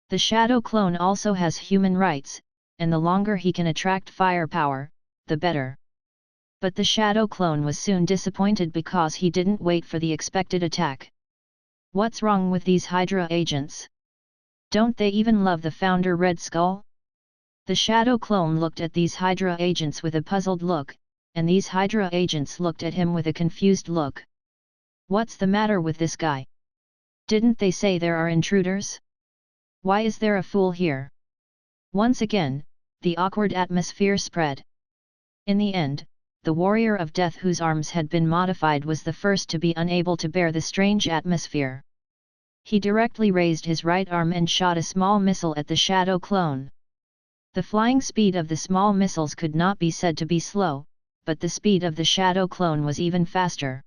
The Shadow Clone also has human rights, and the longer he can attract firepower, the better. But the Shadow Clone was soon disappointed because he didn't wait for the expected attack. What's wrong with these Hydra agents? Don't they even love the founder Red Skull? The Shadow Clone looked at these Hydra agents with a puzzled look, and these Hydra agents looked at him with a confused look. What's the matter with this guy? Didn't they say there are intruders? Why is there a fool here? Once again, the awkward atmosphere spread. In the end, the warrior of death whose arms had been modified was the first to be unable to bear the strange atmosphere. He directly raised his right arm and shot a small missile at the Shadow Clone. The flying speed of the small missiles could not be said to be slow, but the speed of the Shadow Clone was even faster.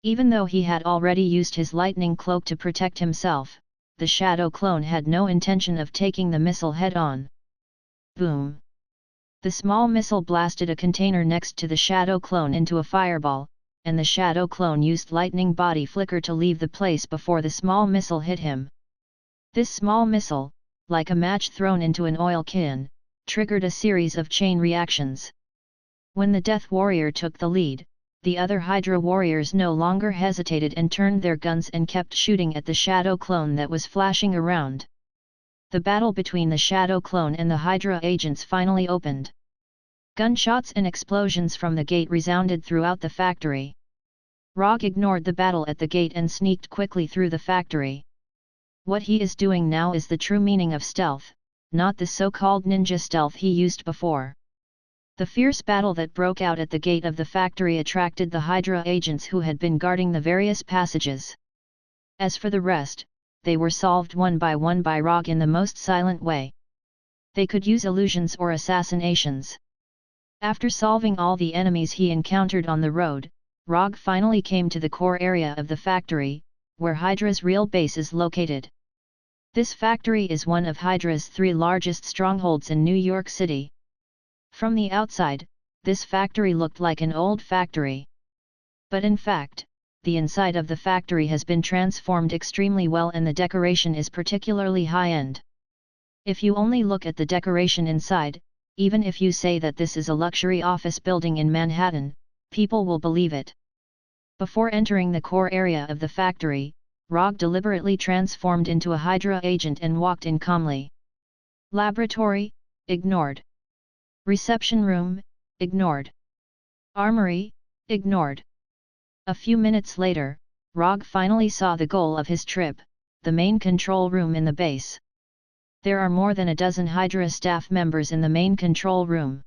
Even though he had already used his lightning cloak to protect himself, the Shadow Clone had no intention of taking the missile head-on. Boom! The small missile blasted a container next to the Shadow Clone into a fireball, and the Shadow Clone used lightning body flicker to leave the place before the small missile hit him. This small missile, like a match thrown into an oil can, triggered a series of chain reactions. When the Death Warrior took the lead, the other Hydra warriors no longer hesitated and turned their guns and kept shooting at the Shadow Clone that was flashing around. The battle between the Shadow Clone and the Hydra agents finally opened. Gunshots and explosions from the gate resounded throughout the factory. Rogge ignored the battle at the gate and sneaked quickly through the factory. What he is doing now is the true meaning of stealth, not the so-called ninja stealth he used before. The fierce battle that broke out at the gate of the factory attracted the Hydra agents who had been guarding the various passages. As for the rest, they were solved one by Rogge in the most silent way. They could use illusions or assassinations. After solving all the enemies he encountered on the road, Rogge finally came to the core area of the factory, where Hydra's real base is located. This factory is one of Hydra's 3 largest strongholds in New York City. From the outside, this factory looked like an old factory. But in fact, the inside of the factory has been transformed extremely well and the decoration is particularly high-end. If you only look at the decoration inside, even if you say that this is a luxury office building in Manhattan, people will believe it. Before entering the core area of the factory, Rogge deliberately transformed into a Hydra agent and walked in calmly. Laboratory, ignored. Reception room, ignored. Armory, ignored. A few minutes later, Rogge finally saw the goal of his trip, the main control room in the base. There are more than a dozen Hydra staff members in the main control room.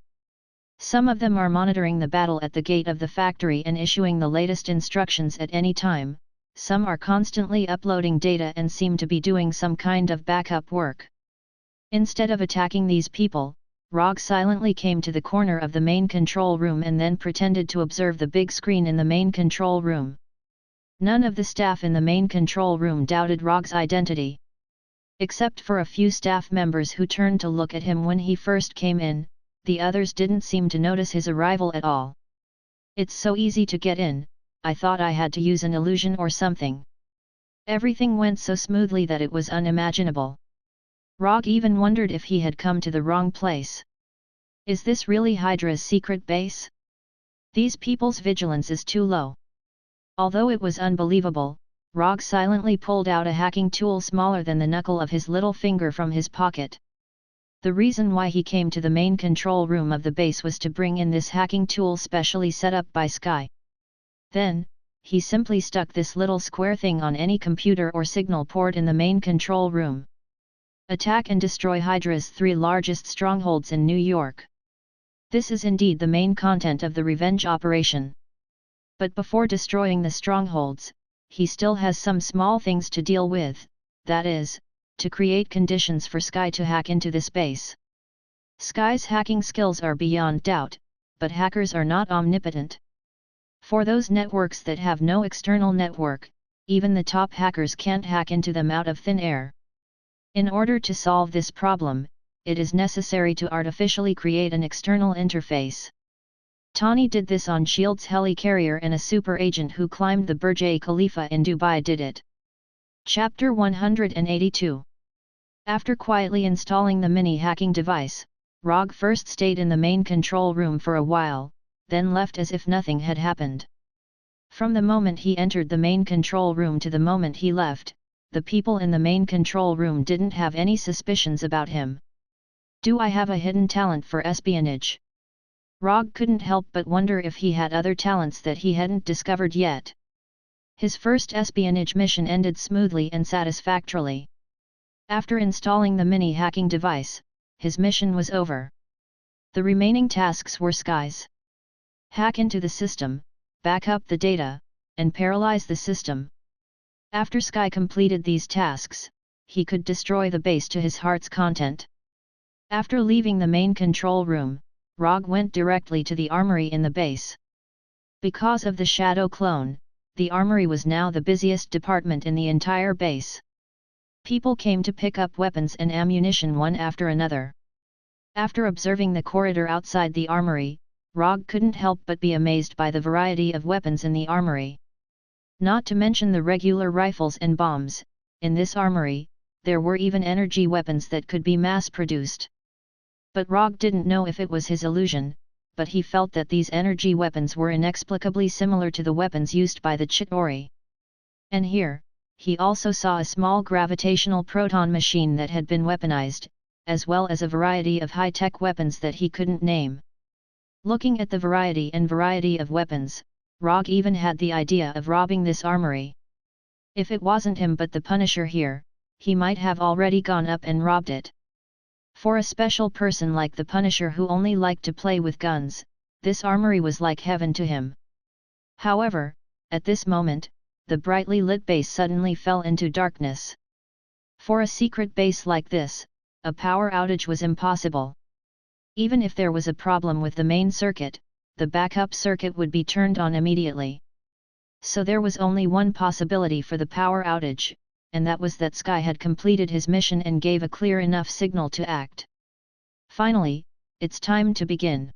Some of them are monitoring the battle at the gate of the factory and issuing the latest instructions at any time, some are constantly uploading data and seem to be doing some kind of backup work. Instead of attacking these people, Rogge silently came to the corner of the main control room and then pretended to observe the big screen in the main control room. None of the staff in the main control room doubted Rogge's identity. Except for a few staff members who turned to look at him when he first came in, the others didn't seem to notice his arrival at all. "It's so easy to get in, I thought I had to use an illusion or something." Everything went so smoothly that it was unimaginable. Rogge even wondered if he had come to the wrong place. Is this really Hydra's secret base? These people's vigilance is too low. Although it was unbelievable, Rogge silently pulled out a hacking tool smaller than the knuckle of his little finger from his pocket. The reason why he came to the main control room of the base was to bring in this hacking tool specially set up by Sky. Then, he simply stuck this little square thing on any computer or signal port in the main control room. Attack and destroy Hydra's 3 largest strongholds in New York. This is indeed the main content of the revenge operation. But before destroying the strongholds, he still has some small things to deal with, that is, to create conditions for Sky to hack into this base. Sky's hacking skills are beyond doubt, but hackers are not omnipotent. For those networks that have no external network, even the top hackers can't hack into them out of thin air. In order to solve this problem, it is necessary to artificially create an external interface. Tawny did this on S.H.I.E.L.D.'s helicarrier, and a super agent who climbed the Burj Khalifa in Dubai did it. Chapter 182. After quietly installing the mini-hacking device, Rogge first stayed in the main control room for a while, then left as if nothing had happened. From the moment he entered the main control room to the moment he left, the people in the main control room didn't have any suspicions about him. Do I have a hidden talent for espionage? Rogge couldn't help but wonder if he had other talents that he hadn't discovered yet. His first espionage mission ended smoothly and satisfactorily. After installing the mini-hacking device, his mission was over. The remaining tasks were Sky's. Hack into the system, back up the data, and paralyze the system. After Sky completed these tasks, he could destroy the base to his heart's content. After leaving the main control room, Rogge went directly to the armory in the base. Because of the shadow clone, the armory was now the busiest department in the entire base. People came to pick up weapons and ammunition one after another. After observing the corridor outside the armory, Rogge couldn't help but be amazed by the variety of weapons in the armory. Not to mention the regular rifles and bombs, in this armory, there were even energy weapons that could be mass-produced. But Rogge didn't know if it was his illusion, but he felt that these energy weapons were inexplicably similar to the weapons used by the Chitauri. And here, he also saw a small gravitational proton machine that had been weaponized, as well as a variety of high-tech weapons that he couldn't name. Looking at the variety of weapons, Rogge even had the idea of robbing this armory. If it wasn't him but the Punisher here, he might have already gone up and robbed it. For a special person like the Punisher who only liked to play with guns, this armory was like heaven to him. However, at this moment, the brightly lit base suddenly fell into darkness. For a secret base like this, a power outage was impossible. Even if there was a problem with the main circuit, the backup circuit would be turned on immediately. So there was only one possibility for the power outage, and that was that Sky had completed his mission and gave a clear enough signal to act. Finally, it's time to begin.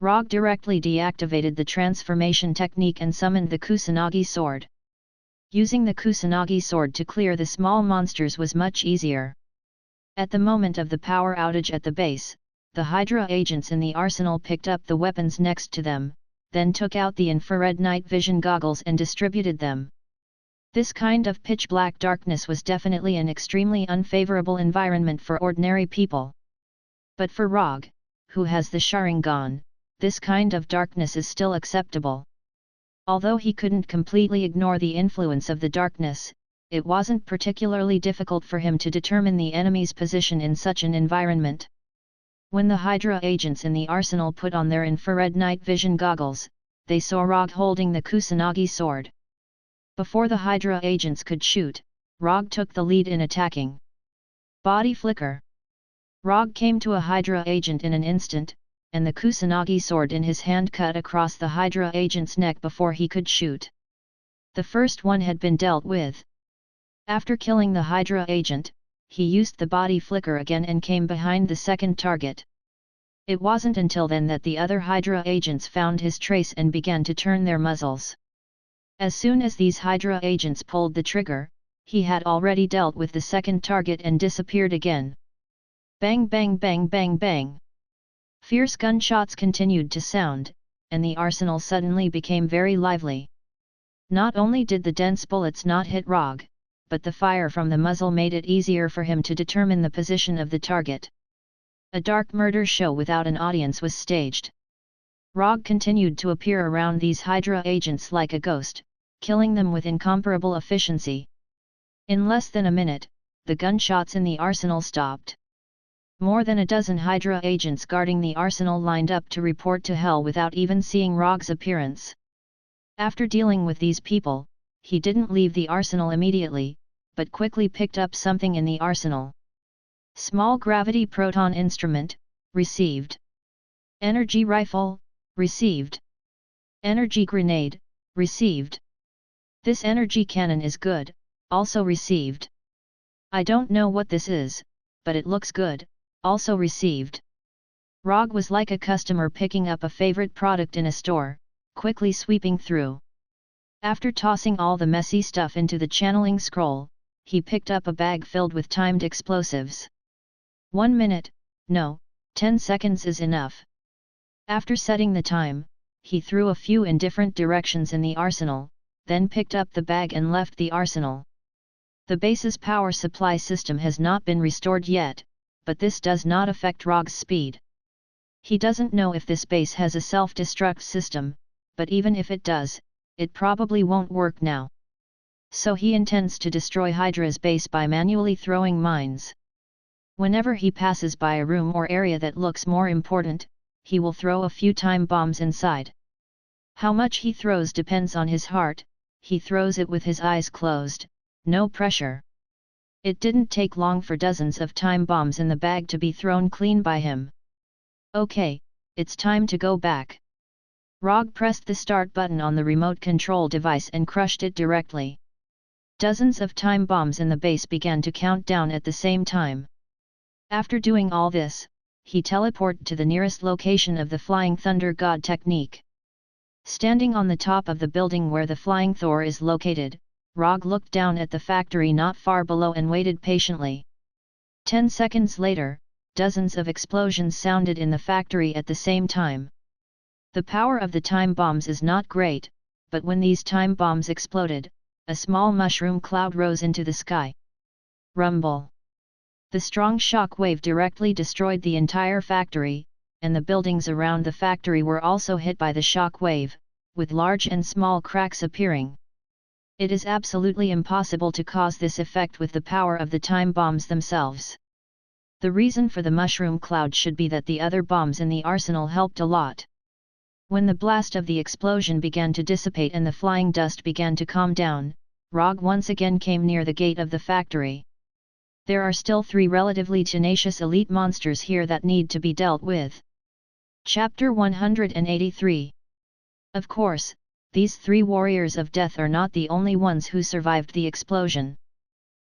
Rogge directly deactivated the transformation technique and summoned the Kusanagi sword. Using the Kusanagi sword to clear the small monsters was much easier. At the moment of the power outage at the base, the Hydra agents in the arsenal picked up the weapons next to them, then took out the infrared night vision goggles and distributed them. This kind of pitch-black darkness was definitely an extremely unfavorable environment for ordinary people. But for Rogge, who has the Sharingan, this kind of darkness is still acceptable. Although he couldn't completely ignore the influence of the darkness, it wasn't particularly difficult for him to determine the enemy's position in such an environment. When the Hydra agents in the arsenal put on their infrared night vision goggles, they saw Rogge holding the Kusanagi sword. Before the Hydra agents could shoot, Rogge took the lead in attacking. Body flicker. Rogge came to a Hydra agent in an instant, and the Kusanagi sword in his hand cut across the Hydra agent's neck before he could shoot. The first one had been dealt with. After killing the Hydra agent, he used the body flicker again and came behind the second target. It wasn't until then that the other Hydra agents found his trace and began to turn their muzzles. As soon as these Hydra agents pulled the trigger, he had already dealt with the second target and disappeared again. Bang bang bang bang bang. Fierce gunshots continued to sound, and the arsenal suddenly became very lively. Not only did the dense bullets not hit Rogge, but the fire from the muzzle made it easier for him to determine the position of the target. A dark murder show without an audience was staged. Rogge continued to appear around these Hydra agents like a ghost, killing them with incomparable efficiency. In less than a minute, the gunshots in the arsenal stopped. More than a dozen Hydra agents guarding the arsenal lined up to report to hell without even seeing Rogge's appearance. After dealing with these people, he didn't leave the arsenal immediately, but quickly picked up something in the arsenal. Small gravity proton instrument, received. Energy rifle, received. Energy grenade, received. This energy cannon is good, also received. I don't know what this is, but it looks good, also received. Rogge was like a customer picking up a favorite product in a store, quickly sweeping through. After tossing all the messy stuff into the channeling scroll, he picked up a bag filled with timed explosives. 1 minute, no, 10 seconds is enough. After setting the time, he threw a few in different directions in the arsenal, then picked up the bag and left the arsenal. The base's power supply system has not been restored yet, but this does not affect Rogge's speed. He doesn't know if this base has a self-destruct system, but even if it does, it probably won't work now. So he intends to destroy Hydra's base by manually throwing mines. Whenever he passes by a room or area that looks more important, he will throw a few time bombs inside. How much he throws depends on his heart. He throws it with his eyes closed, no pressure. It didn't take long for dozens of time bombs in the bag to be thrown clean by him. Okay, it's time to go back. Rogge pressed the start button on the remote control device and crushed it directly. Dozens of time bombs in the base began to count down at the same time. After doing all this, he teleported to the nearest location of the Flying Thunder God technique. Standing on the top of the building where the Flying Thor is located, Rogge looked down at the factory not far below and waited patiently. 10 seconds later, dozens of explosions sounded in the factory at the same time. The power of the time bombs is not great, but when these time bombs exploded, a small mushroom cloud rose into the sky. Rumble. The strong shock wave directly destroyed the entire factory, and the buildings around the factory were also hit by the shock wave, with large and small cracks appearing. It is absolutely impossible to cause this effect with the power of the time bombs themselves. The reason for the mushroom cloud should be that the other bombs in the arsenal helped a lot. When the blast of the explosion began to dissipate and the flying dust began to calm down, Rogge once again came near the gate of the factory. There are still 3 relatively tenacious elite monsters here that need to be dealt with. Chapter 183. Of course, these 3 warriors of death are not the only ones who survived the explosion.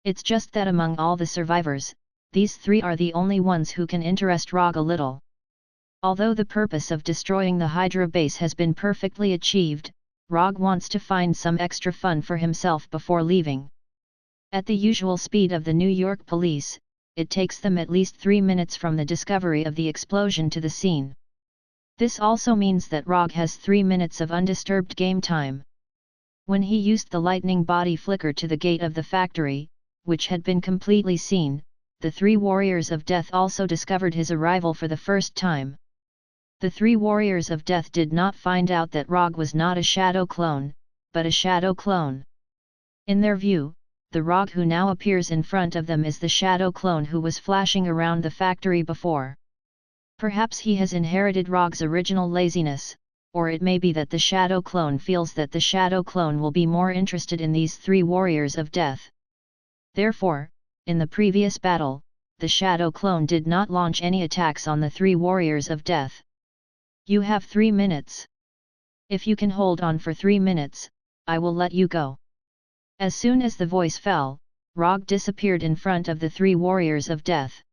It's just that among all the survivors, these 3 are the only ones who can interest Rogge a little. Although the purpose of destroying the Hydra base has been perfectly achieved, Rogge wants to find some extra fun for himself before leaving. At the usual speed of the New York police, it takes them at least 3 minutes from the discovery of the explosion to the scene. This also means that Rogge has 3 minutes of undisturbed game time. When he used the lightning body flicker to the gate of the factory, which had been completely seen, the 3 warriors of death also discovered his arrival for the first time. The 3 warriors of death did not find out that Rogge was not a shadow clone, but a shadow clone. In their view, the Rogge who now appears in front of them is the shadow clone who was flashing around the factory before. Perhaps he has inherited Rogge's original laziness, or it may be that the shadow clone feels that the shadow clone will be more interested in these three warriors of death. Therefore, in the previous battle, the shadow clone did not launch any attacks on the three warriors of death. You have 3 minutes. If you can hold on for 3 minutes, I will let you go. As soon as the voice fell, Rogge disappeared in front of the three warriors of death.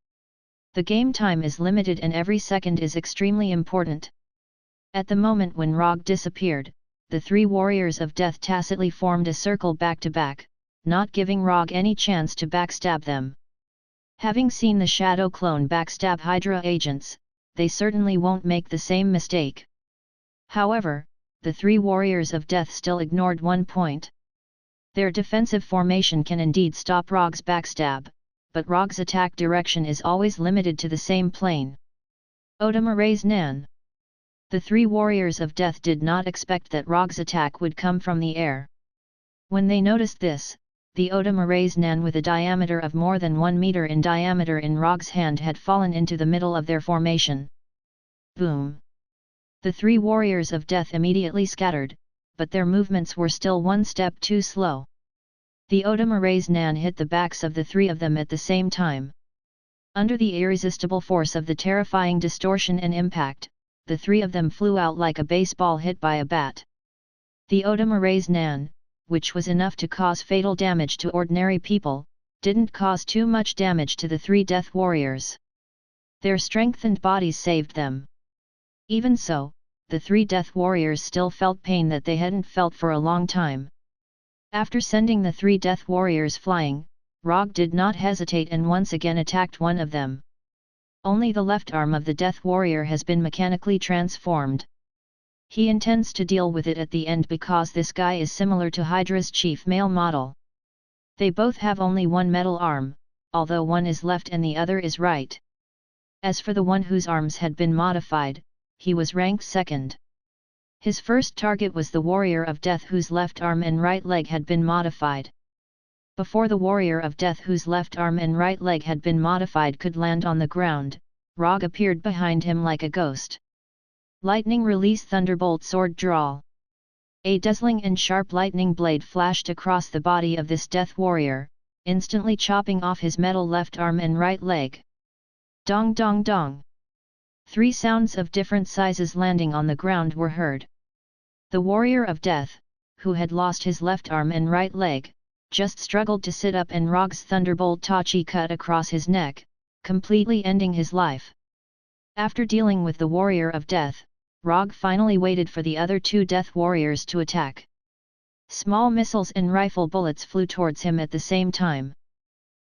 The game time is limited and every second is extremely important. At the moment when Rogge disappeared, the three warriors of death tacitly formed a circle back to back, not giving Rogge any chance to backstab them. Having seen the shadow clone backstab Hydra agents, they certainly won't make the same mistake. However, the three warriors of death still ignored one point. Their defensive formation can indeed stop Rogge's backstab, but Rogge's attack direction is always limited to the same plane. Odomara's Nan. The three warriors of death did not expect that Rogge's attack would come from the air. When they noticed this, the Odomara's Nan with a diameter of more than 1 meter in diameter in Rogge's hand had fallen into the middle of their formation. Boom! The three warriors of death immediately scattered, but their movements were still one step too slow. The Odomara's Nan hit the backs of the three of them at the same time. Under the irresistible force of the terrifying distortion and impact, the three of them flew out like a baseball hit by a bat. The Odomara's Nan, which was enough to cause fatal damage to ordinary people, didn't cause too much damage to the three death warriors. Their strengthened bodies saved them. Even so, the three death warriors still felt pain that they hadn't felt for a long time. After sending the three death warriors flying, Rogge did not hesitate and once again attacked one of them. Only the left arm of the death warrior has been mechanically transformed. He intends to deal with it at the end because this guy is similar to Hydra's chief male model. They both have only one metal arm, although one is left and the other is right. As for the one whose arms had been modified, he was ranked second. His first target was the warrior of death whose left arm and right leg had been modified. Before the warrior of death whose left arm and right leg had been modified could land on the ground, Rogge appeared behind him like a ghost. Lightning release thunderbolt sword draw. A dazzling and sharp lightning blade flashed across the body of this death warrior, instantly chopping off his metal left arm and right leg. Dong dong dong. 3 sounds of different sizes landing on the ground were heard. The warrior of death, who had lost his left arm and right leg, just struggled to sit up and Rogge's thunderbolt tachi cut across his neck, completely ending his life. After dealing with the warrior of death, Rogge finally waited for the other 2 death warriors to attack. Small missiles and rifle bullets flew towards him at the same time.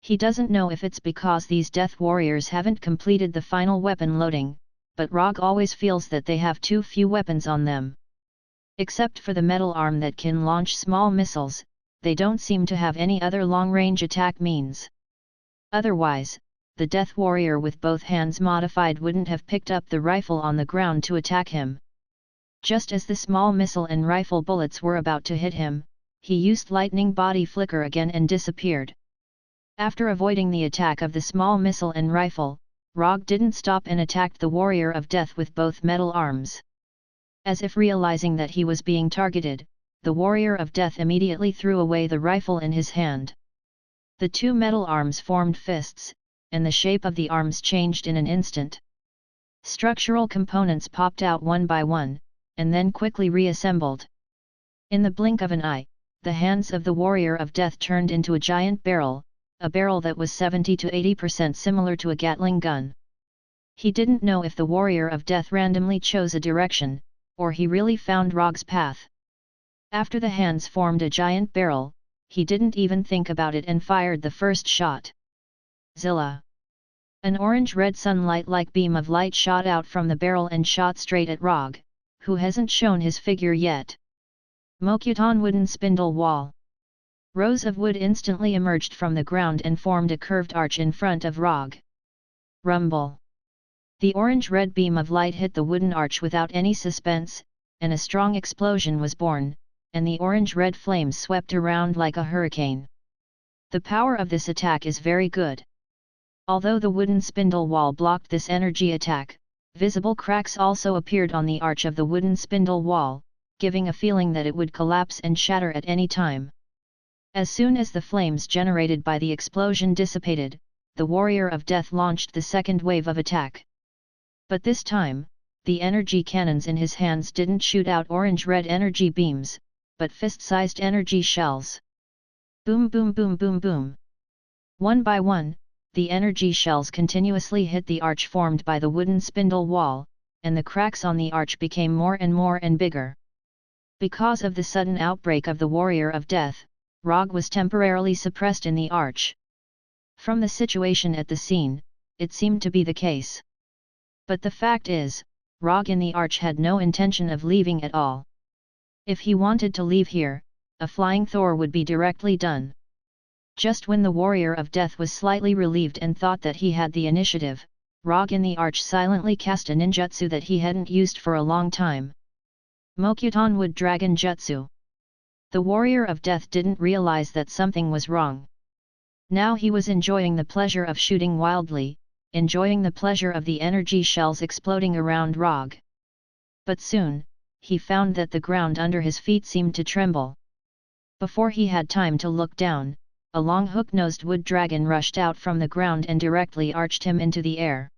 He doesn't know if it's because these death warriors haven't completed the final weapon loading, but Rogge always feels that they have too few weapons on them. Except for the metal arm that can launch small missiles, they don't seem to have any other long-range attack means. Otherwise, the death warrior with both hands modified wouldn't have picked up the rifle on the ground to attack him. Just as the small missile and rifle bullets were about to hit him, he used lightning body flicker again and disappeared. After avoiding the attack of the small missile and rifle, Rogge didn't stop and attacked the warrior of death with both metal arms. As if realizing that he was being targeted, the warrior of death immediately threw away the rifle in his hand. The 2 metal arms formed fists, and the shape of the arms changed in an instant. Structural components popped out one by one, and then quickly reassembled. In the blink of an eye, the hands of the warrior of death turned into a giant barrel, a barrel that was 70 to 80% similar to a Gatling gun. He didn't know if the warrior of death randomly chose a direction, or he really found Rogge's path. After the hands formed a giant barrel, he didn't even think about it and fired the first shot. Zilla! An orange-red sunlight-like beam of light shot out from the barrel and shot straight at Rogge, who hasn't shown his figure yet. Mokuton wooden spindle wall. Rows of wood instantly emerged from the ground and formed a curved arch in front of Rogge. Rumble! The orange-red beam of light hit the wooden arch without any suspense, and a strong explosion was born, and the orange-red flames swept around like a hurricane. The power of this attack is very good. Although the wooden spindle wall blocked this energy attack, visible cracks also appeared on the arch of the wooden spindle wall, giving a feeling that it would collapse and shatter at any time. As soon as the flames generated by the explosion dissipated, the Warrior of Death launched the second wave of attack. But this time, the energy cannons in his hands didn't shoot out orange-red energy beams, but fist-sized energy shells. Boom boom boom boom boom. One by one, the energy shells continuously hit the arch formed by the wooden spindle wall, and the cracks on the arch became more and bigger. Because of the sudden outbreak of the Warrior of Death, Rogge was temporarily suppressed in the arch. From the situation at the scene, it seemed to be the case. But the fact is, Rogge in the arch had no intention of leaving at all. If he wanted to leave here, a flying Thor would be directly done. Just when the Warrior of Death was slightly relieved and thought that he had the initiative, Rogge in the arch silently cast a ninjutsu that he hadn't used for a long time. Mokuton Wood Dragon Jutsu. The Warrior of Death didn't realize that something was wrong. Now he was enjoying the pleasure of shooting wildly, enjoying the pleasure of the energy shells exploding around Rogge. But soon, he found that the ground under his feet seemed to tremble. Before he had time to look down, a long hook-nosed wood dragon rushed out from the ground and directly arched him into the air.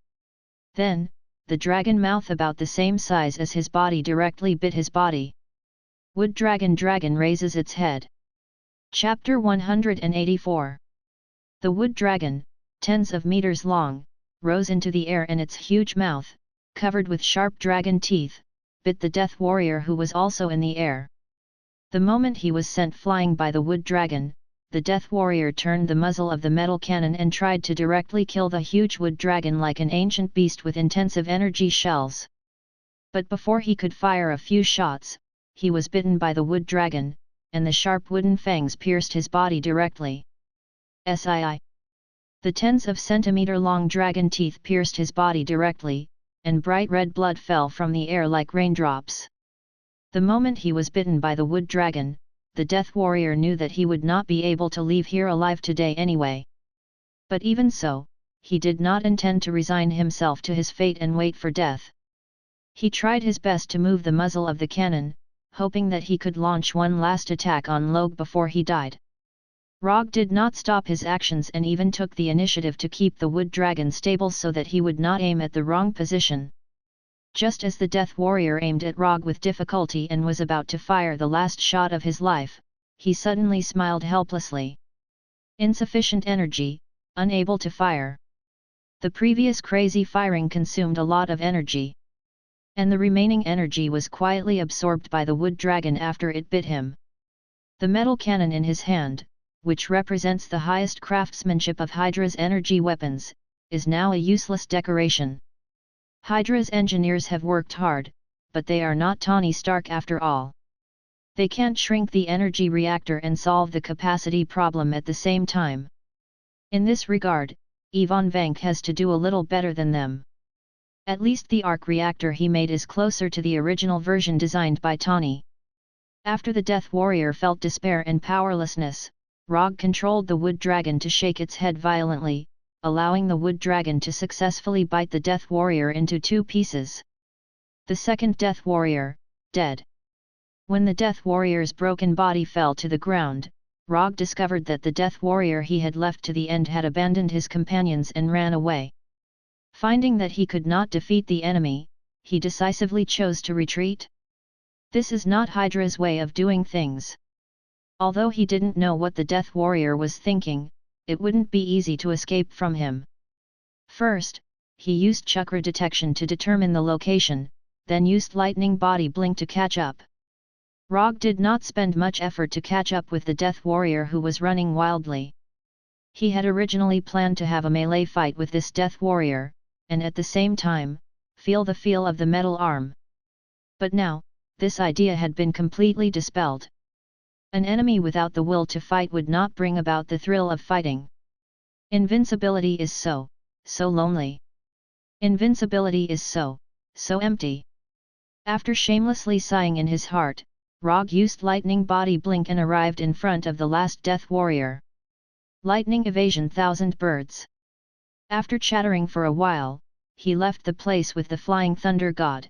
Then, the dragon mouth about the same size as his body directly bit his body. Wood Dragon raises its head. Chapter 184. The wood dragon, tens of meters long, rose into the air and its huge mouth, covered with sharp dragon teeth, bit the death warrior who was also in the air. The moment he was sent flying by the wood dragon, the death warrior turned the muzzle of the metal cannon and tried to directly kill the huge wood dragon like an ancient beast with intensive energy shells. But before he could fire a few shots, he was bitten by the wood dragon, and the sharp wooden fangs pierced his body directly. The tens of centimeter-long dragon teeth pierced his body directly, and bright red blood fell from the air like raindrops. The moment he was bitten by the wood dragon, the death warrior knew that he would not be able to leave here alive today anyway. But even so, he did not intend to resign himself to his fate and wait for death. He tried his best to move the muzzle of the cannon, hoping that he could launch one last attack on Rogge before he died. Rogge did not stop his actions and even took the initiative to keep the wood dragon stable so that he would not aim at the wrong position. Just as the death warrior aimed at Rogge with difficulty and was about to fire the last shot of his life, he suddenly smiled helplessly. Insufficient energy, unable to fire. The previous crazy firing consumed a lot of energy. And the remaining energy was quietly absorbed by the wood dragon after it bit him. The metal cannon in his hand, which represents the highest craftsmanship of Hydra's energy weapons, is now a useless decoration. Hydra's engineers have worked hard, but they are not Tony Stark after all. They can't shrink the energy reactor and solve the capacity problem at the same time. In this regard, Ivan Vank has to do a little better than them. At least the arc reactor he made is closer to the original version designed by Tony. After the Death Warrior felt despair and powerlessness, Rogge controlled the wood dragon to shake its head violently, allowing the wood dragon to successfully bite the Death Warrior into two pieces. The second Death Warrior, dead. When the Death Warrior's broken body fell to the ground, Rogge discovered that the Death Warrior he had left to the end had abandoned his companions and ran away. Finding that he could not defeat the enemy, he decisively chose to retreat. This is not Hydra's way of doing things. Although he didn't know what the Death Warrior was thinking, it wouldn't be easy to escape from him. First, he used chakra detection to determine the location, then used lightning body blink to catch up. Rogge did not spend much effort to catch up with the Death Warrior who was running wildly. He had originally planned to have a melee fight with this Death Warrior, and at the same time, feel the feel of the metal arm. But now, this idea had been completely dispelled. An enemy without the will to fight would not bring about the thrill of fighting. Invincibility is so lonely. Invincibility is so empty. After shamelessly sighing in his heart, Rogge used lightning body blink and arrived in front of the last Death Warrior. Lightning evasion 1000 birds. After chattering for a while, he left the place with the flying thunder god.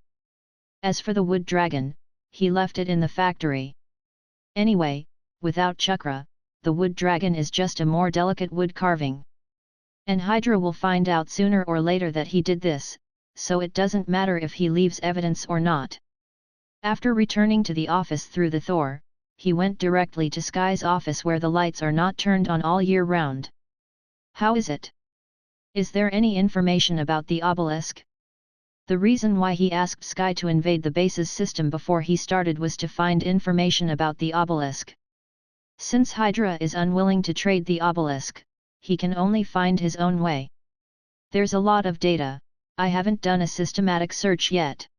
As for the wood dragon, he left it in the factory. Anyway, without chakra, the wood dragon is just a more delicate wood carving. And Hydra will find out sooner or later that he did this, so it doesn't matter if he leaves evidence or not. After returning to the office through the Thor, he went directly to Sky's office where the lights are not turned on all year round. How is it? Is there any information about the obelisk? The reason why he asked Sky to invade the base's system before he started was to find information about the obelisk. Since Hydra is unwilling to trade the obelisk, he can only find his own way. There's a lot of data, I haven't done a systematic search yet.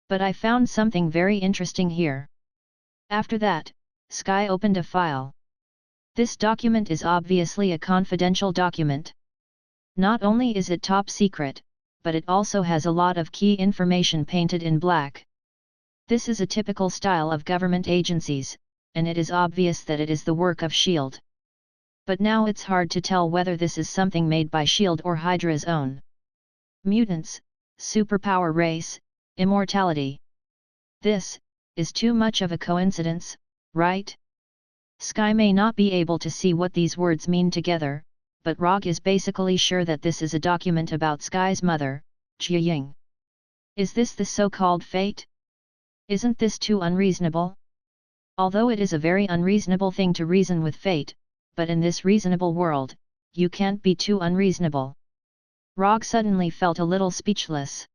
But I found something very interesting here. After that, Sky opened a file. This document is obviously a confidential document. Not only is it top secret, but it also has a lot of key information painted in black. This is a typical style of government agencies, and it is obvious that it is the work of S.H.I.E.L.D. But now it's hard to tell whether this is something made by S.H.I.E.L.D. or Hydra's own. Mutants, superpower race, immortality. This is too much of a coincidence, right? Sky may not be able to see what these words mean together, but Rogge is basically sure that this is a document about Sky's mother, Jia. Is this the so-called fate? Isn't this too unreasonable? Although it is a very unreasonable thing to reason with fate, but in this reasonable world, you can't be too unreasonable. Rogge suddenly felt a little speechless.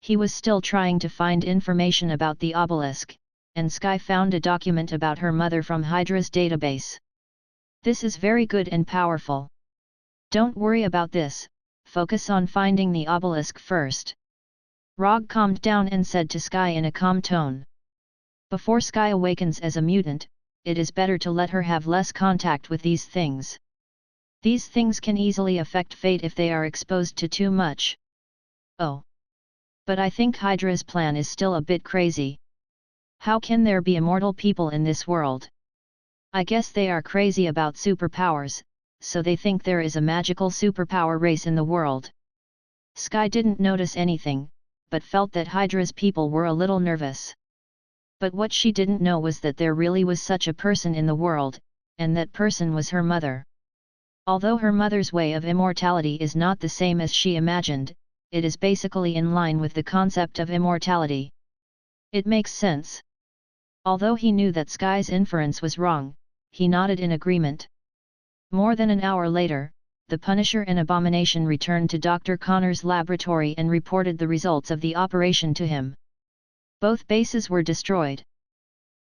He was still trying to find information about the obelisk, and Sky found a document about her mother from Hydra's database. This is very good and powerful. Don't worry about this, focus on finding the obelisk first. Rogge calmed down and said to Sky in a calm tone. Before Sky awakens as a mutant, it is better to let her have less contact with these things. These things can easily affect fate if they are exposed to too much. Oh. But I think Hydra's plan is still a bit crazy. How can there be immortal people in this world? I guess they are crazy about superpowers, so they think there is a magical superpower race in the world. Sky didn't notice anything, but felt that Hydra's people were a little nervous. But what she didn't know was that there really was such a person in the world, and that person was her mother. Although her mother's way of immortality is not the same as she imagined, it is basically in line with the concept of immortality. It makes sense. Although he knew that Sky's inference was wrong, he nodded in agreement. More than an hour later, the Punisher and Abomination returned to Dr. Connor's laboratory and reported the results of the operation to him. Both bases were destroyed.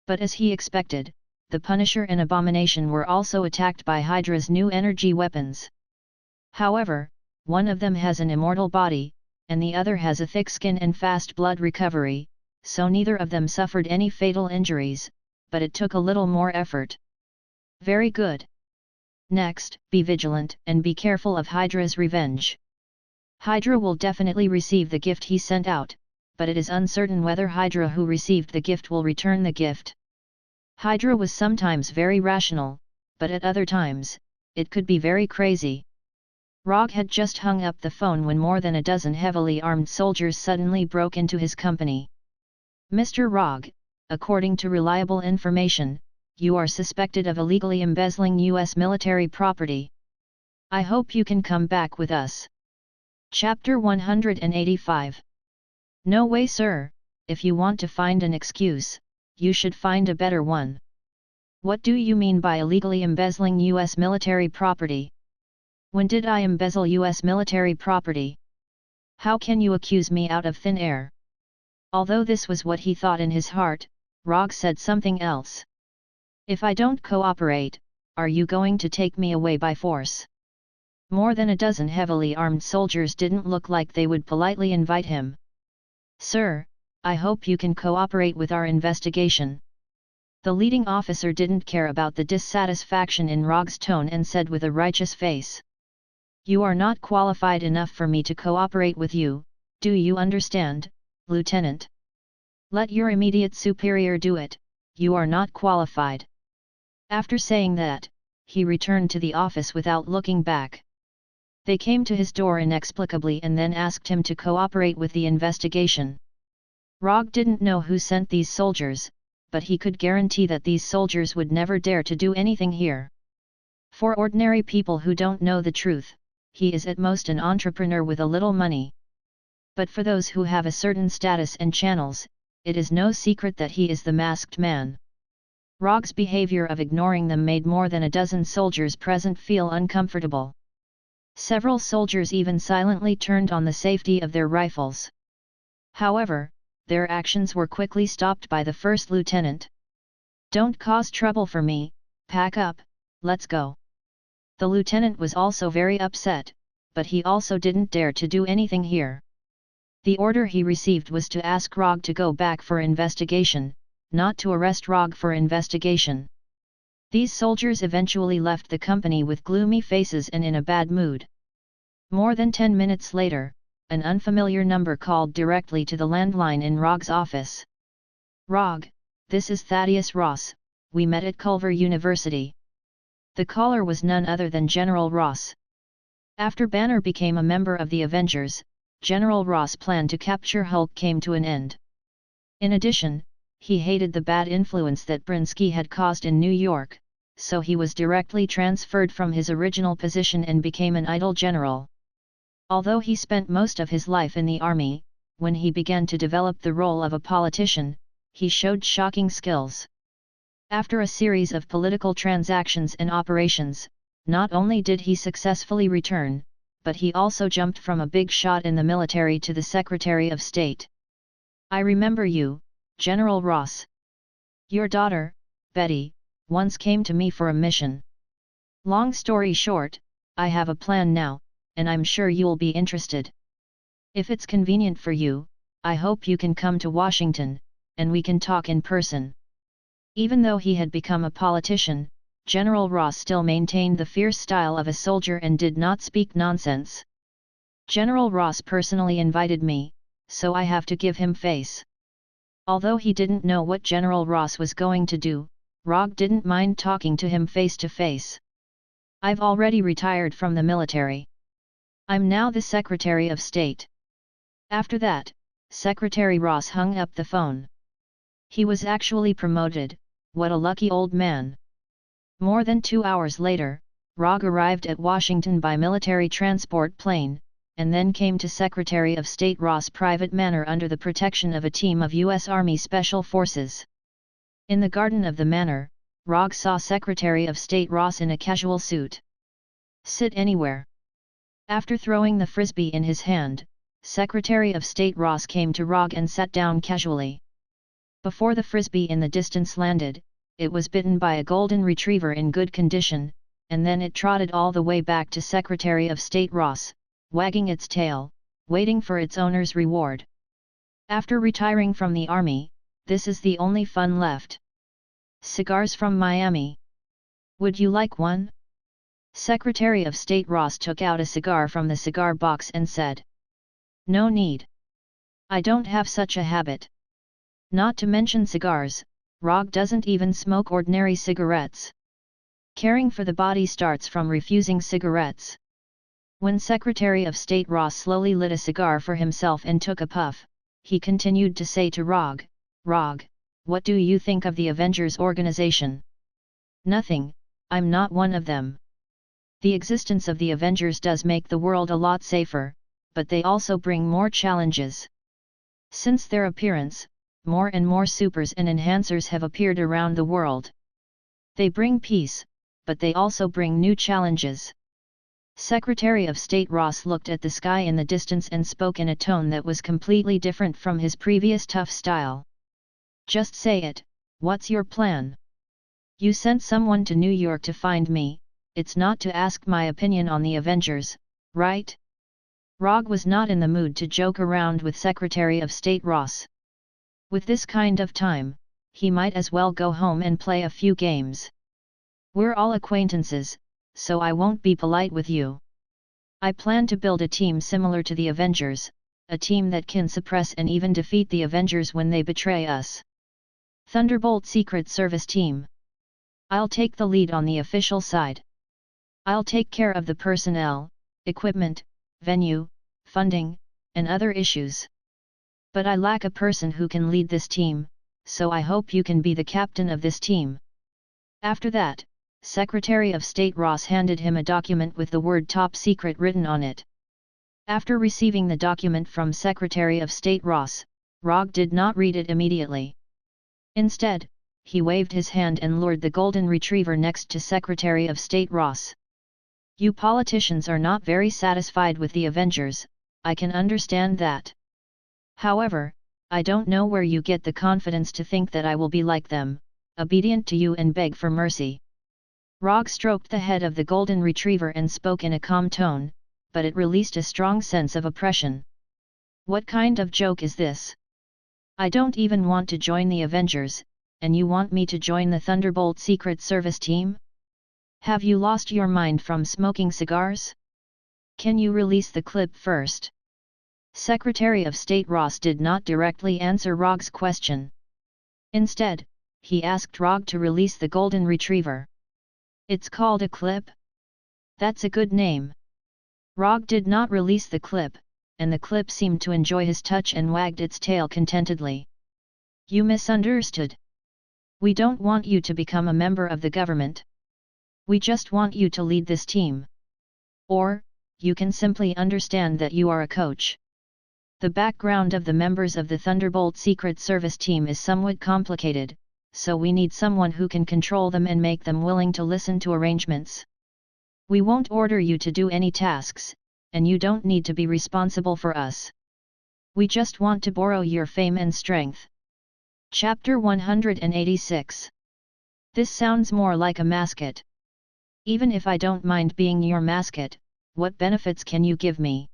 But as he expected, the Punisher and Abomination were also attacked by Hydra's new energy weapons. However, one of them has an immortal body, and the other has a thick skin and fast blood recovery, so neither of them suffered any fatal injuries, but it took a little more effort. Very good. Next, be vigilant and be careful of Hydra's revenge. Hydra will definitely receive the gift he sent out, but it is uncertain whether Hydra who received the gift will return the gift. Hydra was sometimes very rational, but at other times, it could be very crazy. Rogge had just hung up the phone when more than a dozen heavily armed soldiers suddenly broke into his company. Mr. Rogge, according to reliable information, you are suspected of illegally embezzling U.S. military property. I hope you can come back with us. Chapter 185. No way, sir. If you want to find an excuse, you should find a better one. What do you mean by illegally embezzling U.S. military property? When did I embezzle U.S. military property? How can you accuse me out of thin air? Although this was what he thought in his heart, Rogge said something else. If I don't cooperate, are you going to take me away by force? More than a dozen heavily armed soldiers didn't look like they would politely invite him. Sir, I hope you can cooperate with our investigation. The leading officer didn't care about the dissatisfaction in Rogge's tone and said with a righteous face. You are not qualified enough for me to cooperate with you, do you understand, Lieutenant? Let your immediate superior do it, you are not qualified. After saying that, he returned to the office without looking back. They came to his door inexplicably and then asked him to cooperate with the investigation. Rogge didn't know who sent these soldiers, but he could guarantee that these soldiers would never dare to do anything here. For ordinary people who don't know the truth, he is at most an entrepreneur with a little money. But for those who have a certain status and channels, it is no secret that he is the masked man. Rogge's behavior of ignoring them made more than a dozen soldiers present feel uncomfortable. Several soldiers even silently turned on the safety of their rifles. However, their actions were quickly stopped by the first lieutenant. "Don't cause trouble for me, pack up, let's go." The lieutenant was also very upset, but he also didn't dare to do anything here. The order he received was to ask Rogge to go back for investigation, not to arrest Rogge for investigation. These soldiers eventually left the company with gloomy faces and in a bad mood. More than 10 minutes later, an unfamiliar number called directly to the landline in Rogge's office. "Rogge, this is Thaddeus Ross, we met at Culver University." The caller was none other than General Ross. After Banner became a member of the Avengers, General Ross' plan to capture Hulk came to an end. In addition, he hated the bad influence that Brinsky had caused in New York, so he was directly transferred from his original position and became an idle general. Although he spent most of his life in the army, when he began to develop the role of a politician, he showed shocking skills. After a series of political transactions and operations, not only did he successfully return, but he also jumped from a big shot in the military to the Secretary of State. "I remember you, General Ross. Your daughter, Betty, once came to me for a mission. Long story short, I have a plan now, and I'm sure you'll be interested. If it's convenient for you, I hope you can come to Washington, and we can talk in person." Even though he had become a politician, General Ross still maintained the fierce style of a soldier and did not speak nonsense. "General Ross personally invited me, so I have to give him face." Although he didn't know what General Ross was going to do, Rogge didn't mind talking to him face to face. "I've already retired from the military. I'm now the Secretary of State." After that, Secretary Ross hung up the phone. He was actually promoted, what a lucky old man. More than 2 hours later, Rogge arrived at Washington by military transport plane, and then came to Secretary of State Ross' private manor under the protection of a team of U.S. Army Special Forces. In the garden of the manor, Rogge saw Secretary of State Ross in a casual suit. "Sit anywhere." After throwing the frisbee in his hand, Secretary of State Ross came to Rogge and sat down casually. Before the frisbee in the distance landed, it was bitten by a golden retriever in good condition, and then it trotted all the way back to Secretary of State Ross, wagging its tail, waiting for its owner's reward. "After retiring from the army, this is the only fun left. Cigars from Miami. Would you like one?" Secretary of State Ross took out a cigar from the cigar box and said, "No need. I don't have such a habit. Not to mention cigars, Rogge doesn't even smoke ordinary cigarettes. Caring for the body starts from refusing cigarettes." When Secretary of State Ross slowly lit a cigar for himself and took a puff, he continued to say to Rogge, "Rogge, what do you think of the Avengers organization?" "Nothing, I'm not one of them. The existence of the Avengers does make the world a lot safer, but they also bring more challenges. Since their appearance, more and more supers and enhancers have appeared around the world. They bring peace, but they also bring new challenges." Secretary of State Ross looked at the sky in the distance and spoke in a tone that was completely different from his previous tough style. "Just say it, what's your plan? You sent someone to New York to find me, it's not to ask my opinion on the Avengers, right?" Rogge was not in the mood to joke around with Secretary of State Ross. With this kind of time, he might as well go home and play a few games. "We're all acquaintances, so I won't be polite with you. I plan to build a team similar to the Avengers, a team that can suppress and even defeat the Avengers when they betray us. Thunderbolt Secret Service Team. I'll take the lead on the official side. I'll take care of the personnel, equipment, venue, funding, and other issues. But I lack a person who can lead this team, so I hope you can be the captain of this team. After that, Secretary of State Ross handed him a document with the word Top Secret written on it. After receiving the document from Secretary of State Ross, Rogge did not read it immediately. Instead, he waved his hand and lured the golden retriever next to Secretary of State Ross. You politicians are not very satisfied with the Avengers, I can understand that. However, I don't know where you get the confidence to think that I will be like them, obedient to you and beg for mercy. Rogge stroked the head of the golden retriever and spoke in a calm tone, but it released a strong sense of oppression. What kind of joke is this? I don't even want to join the Avengers, and you want me to join the Thunderbolt Secret Service team? Have you lost your mind from smoking cigars? Can you release the clip first? Secretary of State Ross did not directly answer Rogge's question. Instead, he asked Rogge to release the golden retriever. It's called a clip? That's a good name. Rogge did not release the clip, and the clip seemed to enjoy his touch and wagged its tail contentedly. You misunderstood. We don't want you to become a member of the government. We just want you to lead this team. Or, you can simply understand that you are a coach. The background of the members of the Thunderbolt Secret Service team is somewhat complicated, so we need someone who can control them and make them willing to listen to arrangements. We won't order you to do any tasks, and you don't need to be responsible for us. We just want to borrow your fame and strength. Chapter 186. This sounds more like a mascot. Even if I don't mind being your mascot, what benefits can you give me?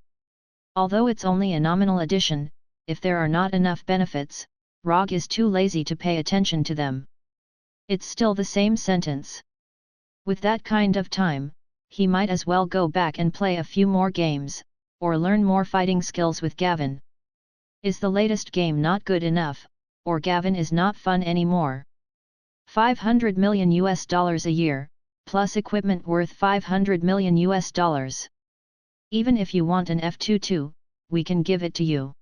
Although it's only a nominal addition, if there are not enough benefits, Rogge is too lazy to pay attention to them. It's still the same sentence. With that kind of time, he might as well go back and play a few more games, or learn more fighting skills with Gavin. Is the latest game not good enough, or Gavin is not fun anymore? $500 million a year, plus equipment worth $500 million. Even if you want an F-22, we can give it to you.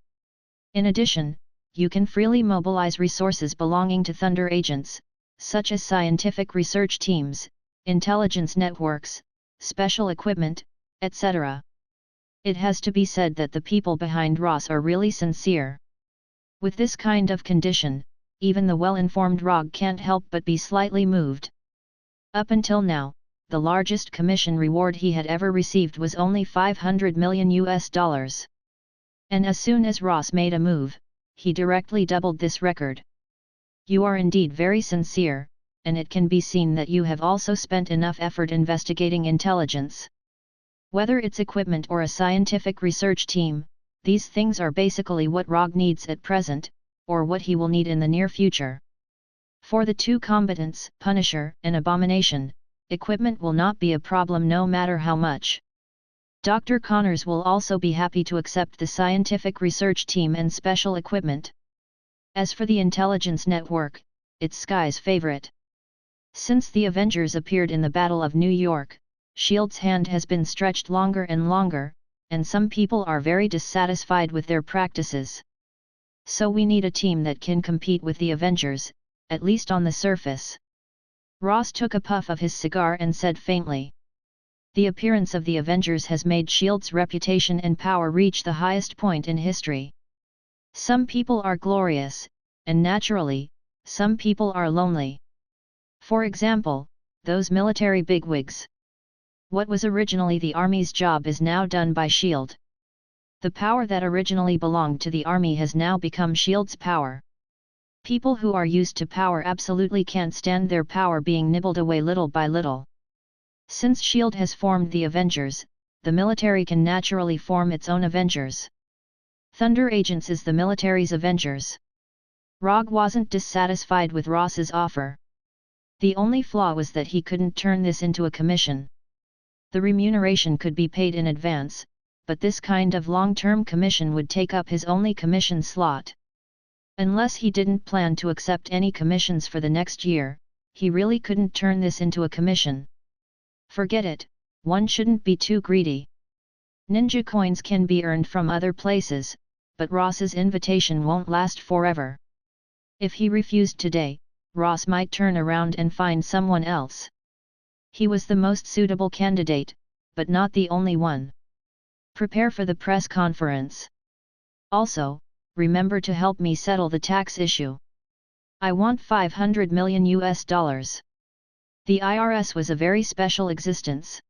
In addition, you can freely mobilize resources belonging to Thunder agents, such as scientific research teams, intelligence networks, special equipment, etc. It has to be said that the people behind Ross are really sincere. With this kind of condition, even the well-informed Rogge can't help but be slightly moved. Up until now, the largest commission reward he had ever received was only $500 million. And as soon as Ross made a move, he directly doubled this record. You are indeed very sincere, and it can be seen that you have also spent enough effort investigating intelligence. Whether it's equipment or a scientific research team, these things are basically what Rogge needs at present, or what he will need in the near future. For the two combatants, Punisher and Abomination, equipment will not be a problem no matter how much. Dr. Connors will also be happy to accept the scientific research team and special equipment. As for the intelligence network, it's Sky's favorite. Since the Avengers appeared in the Battle of New York, S.H.I.E.L.D.'s hand has been stretched longer and longer, and some people are very dissatisfied with their practices. So we need a team that can compete with the Avengers, at least on the surface. Ross took a puff of his cigar and said faintly. The appearance of the Avengers has made S.H.I.E.L.D.'s reputation and power reach the highest point in history. Some people are glorious, and naturally, some people are lonely. For example, those military bigwigs. What was originally the Army's job is now done by S.H.I.E.L.D. The power that originally belonged to the Army has now become S.H.I.E.L.D.'s power. People who are used to power absolutely can't stand their power being nibbled away little by little. Since S.H.I.E.L.D. has formed the Avengers, the military can naturally form its own Avengers. Thunder Agents is the military's Avengers. Rogge wasn't dissatisfied with Ross's offer. The only flaw was that he couldn't turn this into a commission. The remuneration could be paid in advance, but this kind of long-term commission would take up his only commission slot. Unless he didn't plan to accept any commissions for the next year, he really couldn't turn this into a commission. Forget it, one shouldn't be too greedy. Ninja coins can be earned from other places, but Ross's invitation won't last forever. If he refused today, Ross might turn around and find someone else. He was the most suitable candidate, but not the only one. Prepare for the press conference. Also, remember to help me settle the tax issue. I want $500 million US. The IRS was a very special existence.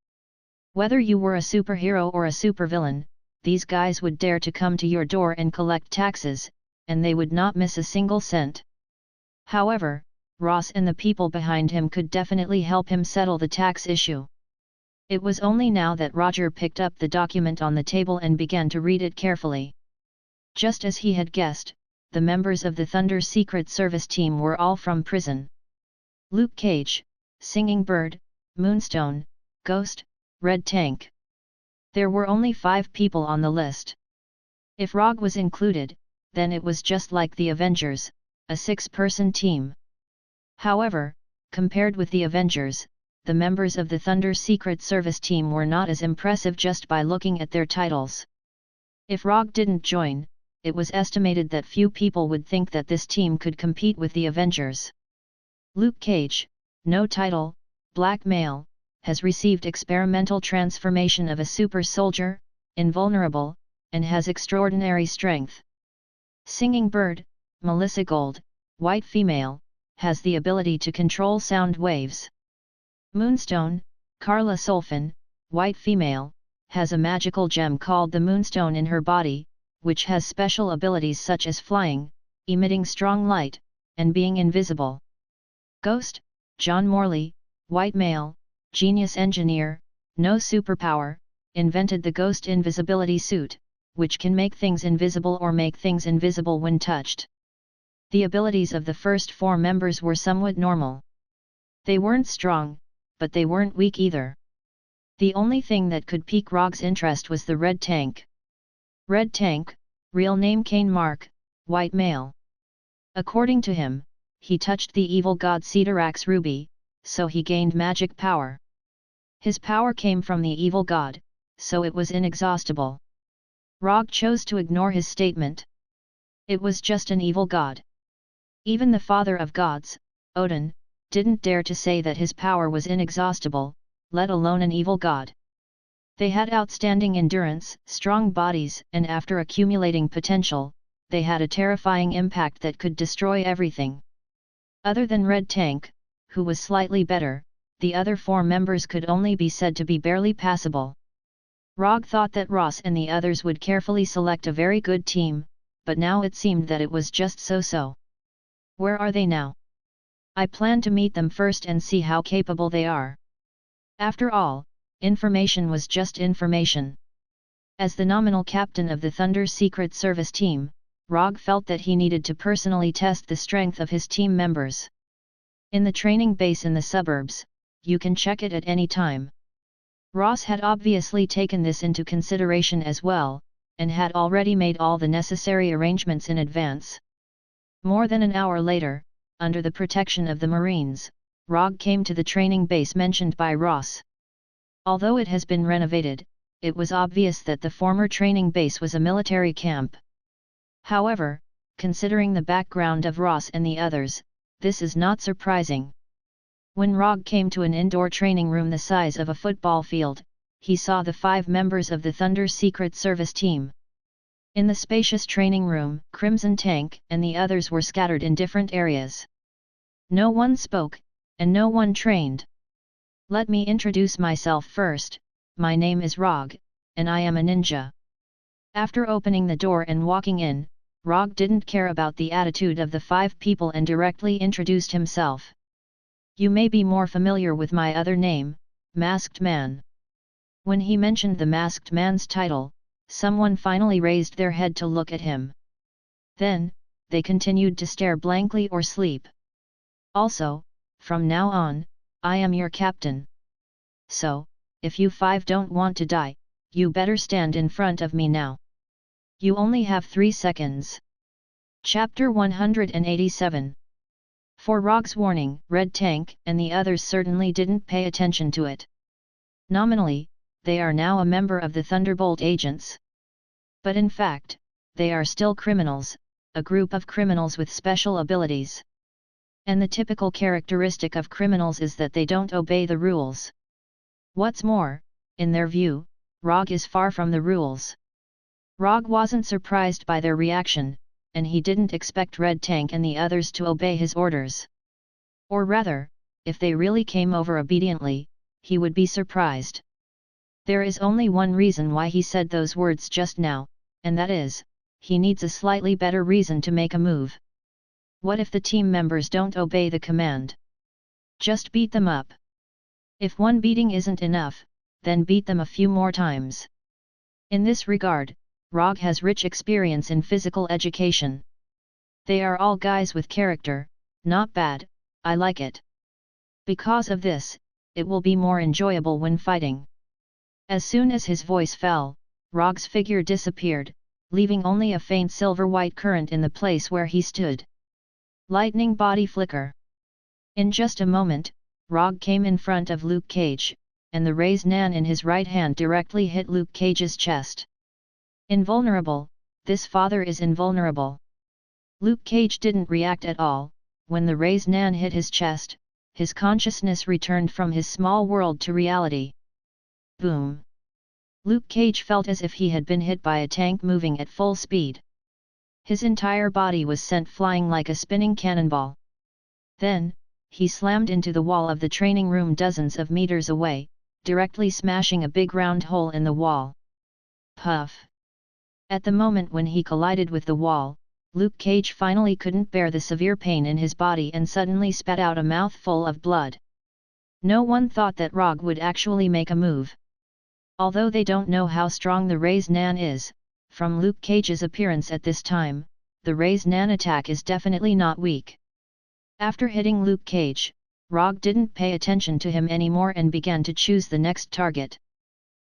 Whether you were a superhero or a supervillain, these guys would dare to come to your door and collect taxes, and they would not miss a single cent. However, Ross and the people behind him could definitely help him settle the tax issue. It was only now that Roger picked up the document on the table and began to read it carefully. Just as he had guessed, the members of the Thunder Secret Service team were all from prison. Luke Cage, Singing Bird, Moonstone, Ghost, Red Tank. There were only 5 people on the list. If Rogge was included, then it was just like the Avengers, a 6-person team. However, compared with the Avengers, the members of the Thunder Secret Service team were not as impressive just by looking at their titles. If Rogge didn't join, it was estimated that few people would think that this team could compete with the Avengers. Luke Cage, no title, black male, has received experimental transformation of a super soldier, invulnerable, and has extraordinary strength. Singing Bird, Melissa Gold, white female, has the ability to control sound waves. Moonstone, Carla Solfin, white female, has a magical gem called the Moonstone in her body, which has special abilities such as flying, emitting strong light, and being invisible. Ghost, John Morley, white male, genius engineer, no superpower, invented the Ghost invisibility suit, which can make things invisible or make things invisible when touched. The abilities of the first 4 members were somewhat normal. They weren't strong, but they weren't weak either. The only thing that could pique Rogge's interest was the Red Tank. Red Tank, real name Kane Mark, white male. According to him, he touched the evil god Cedarac's ruby, so he gained magic power. His power came from the evil god, so it was inexhaustible. Rogge chose to ignore his statement. It was just an evil god. Even the father of gods, Odin, didn't dare to say that his power was inexhaustible, let alone an evil god. They had outstanding endurance, strong bodies, and after accumulating potential, they had a terrifying impact that could destroy everything. Other than Red Tank, who was slightly better, the other 4 members could only be said to be barely passable. Rogge thought that Ross and the others would carefully select a very good team, but now it seemed that it was just so-so. Where are they now? I plan to meet them first and see how capable they are. After all, information was just information. As the nominal captain of the Thunder Secret Service team, Rogge felt that he needed to personally test the strength of his team members. In the training base in the suburbs, you can check it at any time. Ross had obviously taken this into consideration as well, and had already made all the necessary arrangements in advance. More than an hour later, under the protection of the Marines, Rogge came to the training base mentioned by Ross. Although it has been renovated, it was obvious that the former training base was a military camp. However, considering the background of Ross and the others, this is not surprising. When Rogge came to an indoor training room the size of a football field, he saw the 5 members of the Thunder Secret Service team. In the spacious training room, Crimson Tank and the others were scattered in different areas. No one spoke, and no one trained. Let me introduce myself first. My name is Rogge, and I am a ninja. After opening the door and walking in, Rogge didn't care about the attitude of the 5 people and directly introduced himself. You may be more familiar with my other name, Masked Man. When he mentioned the Masked Man's title, someone finally raised their head to look at him. Then, they continued to stare blankly or sleep. Also, from now on, I am your captain. So, if you 5 don't want to die, you better stand in front of me now. You only have 3 seconds. Chapter 187. For Rogge's warning, Red Tank and the others certainly didn't pay attention to it. Nominally, they are now a member of the Thunderbolt Agents. But in fact, they are still criminals, a group of criminals with special abilities. And the typical characteristic of criminals is that they don't obey the rules. What's more, in their view, Rogge is far from the rules. Rogge wasn't surprised by their reaction, and he didn't expect Red Tank and the others to obey his orders. Or rather, if they really came over obediently, he would be surprised. There is only one reason why he said those words just now, and that is, he needs a slightly better reason to make a move. What if the team members don't obey the command? Just beat them up. If one beating isn't enough, then beat them a few more times. In this regard, Rogge has rich experience in physical education. They are all guys with character, not bad, I like it. Because of this, it will be more enjoyable when fighting. As soon as his voice fell, Rogge's figure disappeared, leaving only a faint silver-white current in the place where he stood. Lightning body flicker. In just a moment, Rogge came in front of Luke Cage, and the raised nan in his right hand directly hit Luke Cage's chest. Invulnerable, this father is invulnerable. Luke Cage didn't react at all. When the raised nan hit his chest, his consciousness returned from his small world to reality. Boom! Luke Cage felt as if he had been hit by a tank moving at full speed. His entire body was sent flying like a spinning cannonball. Then, he slammed into the wall of the training room dozens of meters away, directly smashing a big round hole in the wall. Puff! At the moment when he collided with the wall, Luke Cage finally couldn't bear the severe pain in his body and suddenly spat out a mouthful of blood. No one thought that Rogge would actually make a move. Although they don't know how strong the raised nan is, from Luke Cage's appearance at this time, the raised nan attack is definitely not weak. After hitting Luke Cage, Rogge didn't pay attention to him anymore and began to choose the next target.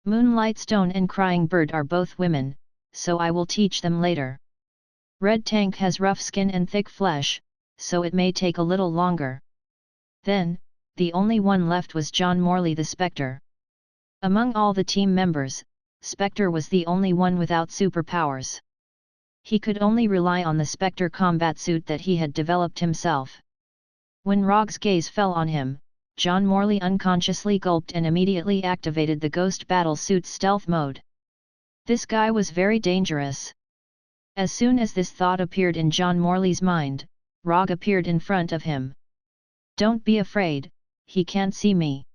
Moonlight Stone and Crying Bird are both women, so I will teach them later. Red Tank has rough skin and thick flesh, so it may take a little longer. Then, the only one left was John Morley the Spectre. Among all the team members, Spectre was the only one without superpowers. He could only rely on the Spectre combat suit that he had developed himself. When Rogge's gaze fell on him, John Morley unconsciously gulped and immediately activated the Ghost Battle Suit's stealth mode. This guy was very dangerous. As soon as this thought appeared in John Morley's mind, Rogge appeared in front of him. Don't be afraid, he can't see me.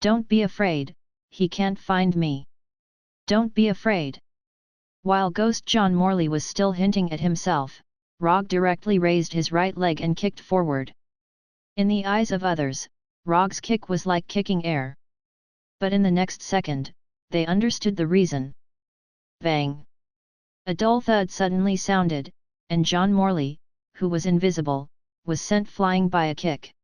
Don't be afraid, he can't find me. Don't be afraid. While Ghost John Morley was still hinting at himself, Rogge directly raised his right leg and kicked forward. In the eyes of others, Rogge's kick was like kicking air. But in the next second, they understood the reason. Bang! A dull thud suddenly sounded, and John Morley, who was invisible, was sent flying by a kick.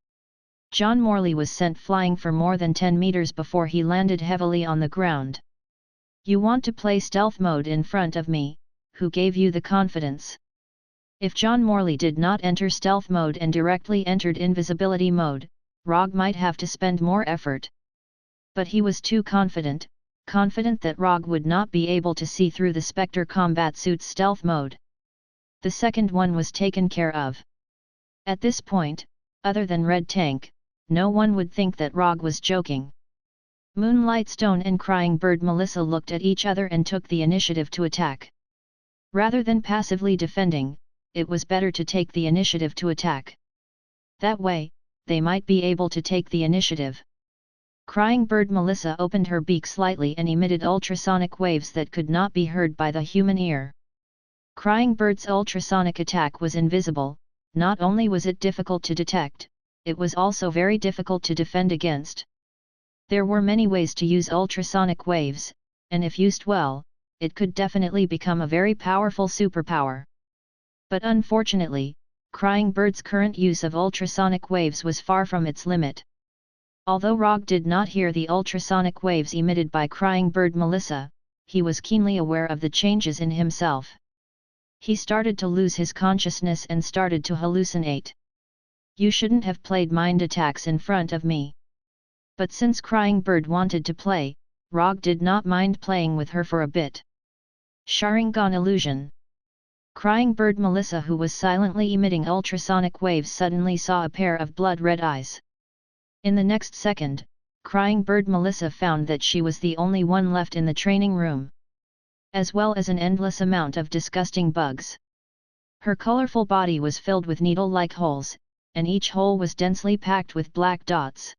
John Morley was sent flying for more than 10 meters before he landed heavily on the ground. You want to play stealth mode in front of me, who gave you the confidence? If John Morley did not enter stealth mode and directly entered invisibility mode, Rogge might have to spend more effort. But he was too confident that Rogge would not be able to see through the Spectre combat suit's stealth mode. The second one was taken care of. At this point, other than Red Tank, no one would think that Rogge was joking. Moonlight Stone and Crying Bird Melissa looked at each other and took the initiative to attack. Rather than passively defending, it was better to take the initiative to attack. That way, they might be able to take the initiative. Crying Bird Melissa opened her beak slightly and emitted ultrasonic waves that could not be heard by the human ear. Crying Bird's ultrasonic attack was invisible. Not only was it difficult to detect, it was also very difficult to defend against. There were many ways to use ultrasonic waves, and if used well, it could definitely become a very powerful superpower. But unfortunately, Crying Bird's current use of ultrasonic waves was far from its limit. Although Rogge did not hear the ultrasonic waves emitted by Crying Bird Melissa, he was keenly aware of the changes in himself. He started to lose his consciousness and started to hallucinate. You shouldn't have played mind attacks in front of me. But since Crying Bird wanted to play, Rogge did not mind playing with her for a bit. Sharingan illusion. Crying bird Melissa, who was silently emitting ultrasonic waves, suddenly saw a pair of blood-red eyes. In the next second, crying bird Melissa found that she was the only one left in the training room, as well as an endless amount of disgusting bugs. Her colorful body was filled with needle-like holes, and each hole was densely packed with black dots.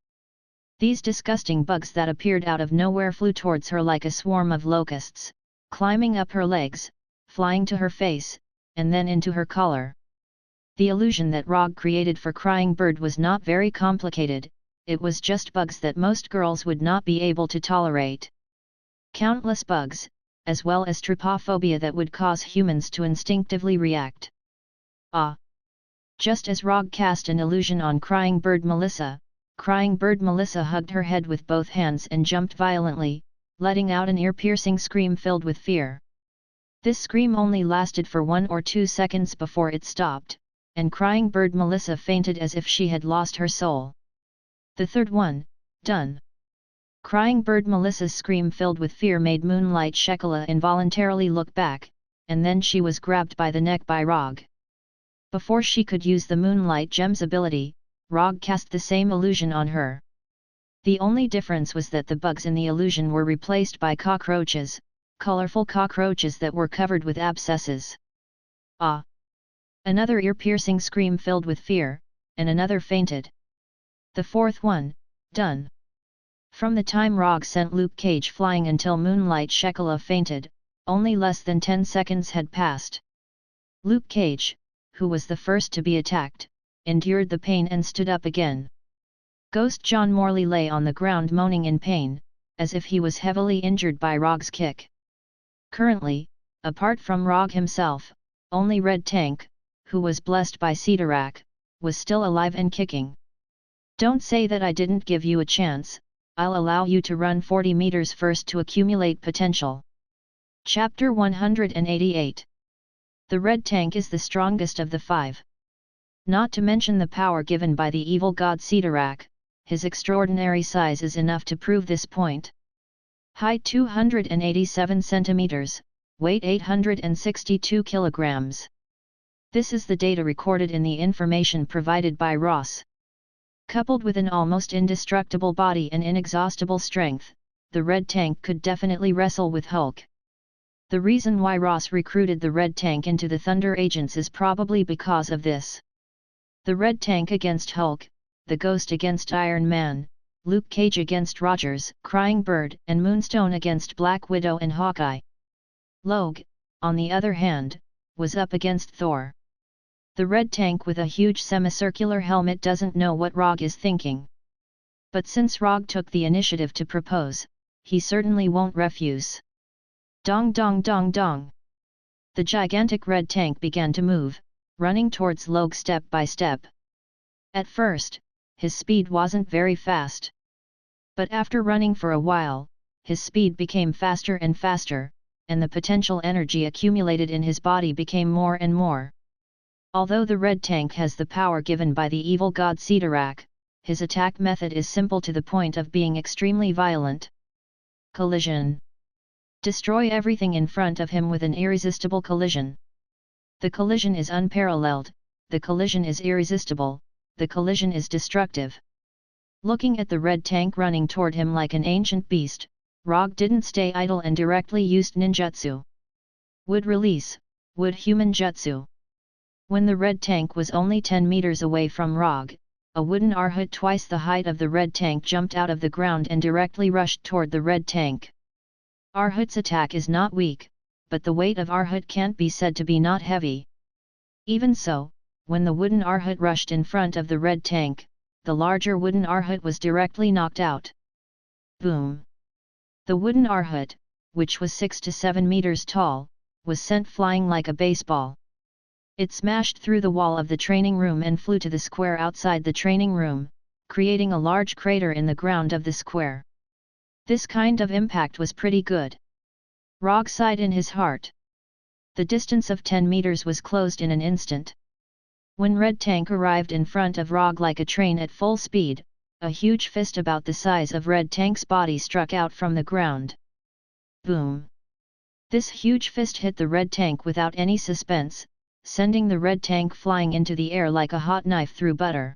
These disgusting bugs that appeared out of nowhere flew towards her like a swarm of locusts, climbing up her legs, flying to her face, and then into her collar. The illusion that Rogge created for Crying Bird was not very complicated, it was just bugs that most girls would not be able to tolerate. Countless bugs, as well as trypophobia that would cause humans to instinctively react. Just as Rogge cast an illusion on Crying Bird Melissa hugged her head with both hands and jumped violently, letting out an ear-piercing scream filled with fear. This scream only lasted for 1 or 2 seconds before it stopped, and Crying Bird Melissa fainted as if she had lost her soul. The third one, done. Crying Bird Melissa's scream filled with fear made Moonlight Shekala involuntarily look back, and then she was grabbed by the neck by Rogge. Before she could use the Moonlight Gem's ability, Rogge cast the same illusion on her. The only difference was that the bugs in the illusion were replaced by cockroaches, colorful cockroaches that were covered with abscesses. Another ear-piercing scream filled with fear, and another fainted. The fourth one, done. From the time Rogge sent Luke Cage flying until Moonlight Shekala fainted, only less than 10 seconds had passed. Luke Cage, who was the first to be attacked, endured the pain and stood up again. Ghost John Morley lay on the ground moaning in pain, as if he was heavily injured by Rogge's kick. Currently, apart from Rogge himself, only Red Tank, who was blessed by Cedarak, was still alive and kicking. Don't say that I didn't give you a chance, I'll allow you to run 40 meters first to accumulate potential. Chapter 188. The Red Tank is the strongest of the 5. Not to mention the power given by the evil god Cedarak, his extraordinary size is enough to prove this point. Height 287 centimeters, weight 862 kilograms. This is the data recorded in the information provided by Ross. Coupled with an almost indestructible body and inexhaustible strength, the Red Tank could definitely wrestle with Hulk. The reason why Ross recruited the Red Tank into the Thunder Agents is probably because of this. The Red Tank against Hulk, the Ghost against Iron Man, Luke Cage against Rogers, Crying Bird, and Moonstone against Black Widow and Hawkeye. Logue, on the other hand, was up against Thor. The Red Tank with a huge semicircular helmet doesn't know what Rogge is thinking. But since Rogge took the initiative to propose, he certainly won't refuse. Dong dong dong dong. The gigantic Red Tank began to move, running towards Logue step by step. At first, his speed wasn't very fast. But after running for a while, his speed became faster and faster, and the potential energy accumulated in his body became more and more. Although the Red Tank has the power given by the evil god Cedarak, his attack method is simple to the point of being extremely violent. Collision. Destroy everything in front of him with an irresistible collision. The collision is unparalleled, the collision is irresistible, the collision is destructive. Looking at the Red Tank running toward him like an ancient beast, Rogge didn't stay idle and directly used ninjutsu. Wood release, wood human jutsu. When the Red Tank was only 10 meters away from Rogge, a wooden Arhut twice the height of the Red Tank jumped out of the ground and directly rushed toward the Red Tank. Arhut's attack is not weak, but the weight of Arhut can't be said to be not heavy. Even so, when the wooden Arhut rushed in front of the Red Tank, the larger wooden Arhut was directly knocked out. Boom! The wooden Arhut, which was 6 to 7 meters tall, was sent flying like a baseball. It smashed through the wall of the training room and flew to the square outside the training room, creating a large crater in the ground of the square. This kind of impact was pretty good. Rogge sighed in his heart. The distance of 10 meters was closed in an instant. When Red Tank arrived in front of Rogge like a train at full speed, a huge fist about the size of Red Tank's body struck out from the ground. Boom! This huge fist hit the Red Tank without any suspense, sending the Red Tank flying into the air like a hot knife through butter.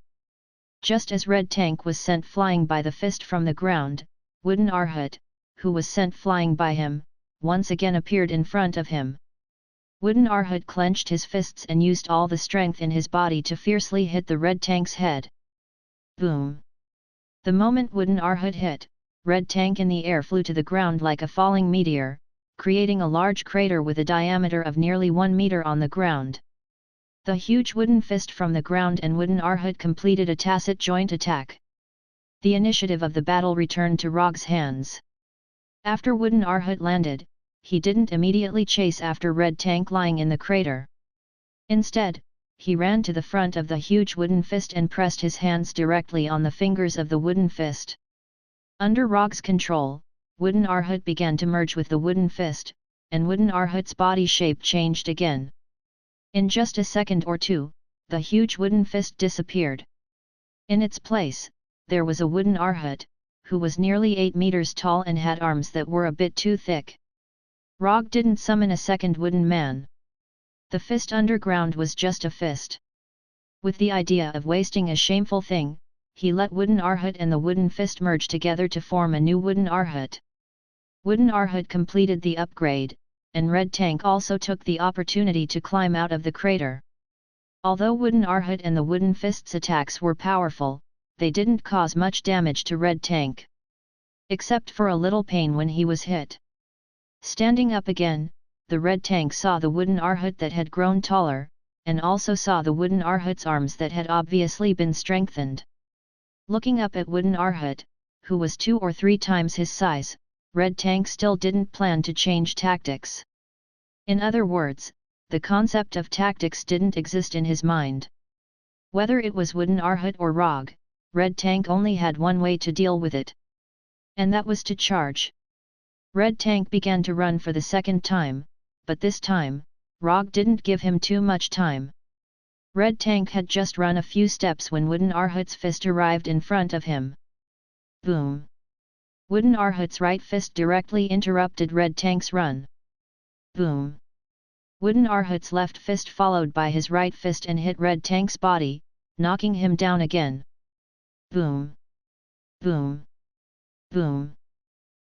Just as Red Tank was sent flying by the fist from the ground, Wooden Arhut, who was sent flying by him, once again appeared in front of him. Wooden Arhut clenched his fists and used all the strength in his body to fiercely hit the Red Tank's head. Boom! The moment Wooden Arhut hit, Red Tank in the air flew to the ground like a falling meteor, creating a large crater with a diameter of nearly 1 meter on the ground. The huge wooden fist from the ground and Wooden Arhut completed a tacit joint attack. The initiative of the battle returned to Rogge's hands. After Wooden Arhut landed, he didn't immediately chase after Red Tank lying in the crater. Instead, he ran to the front of the huge wooden fist and pressed his hands directly on the fingers of the wooden fist. Under Rogge's control, Wooden Arhut began to merge with the wooden fist, and Wooden Arhut's body shape changed again. In just a second or two, the huge wooden fist disappeared. In its place, there was a Wooden Arhut, who was nearly 8 meters tall and had arms that were a bit too thick. Rogge didn't summon a second wooden man. The fist underground was just a fist. With the idea of wasting a shameful thing, he let Wooden Arhut and the wooden fist merge together to form a new Wooden Arhut. Wooden Arhut completed the upgrade, and Red Tank also took the opportunity to climb out of the crater. Although Wooden Arhut and the wooden fist's attacks were powerful, they didn't cause much damage to Red Tank. Except for a little pain when he was hit. Standing up again, the Red Tank saw the Wooden Arhut that had grown taller, and also saw the Wooden Arhut's arms that had obviously been strengthened. Looking up at Wooden Arhut, who was 2 or 3 times his size, Red Tank still didn't plan to change tactics. In other words, the concept of tactics didn't exist in his mind. Whether it was Wooden Arhut or Rogge, Red Tank only had one way to deal with it. And that was to charge. Red Tank began to run for the second time, but this time, Rogge didn't give him too much time. Red Tank had just run a few steps when Wooden Arhut's fist arrived in front of him. Boom! Wooden Arhut's right fist directly interrupted Red Tank's run. Boom! Wooden Arhut's left fist followed by his right fist and hit Red Tank's body, knocking him down again. Boom! Boom! Boom!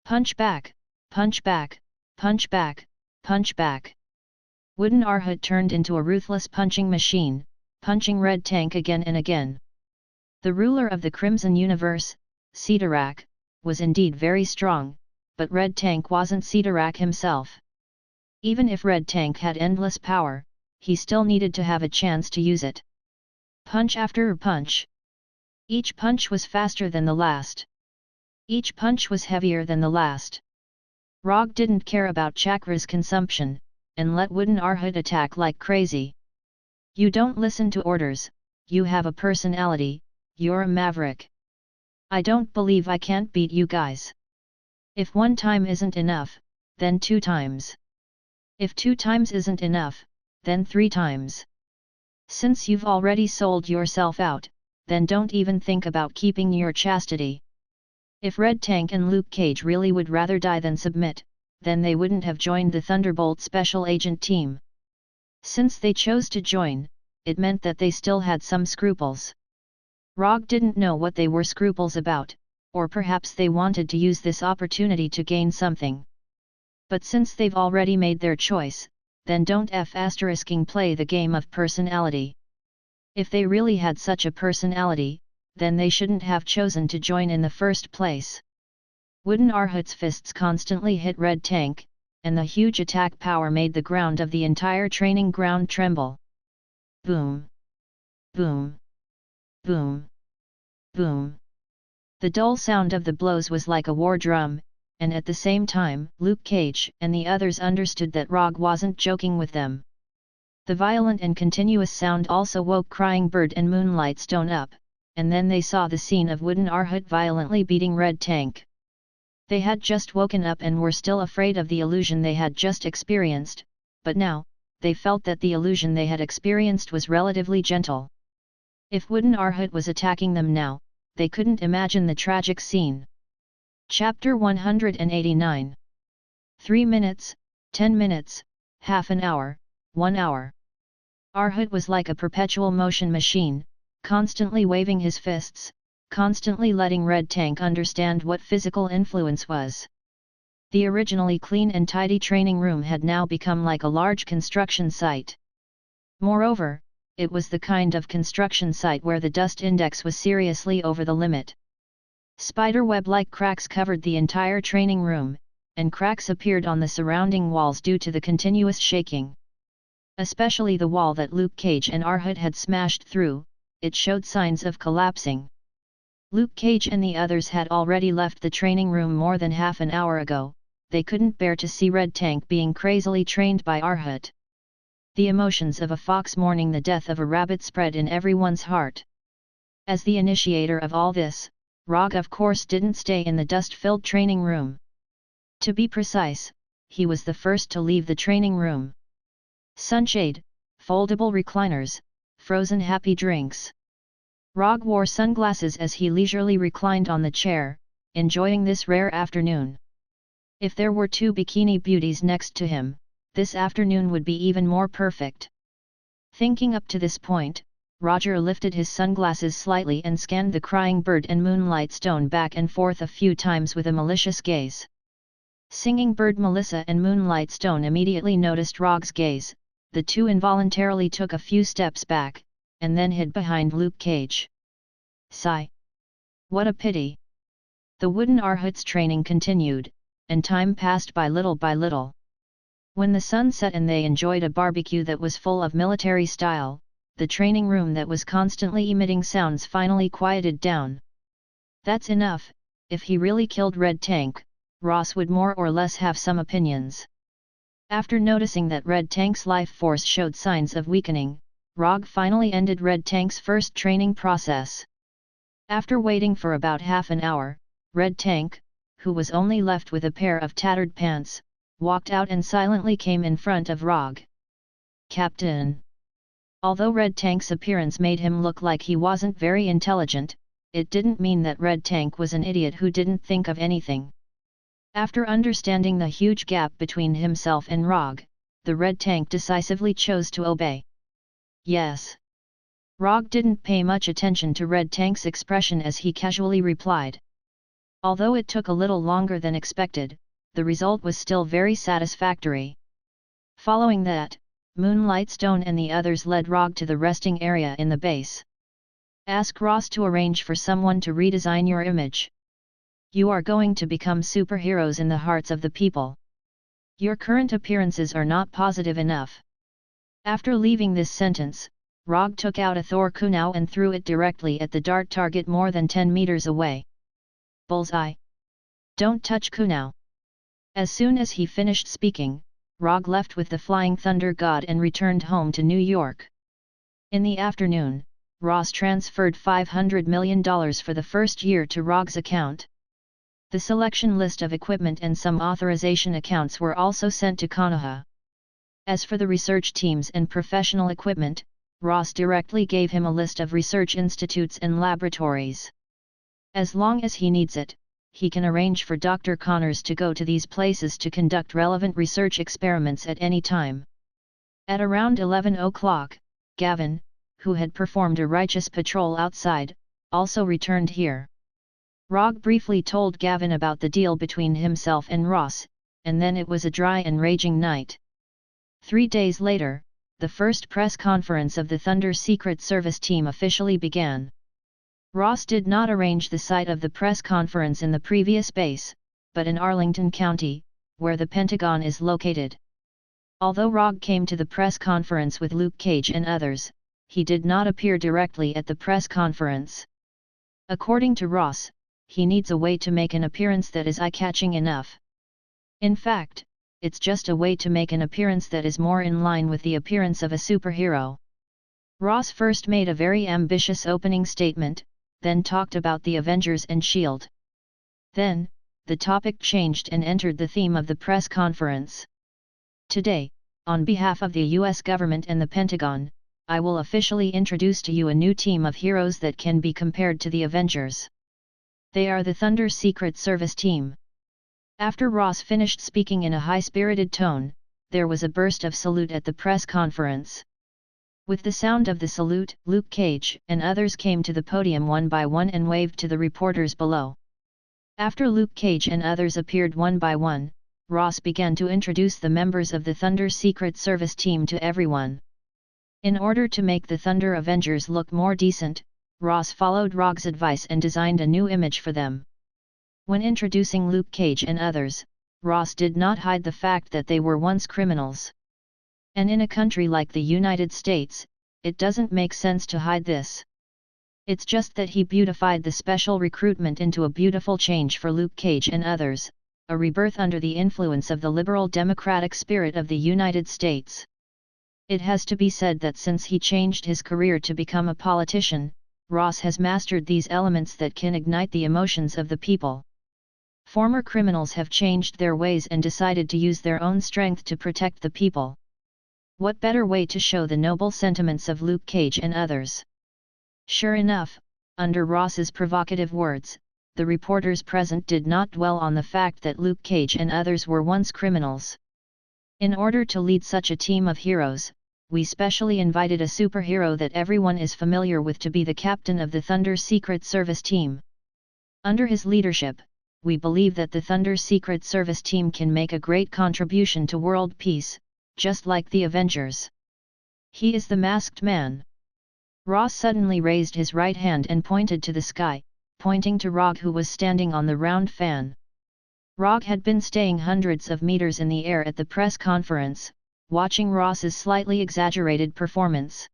Punch back, punch back, punch back, punch back. Wooden Arhut turned into a ruthless punching machine, punching Red Tank again and again. The ruler of the Crimson Universe, Cedarak, was indeed very strong, but Red Tank wasn't Cedarak himself. Even if Red Tank had endless power, he still needed to have a chance to use it. Punch after punch. Each punch was faster than the last. Each punch was heavier than the last. Rogge didn't care about chakra's consumption, and let Wooden Arhut attack like crazy. You don't listen to orders, you have a personality, you're a maverick. I don't believe I can't beat you guys. If 1 time isn't enough, then 2 times. If 2 times isn't enough, then 3 times. Since you've already sold yourself out, then don't even think about keeping your chastity. If Red Tank and Luke Cage really would rather die than submit, then they wouldn't have joined the Thunderbolt Special Agent team. Since they chose to join, it meant that they still had some scruples. Rogge didn't know what they were scruples about, or perhaps they wanted to use this opportunity to gain something. But since they've already made their choice, then don't play the game of personality. If they really had such a personality, then they shouldn't have chosen to join in the first place. Wooden Arhut's fists constantly hit Red Tank, and the huge attack power made the ground of the entire training ground tremble. Boom! Boom! Boom! Boom! The dull sound of the blows was like a war drum, and at the same time, Luke Cage and the others understood that Rogge wasn't joking with them. The violent and continuous sound also woke Crying Bird and Moonlight Stone up, and then they saw the scene of Wooden Arhut violently beating Red Tank. They had just woken up and were still afraid of the illusion they had just experienced, but now, they felt that the illusion they had experienced was relatively gentle. If Wooden Arhut was attacking them now, they couldn't imagine the tragic scene. Chapter 189. 3 minutes, 10 minutes, half an hour, 1 hour. Arhut was like a perpetual motion machine, constantly waving his fists, constantly letting Red Tank understand what physical influence was. The originally clean and tidy training room had now become like a large construction site. Moreover, it was the kind of construction site where the dust index was seriously over the limit. Spiderweb-like cracks covered the entire training room, and cracks appeared on the surrounding walls due to the continuous shaking. Especially the wall that Luke Cage and Arhut had smashed through, it showed signs of collapsing. Luke Cage and the others had already left the training room more than half an hour ago. They couldn't bear to see Red Tank being crazily trained by Arhut. The emotions of a fox mourning the death of a rabbit spread in everyone's heart. As the initiator of all this, Rogge of course didn't stay in the dust-filled training room. To be precise, he was the first to leave the training room. Sunshade, foldable recliners, frozen happy drinks. Rogge wore sunglasses as he leisurely reclined on the chair, enjoying this rare afternoon. If there were 2 bikini beauties next to him, this afternoon would be even more perfect. Thinking up to this point, Roger lifted his sunglasses slightly and scanned the crying bird and Moonlight Stone back and forth a few times with a malicious gaze. Singing Bird Melissa and Moonlight Stone immediately noticed Rogge's gaze. The two involuntarily took a few steps back, and then hid behind Luke Cage. Sigh. What a pity. The wooden Arhut's training continued, and time passed by little by little. When the sun set and they enjoyed a barbecue that was full of military style, the training room that was constantly emitting sounds finally quieted down. That's enough. If he really killed Red Tank, Ross would more or less have some opinions. After noticing that Red Tank's life force showed signs of weakening, Rogge finally ended Red Tank's first training process. After waiting for about half an hour, Red Tank, who was only left with a pair of tattered pants, walked out and silently came in front of Rogge. Captain. Although Red Tank's appearance made him look like he wasn't very intelligent, it didn't mean that Red Tank was an idiot who didn't think of anything. After understanding the huge gap between himself and Rogge, the Red Tank decisively chose to obey. Yes. Rogge didn't pay much attention to Red Tank's expression as he casually replied. Although it took a little longer than expected, the result was still very satisfactory. Following that, Moonlight Stone and the others led Rogge to the resting area in the base. Ask Ross to arrange for someone to redesign your image. You are going to become superheroes in the hearts of the people. Your current appearances are not positive enough. After leaving this sentence, Rogge took out a Thor kunai and threw it directly at the dart target more than 10 meters away. Bullseye. Don't touch kunai. As soon as he finished speaking, Rogge left with the Flying Thunder God and returned home to New York. In the afternoon, Ross transferred $500 million for the first year to Rogge's account. The selection list of equipment and some authorization accounts were also sent to Konoha. As for the research teams and professional equipment, Ross directly gave him a list of research institutes and laboratories. As long as he needs it, he can arrange for Dr. Connors to go to these places to conduct relevant research experiments at any time. At around 11 o'clock, Gavin, who had performed a righteous patrol outside, also returned here. Rogge briefly told Gavin about the deal between himself and Ross, and then it was a dry and raging night. 3 days later, the first press conference of the Thunder Secret Service team officially began. Ross did not arrange the site of the press conference in the previous base, but in Arlington County, where the Pentagon is located. Although Rogge came to the press conference with Luke Cage and others, he did not appear directly at the press conference. According to Ross, he needs a way to make an appearance that is eye-catching enough. In fact, it's just a way to make an appearance that is more in line with the appearance of a superhero. Ross first made a very ambitious opening statement, then talked about the Avengers and S.H.I.E.L.D. Then, the topic changed and entered the theme of the press conference. Today, on behalf of the U.S. government and the Pentagon, I will officially introduce to you a new team of heroes that can be compared to the Avengers. They are the Thunder Secret Service team. After Ross finished speaking in a high-spirited tone, there was a burst of salute at the press conference. With the sound of the salute, Luke Cage and others came to the podium one by one and waved to the reporters below. After Luke Cage and others appeared one by one, Ross began to introduce the members of the Thunder Secret Service team to everyone. In order to make the Thunder Avengers look more decent, Ross followed Rogge's advice and designed a new image for them. When introducing Luke Cage and others, Ross did not hide the fact that they were once criminals. And in a country like the United States, it doesn't make sense to hide this. It's just that he beautified the special recruitment into a beautiful change for Luke Cage and others, a rebirth under the influence of the liberal democratic spirit of the United States. It has to be said that since he changed his career to become a politician, Ross has mastered these elements that can ignite the emotions of the people. Former criminals have changed their ways and decided to use their own strength to protect the people. What better way to show the noble sentiments of Luke Cage and others? Sure enough, under Ross's provocative words, the reporters present did not dwell on the fact that Luke Cage and others were once criminals. In order to lead such a team of heroes, we specially invited a superhero that everyone is familiar with to be the captain of the Thunder Secret Service team. Under his leadership, we believe that the Thunder Secret Service team can make a great contribution to world peace, just like the Avengers. He is the Masked Man. Ross suddenly raised his right hand and pointed to the sky, pointing to Rogge who was standing on the round fan. Rogge had been staying hundreds of meters in the air at the press conference, watching Ross's slightly exaggerated performance.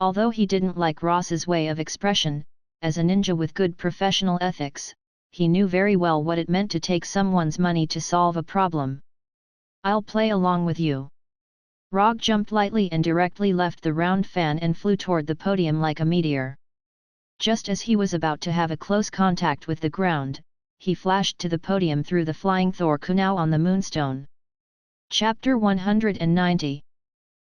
Although he didn't like Ross's way of expression, as a ninja with good professional ethics, he knew very well what it meant to take someone's money to solve a problem. I'll play along with you. Rogge jumped lightly and directly left the round fan and flew toward the podium like a meteor. Just as he was about to have a close contact with the ground, he flashed to the podium through the flying Thor kunai on the moonstone. Chapter 190.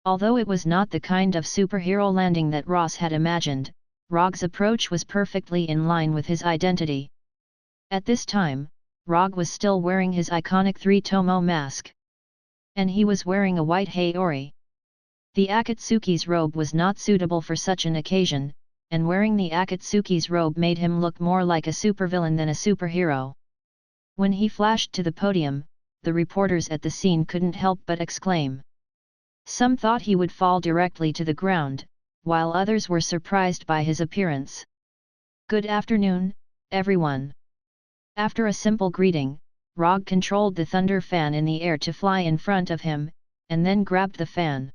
Although it was not the kind of superhero landing that Ross had imagined, Rogge's approach was perfectly in line with his identity. At this time, Rogge was still wearing his iconic three-tomo mask. And he was wearing a white haori. The Akatsuki's robe was not suitable for such an occasion, and wearing the Akatsuki's robe made him look more like a supervillain than a superhero. When he flashed to the podium, the reporters at the scene couldn't help but exclaim. Some thought he would fall directly to the ground, while others were surprised by his appearance. Good afternoon, everyone. After a simple greeting, Rogge controlled the thunder fan in the air to fly in front of him, and then grabbed the fan.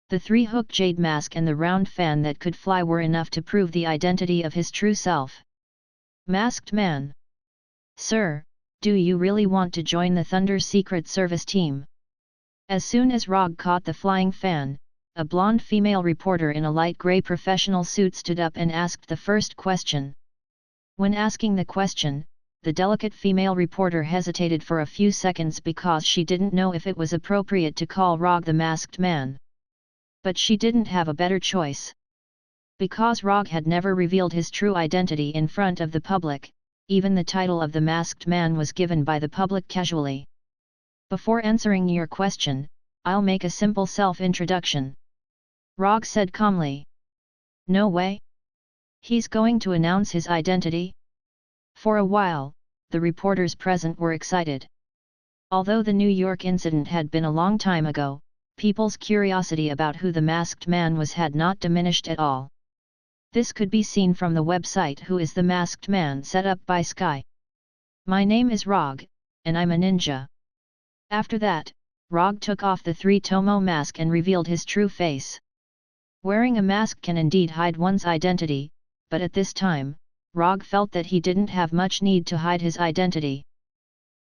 The three-hook jade mask and the round fan that could fly were enough to prove the identity of his true self. Masked Man. Sir, do you really want to join the Thunder Secret Service team? As soon as Rogge caught the flying fan, a blonde female reporter in a light grey professional suit stood up and asked the first question. When asking the question, the delicate female reporter hesitated for a few seconds because she didn't know if it was appropriate to call Rogge the Masked Man. But she didn't have a better choice. Because Rogge had never revealed his true identity in front of the public, even the title of the Masked Man was given by the public casually. Before answering your question, I'll make a simple self-introduction. Rogge said calmly. No way. He's going to announce his identity? For a while, the reporters present were excited. Although the New York incident had been a long time ago, people's curiosity about who the Masked Man was had not diminished at all. This could be seen from the website Who is the Masked Man set up by Sky. My name is Rogge, and I'm a ninja. After that, Rogge took off the three-tomo mask and revealed his true face. Wearing a mask can indeed hide one's identity, but at this time, Rogge felt that he didn't have much need to hide his identity.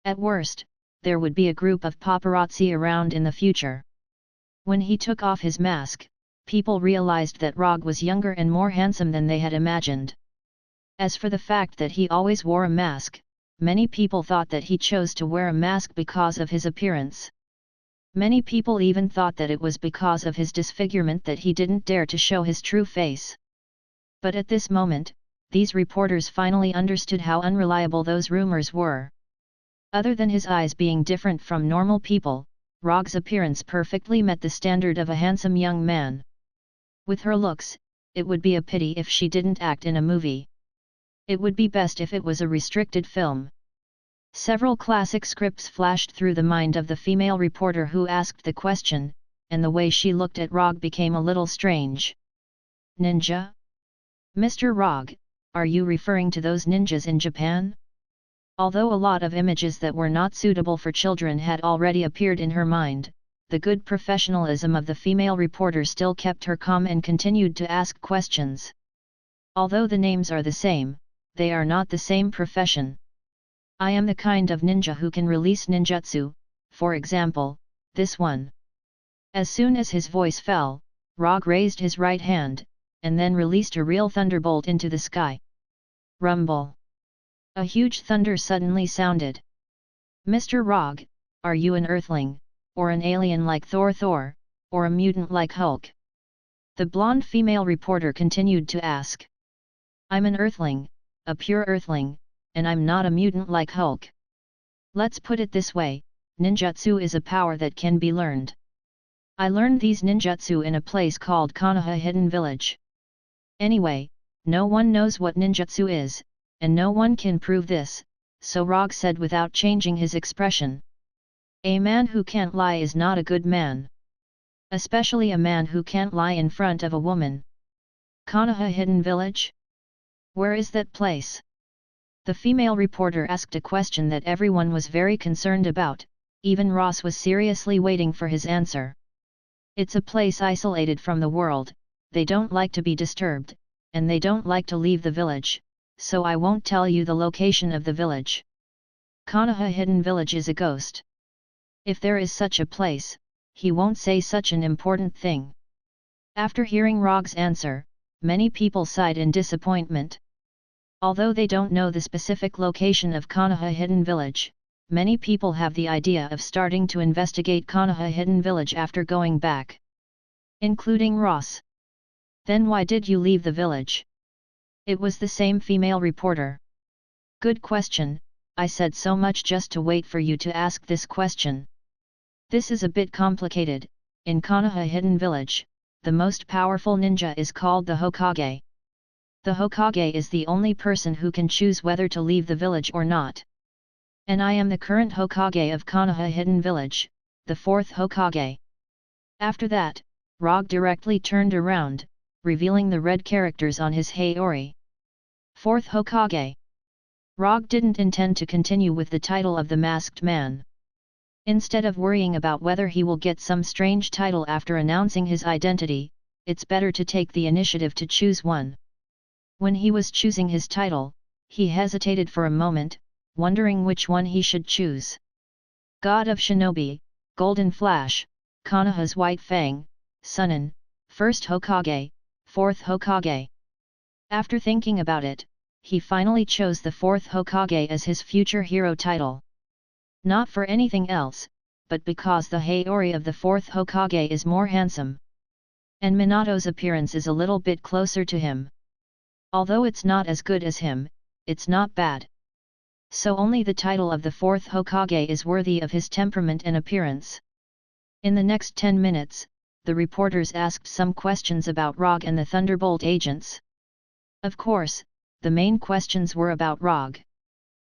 At worst, there would be a group of paparazzi around in the future. When he took off his mask, people realized that Rogge was younger and more handsome than they had imagined. As for the fact that he always wore a mask, many people thought that he chose to wear a mask because of his appearance. Many people even thought that it was because of his disfigurement that he didn't dare to show his true face. But at this moment, these reporters finally understood how unreliable those rumors were. Other than his eyes being different from normal people, Rogge's appearance perfectly met the standard of a handsome young man. With her looks, it would be a pity if she didn't act in a movie. It would be best if it was a restricted film. Several classic scripts flashed through the mind of the female reporter who asked the question, and the way she looked at Rogge became a little strange. Ninja? Mr. Rogge, are you referring to those ninjas in Japan? Although a lot of images that were not suitable for children had already appeared in her mind, the good professionalism of the female reporter still kept her calm and continued to ask questions. Although the names are the same, they are not the same profession. I am the kind of ninja who can release ninjutsu, for example, this one. As soon as his voice fell, Rogge raised his right hand, and then released a real thunderbolt into the sky. Rumble. A huge thunder suddenly sounded. Mr. Rogge, are you an earthling, or an alien like Thor, or a mutant like Hulk? The blonde female reporter continued to ask. I'm an earthling, a pure earthling, and I'm not a mutant like Hulk. Let's put it this way, ninjutsu is a power that can be learned. I learned these ninjutsu in a place called Konoha Hidden Village. Anyway, no one knows what ninjutsu is, and no one can prove this, so Rogge said without changing his expression. A man who can't lie is not a good man. Especially a man who can't lie in front of a woman. Konoha Hidden Village? Where is that place? The female reporter asked a question that everyone was very concerned about, even Ross was seriously waiting for his answer. It's a place isolated from the world, they don't like to be disturbed, and they don't like to leave the village, so I won't tell you the location of the village. Konoha Hidden Village is a ghost. If there is such a place, he won't say such an important thing. After hearing Rogge's answer, many people sighed in disappointment. Although they don't know the specific location of Konoha Hidden Village, many people have the idea of starting to investigate Konoha Hidden Village after going back. Including Ross. Then why did you leave the village? It was the same female reporter. Good question, I said so much just to wait for you to ask this question. This is a bit complicated. In Konoha Hidden Village, the most powerful ninja is called the Hokage. The Hokage is the only person who can choose whether to leave the village or not. And I am the current Hokage of Konoha Hidden Village, the fourth Hokage. After that, Rogge directly turned around, revealing the red characters on his Hayori. Fourth Hokage. Rogge didn't intend to continue with the title of the Masked Man. Instead of worrying about whether he will get some strange title after announcing his identity, it's better to take the initiative to choose one. When he was choosing his title, he hesitated for a moment, wondering which one he should choose. God of Shinobi, Golden Flash, Konoha's White Fang, Sunin, First Hokage, Fourth Hokage. After thinking about it, he finally chose the Fourth Hokage as his future hero title. Not for anything else, but because the Hayori of the Fourth Hokage is more handsome. And Minato's appearance is a little bit closer to him. Although it's not as good as him, it's not bad. So only the title of the Fourth Hokage is worthy of his temperament and appearance. In the next 10 minutes, the reporters asked some questions about Rogge and the Thunderbolt agents. Of course, the main questions were about Rogge.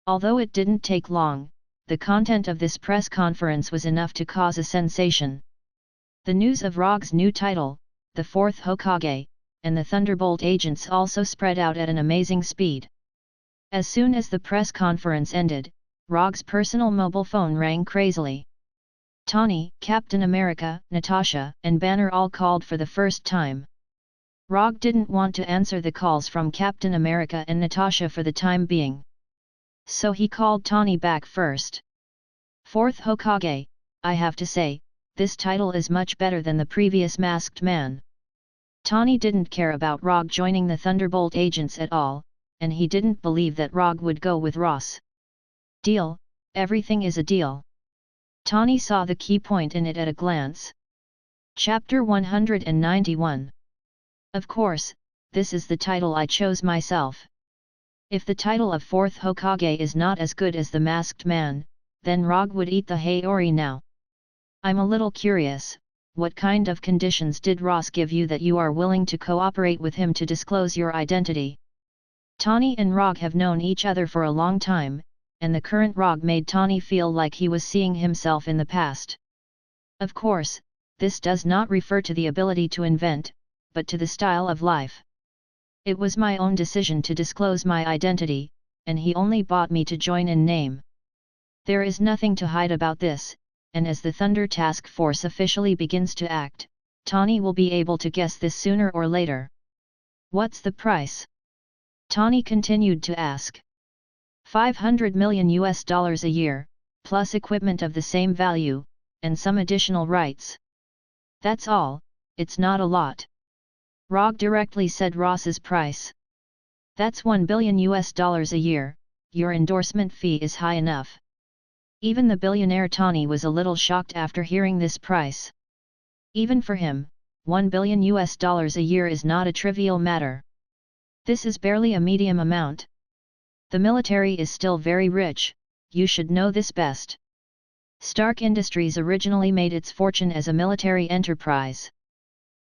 Although it didn't take long, the content of this press conference was enough to cause a sensation. The news of Rogge's new title, the Fourth Hokage, and the Thunderbolt agents also spread out at an amazing speed. As soon as the press conference ended, Rogge's personal mobile phone rang crazily. Tawny, Captain America, Natasha, and Banner all called for the first time. Rogge didn't want to answer the calls from Captain America and Natasha for the time being. So he called Tawny back first. Fourth Hokage, I have to say, this title is much better than the previous Masked Man. Tawny didn't care about Rogge joining the Thunderbolt agents at all, and he didn't believe that Rogge would go with Ross. Deal, everything is a deal. Tawny saw the key point in it at a glance. Chapter 191. Of course, this is the title I chose myself. If the title of 4th Hokage is not as good as the Masked Man, then Rogge would eat the Haori now. I'm a little curious, what kind of conditions did Ross give you that you are willing to cooperate with him to disclose your identity? Tawny and Rogge have known each other for a long time, and the current Rogge made Tawny feel like he was seeing himself in the past. Of course, this does not refer to the ability to invent, but to the style of life. It was my own decision to disclose my identity, and he only bought me to join in name. There is nothing to hide about this, and as the Thunder Task Force officially begins to act, Tawny will be able to guess this sooner or later. What's the price? Tawny continued to ask. $500 million a year, plus equipment of the same value, and some additional rights. That's all, it's not a lot. Rogge directly said Ross's price. That's $1 billion a year, your endorsement fee is high enough. Even the billionaire Tawny was a little shocked after hearing this price. Even for him, $1 billion a year is not a trivial matter. This is barely a medium amount. The military is still very rich, you should know this best. Stark Industries originally made its fortune as a military enterprise.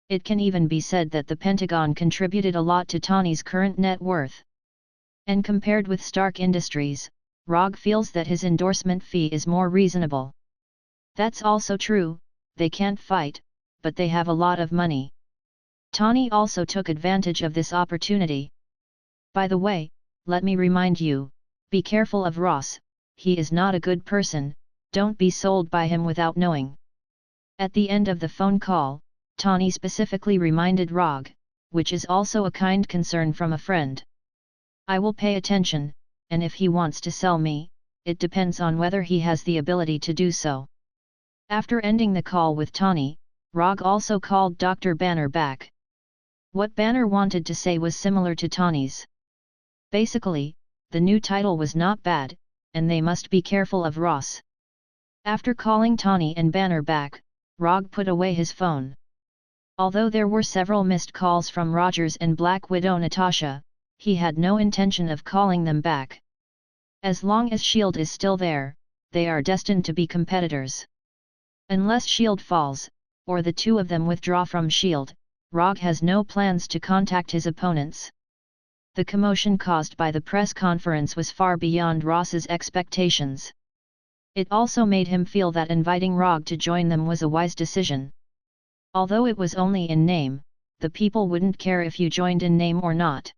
It can even be said that the Pentagon contributed a lot to Tawny's current net worth. And compared with Stark Industries, Rogge feels that his endorsement fee is more reasonable. That's also true, they can't fight, but they have a lot of money. Tawny also took advantage of this opportunity. By the way, let me remind you, be careful of Ross, he is not a good person, don't be sold by him without knowing. At the end of the phone call, Tawny specifically reminded Rogge, which is also a kind concern from a friend. I will pay attention, and if he wants to sell me, it depends on whether he has the ability to do so. After ending the call with Tawny, Rogge also called Dr. Banner back. What Banner wanted to say was similar to Tawny's. Basically, the new title was not bad, and they must be careful of Ross. After calling Tawny and Banner back, Rogge put away his phone. Although there were several missed calls from Rogers and Black Widow Natasha, he had no intention of calling them back. As long as S.H.I.E.L.D. is still there, they are destined to be competitors. Unless S.H.I.E.L.D. falls, or the two of them withdraw from S.H.I.E.L.D., Rogge has no plans to contact his opponents. The commotion caused by the press conference was far beyond Ross's expectations. It also made him feel that inviting Rogge to join them was a wise decision. Although it was only in name, the people wouldn't care if you joined in name or not.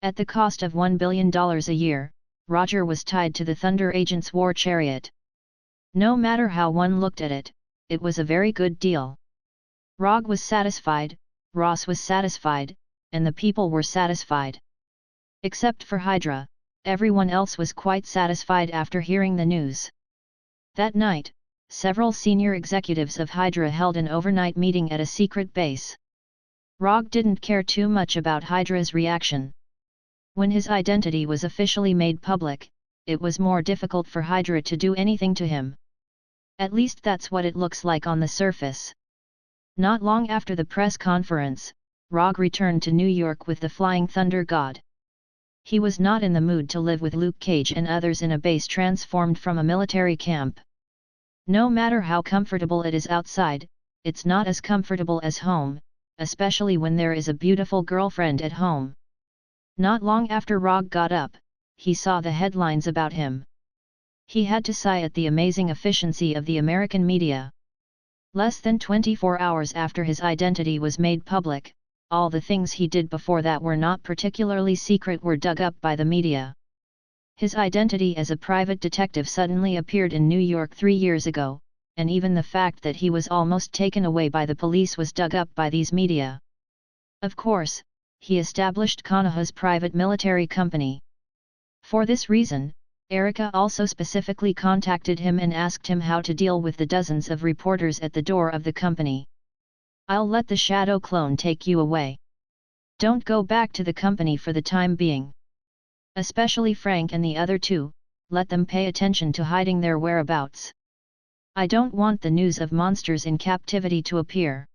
At the cost of $1 billion a year, Roger was tied to the Thunder Agent's war chariot. No matter how one looked at it, it was a very good deal. Rogge was satisfied, Ross was satisfied, and the people were satisfied. Except for Hydra, everyone else was quite satisfied after hearing the news. That night, several senior executives of Hydra held an overnight meeting at a secret base. Rogge didn't care too much about Hydra's reaction. When his identity was officially made public, it was more difficult for Hydra to do anything to him. At least that's what it looks like on the surface. Not long after the press conference, Rogge returned to New York with the Flying Thunder God. He was not in the mood to live with Luke Cage and others in a base transformed from a military camp. No matter how comfortable it is outside, it's not as comfortable as home, especially when there is a beautiful girlfriend at home. Not long after Rogge got up, he saw the headlines about him. He had to sigh at the amazing efficiency of the American media. Less than 24 hours after his identity was made public, all the things he did before that were not particularly secret were dug up by the media. His identity as a private detective suddenly appeared in New York 3 years ago, and even the fact that he was almost taken away by the police was dug up by these media. Of course, he established Konoha's private military company. For this reason, Erica also specifically contacted him and asked him how to deal with the dozens of reporters at the door of the company. "I'll let the shadow clone take you away. Don't go back to the company for the time being. Especially Frank and the other two, let them pay attention to hiding their whereabouts." I don't want the news of monsters in captivity to appear.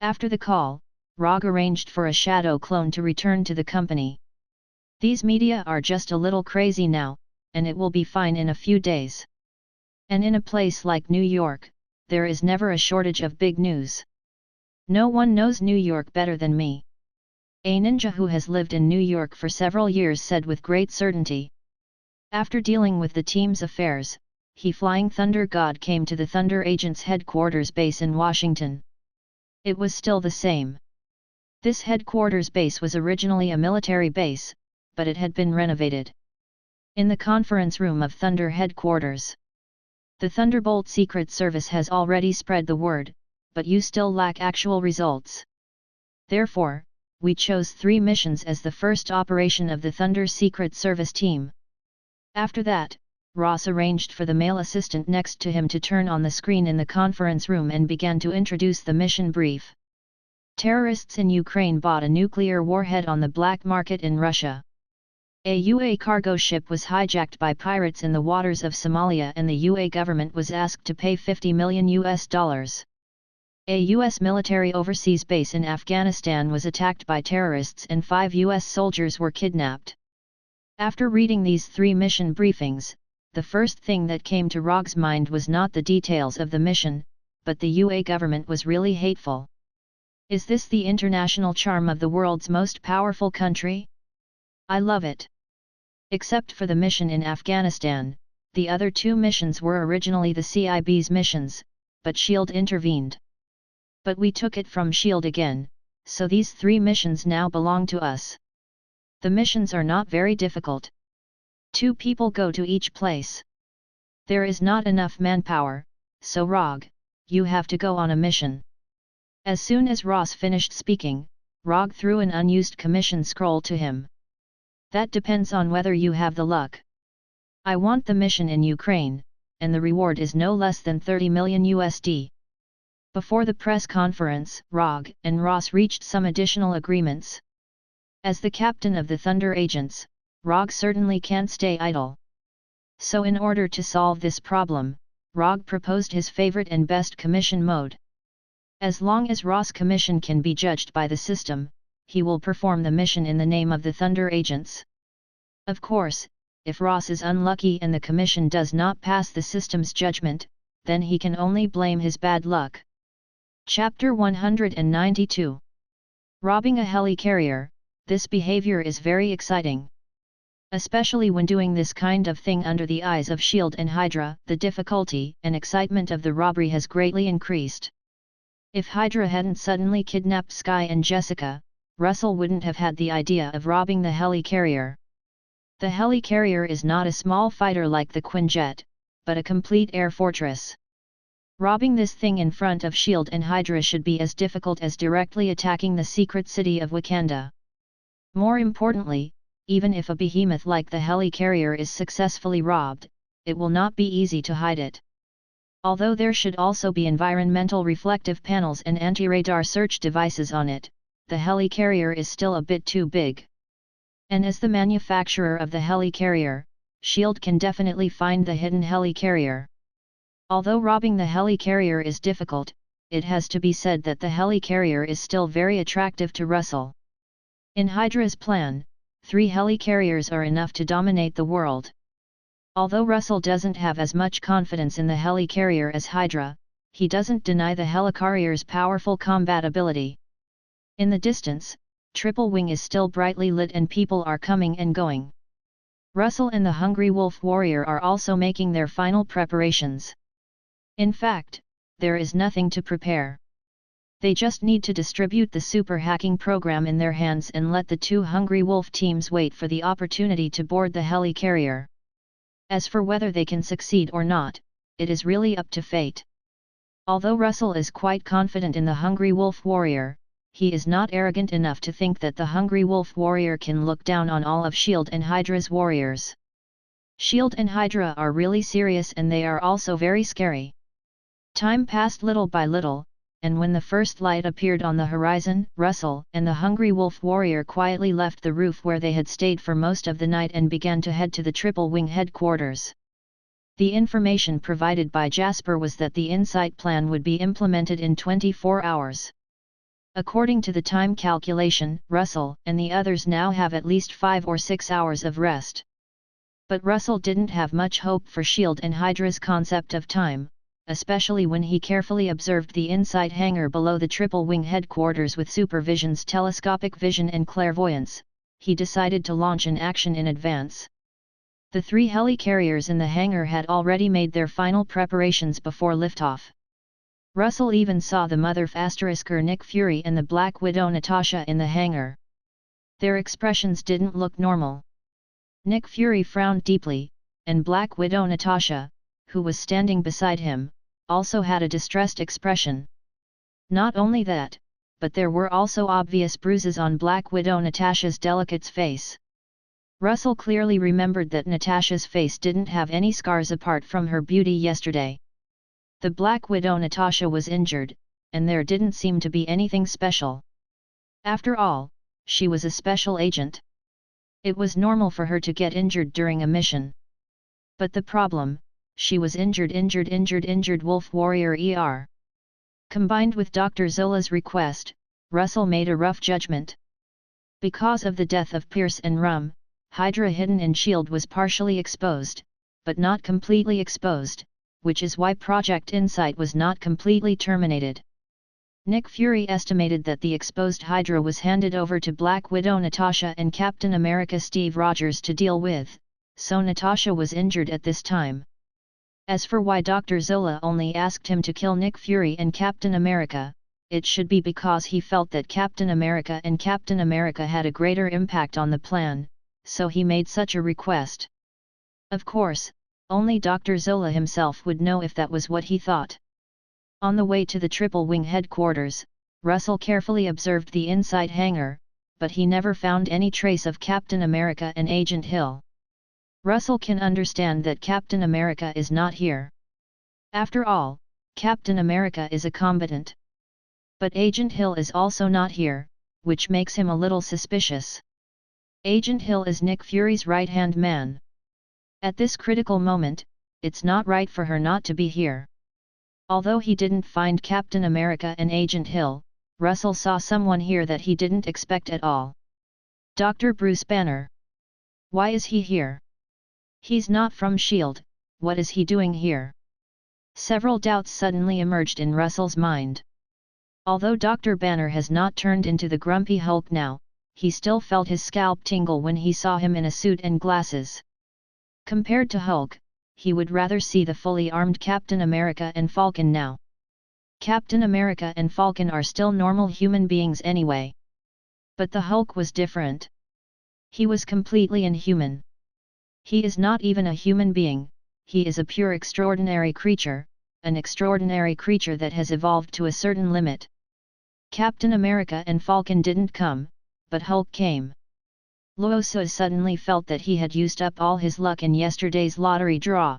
After the call, Rogge arranged for a shadow clone to return to the company. These media are just a little crazy now, and it will be fine in a few days. And in a place like New York, there is never a shortage of big news. No one knows New York better than me. A ninja who has lived in New York for several years said with great certainty. After dealing with the team's affairs, he Flying Thunder God came to the Thunder Agents headquarters base in Washington. It was still the same. This headquarters base was originally a military base, but it had been renovated. In the conference room of Thunder headquarters, the Thunderbolt Secret Service has already spread the word, but you still lack actual results. Therefore, we chose 3 missions as the first operation of the Thunder Secret Service team. After that, Ross arranged for the male assistant next to him to turn on the screen in the conference room and began to introduce the mission brief. Terrorists in Ukraine bought a nuclear warhead on the black market in Russia. A UA cargo ship was hijacked by pirates in the waters of Somalia and the UA government was asked to pay $50 million. A U.S. military overseas base in Afghanistan was attacked by terrorists and 5 U.S. soldiers were kidnapped. After reading these 3 mission briefings, the first thing that came to Rogge's mind was not the details of the mission, but the UA government was really hateful. Is this the international charm of the world's most powerful country? I love it. Except for the mission in Afghanistan, the other 2 missions were originally the CIB's missions, but SHIELD intervened. But we took it from SHIELD again, so these 3 missions now belong to us. The missions are not very difficult. 2 people go to each place. There is not enough manpower, so Rogge, you have to go on a mission. As soon as Ross finished speaking, Rogge threw an unused commission scroll to him. That depends on whether you have the luck. I want the mission in Ukraine, and the reward is no less than $30 million USD. Before the press conference, Rogge and Ross reached some additional agreements. As the captain of the Thunder Agents, Rogge certainly can't stay idle. So in order to solve this problem, Rogge proposed his favorite and best commission mode. As long as Ross' commission can be judged by the system, he will perform the mission in the name of the Thunder Agents. Of course, if Ross is unlucky and the commission does not pass the system's judgment, then he can only blame his bad luck. Chapter 192. Robbing a helicarrier. This behavior is very exciting. Especially when doing this kind of thing under the eyes of SHIELD and Hydra, the difficulty and excitement of the robbery has greatly increased. If Hydra hadn't suddenly kidnapped Skye and Jessica, Russell wouldn't have had the idea of robbing the helicarrier. The helicarrier is not a small fighter like the Quinjet, but a complete air fortress. Robbing this thing in front of SHIELD and Hydra should be as difficult as directly attacking the secret city of Wakanda. More importantly, even if a behemoth like the helicarrier is successfully robbed, it will not be easy to hide it. Although there should also be environmental reflective panels and anti-radar search devices on it, the helicarrier is still a bit too big. And as the manufacturer of the helicarrier, SHIELD can definitely find the hidden helicarrier. Although robbing the helicarrier is difficult, it has to be said that the helicarrier is still very attractive to Russell. In Hydra's plan, 3 helicarriers are enough to dominate the world. Although Russell doesn't have as much confidence in the helicarrier as Hydra, he doesn't deny the helicarrier's powerful combat ability. In the distance, Triple Wing is still brightly lit and people are coming and going. Russell and the Hungry Wolf Warrior are also making their final preparations. In fact, there is nothing to prepare. They just need to distribute the super hacking program in their hands and let the 2 Hungry Wolf teams wait for the opportunity to board the helicarrier. As for whether they can succeed or not, it is really up to fate. Although Russell is quite confident in the Hungry Wolf Warrior, he is not arrogant enough to think that the Hungry Wolf Warrior can look down on all of SHIELD and Hydra's warriors. SHIELD and Hydra are really serious and they are also very scary. Time passed little by little, and when the first light appeared on the horizon, Russell and the Hungry Wolf Warrior quietly left the roof where they had stayed for most of the night and began to head to the Triple Wing headquarters. The information provided by Jasper was that the Insight plan would be implemented in 24 hours. According to the time calculation, Russell and the others now have at least 5 or 6 hours of rest. But Russell didn't have much hope for S.H.I.E.L.D. and Hydra's concept of time, especially when he carefully observed the Insight hangar below the Triple Wing headquarters with Supervision's telescopic vision and clairvoyance. He decided to launch an action in advance. The 3 helicarriers in the hangar had already made their final preparations before liftoff. Russell even saw the Mother F***er Nick Fury and the Black Widow Natasha in the hangar. Their expressions didn't look normal. Nick Fury frowned deeply, and Black Widow Natasha, who was standing beside him, also had a distressed expression. Not only that, but there were also obvious bruises on Black Widow Natasha's delicate face. Russell clearly remembered that Natasha's face didn't have any scars apart from her beauty yesterday. The Black Widow Natasha was injured, and there didn't seem to be anything special. After all, she was a special agent. It was normal for her to get injured during a mission. But the problem, she was injured Wolf Warrior ER. Combined with Dr. Zola's request, Russell made a rough judgment. Because of the death of Pierce and Rum, Hydra hidden in S.H.I.E.L.D. was partially exposed, but not completely exposed, which is why Project Insight was not completely terminated. Nick Fury estimated that the exposed Hydra was handed over to Black Widow Natasha and Captain America Steve Rogers to deal with, so Natasha was injured at this time. As for why Dr. Zola only asked him to kill Nick Fury and Captain America, it should be because he felt that Captain America and Captain America had a greater impact on the plan, so he made such a request. Of course, only Dr. Zola himself would know if that was what he thought. On the way to the Triple Wing headquarters, Russell carefully observed the Insight hangar, but he never found any trace of Captain America and Agent Hill. Russell can understand that Captain America is not here. After all, Captain America is a combatant. But Agent Hill is also not here, which makes him a little suspicious. Agent Hill is Nick Fury's right-hand man. At this critical moment, it's not right for her not to be here. Although he didn't find Captain America and Agent Hill, Russell saw someone here that he didn't expect at all. Dr. Bruce Banner. Why is he here? He's not from S.H.I.E.L.D., what is he doing here? Several doubts suddenly emerged in Russell's mind. Although Dr. Banner has not turned into the grumpy Hulk now, he still felt his scalp tingle when he saw him in a suit and glasses. Compared to Hulk, he would rather see the fully armed Captain America and Falcon now. Captain America and Falcon are still normal human beings anyway. But the Hulk was different. He was completely inhuman. He is not even a human being, he is a pure extraordinary creature, an extraordinary creature that has evolved to a certain limit. Captain America and Falcon didn't come, but Hulk came. Loiso suddenly felt that he had used up all his luck in yesterday's lottery draw.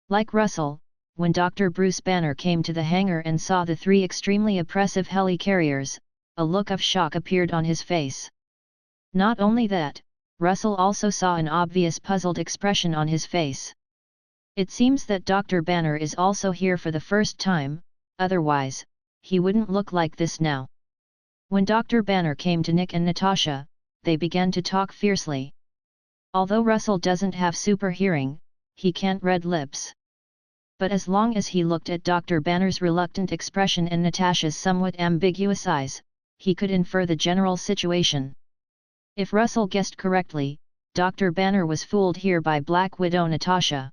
Like Russell, when Dr. Bruce Banner came to the hangar and saw the 3 extremely oppressive helicarriers, a look of shock appeared on his face. Not only that, Russell also saw an obvious puzzled expression on his face. It seems that Dr. Banner is also here for the first time, otherwise, he wouldn't look like this now. When Dr. Banner came to Nick and Natasha, they began to talk fiercely. Although Russell doesn't have super hearing, he can't read lips. But as long as he looked at Dr. Banner's reluctant expression and Natasha's somewhat ambiguous eyes, he could infer the general situation. If Russell guessed correctly, Dr. Banner was fooled here by Black Widow Natasha.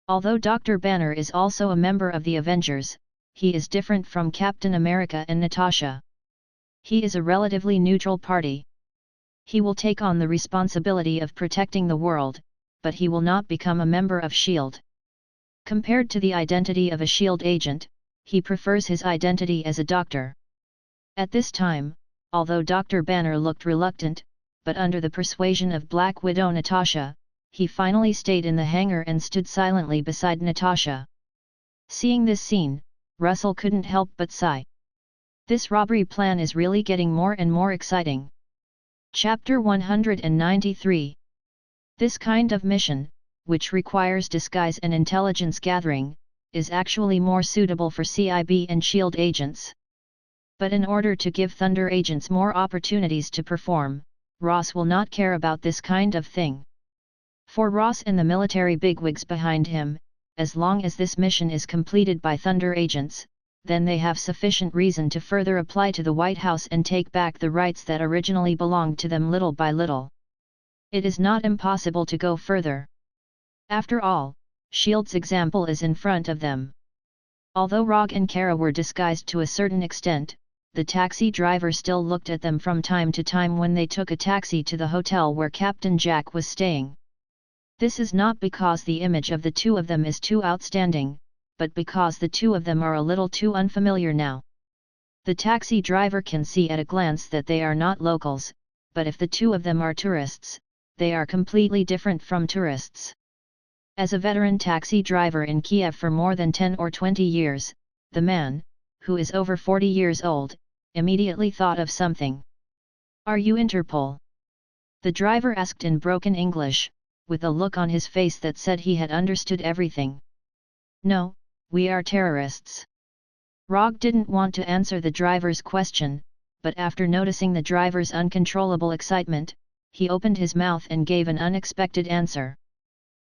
Although Dr. Banner is also a member of the Avengers, he is different from Captain America and Natasha. He is a relatively neutral party. He will take on the responsibility of protecting the world, but he will not become a member of S.H.I.E.L.D. Compared to the identity of a S.H.I.E.L.D. agent, he prefers his identity as a doctor. At this time, although Dr. Banner looked reluctant, but under the persuasion of Black Widow Natasha, he finally stayed in the hangar and stood silently beside Natasha. Seeing this scene, Russell couldn't help but sigh. This robbery plan is really getting more and more exciting. Chapter 193. This kind of mission, which requires disguise and intelligence gathering, is actually more suitable for CIB and SHIELD agents. But in order to give Thunder agents more opportunities to perform, Ross will not care about this kind of thing. For Ross and the military bigwigs behind him, as long as this mission is completed by Thunder agents, then they have sufficient reason to further apply to the White House and take back the rights that originally belonged to them little by little. It is not impossible to go further. After all, SHIELD's example is in front of them. Although Rogge and Kara were disguised to a certain extent, the taxi driver still looked at them from time to time when they took a taxi to the hotel where Captain Jack was staying. This is not because the image of the two of them is too outstanding, but because the two of them are a little too unfamiliar now. The taxi driver can see at a glance that they are not locals, but if the two of them are tourists, they are completely different from tourists. As a veteran taxi driver in Kiev for more than 10 or 20 years, the man, who is over 40 years old, immediately thought of something. "Are you Interpol?" The driver asked in broken English, with a look on his face that said he had understood everything. "No, we are terrorists." Rogge didn't want to answer the driver's question, but after noticing the driver's uncontrollable excitement, he opened his mouth and gave an unexpected answer.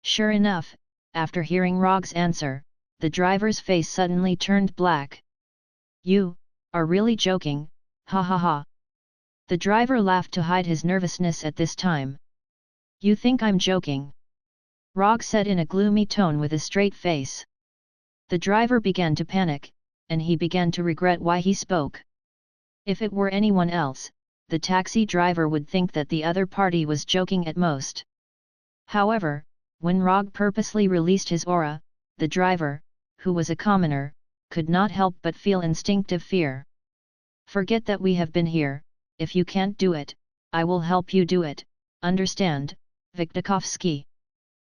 Sure enough, after hearing Rogge's answer, the driver's face suddenly turned black. "You are really joking, ha ha ha." The driver laughed to hide his nervousness at this time. "You think I'm joking?" Rogge said in a gloomy tone with a straight face. The driver began to panic, and he began to regret why he spoke. If it were anyone else, the taxi driver would think that the other party was joking at most. However, when Rogge purposely released his aura, the driver, who was a commoner, could not help but feel instinctive fear. "Forget that we have been here. If you can't do it, I will help you do it, understand, Viktokovsky?"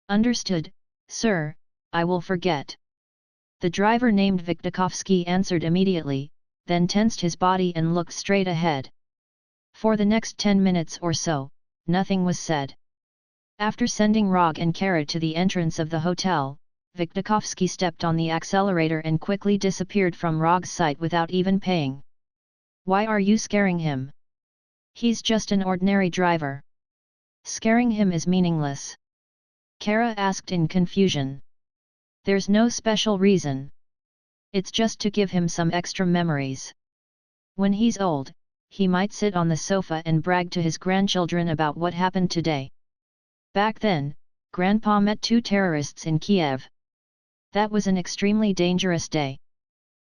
"Understood, sir, I will forget." The driver named Viktokovsky answered immediately, then tensed his body and looked straight ahead. For the next 10 minutes or so, nothing was said. After sending Rogge and Kara to the entrance of the hotel, Viktokovsky stepped on the accelerator and quickly disappeared from Rogge's sight without even paying. "Why are you scaring him? He's just an ordinary driver." "Scaring him is meaningless," Kara asked in confusion. "There's no special reason. It's just to give him some extra memories. When he's old, he might sit on the sofa and brag to his grandchildren about what happened today. Back then, Grandpa met 2 terrorists in Kiev. That was an extremely dangerous day."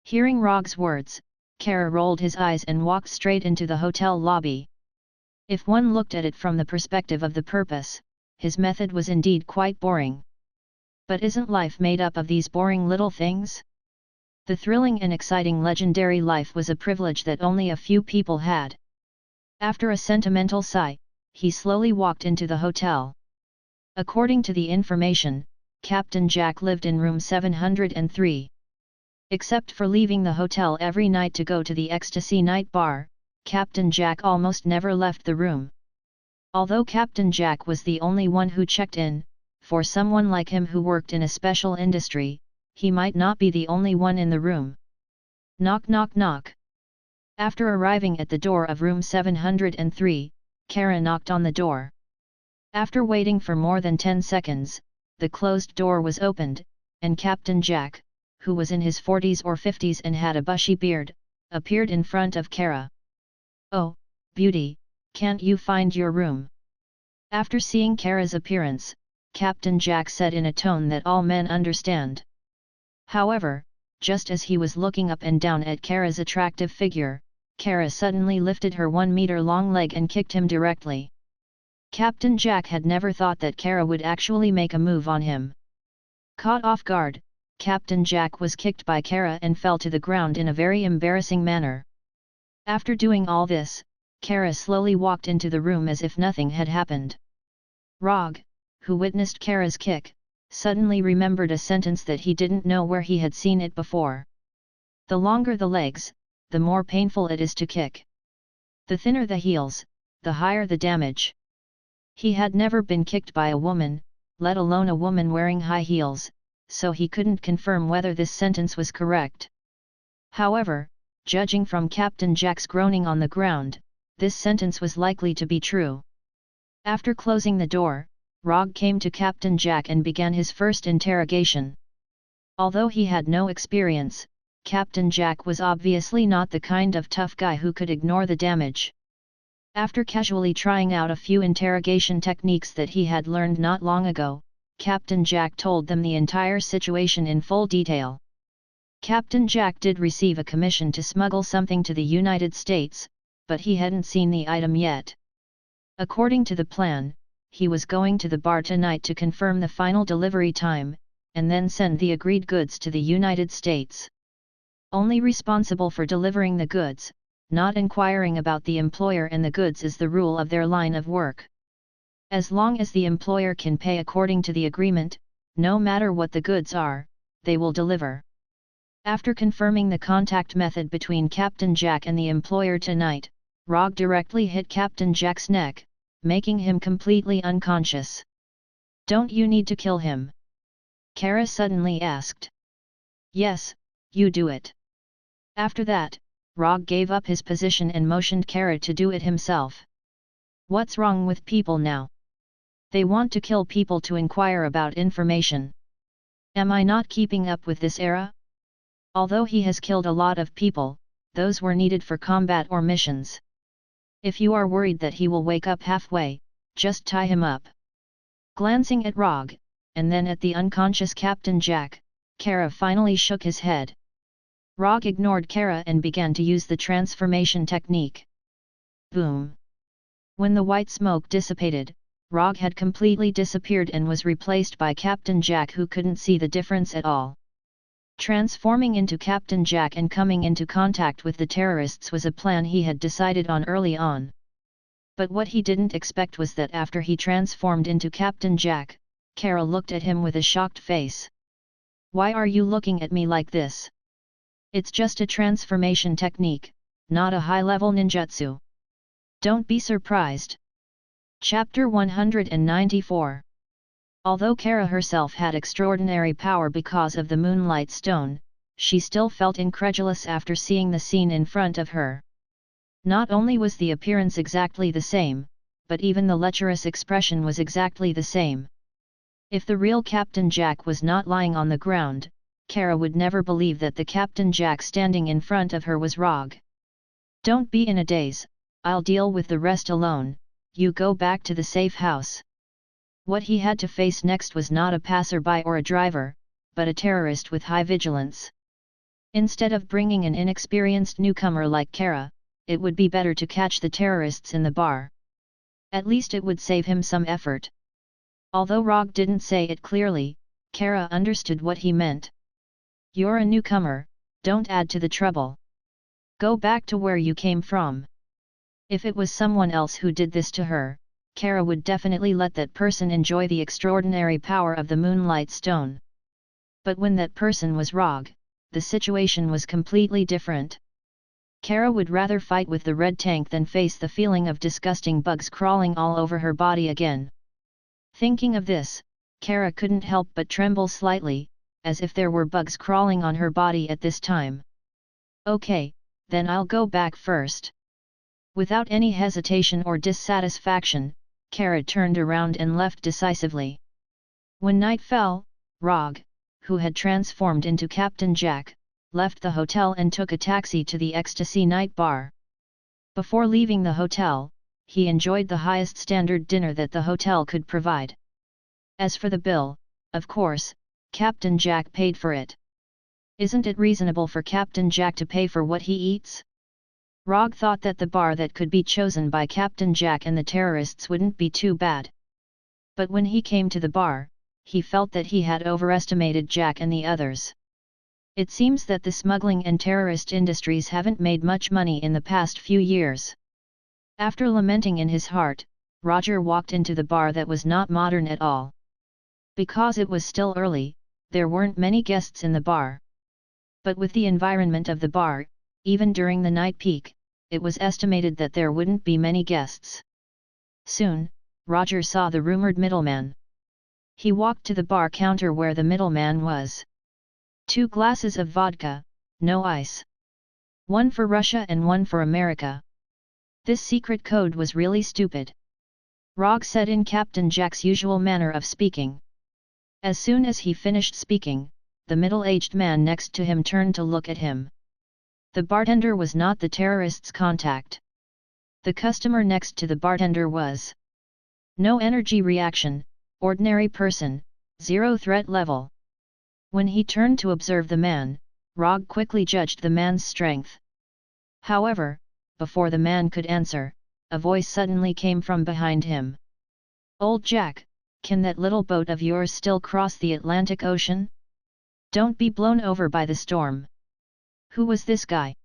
Hearing Rogge's words, Kara rolled his eyes and walked straight into the hotel lobby. If one looked at it from the perspective of the purpose, his method was indeed quite boring. But isn't life made up of these boring little things? The thrilling and exciting legendary life was a privilege that only a few people had. After a sentimental sigh, he slowly walked into the hotel. According to the information, Captain Jack lived in room 703. Except for leaving the hotel every night to go to the Ecstasy night bar, Captain Jack almost never left the room. Although Captain Jack was the only one who checked in, for someone like him who worked in a special industry, he might not be the only one in the room. Knock knock knock. After arriving at the door of room 703, Kara knocked on the door. After waiting for more than 10 seconds, the closed door was opened, and Captain Jack, who was in his 40s or 50s and had a bushy beard, appeared in front of Kara. "Oh, beauty, can't you find your room?" After seeing Kara's appearance, Captain Jack said in a tone that all men understand. However, just as he was looking up and down at Kara's attractive figure, Kara suddenly lifted her 1-meter-long leg and kicked him directly. Captain Jack had never thought that Kara would actually make a move on him. Caught off guard, Captain Jack was kicked by Kara and fell to the ground in a very embarrassing manner. After doing all this, Kara slowly walked into the room as if nothing had happened. Rogge, who witnessed Kara's kick, suddenly remembered a sentence that he didn't know where he had seen it before. "The longer the legs, the more painful it is to kick. The thinner the heels, the higher the damage." He had never been kicked by a woman, let alone a woman wearing high heels, so he couldn't confirm whether this sentence was correct. However, judging from Captain Jack's groaning on the ground, this sentence was likely to be true. After closing the door, Rogge came to Captain Jack and began his first interrogation. Although he had no experience, Captain Jack was obviously not the kind of tough guy who could ignore the damage. After casually trying out a few interrogation techniques that he had learned not long ago, Captain Jack told them the entire situation in full detail. Captain Jack did receive a commission to smuggle something to the United States, but he hadn't seen the item yet. According to the plan, he was going to the bar tonight to confirm the final delivery time, and then send the agreed goods to the United States. Only responsible for delivering the goods, not inquiring about the employer and the goods is the rule of their line of work. As long as the employer can pay according to the agreement, no matter what the goods are, they will deliver. After confirming the contact method between Captain Jack and the employer tonight, Rogge directly hit Captain Jack's neck, making him completely unconscious. "Don't you need to kill him?" Kara suddenly asked. "Yes, you do it." After that, Rogge gave up his position and motioned Kara to do it himself. "What's wrong with people now? They want to kill people to inquire about information. Am I not keeping up with this era? Although he has killed a lot of people, those were needed for combat or missions. If you are worried that he will wake up halfway, just tie him up." Glancing at Rogge, and then at the unconscious Captain Jack, Kara finally shook his head. Rogge ignored Kara and began to use the transformation technique. Boom! When the white smoke dissipated, Rogge had completely disappeared and was replaced by Captain Jack, who couldn't see the difference at all. Transforming into Captain Jack and coming into contact with the terrorists was a plan he had decided on early on. But what he didn't expect was that after he transformed into Captain Jack, Kara looked at him with a shocked face. "Why are you looking at me like this? It's just a transformation technique, not a high-level ninjutsu. Don't be surprised." Chapter 194. Although Kara herself had extraordinary power because of the Moonlight Stone, she still felt incredulous after seeing the scene in front of her. Not only was the appearance exactly the same, but even the lecherous expression was exactly the same. If the real Captain Jack was not lying on the ground, Kara would never believe that the Captain Jack standing in front of her was Rogge. "Don't be in a daze, I'll deal with the rest alone, you go back to the safe house." What he had to face next was not a passerby or a driver, but a terrorist with high vigilance. Instead of bringing an inexperienced newcomer like Kara, it would be better to catch the terrorists in the bar. At least it would save him some effort. Although Rogge didn't say it clearly, Kara understood what he meant. "You're a newcomer, don't add to the trouble. Go back to where you came from." If it was someone else who did this to her, Kara would definitely let that person enjoy the extraordinary power of the Moonlight Stone. But when that person was Rogge, the situation was completely different. Kara would rather fight with the red tank than face the feeling of disgusting bugs crawling all over her body again. Thinking of this, Kara couldn't help but tremble slightly, as if there were bugs crawling on her body at this time. "Okay, then I'll go back first." Without any hesitation or dissatisfaction, Kara turned around and left decisively. When night fell, Rogge, who had transformed into Captain Jack, left the hotel and took a taxi to the Ecstasy Night Bar. Before leaving the hotel, he enjoyed the highest standard dinner that the hotel could provide. As for the bill, of course, Captain Jack paid for it. Isn't it reasonable for Captain Jack to pay for what he eats? Rogge thought that the bar that could be chosen by Captain Jack and the terrorists wouldn't be too bad. But when he came to the bar, he felt that he had overestimated Jack and the others. It seems that the smuggling and terrorist industries haven't made much money in the past few years. After lamenting in his heart, Roger walked into the bar that was not modern at all. Because it was still early, there weren't many guests in the bar. But with the environment of the bar, even during the night peak, it was estimated that there wouldn't be many guests. Soon, Roger saw the rumored middleman. He walked to the bar counter where the middleman was. 2 glasses of vodka, no ice. 1 for Russia and 1 for America. This secret code was really stupid. Rogge said in Captain Jack's usual manner of speaking. As soon as he finished speaking, the middle-aged man next to him turned to look at him. The bartender was not the terrorist's contact. The customer next to the bartender was. No energy reaction, ordinary person, 0 threat level. When he turned to observe the man, Rogge quickly judged the man's strength. However, before the man could answer, a voice suddenly came from behind him. Old Jack, can that little boat of yours still cross the Atlantic Ocean? Don't be blown over by the storm. Who was this guy?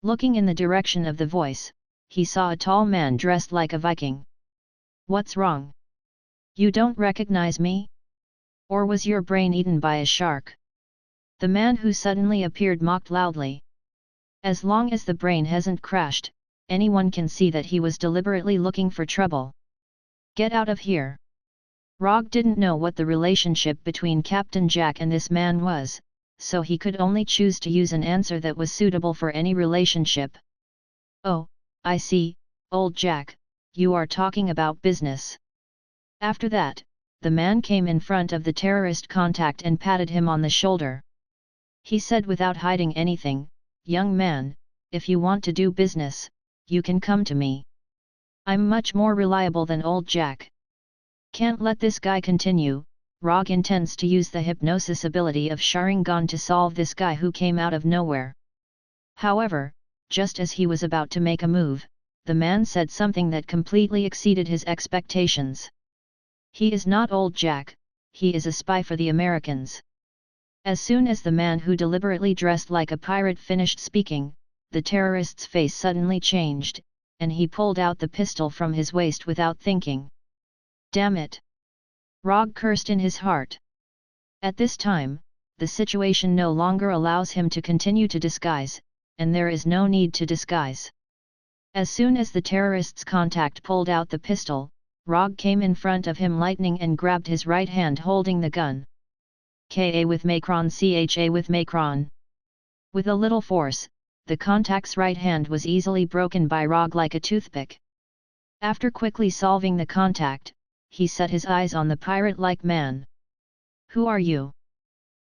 Looking in the direction of the voice, he saw a tall man dressed like a Viking. What's wrong? You don't recognize me? Or was your brain eaten by a shark? The man who suddenly appeared mocked loudly. As long as the brain hasn't crashed, anyone can see that he was deliberately looking for trouble. Get out of here. Rogge didn't know what the relationship between Captain Jack and this man was, so he could only choose to use an answer that was suitable for any relationship. Oh, I see, old Jack, you are talking about business. After that, the man came in front of the terrorist contact and patted him on the shoulder. He said without hiding anything, young man, if you want to do business, you can come to me. I'm much more reliable than old Jack. Can't let this guy continue. Rogge intends to use the hypnosis ability of Sharingan to solve this guy who came out of nowhere. However, just as he was about to make a move, the man said something that completely exceeded his expectations. He is not old Jack, he is a spy for the Americans. As soon as the man who deliberately dressed like a pirate finished speaking, the terrorist's face suddenly changed, and he pulled out the pistol from his waist without thinking. Damn it! Rogge cursed in his heart. At this time, the situation no longer allows him to continue to disguise, and there is no need to disguise. As soon as the terrorist's contact pulled out the pistol, Rogge came in front of him lightning and grabbed his right hand holding the gun. Ka with Macron, Cha with Macron. With a little force, the contact's right hand was easily broken by Rogge like a toothpick. After quickly solving the contact, he set his eyes on the pirate-like man. Who are you?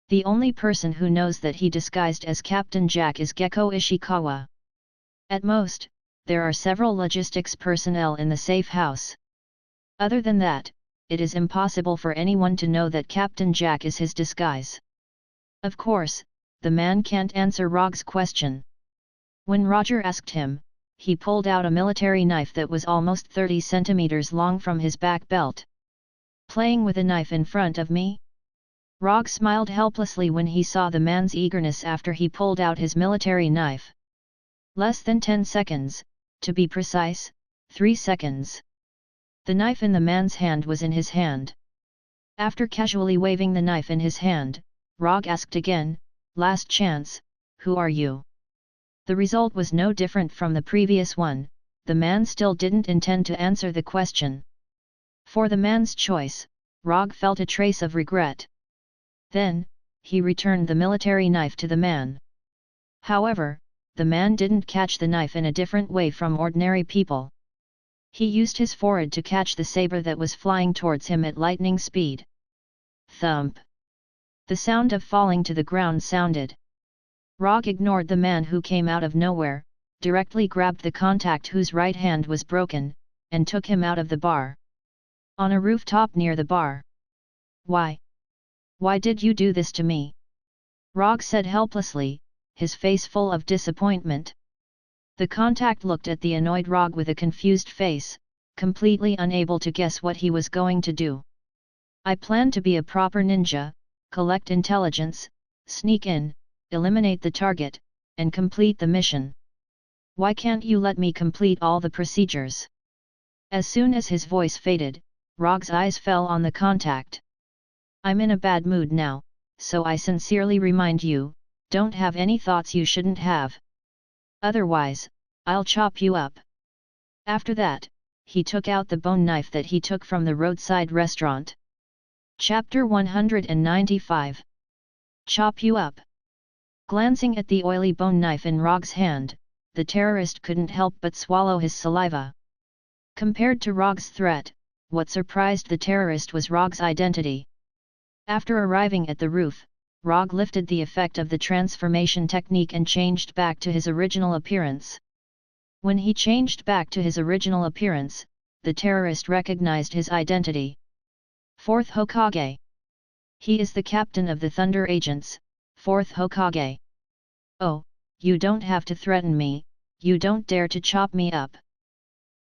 The only person who knows that he disguised as Captain Jack is Gecko Ishikawa. At most, there are several logistics personnel in the safe house. Other than that, it is impossible for anyone to know that Captain Jack is his disguise. Of course, the man can't answer Rogge's question. When Roger asked him, he pulled out a military knife that was almost 30 centimeters long from his back belt. Playing with a knife in front of me? Rogge smiled helplessly when he saw the man's eagerness after he pulled out his military knife. Less than 10 seconds, to be precise, 3 seconds. The knife in the man's hand was in his hand. After casually waving the knife in his hand, Rogge asked again, last chance, who are you? The result was no different from the previous one, the man still didn't intend to answer the question. For the man's choice, Rogge felt a trace of regret. Then, he returned the military knife to the man. However, the man didn't catch the knife in a different way from ordinary people. He used his forehead to catch the saber that was flying towards him at lightning speed. Thump! The sound of falling to the ground sounded. Rogge ignored the man who came out of nowhere, directly grabbed the contact whose right hand was broken, and took him out of the bar. On a rooftop near the bar. Why? Why did you do this to me? Rogge said helplessly, his face full of disappointment. The contact looked at the annoyed Rogge with a confused face, completely unable to guess what he was going to do. I plan to be a proper ninja, collect intelligence, sneak in, eliminate the target, and complete the mission. Why can't you let me complete all the procedures? As soon as his voice faded, Rogge's eyes fell on the contact. I'm in a bad mood now, so I sincerely remind you, don't have any thoughts you shouldn't have. Otherwise, I'll chop you up. After that, he took out the bone knife that he took from the roadside restaurant. Chapter 195. Chop you up. Glancing at the oily bone knife in Rogge's hand, the terrorist couldn't help but swallow his saliva. Compared to Rogge's threat, what surprised the terrorist was Rogge's identity. After arriving at the roof, Rogge lifted the effect of the transformation technique and changed back to his original appearance. When he changed back to his original appearance, the terrorist recognized his identity. Fourth Hokage. He is the captain of the Thunder Agents, Fourth Hokage. Oh, you don't have to threaten me, you don't dare to chop me up.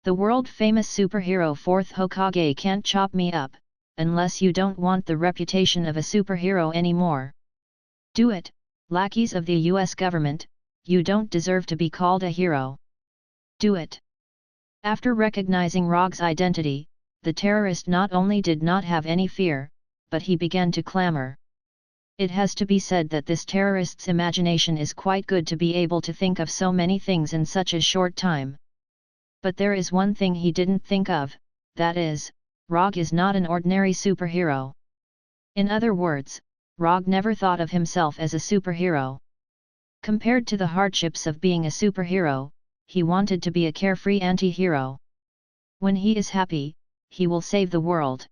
The world-famous superhero Fourth Hokage can't chop me up, unless you don't want the reputation of a superhero anymore. Do it, lackeys of the US government, you don't deserve to be called a hero. Do it. After recognizing Rogge's identity, the terrorist not only did not have any fear, but he began to clamor. It has to be said that this terrorist's imagination is quite good to be able to think of so many things in such a short time. But there is one thing he didn't think of, that is, Rogge is not an ordinary superhero. In other words, Rogge never thought of himself as a superhero. Compared to the hardships of being a superhero, he wanted to be a carefree anti-hero. When he is happy, he will save the world.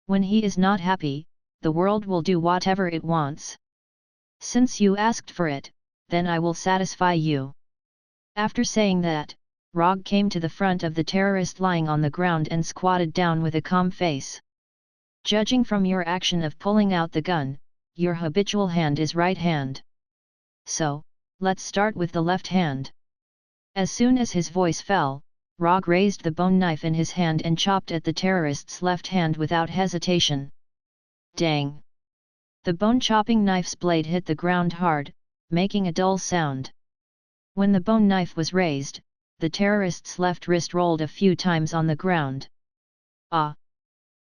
When he is not happy, the world will do whatever it wants. Since you asked for it, then I will satisfy you. After saying that, Rogge came to the front of the terrorist lying on the ground and squatted down with a calm face. Judging from your action of pulling out the gun, your habitual hand is right hand. So, let's start with the left hand. As soon as his voice fell, Rogge raised the bone knife in his hand and chopped at the terrorist's left hand without hesitation. Dang! The bone-chopping knife's blade hit the ground hard, making a dull sound. When the bone knife was raised, the terrorist's left wrist rolled a few times on the ground. Ah!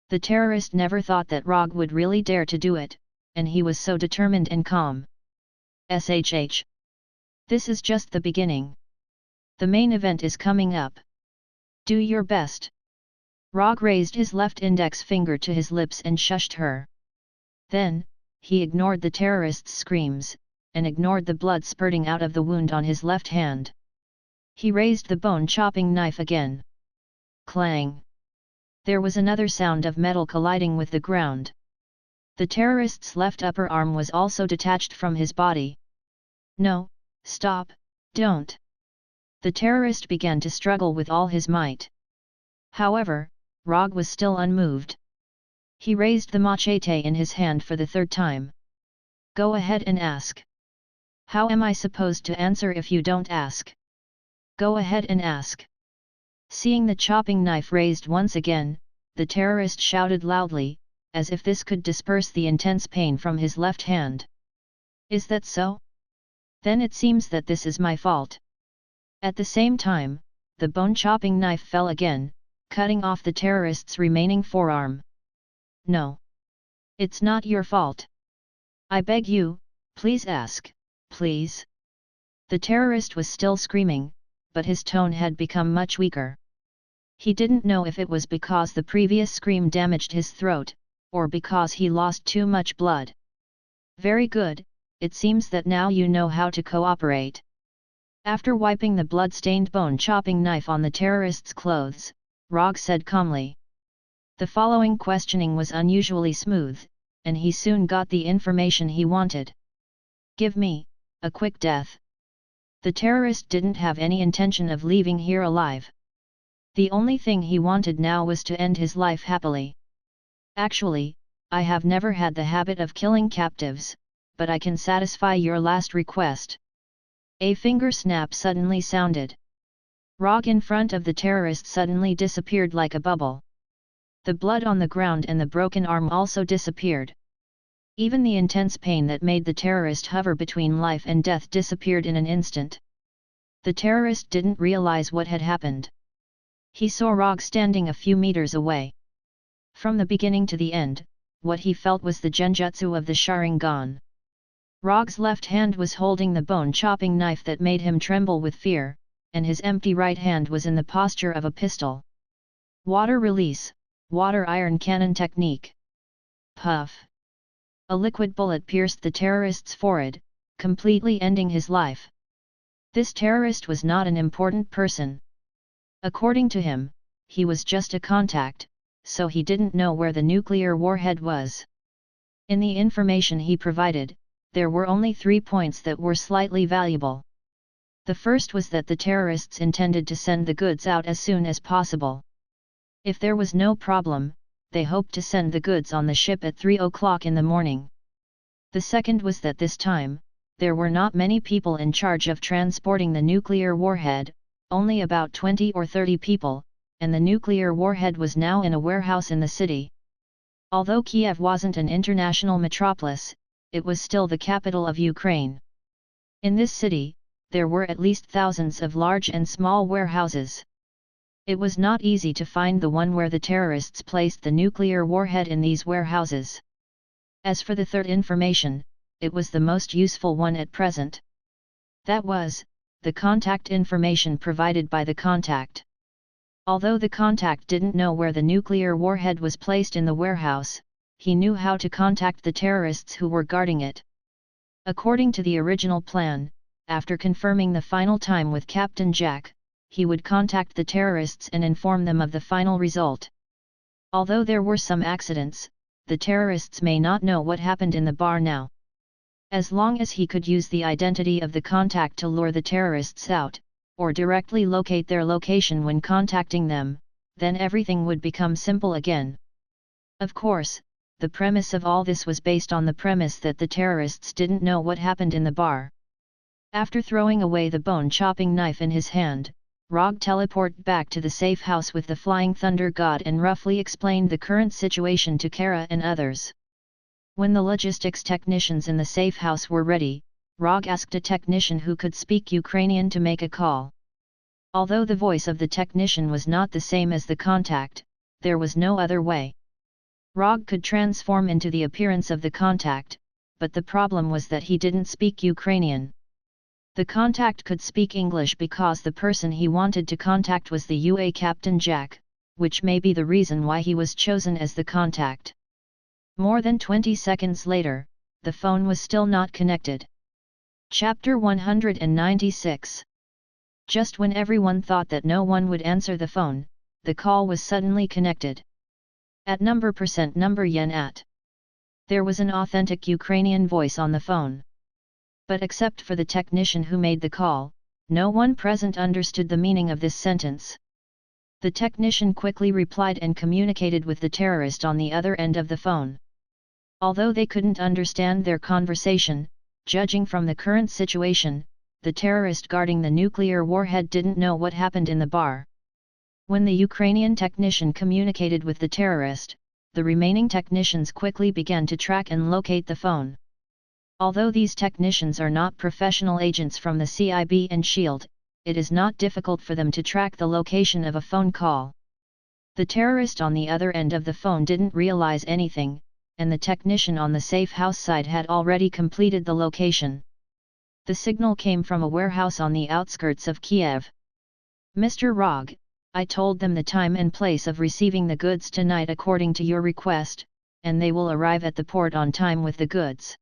The terrorist never thought that Rogge would really dare to do it, and he was so determined and calm. SHH. This is just the beginning. The main event is coming up. Do your best. Rogge raised his left index finger to his lips and shushed her. Then, he ignored the terrorist's screams, and ignored the blood spurting out of the wound on his left hand. He raised the bone-chopping knife again. Clang! There was another sound of metal colliding with the ground. The terrorist's left upper arm was also detached from his body. No, stop, don't! The terrorist began to struggle with all his might. However, Rogge was still unmoved. He raised the machete in his hand for the third time. Go ahead and ask. How am I supposed to answer if you don't ask? Go ahead and ask. Seeing the chopping knife raised once again, the terrorist shouted loudly, as if this could disperse the intense pain from his left hand. Is that so? Then it seems that this is my fault. At the same time, the bone-chopping knife fell again, cutting off the terrorist's remaining forearm. No. It's not your fault. I beg you, please ask, please. The terrorist was still screaming, but his tone had become much weaker. He didn't know if it was because the previous scream damaged his throat, or because he lost too much blood. Very good, it seems that now you know how to cooperate. After wiping the blood-stained bone-chopping knife on the terrorist's clothes, Rogge said calmly. The following questioning was unusually smooth, and he soon got the information he wanted. Give me a quick death. The terrorist didn't have any intention of leaving here alive. The only thing he wanted now was to end his life happily. Actually, I have never had the habit of killing captives, but I can satisfy your last request. A finger snap suddenly sounded. Rogge in front of the terrorist suddenly disappeared like a bubble. The blood on the ground and the broken arm also disappeared. Even the intense pain that made the terrorist hover between life and death disappeared in an instant. The terrorist didn't realize what had happened. He saw Rogge standing a few meters away. From the beginning to the end, what he felt was the genjutsu of the Sharingan. Rogge's left hand was holding the bone-chopping knife that made him tremble with fear, and his empty right hand was in the posture of a pistol. Water release, water iron cannon technique. Puff! A liquid bullet pierced the terrorist's forehead, completely ending his life. This terrorist was not an important person. According to him, he was just a contact, so he didn't know where the nuclear warhead was. In the information he provided, there were only 3 points that were slightly valuable. The first was that the terrorists intended to send the goods out as soon as possible. If there was no problem, they hoped to send the goods on the ship at 3 o'clock in the morning. The second was that this time, there were not many people in charge of transporting the nuclear warhead, only about 20 or 30 people, and the nuclear warhead was now in a warehouse in the city. Although Kiev wasn't an international metropolis, it was still the capital of Ukraine. In this city, there were at least thousands of large and small warehouses. It was not easy to find the one where the terrorists placed the nuclear warhead in these warehouses. As for the third information, it was the most useful one at present. That was, the contact information provided by the contact. Although the contact didn't know where the nuclear warhead was placed in the warehouse, he knew how to contact the terrorists who were guarding it. According to the original plan, after confirming the final time with Captain Jack, he would contact the terrorists and inform them of the final result. Although there were some accidents, the terrorists may not know what happened in the bar now. As long as he could use the identity of the contact to lure the terrorists out, or directly locate their location when contacting them, then everything would become simple again. Of course, the premise of all this was based on the premise that the terrorists didn't know what happened in the bar. After throwing away the bone-chopping knife in his hand, Rogge teleported back to the safe house with the Flying Thunder God and roughly explained the current situation to Kara and others. When the logistics technicians in the safe house were ready, Rogge asked a technician who could speak Ukrainian to make a call. Although the voice of the technician was not the same as the contact, there was no other way. Rogge could transform into the appearance of the contact, but the problem was that he didn't speak Ukrainian. The contact could speak English because the person he wanted to contact was the UA Captain Jack, which may be the reason why he was chosen as the contact. More than 20 seconds later, the phone was still not connected. Chapter 196. Just when everyone thought that no one would answer the phone, the call was suddenly connected. At number yen at. There was an authentic Ukrainian voice on the phone. But except for the technician who made the call, no one present understood the meaning of this sentence. The technician quickly replied and communicated with the terrorist on the other end of the phone. Although they couldn't understand their conversation, judging from the current situation, the terrorist guarding the nuclear warhead didn't know what happened in the bar. When the Ukrainian technician communicated with the terrorist, the remaining technicians quickly began to track and locate the phone. Although these technicians are not professional agents from the CIB and SHIELD, it is not difficult for them to track the location of a phone call. The terrorist on the other end of the phone didn't realize anything, and the technician on the safe house side had already completed the location. The signal came from a warehouse on the outskirts of Kiev. Mr. Rogge, I told them the time and place of receiving the goods tonight according to your request, and they will arrive at the port on time with the goods.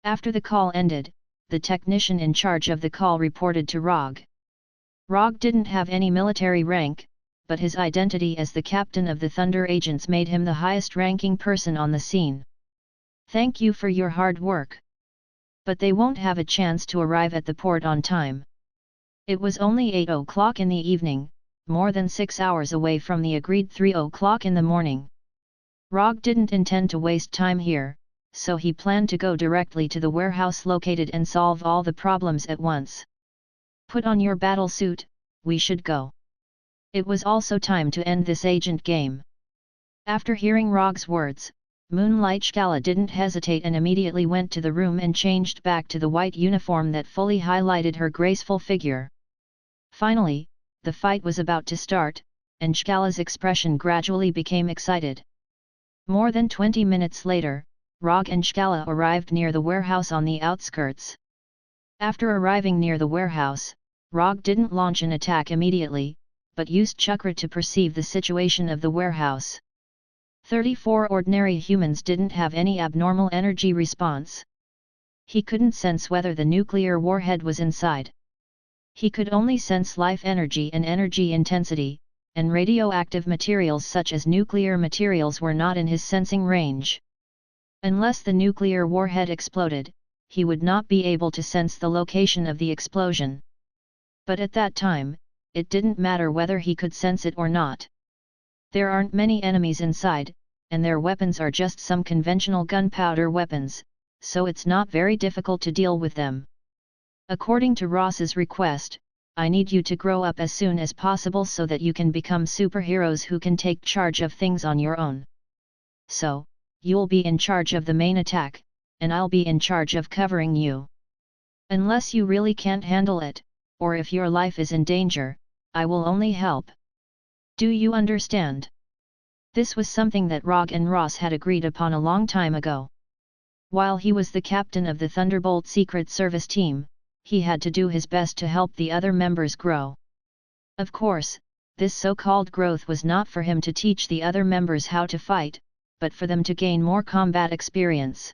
After the call ended, the technician in charge of the call reported to Rogge. Rogge didn't have any military rank, but his identity as the captain of the Thunder Agents made him the highest-ranking person on the scene. Thank you for your hard work. But they won't have a chance to arrive at the port on time. It was only 8 o'clock in the evening, more than 6 hours away from the agreed 3 o'clock in the morning. Rogge didn't intend to waste time here, so he planned to go directly to the warehouse located and solve all the problems at once. Put on your battle suit, we should go. It was also time to end this agent game. After hearing Rogge's words, Moonlight Scala didn't hesitate and immediately went to the room and changed back to the white uniform that fully highlighted her graceful figure. Finally, the fight was about to start, and Scala's expression gradually became excited. More than 20 minutes later, Rogge and Scala arrived near the warehouse on the outskirts. After arriving near the warehouse, Rogge didn't launch an attack immediately, but used chakra to perceive the situation of the warehouse. 34 ordinary humans didn't have any abnormal energy response. He couldn't sense whether the nuclear warhead was inside. He could only sense life energy and energy intensity, and radioactive materials such as nuclear materials were not in his sensing range. Unless the nuclear warhead exploded, he would not be able to sense the location of the explosion. But at that time, it didn't matter whether he could sense it or not. There aren't many enemies inside, and their weapons are just some conventional gunpowder weapons, so it's not very difficult to deal with them. According to Ross's request, I need you to grow up as soon as possible so that you can become superheroes who can take charge of things on your own. So, you'll be in charge of the main attack, and I'll be in charge of covering you. Unless you really can't handle it, or if your life is in danger, I will only help. Do you understand? This was something that Rogge and Ross had agreed upon a long time ago. While he was the captain of the Thunderbolt Secret Service team, he had to do his best to help the other members grow. Of course, this so-called growth was not for him to teach the other members how to fight, but for them to gain more combat experience.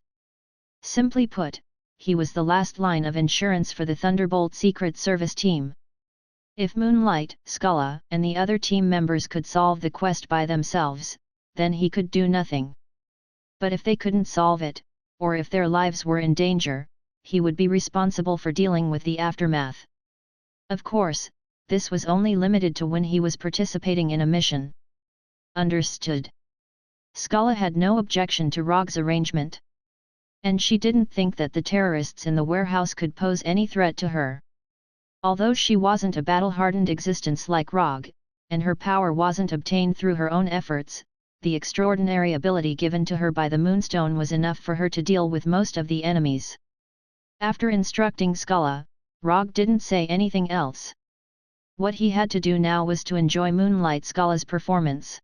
Simply put, he was the last line of insurance for the Thunderbolt Secret Service team. If Moonlight, Scala, and the other team members could solve the quest by themselves, then he could do nothing. But if they couldn't solve it, or if their lives were in danger, he would be responsible for dealing with the aftermath. Of course, this was only limited to when he was participating in a mission. Understood. Scala had no objection to Rogge's arrangement. And she didn't think that the terrorists in the warehouse could pose any threat to her. Although she wasn't a battle-hardened existence like Rogge, and her power wasn't obtained through her own efforts, the extraordinary ability given to her by the Moonstone was enough for her to deal with most of the enemies. After instructing Scala, Rogge didn't say anything else. What he had to do now was to enjoy Moonlight Scala's performance.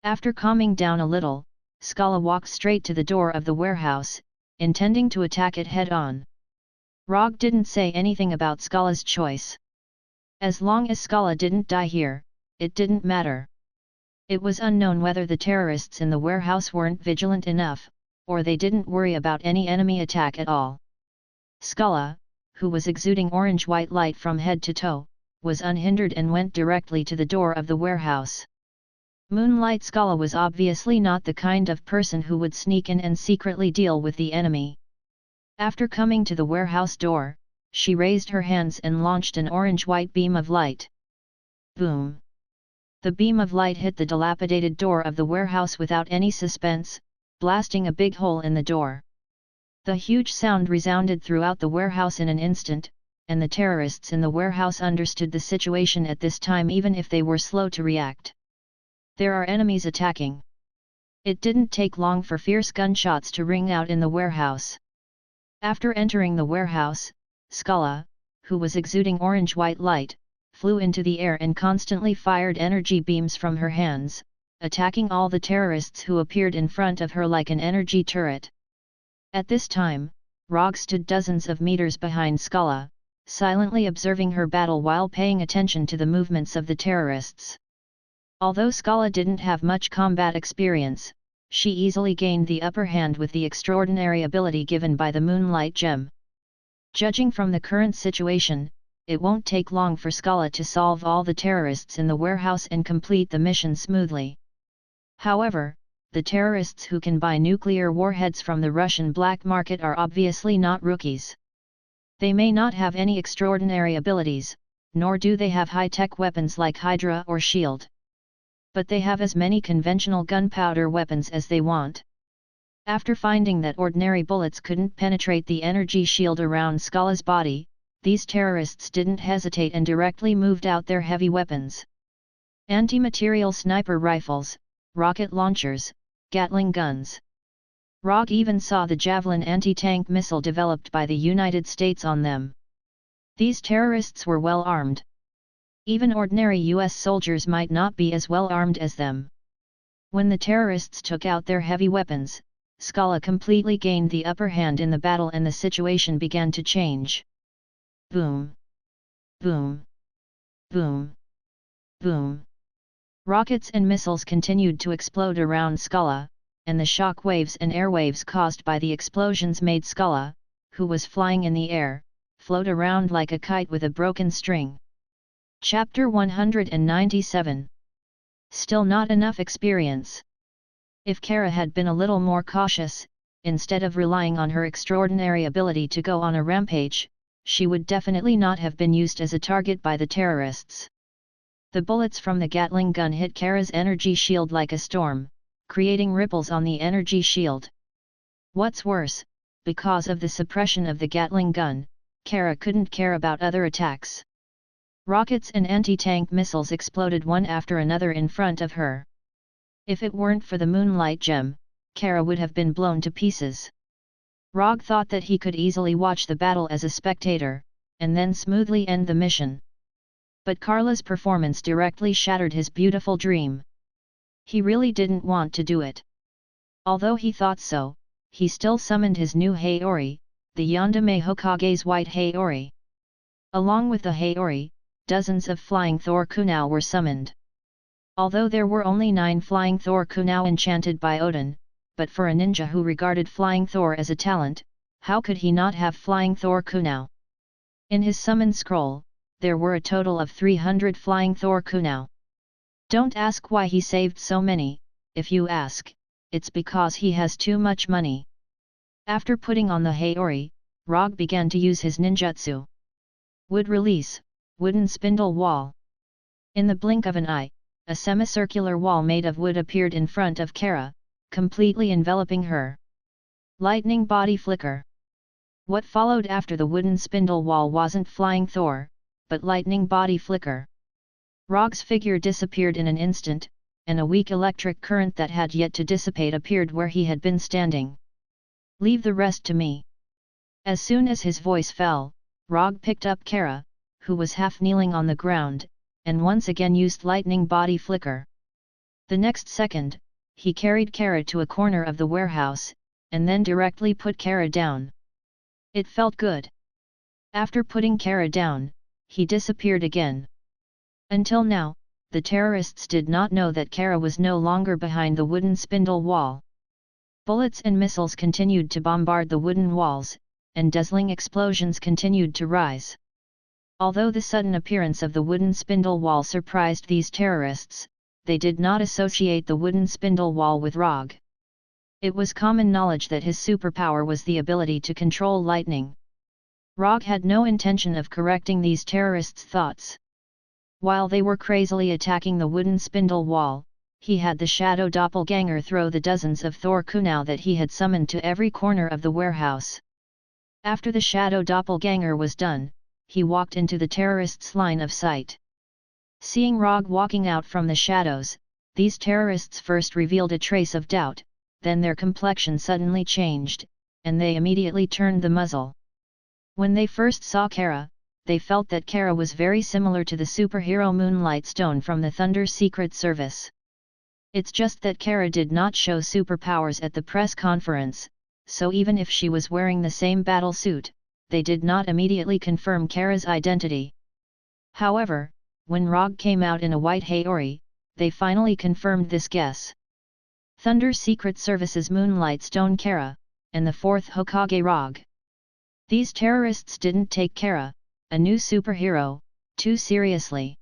After calming down a little, Scala walked straight to the door of the warehouse, intending to attack it head-on. Rogge didn't say anything about Scala's choice. As long as Scala didn't die here, it didn't matter. It was unknown whether the terrorists in the warehouse weren't vigilant enough, or they didn't worry about any enemy attack at all. Scala, who was exuding orange-white light from head to toe, was unhindered and went directly to the door of the warehouse. Moonlight Scala was obviously not the kind of person who would sneak in and secretly deal with the enemy. After coming to the warehouse door, she raised her hands and launched an orange-white beam of light. Boom! The beam of light hit the dilapidated door of the warehouse without any suspense, blasting a big hole in the door. The huge sound resounded throughout the warehouse in an instant, and the terrorists in the warehouse understood the situation at this time even if they were slow to react. There are enemies attacking. It didn't take long for fierce gunshots to ring out in the warehouse. After entering the warehouse, Scala, who was exuding orange-white light, flew into the air and constantly fired energy beams from her hands, attacking all the terrorists who appeared in front of her like an energy turret. At this time, Rogge stood dozens of meters behind Scala, silently observing her battle while paying attention to the movements of the terrorists. Although Scala didn't have much combat experience, she easily gained the upper hand with the extraordinary ability given by the Moonlight Gem. Judging from the current situation, it won't take long for Scala to solve all the terrorists in the warehouse and complete the mission smoothly. However, the terrorists who can buy nuclear warheads from the Russian black market are obviously not rookies. They may not have any extraordinary abilities, nor do they have high-tech weapons like Hydra or S.H.I.E.L.D. But they have as many conventional gunpowder weapons as they want. After finding that ordinary bullets couldn't penetrate the energy shield around Scala's body, these terrorists didn't hesitate and directly moved out their heavy weapons. Anti-material sniper rifles, rocket launchers, Gatling guns. Rogge even saw the Javelin anti-tank missile developed by the United States on them. These terrorists were well armed. Even ordinary US soldiers might not be as well armed as them. When the terrorists took out their heavy weapons, Scala completely gained the upper hand in the battle and the situation began to change. Boom! Boom! Boom! Boom! Rockets and missiles continued to explode around Skulla, and the shock waves and airwaves caused by the explosions made Skulla, who was flying in the air, float around like a kite with a broken string. Chapter 197. Still not enough experience. If Kara had been a little more cautious, instead of relying on her extraordinary ability to go on a rampage, she would definitely not have been used as a target by the terrorists. The bullets from the Gatling gun hit Kara's energy shield like a storm, creating ripples on the energy shield. What's worse, because of the suppression of the Gatling gun, Kara couldn't care about other attacks. Rockets and anti-tank missiles exploded one after another in front of her. If it weren't for the moonlight gem, Kara would have been blown to pieces. Rogge thought that he could easily watch the battle as a spectator, and then smoothly end the mission. But Carla's performance directly shattered his beautiful dream. He really didn't want to do it. Although he thought so, he still summoned his new Haori, the Yandere Hokage's white Haori. Along with the Haori, dozens of flying Thor Kunao were summoned. Although there were only 9 flying Thor Kunao enchanted by Odin, but for a ninja who regarded flying Thor as a talent, how could he not have flying Thor Kunao? In his summon scroll, there were a total of 300 flying Thor Kunao. Don't ask why he saved so many. If you ask, it's because he has too much money. After putting on the Haori, Rogge began to use his ninjutsu. Wood release, wooden spindle wall. In the blink of an eye, a semicircular wall made of wood appeared in front of Kara, completely enveloping her. Lightning body flicker. What followed after the wooden spindle wall wasn't flying Thor, but lightning body flicker. Rogge's figure disappeared in an instant, and a weak electric current that had yet to dissipate appeared where he had been standing. Leave the rest to me. As soon as his voice fell, Rogge picked up Kara, who was half kneeling on the ground, and once again used lightning body flicker. The next second, he carried Kara to a corner of the warehouse, and then directly put Kara down. It felt good. After putting Kara down, he disappeared again. Until now, the terrorists did not know that Kara was no longer behind the wooden spindle wall. Bullets and missiles continued to bombard the wooden walls, and dazzling explosions continued to rise. Although the sudden appearance of the wooden spindle wall surprised these terrorists, they did not associate the wooden spindle wall with Rogge. It was common knowledge that his superpower was the ability to control lightning. Rogge had no intention of correcting these terrorists' thoughts. While they were crazily attacking the wooden spindle wall, he had the shadow doppelganger throw the dozens of Thor Kunao that he had summoned to every corner of the warehouse. After the shadow doppelganger was done, he walked into the terrorists' line of sight. Seeing Rogge walking out from the shadows, these terrorists first revealed a trace of doubt, then their complexion suddenly changed, and they immediately turned the muzzle. When they first saw Kara, they felt that Kara was very similar to the superhero Moonlight Stone from the Thunder Secret Service. It's just that Kara did not show superpowers at the press conference, so even if she was wearing the same battle suit, they did not immediately confirm Kara's identity. However, when Rogge came out in a white Haori, they finally confirmed this guess. Thunder Secret Service's Moonlight Stone Kara, and the 4th Hokage Rogge. These terrorists didn't take Kara, a new superhero, too seriously.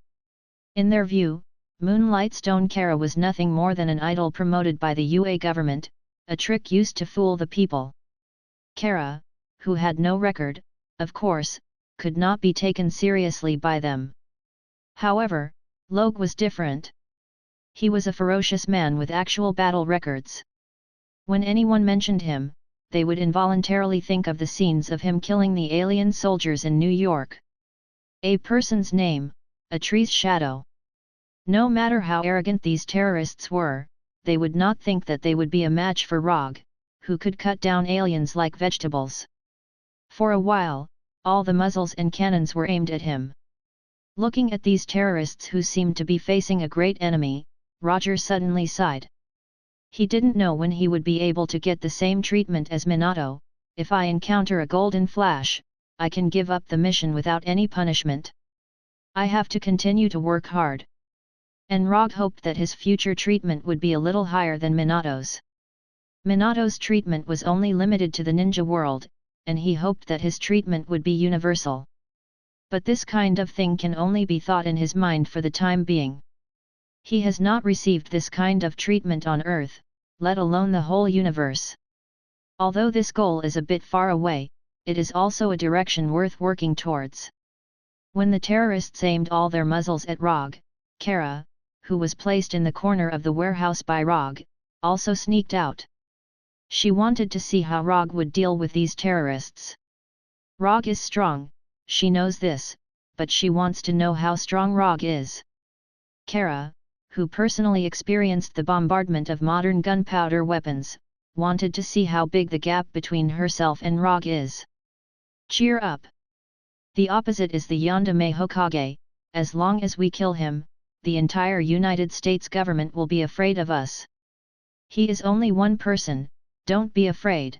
In their view, Moonlight Stone Kara was nothing more than an idol promoted by the UA government, a trick used to fool the people. Kara, who had no record, of course, could not be taken seriously by them. However, Rogge was different. He was a ferocious man with actual battle records. When anyone mentioned him, they would involuntarily think of the scenes of him killing the alien soldiers in New York. A person's name, a tree's shadow. No matter how arrogant these terrorists were, they would not think that they would be a match for Rogge, who could cut down aliens like vegetables. For a while, all the muzzles and cannons were aimed at him. Looking at these terrorists who seemed to be facing a great enemy, Roger suddenly sighed. He didn't know when he would be able to get the same treatment as Minato. If I encounter a golden flash, I can give up the mission without any punishment. I have to continue to work hard. and Rogge hoped that his future treatment would be a little higher than Minato's. Minato's treatment was only limited to the ninja world, and he hoped that his treatment would be universal. But this kind of thing can only be thought in his mind for the time being. He has not received this kind of treatment on Earth, let alone the whole universe. Although this goal is a bit far away, it is also a direction worth working towards. When the terrorists aimed all their muzzles at Rogge, Kara, who was placed in the corner of the warehouse by Rogge, also sneaked out. She wanted to see how Rogge would deal with these terrorists. Rogge is strong, she knows this, but she wants to know how strong Rogge is. Kara, who personally experienced the bombardment of modern gunpowder weapons, wanted to see how big the gap between herself and Rogge is. Cheer up! The opposite is the Yandere Hokage, as long as we kill him, the entire United States government will be afraid of us. He is only one person, don't be afraid.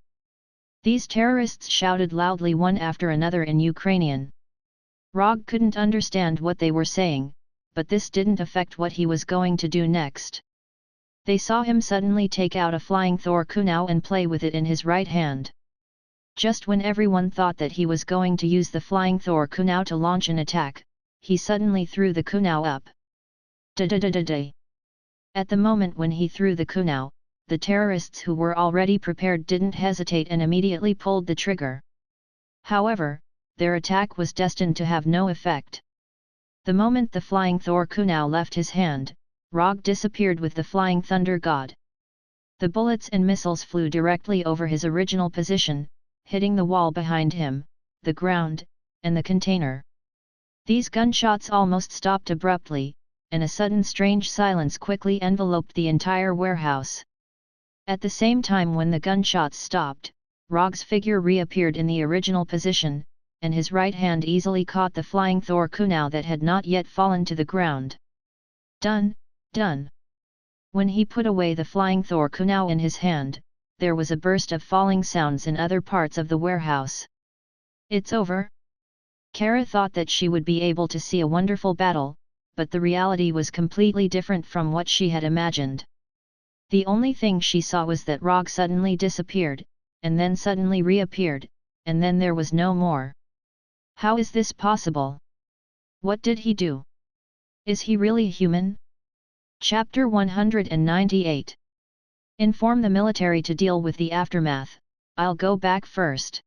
These terrorists shouted loudly one after another in Ukrainian. Rogge couldn't understand what they were saying, but this didn't affect what he was going to do next. They saw him suddenly take out a flying Thor kunai and play with it in his right hand. Just when everyone thought that he was going to use the flying Thor kunai to launch an attack, he suddenly threw the kunai up. Da-da-da-da-da. At the moment when he threw the kunai, the terrorists who were already prepared didn't hesitate and immediately pulled the trigger. However, their attack was destined to have no effect. The moment the flying Thor kunai left his hand, Rogge disappeared with the flying thunder god. The bullets and missiles flew directly over his original position, hitting the wall behind him, the ground, and the container. These gunshots almost stopped abruptly, and a sudden strange silence quickly enveloped the entire warehouse. At the same time when the gunshots stopped, Rogge's figure reappeared in the original position, and his right hand easily caught the flying Thor kunai that had not yet fallen to the ground. Done, done. When he put away the flying Thor kunai in his hand, there was a burst of falling sounds in other parts of the warehouse. It's over? Kara thought that she would be able to see a wonderful battle, but the reality was completely different from what she had imagined. The only thing she saw was that Rogge suddenly disappeared, and then suddenly reappeared, and then there was no more. How is this possible? What did he do? Is he really human? Chapter 198. Inform the military to deal with the aftermath, I'll go back first.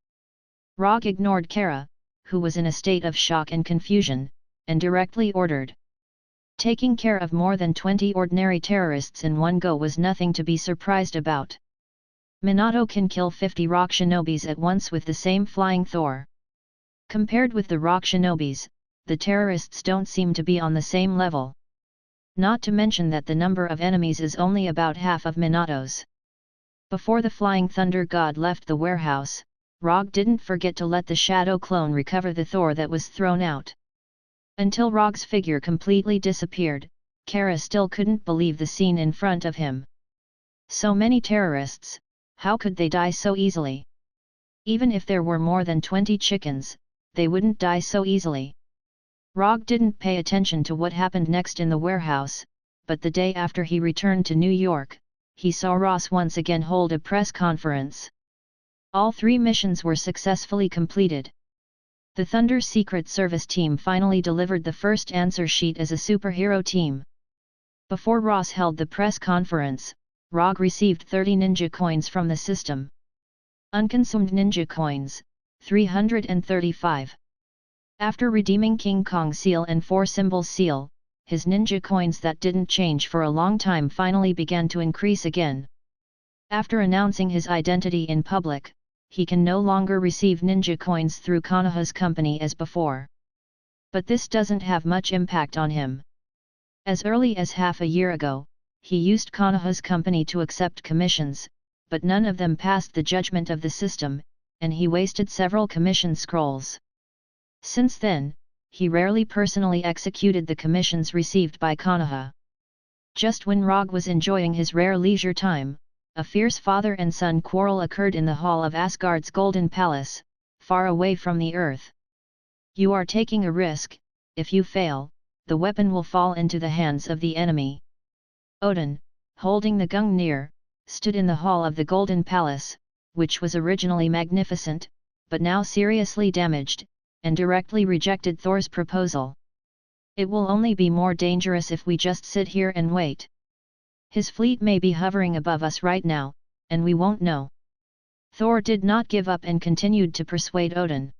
Rogge ignored Kara, who was in a state of shock and confusion, and directly ordered. Taking care of more than 20 ordinary terrorists in one go was nothing to be surprised about. Minato can kill 50 rock shinobis at once with the same flying Thor. Compared with the rock shinobis, the terrorists don't seem to be on the same level. Not to mention that the number of enemies is only about half of Minato's. Before the flying thunder god left the warehouse, Rogge didn't forget to let the shadow clone recover the Thor that was thrown out. Until Rogge's figure completely disappeared, Kara still couldn't believe the scene in front of him. So many terrorists, how could they die so easily? Even if there were more than 20 chickens, they wouldn't die so easily. Rogge didn't pay attention to what happened next in the warehouse, but the day after he returned to New York, he saw Ross once again hold a press conference. All 3 missions were successfully completed. The Thunder Secret Service team finally delivered the first answer sheet as a superhero team. Before Ross held the press conference, Rogge received 30 ninja coins from the system. Unconsumed ninja coins, 335. After redeeming King Kong seal and 4 symbols seal, his ninja coins that didn't change for a long time finally began to increase again. After announcing his identity in public, he can no longer receive ninja coins through Konoha's company as before. But this doesn't have much impact on him. As early as half a year ago, he used Konoha's company to accept commissions, but none of them passed the judgment of the system, and he wasted several commission scrolls. Since then, he rarely personally executed the commissions received by Konoha. Just when Rogge was enjoying his rare leisure time, a fierce father and son quarrel occurred in the hall of Asgard's Golden Palace, far away from the earth. You are taking a risk, if you fail, the weapon will fall into the hands of the enemy. Odin, holding the Gungnir, stood in the hall of the Golden Palace, which was originally magnificent, but now seriously damaged, and directly rejected Thor's proposal. It will only be more dangerous if we just sit here and wait. His fleet may be hovering above us right now, and we won't know. Thor did not give up and continued to persuade Odin.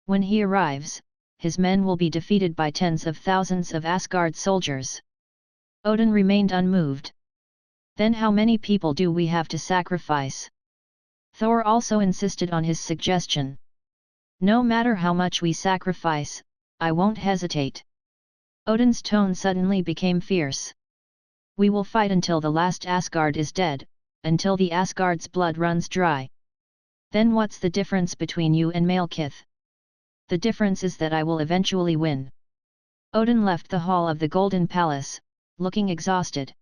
When he arrives, his men will be defeated by tens of thousands of Asgard soldiers. Odin remained unmoved. Then how many people do we have to sacrifice? Thor also insisted on his suggestion. No matter how much we sacrifice, I won't hesitate. Odin's tone suddenly became fierce. We will fight until the last Asgard is dead, until the Asgard's blood runs dry. Then what's the difference between you and Malekith? The difference is that I will eventually win. Odin left the hall of the Golden Palace, looking exhausted.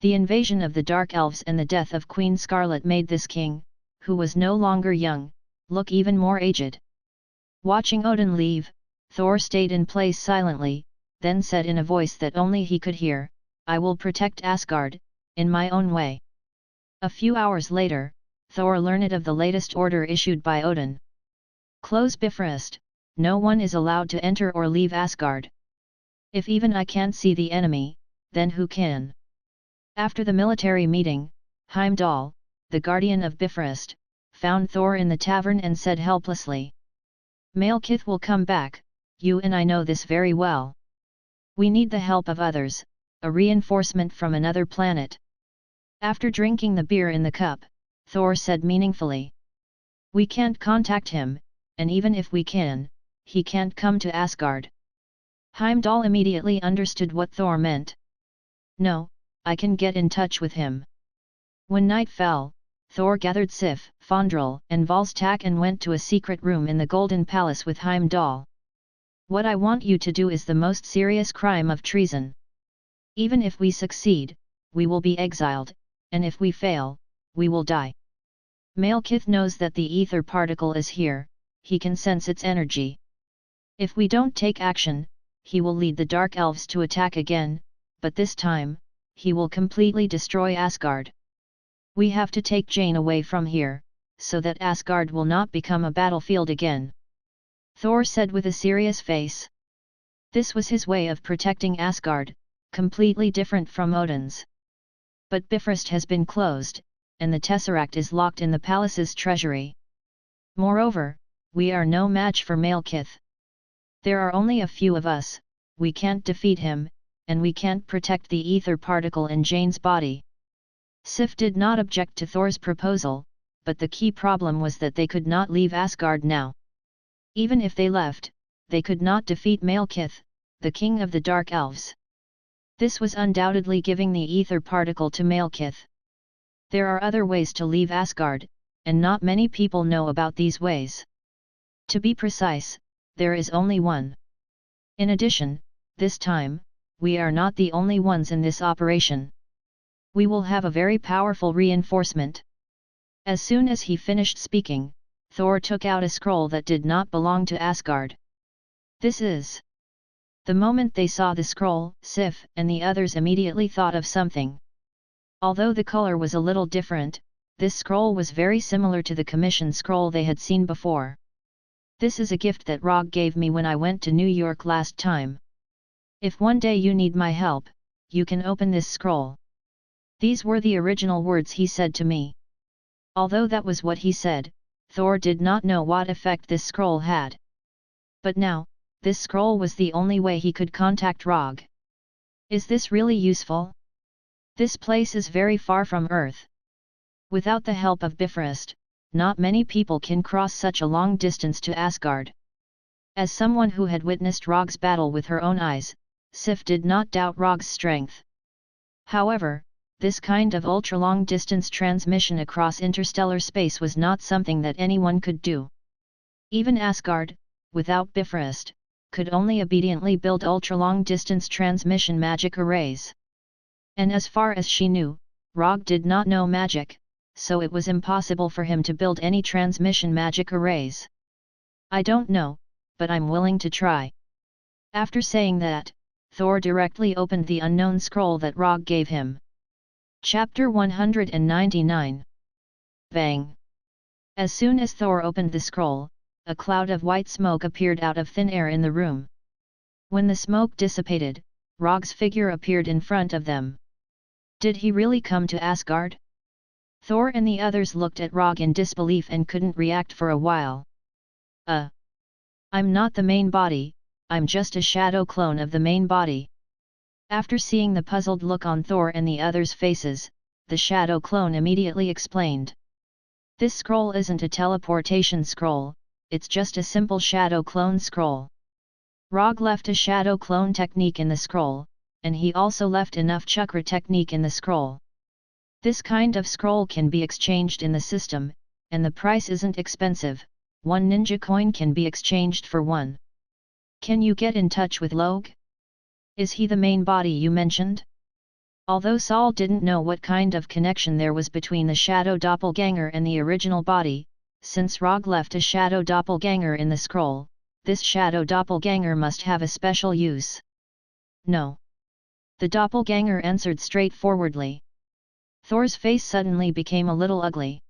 The invasion of the Dark Elves and the death of Queen Scarlet made this king, who was no longer young, look even more aged. Watching Odin leave, Thor stayed in place silently, then said in a voice that only he could hear, "I will protect Asgard, in my own way." A few hours later, Thor learned of the latest order issued by Odin. Close Bifrost, no one is allowed to enter or leave Asgard. If even I can't see the enemy, then who can? After the military meeting, Heimdall, the guardian of Bifrost, found Thor in the tavern and said helplessly, "Malekith will come back, you and I know this very well. We need the help of others, a reinforcement from another planet." After drinking the beer in the cup, Thor said meaningfully, "We can't contact him, and even if we can, he can't come to Asgard." Heimdall immediately understood what Thor meant. "No, I can get in touch with him." When night fell, Thor gathered Sif, Fandral and Volstagg and went to a secret room in the Golden Palace with Heimdall. "What I want you to do is the most serious crime of treason. Even if we succeed, we will be exiled, and if we fail, we will die. Malekith knows that the ether particle is here, he can sense its energy. If we don't take action, he will lead the Dark Elves to attack again, but this time, he will completely destroy Asgard. We have to take Jane away from here, so that Asgard will not become a battlefield again," Thor said with a serious face. This was his way of protecting Asgard, completely different from Odin's. But Bifrost has been closed, and the Tesseract is locked in the palace's treasury. Moreover, we are no match for Malekith. There are only a few of us, we can't defeat him, and we can't protect the ether particle in Jane's body. Sif did not object to Thor's proposal, but the key problem was that they could not leave Asgard now. Even if they left, they could not defeat Malekith, the king of the Dark Elves. This was undoubtedly giving the ether particle to Malekith. There are other ways to leave Asgard, and not many people know about these ways. To be precise, there is only one. In addition, this time, we are not the only ones in this operation. We will have a very powerful reinforcement." As soon as he finished speaking, Thor took out a scroll that did not belong to Asgard. "This is..." The moment they saw the scroll, Sif and the others immediately thought of something. Although the color was a little different, this scroll was very similar to the commission scroll they had seen before. "This is a gift that Rogge gave me when I went to New York last time. If one day you need my help, you can open this scroll." These were the original words he said to me. Although that was what he said, Thor did not know what effect this scroll had. But now, this scroll was the only way he could contact Rogge. Is this really useful? This place is very far from Earth. Without the help of Bifrost, not many people can cross such a long distance to Asgard. As someone who had witnessed Rogge's battle with her own eyes, Sif did not doubt Rogge's strength. However, this kind of ultra-long distance transmission across interstellar space was not something that anyone could do. Even Asgard, without Bifrost, could only obediently build ultra-long distance transmission magic arrays. And as far as she knew, Rogge did not know magic, so it was impossible for him to build any transmission magic arrays. "I don't know, but I'm willing to try." After saying that, Thor directly opened the unknown scroll that Rogge gave him. Chapter 199. Bang! As soon as Thor opened the scroll, a cloud of white smoke appeared out of thin air in the room. When the smoke dissipated, Rogge's figure appeared in front of them. Did he really come to Asgard? Thor and the others looked at Rogge in disbelief and couldn't react for a while. I'm not the main body, I'm just a shadow clone of the main body. After seeing the puzzled look on Thor and the others' faces, the shadow clone immediately explained. This scroll isn't a teleportation scroll, it's just a simple shadow clone scroll. Rogge left a shadow clone technique in the scroll, and he also left enough chakra technique in the scroll. This kind of scroll can be exchanged in the system, and the price isn't expensive. 1 ninja coin can be exchanged for 1. Can you get in touch with Rogge? Is he the main body you mentioned? Although Saul didn't know what kind of connection there was between the shadow doppelganger and the original body, since Rogge left a shadow doppelganger in the scroll, this shadow doppelganger must have a special use. No. The doppelganger answered straightforwardly. Thor's face suddenly became a little ugly.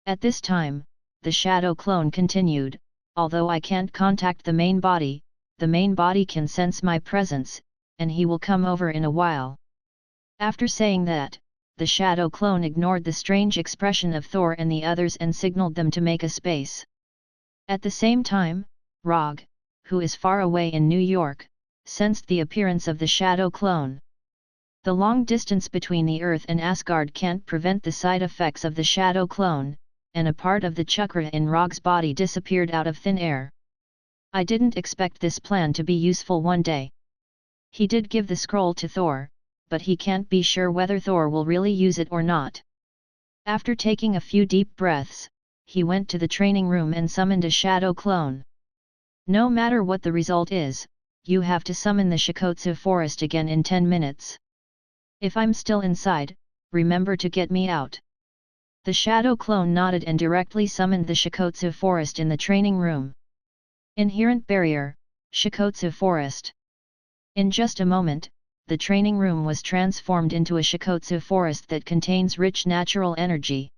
At this time, the shadow clone continued, although I can't contact the main body can sense my presence, and he will come over in a while. After saying that, the shadow clone ignored the strange expression of Thor and the others and signaled them to make a space. At the same time, Rogge, who is far away in New York, sensed the appearance of the shadow clone. The long distance between the Earth and Asgard can't prevent the side effects of the shadow clone, and a part of the chakra in Rogge's body disappeared out of thin air. I didn't expect this plan to be useful one day. He did give the scroll to Thor, but he can't be sure whether Thor will really use it or not. After taking a few deep breaths, he went to the training room and summoned a shadow clone. No matter what the result is, you have to summon the Shikotsu forest again in 10 minutes. If I'm still inside, remember to get me out. The shadow clone nodded and directly summoned the Shikotsu forest in the training room. Inherent barrier, Shikotsu forest. In just a moment, the training room was transformed into a Shikotsu forest that contains rich natural energy.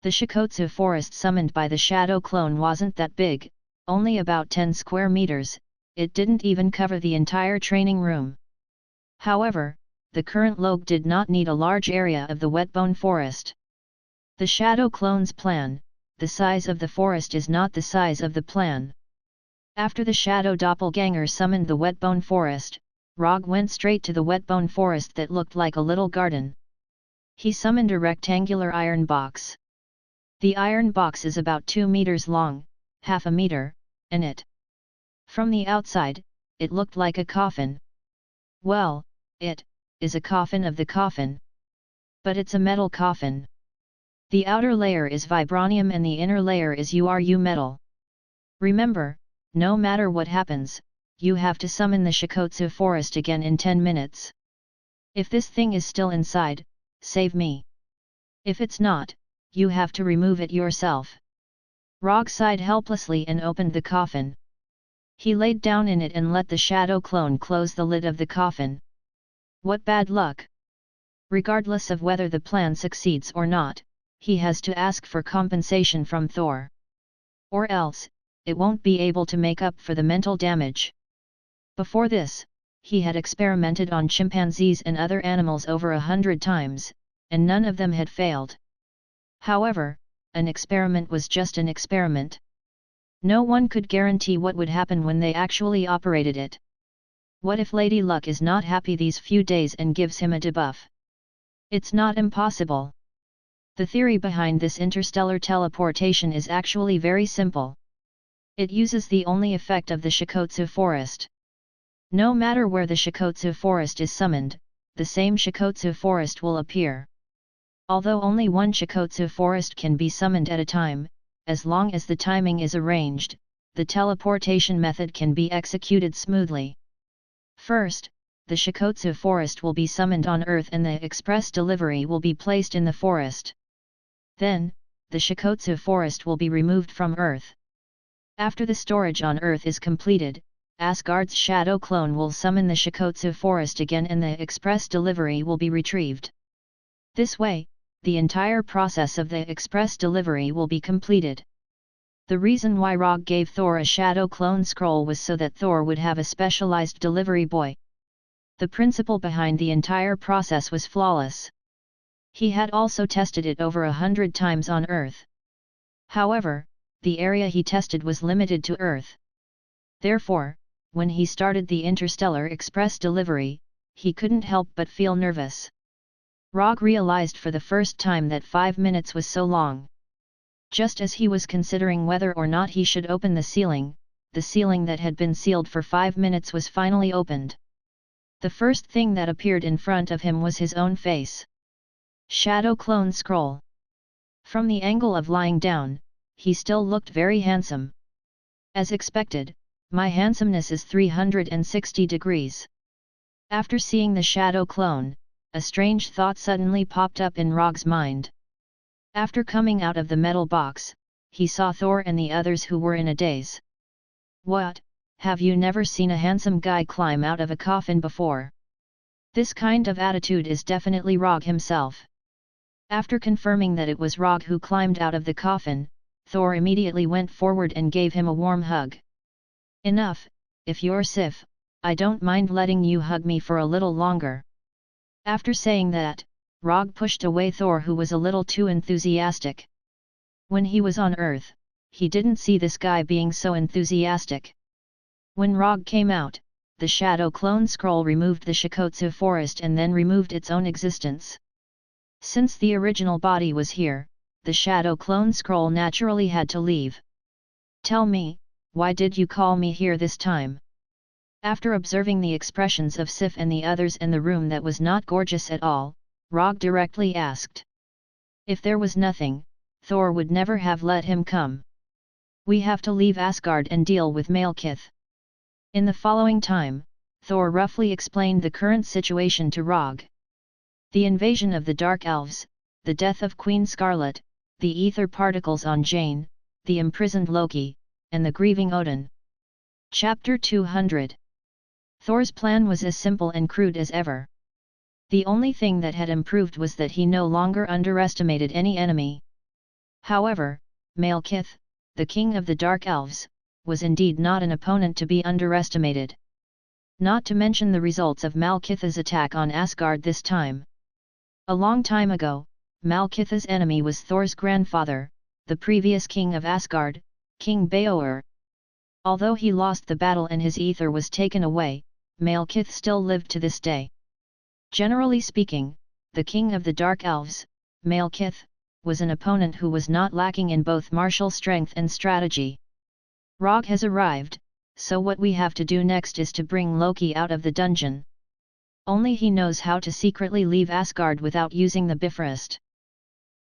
The Shikotsu forest summoned by the shadow clone wasn't that big, only about 10 square meters, it didn't even cover the entire training room. However, the current Rogge did not need a large area of the wetbone forest. The shadow clone's plan, the size of the forest is not the size of the plan. After the shadow doppelganger summoned the wetbone forest, Rogge went straight to the wetbone forest that looked like a little garden. He summoned a rectangular iron box. The iron box is about 2 meters long, half a meter, and from the outside, it looked like a coffin. Well, it is a coffin of the coffin. But it's a metal coffin. The outer layer is vibranium and the inner layer is URU metal. Remember, no matter what happens, you have to summon the Shikotsu forest again in 10 minutes. If this thing is still inside, save me. If it's not, you have to remove it yourself. Rogge sighed helplessly and opened the coffin. He laid down in it and let the shadow clone close the lid of the coffin. What bad luck! Regardless of whether the plan succeeds or not, he has to ask for compensation from Thor. Or else, it won't be able to make up for the mental damage. Before this, he had experimented on chimpanzees and other animals over 100 times, and none of them had failed. However, an experiment was just an experiment. No one could guarantee what would happen when they actually operated it. What if Lady Luck is not happy these few days and gives him a debuff? It's not impossible. The theory behind this interstellar teleportation is actually very simple. It uses the only effect of the Shikotsu forest. No matter where the Shikotsu forest is summoned, the same Shikotsu forest will appear. Although only one Shikotsu forest can be summoned at a time, as long as the timing is arranged, the teleportation method can be executed smoothly. First, the Shikotsu forest will be summoned on Earth and the express delivery will be placed in the forest. Then, the Shikotsu forest will be removed from Earth. After the storage on Earth is completed, Asgard's shadow clone will summon the Shikotsu forest again and the express delivery will be retrieved. This way, the entire process of the express delivery will be completed. The reason why Rogge gave Thor a shadow clone scroll was so that Thor would have a specialized delivery boy. The principle behind the entire process was flawless. He had also tested it over 100 times on Earth. However, the area he tested was limited to Earth. Therefore, when he started the interstellar express delivery, he couldn't help but feel nervous. Rogge realized for the first time that 5 minutes was so long. Just as he was considering whether or not he should open the ceiling that had been sealed for 5 minutes was finally opened. The first thing that appeared in front of him was his own face. Shadow Clone Scroll. From the angle of lying down, he still looked very handsome. As expected, my handsomeness is 360 degrees. After seeing the shadow clone, a strange thought suddenly popped up in Rogge's mind. After coming out of the metal box, he saw Thor and the others who were in a daze. What, have you never seen a handsome guy climb out of a coffin before? This kind of attitude is definitely Rogge himself. After confirming that it was Rogge who climbed out of the coffin, Thor immediately went forward and gave him a warm hug. Enough, if you're Sif, I don't mind letting you hug me for a little longer. After saying that, Rogge pushed away Thor, who was a little too enthusiastic. When he was on Earth, he didn't see this guy being so enthusiastic. When Rogge came out, the Shadow Clone Scroll removed the Shikotsu forest and then removed its own existence. Since the original body was here, the Shadow Clone Scroll naturally had to leave. Tell me, why did you call me here this time? After observing the expressions of Sif and the others in the room that was not gorgeous at all, Rogge directly asked. If there was nothing, Thor would never have let him come. We have to leave Asgard and deal with Malekith. In the following time, Thor roughly explained the current situation to Rogge. The invasion of the Dark Elves, the death of Queen Scarlet, the ether particles on Jane, the imprisoned Loki, and the grieving Odin. Chapter 200. Thor's plan was as simple and crude as ever. The only thing that had improved was that he no longer underestimated any enemy. However, Malekith, the king of the Dark Elves, was indeed not an opponent to be underestimated. Not to mention the results of Malekith's attack on Asgard this time. A long time ago, Malekith's enemy was Thor's grandfather, the previous king of Asgard, King Beor. Although he lost the battle and his ether was taken away, Malekith still lived to this day. Generally speaking, the king of the Dark Elves, Malekith, was an opponent who was not lacking in both martial strength and strategy. Rogge has arrived, so what we have to do next is to bring Loki out of the dungeon. Only he knows how to secretly leave Asgard without using the Bifrost.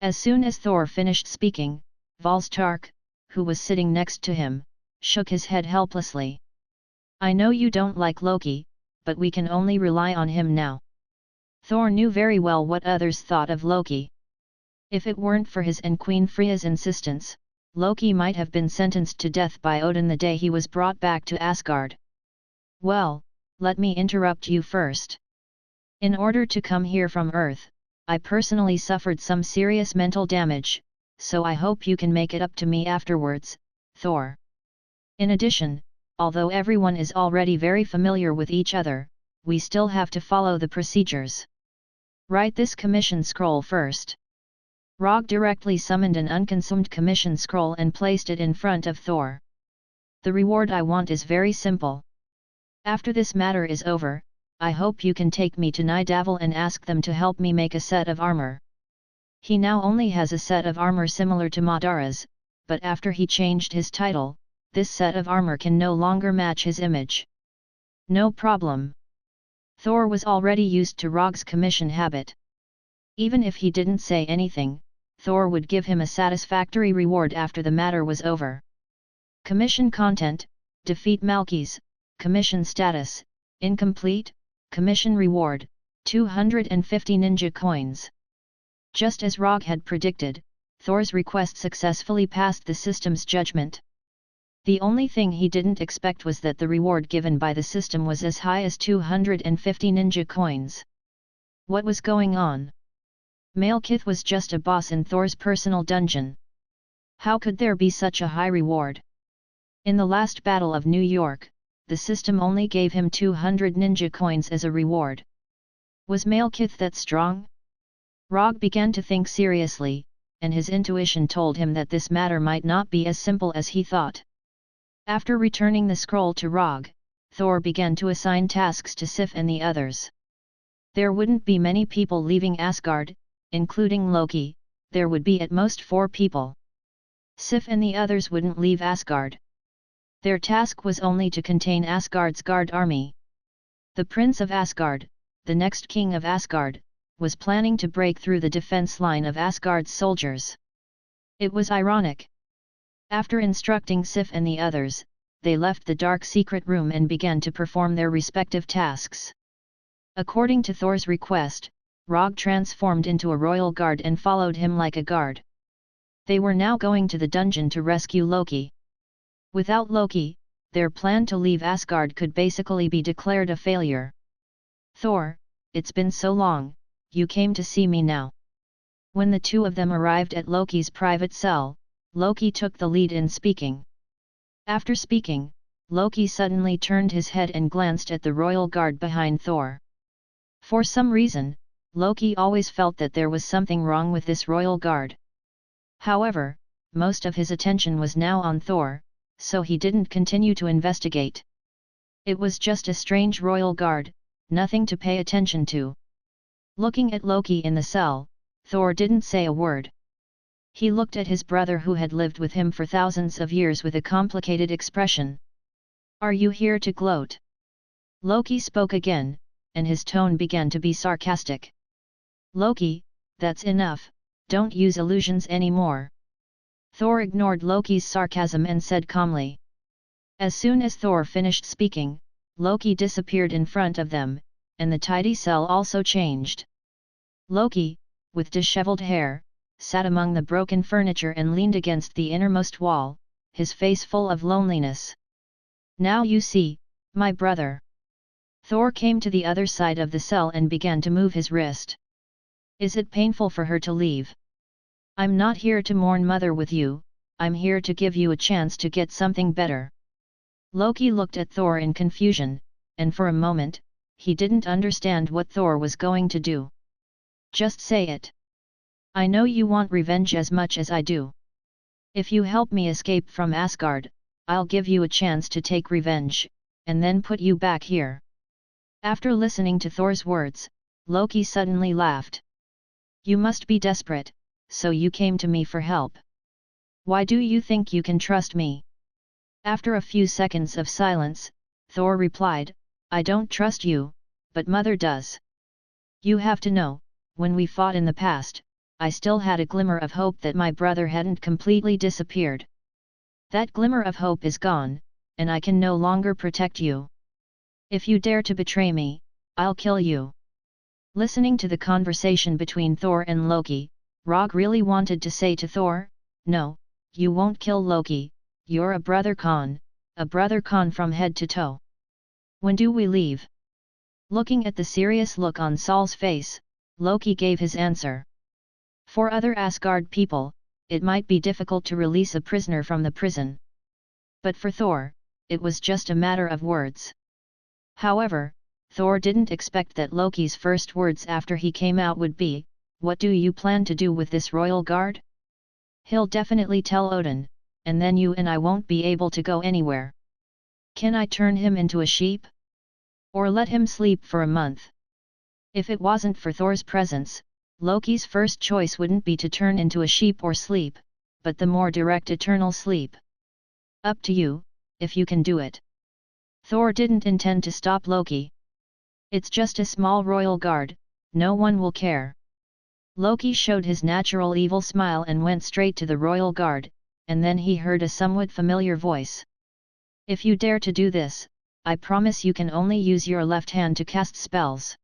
As soon as Thor finished speaking, Volstark, who was sitting next to him, shook his head helplessly. I know you don't like Loki, but we can only rely on him now. Thor knew very well what others thought of Loki. If it weren't for his and Queen Freya's insistence, Loki might have been sentenced to death by Odin the day he was brought back to Asgard. Well, let me interrupt you first. In order to come here from Earth, I personally suffered some serious mental damage, so I hope you can make it up to me afterwards, Thor. In addition, although everyone is already very familiar with each other, we still have to follow the procedures. Write this commission scroll first. Rogge directly summoned an unconsumed commission scroll and placed it in front of Thor. The reward I want is very simple. After this matter is over, I hope you can take me to Nidavellir and ask them to help me make a set of armor. He now only has a set of armor similar to Madara's, but after he changed his title, this set of armor can no longer match his image. No problem. Thor was already used to Rogge's commission habit. Even if he didn't say anything, Thor would give him a satisfactory reward after the matter was over. Commission content: defeat Malekith. Commission status: incomplete. Commission reward: 250 ninja coins. Just as Rogge had predicted, Thor's request successfully passed the system's judgment. The only thing he didn't expect was that the reward given by the system was as high as 250 ninja coins. What was going on? Malekith was just a boss in Thor's personal dungeon. How could there be such a high reward? In the last battle of New York, the system only gave him 200 ninja coins as a reward. Was Malekith that strong? Rogge began to think seriously, and his intuition told him that this matter might not be as simple as he thought. After returning the scroll to Rogge, Thor began to assign tasks to Sif and the others. There wouldn't be many people leaving Asgard, including Loki, there would be at most 4 people. Sif and the others wouldn't leave Asgard. Their task was only to contain Asgard's guard army. The Prince of Asgard, the next king of Asgard, was planning to break through the defense line of Asgard's soldiers. It was ironic. After instructing Sif and the others, they left the dark secret room and began to perform their respective tasks. According to Thor's request, Rogge transformed into a royal guard and followed him like a guard. They were now going to the dungeon to rescue Loki. Without Loki, their plan to leave Asgard could basically be declared a failure. "Thor, it's been so long, you came to see me now." When the two of them arrived at Loki's private cell, Loki took the lead in speaking. After speaking, Loki suddenly turned his head and glanced at the royal guard behind Thor. For some reason, Loki always felt that there was something wrong with this royal guard. However, most of his attention was now on Thor, so he didn't continue to investigate. It was just a strange royal guard, nothing to pay attention to. Looking at Loki in the cell, Thor didn't say a word. He looked at his brother who had lived with him for thousands of years with a complicated expression. "Are you here to gloat?" Loki spoke again, and his tone began to be sarcastic. "Loki, that's enough, don't use illusions anymore." Thor ignored Loki's sarcasm and said calmly. As soon as Thor finished speaking, Loki disappeared in front of them, and the tidy cell also changed. Loki, with disheveled hair, sat among the broken furniture and leaned against the innermost wall, his face full of loneliness. "Now you see, my brother." Thor came to the other side of the cell and began to move his wrist. "Is it painful for her to leave?" "I'm not here to mourn mother with you, I'm here to give you a chance to get something better." Loki looked at Thor in confusion, and for a moment, he didn't understand what Thor was going to do. "Just say it. I know you want revenge as much as I do. If you help me escape from Asgard, I'll give you a chance to take revenge, and then put you back here." After listening to Thor's words, Loki suddenly laughed. "You must be desperate, so you came to me for help. Why do you think you can trust me?" After a few seconds of silence, Thor replied, "I don't trust you, but mother does. You have to know, when we fought in the past, I still had a glimmer of hope that my brother hadn't completely disappeared. That glimmer of hope is gone, and I can no longer protect you. If you dare to betray me, I'll kill you." Listening to the conversation between Thor and Loki, Rogge really wanted to say to Thor, "No, you won't kill Loki, you're a brother con from head to toe. When do we leave?" Looking at the serious look on Saul's face, Loki gave his answer. For other Asgard people, it might be difficult to release a prisoner from the prison. But for Thor, it was just a matter of words. However, Thor didn't expect that Loki's first words after he came out would be, "What do you plan to do with this royal guard?" "He'll definitely tell Odin, and then you and I won't be able to go anywhere." "Can I turn him into a sheep? Or let him sleep for a month?" If it wasn't for Thor's presence, Loki's first choice wouldn't be to turn into a sheep or sleep, but the more direct eternal sleep. "Up to you, if you can do it." Thor didn't intend to stop Loki. "It's just a small royal guard, no one will care." Loki showed his natural evil smile and went straight to the royal guard, and then he heard a somewhat familiar voice. "If you dare to do this, I promise you can only use your left hand to cast spells."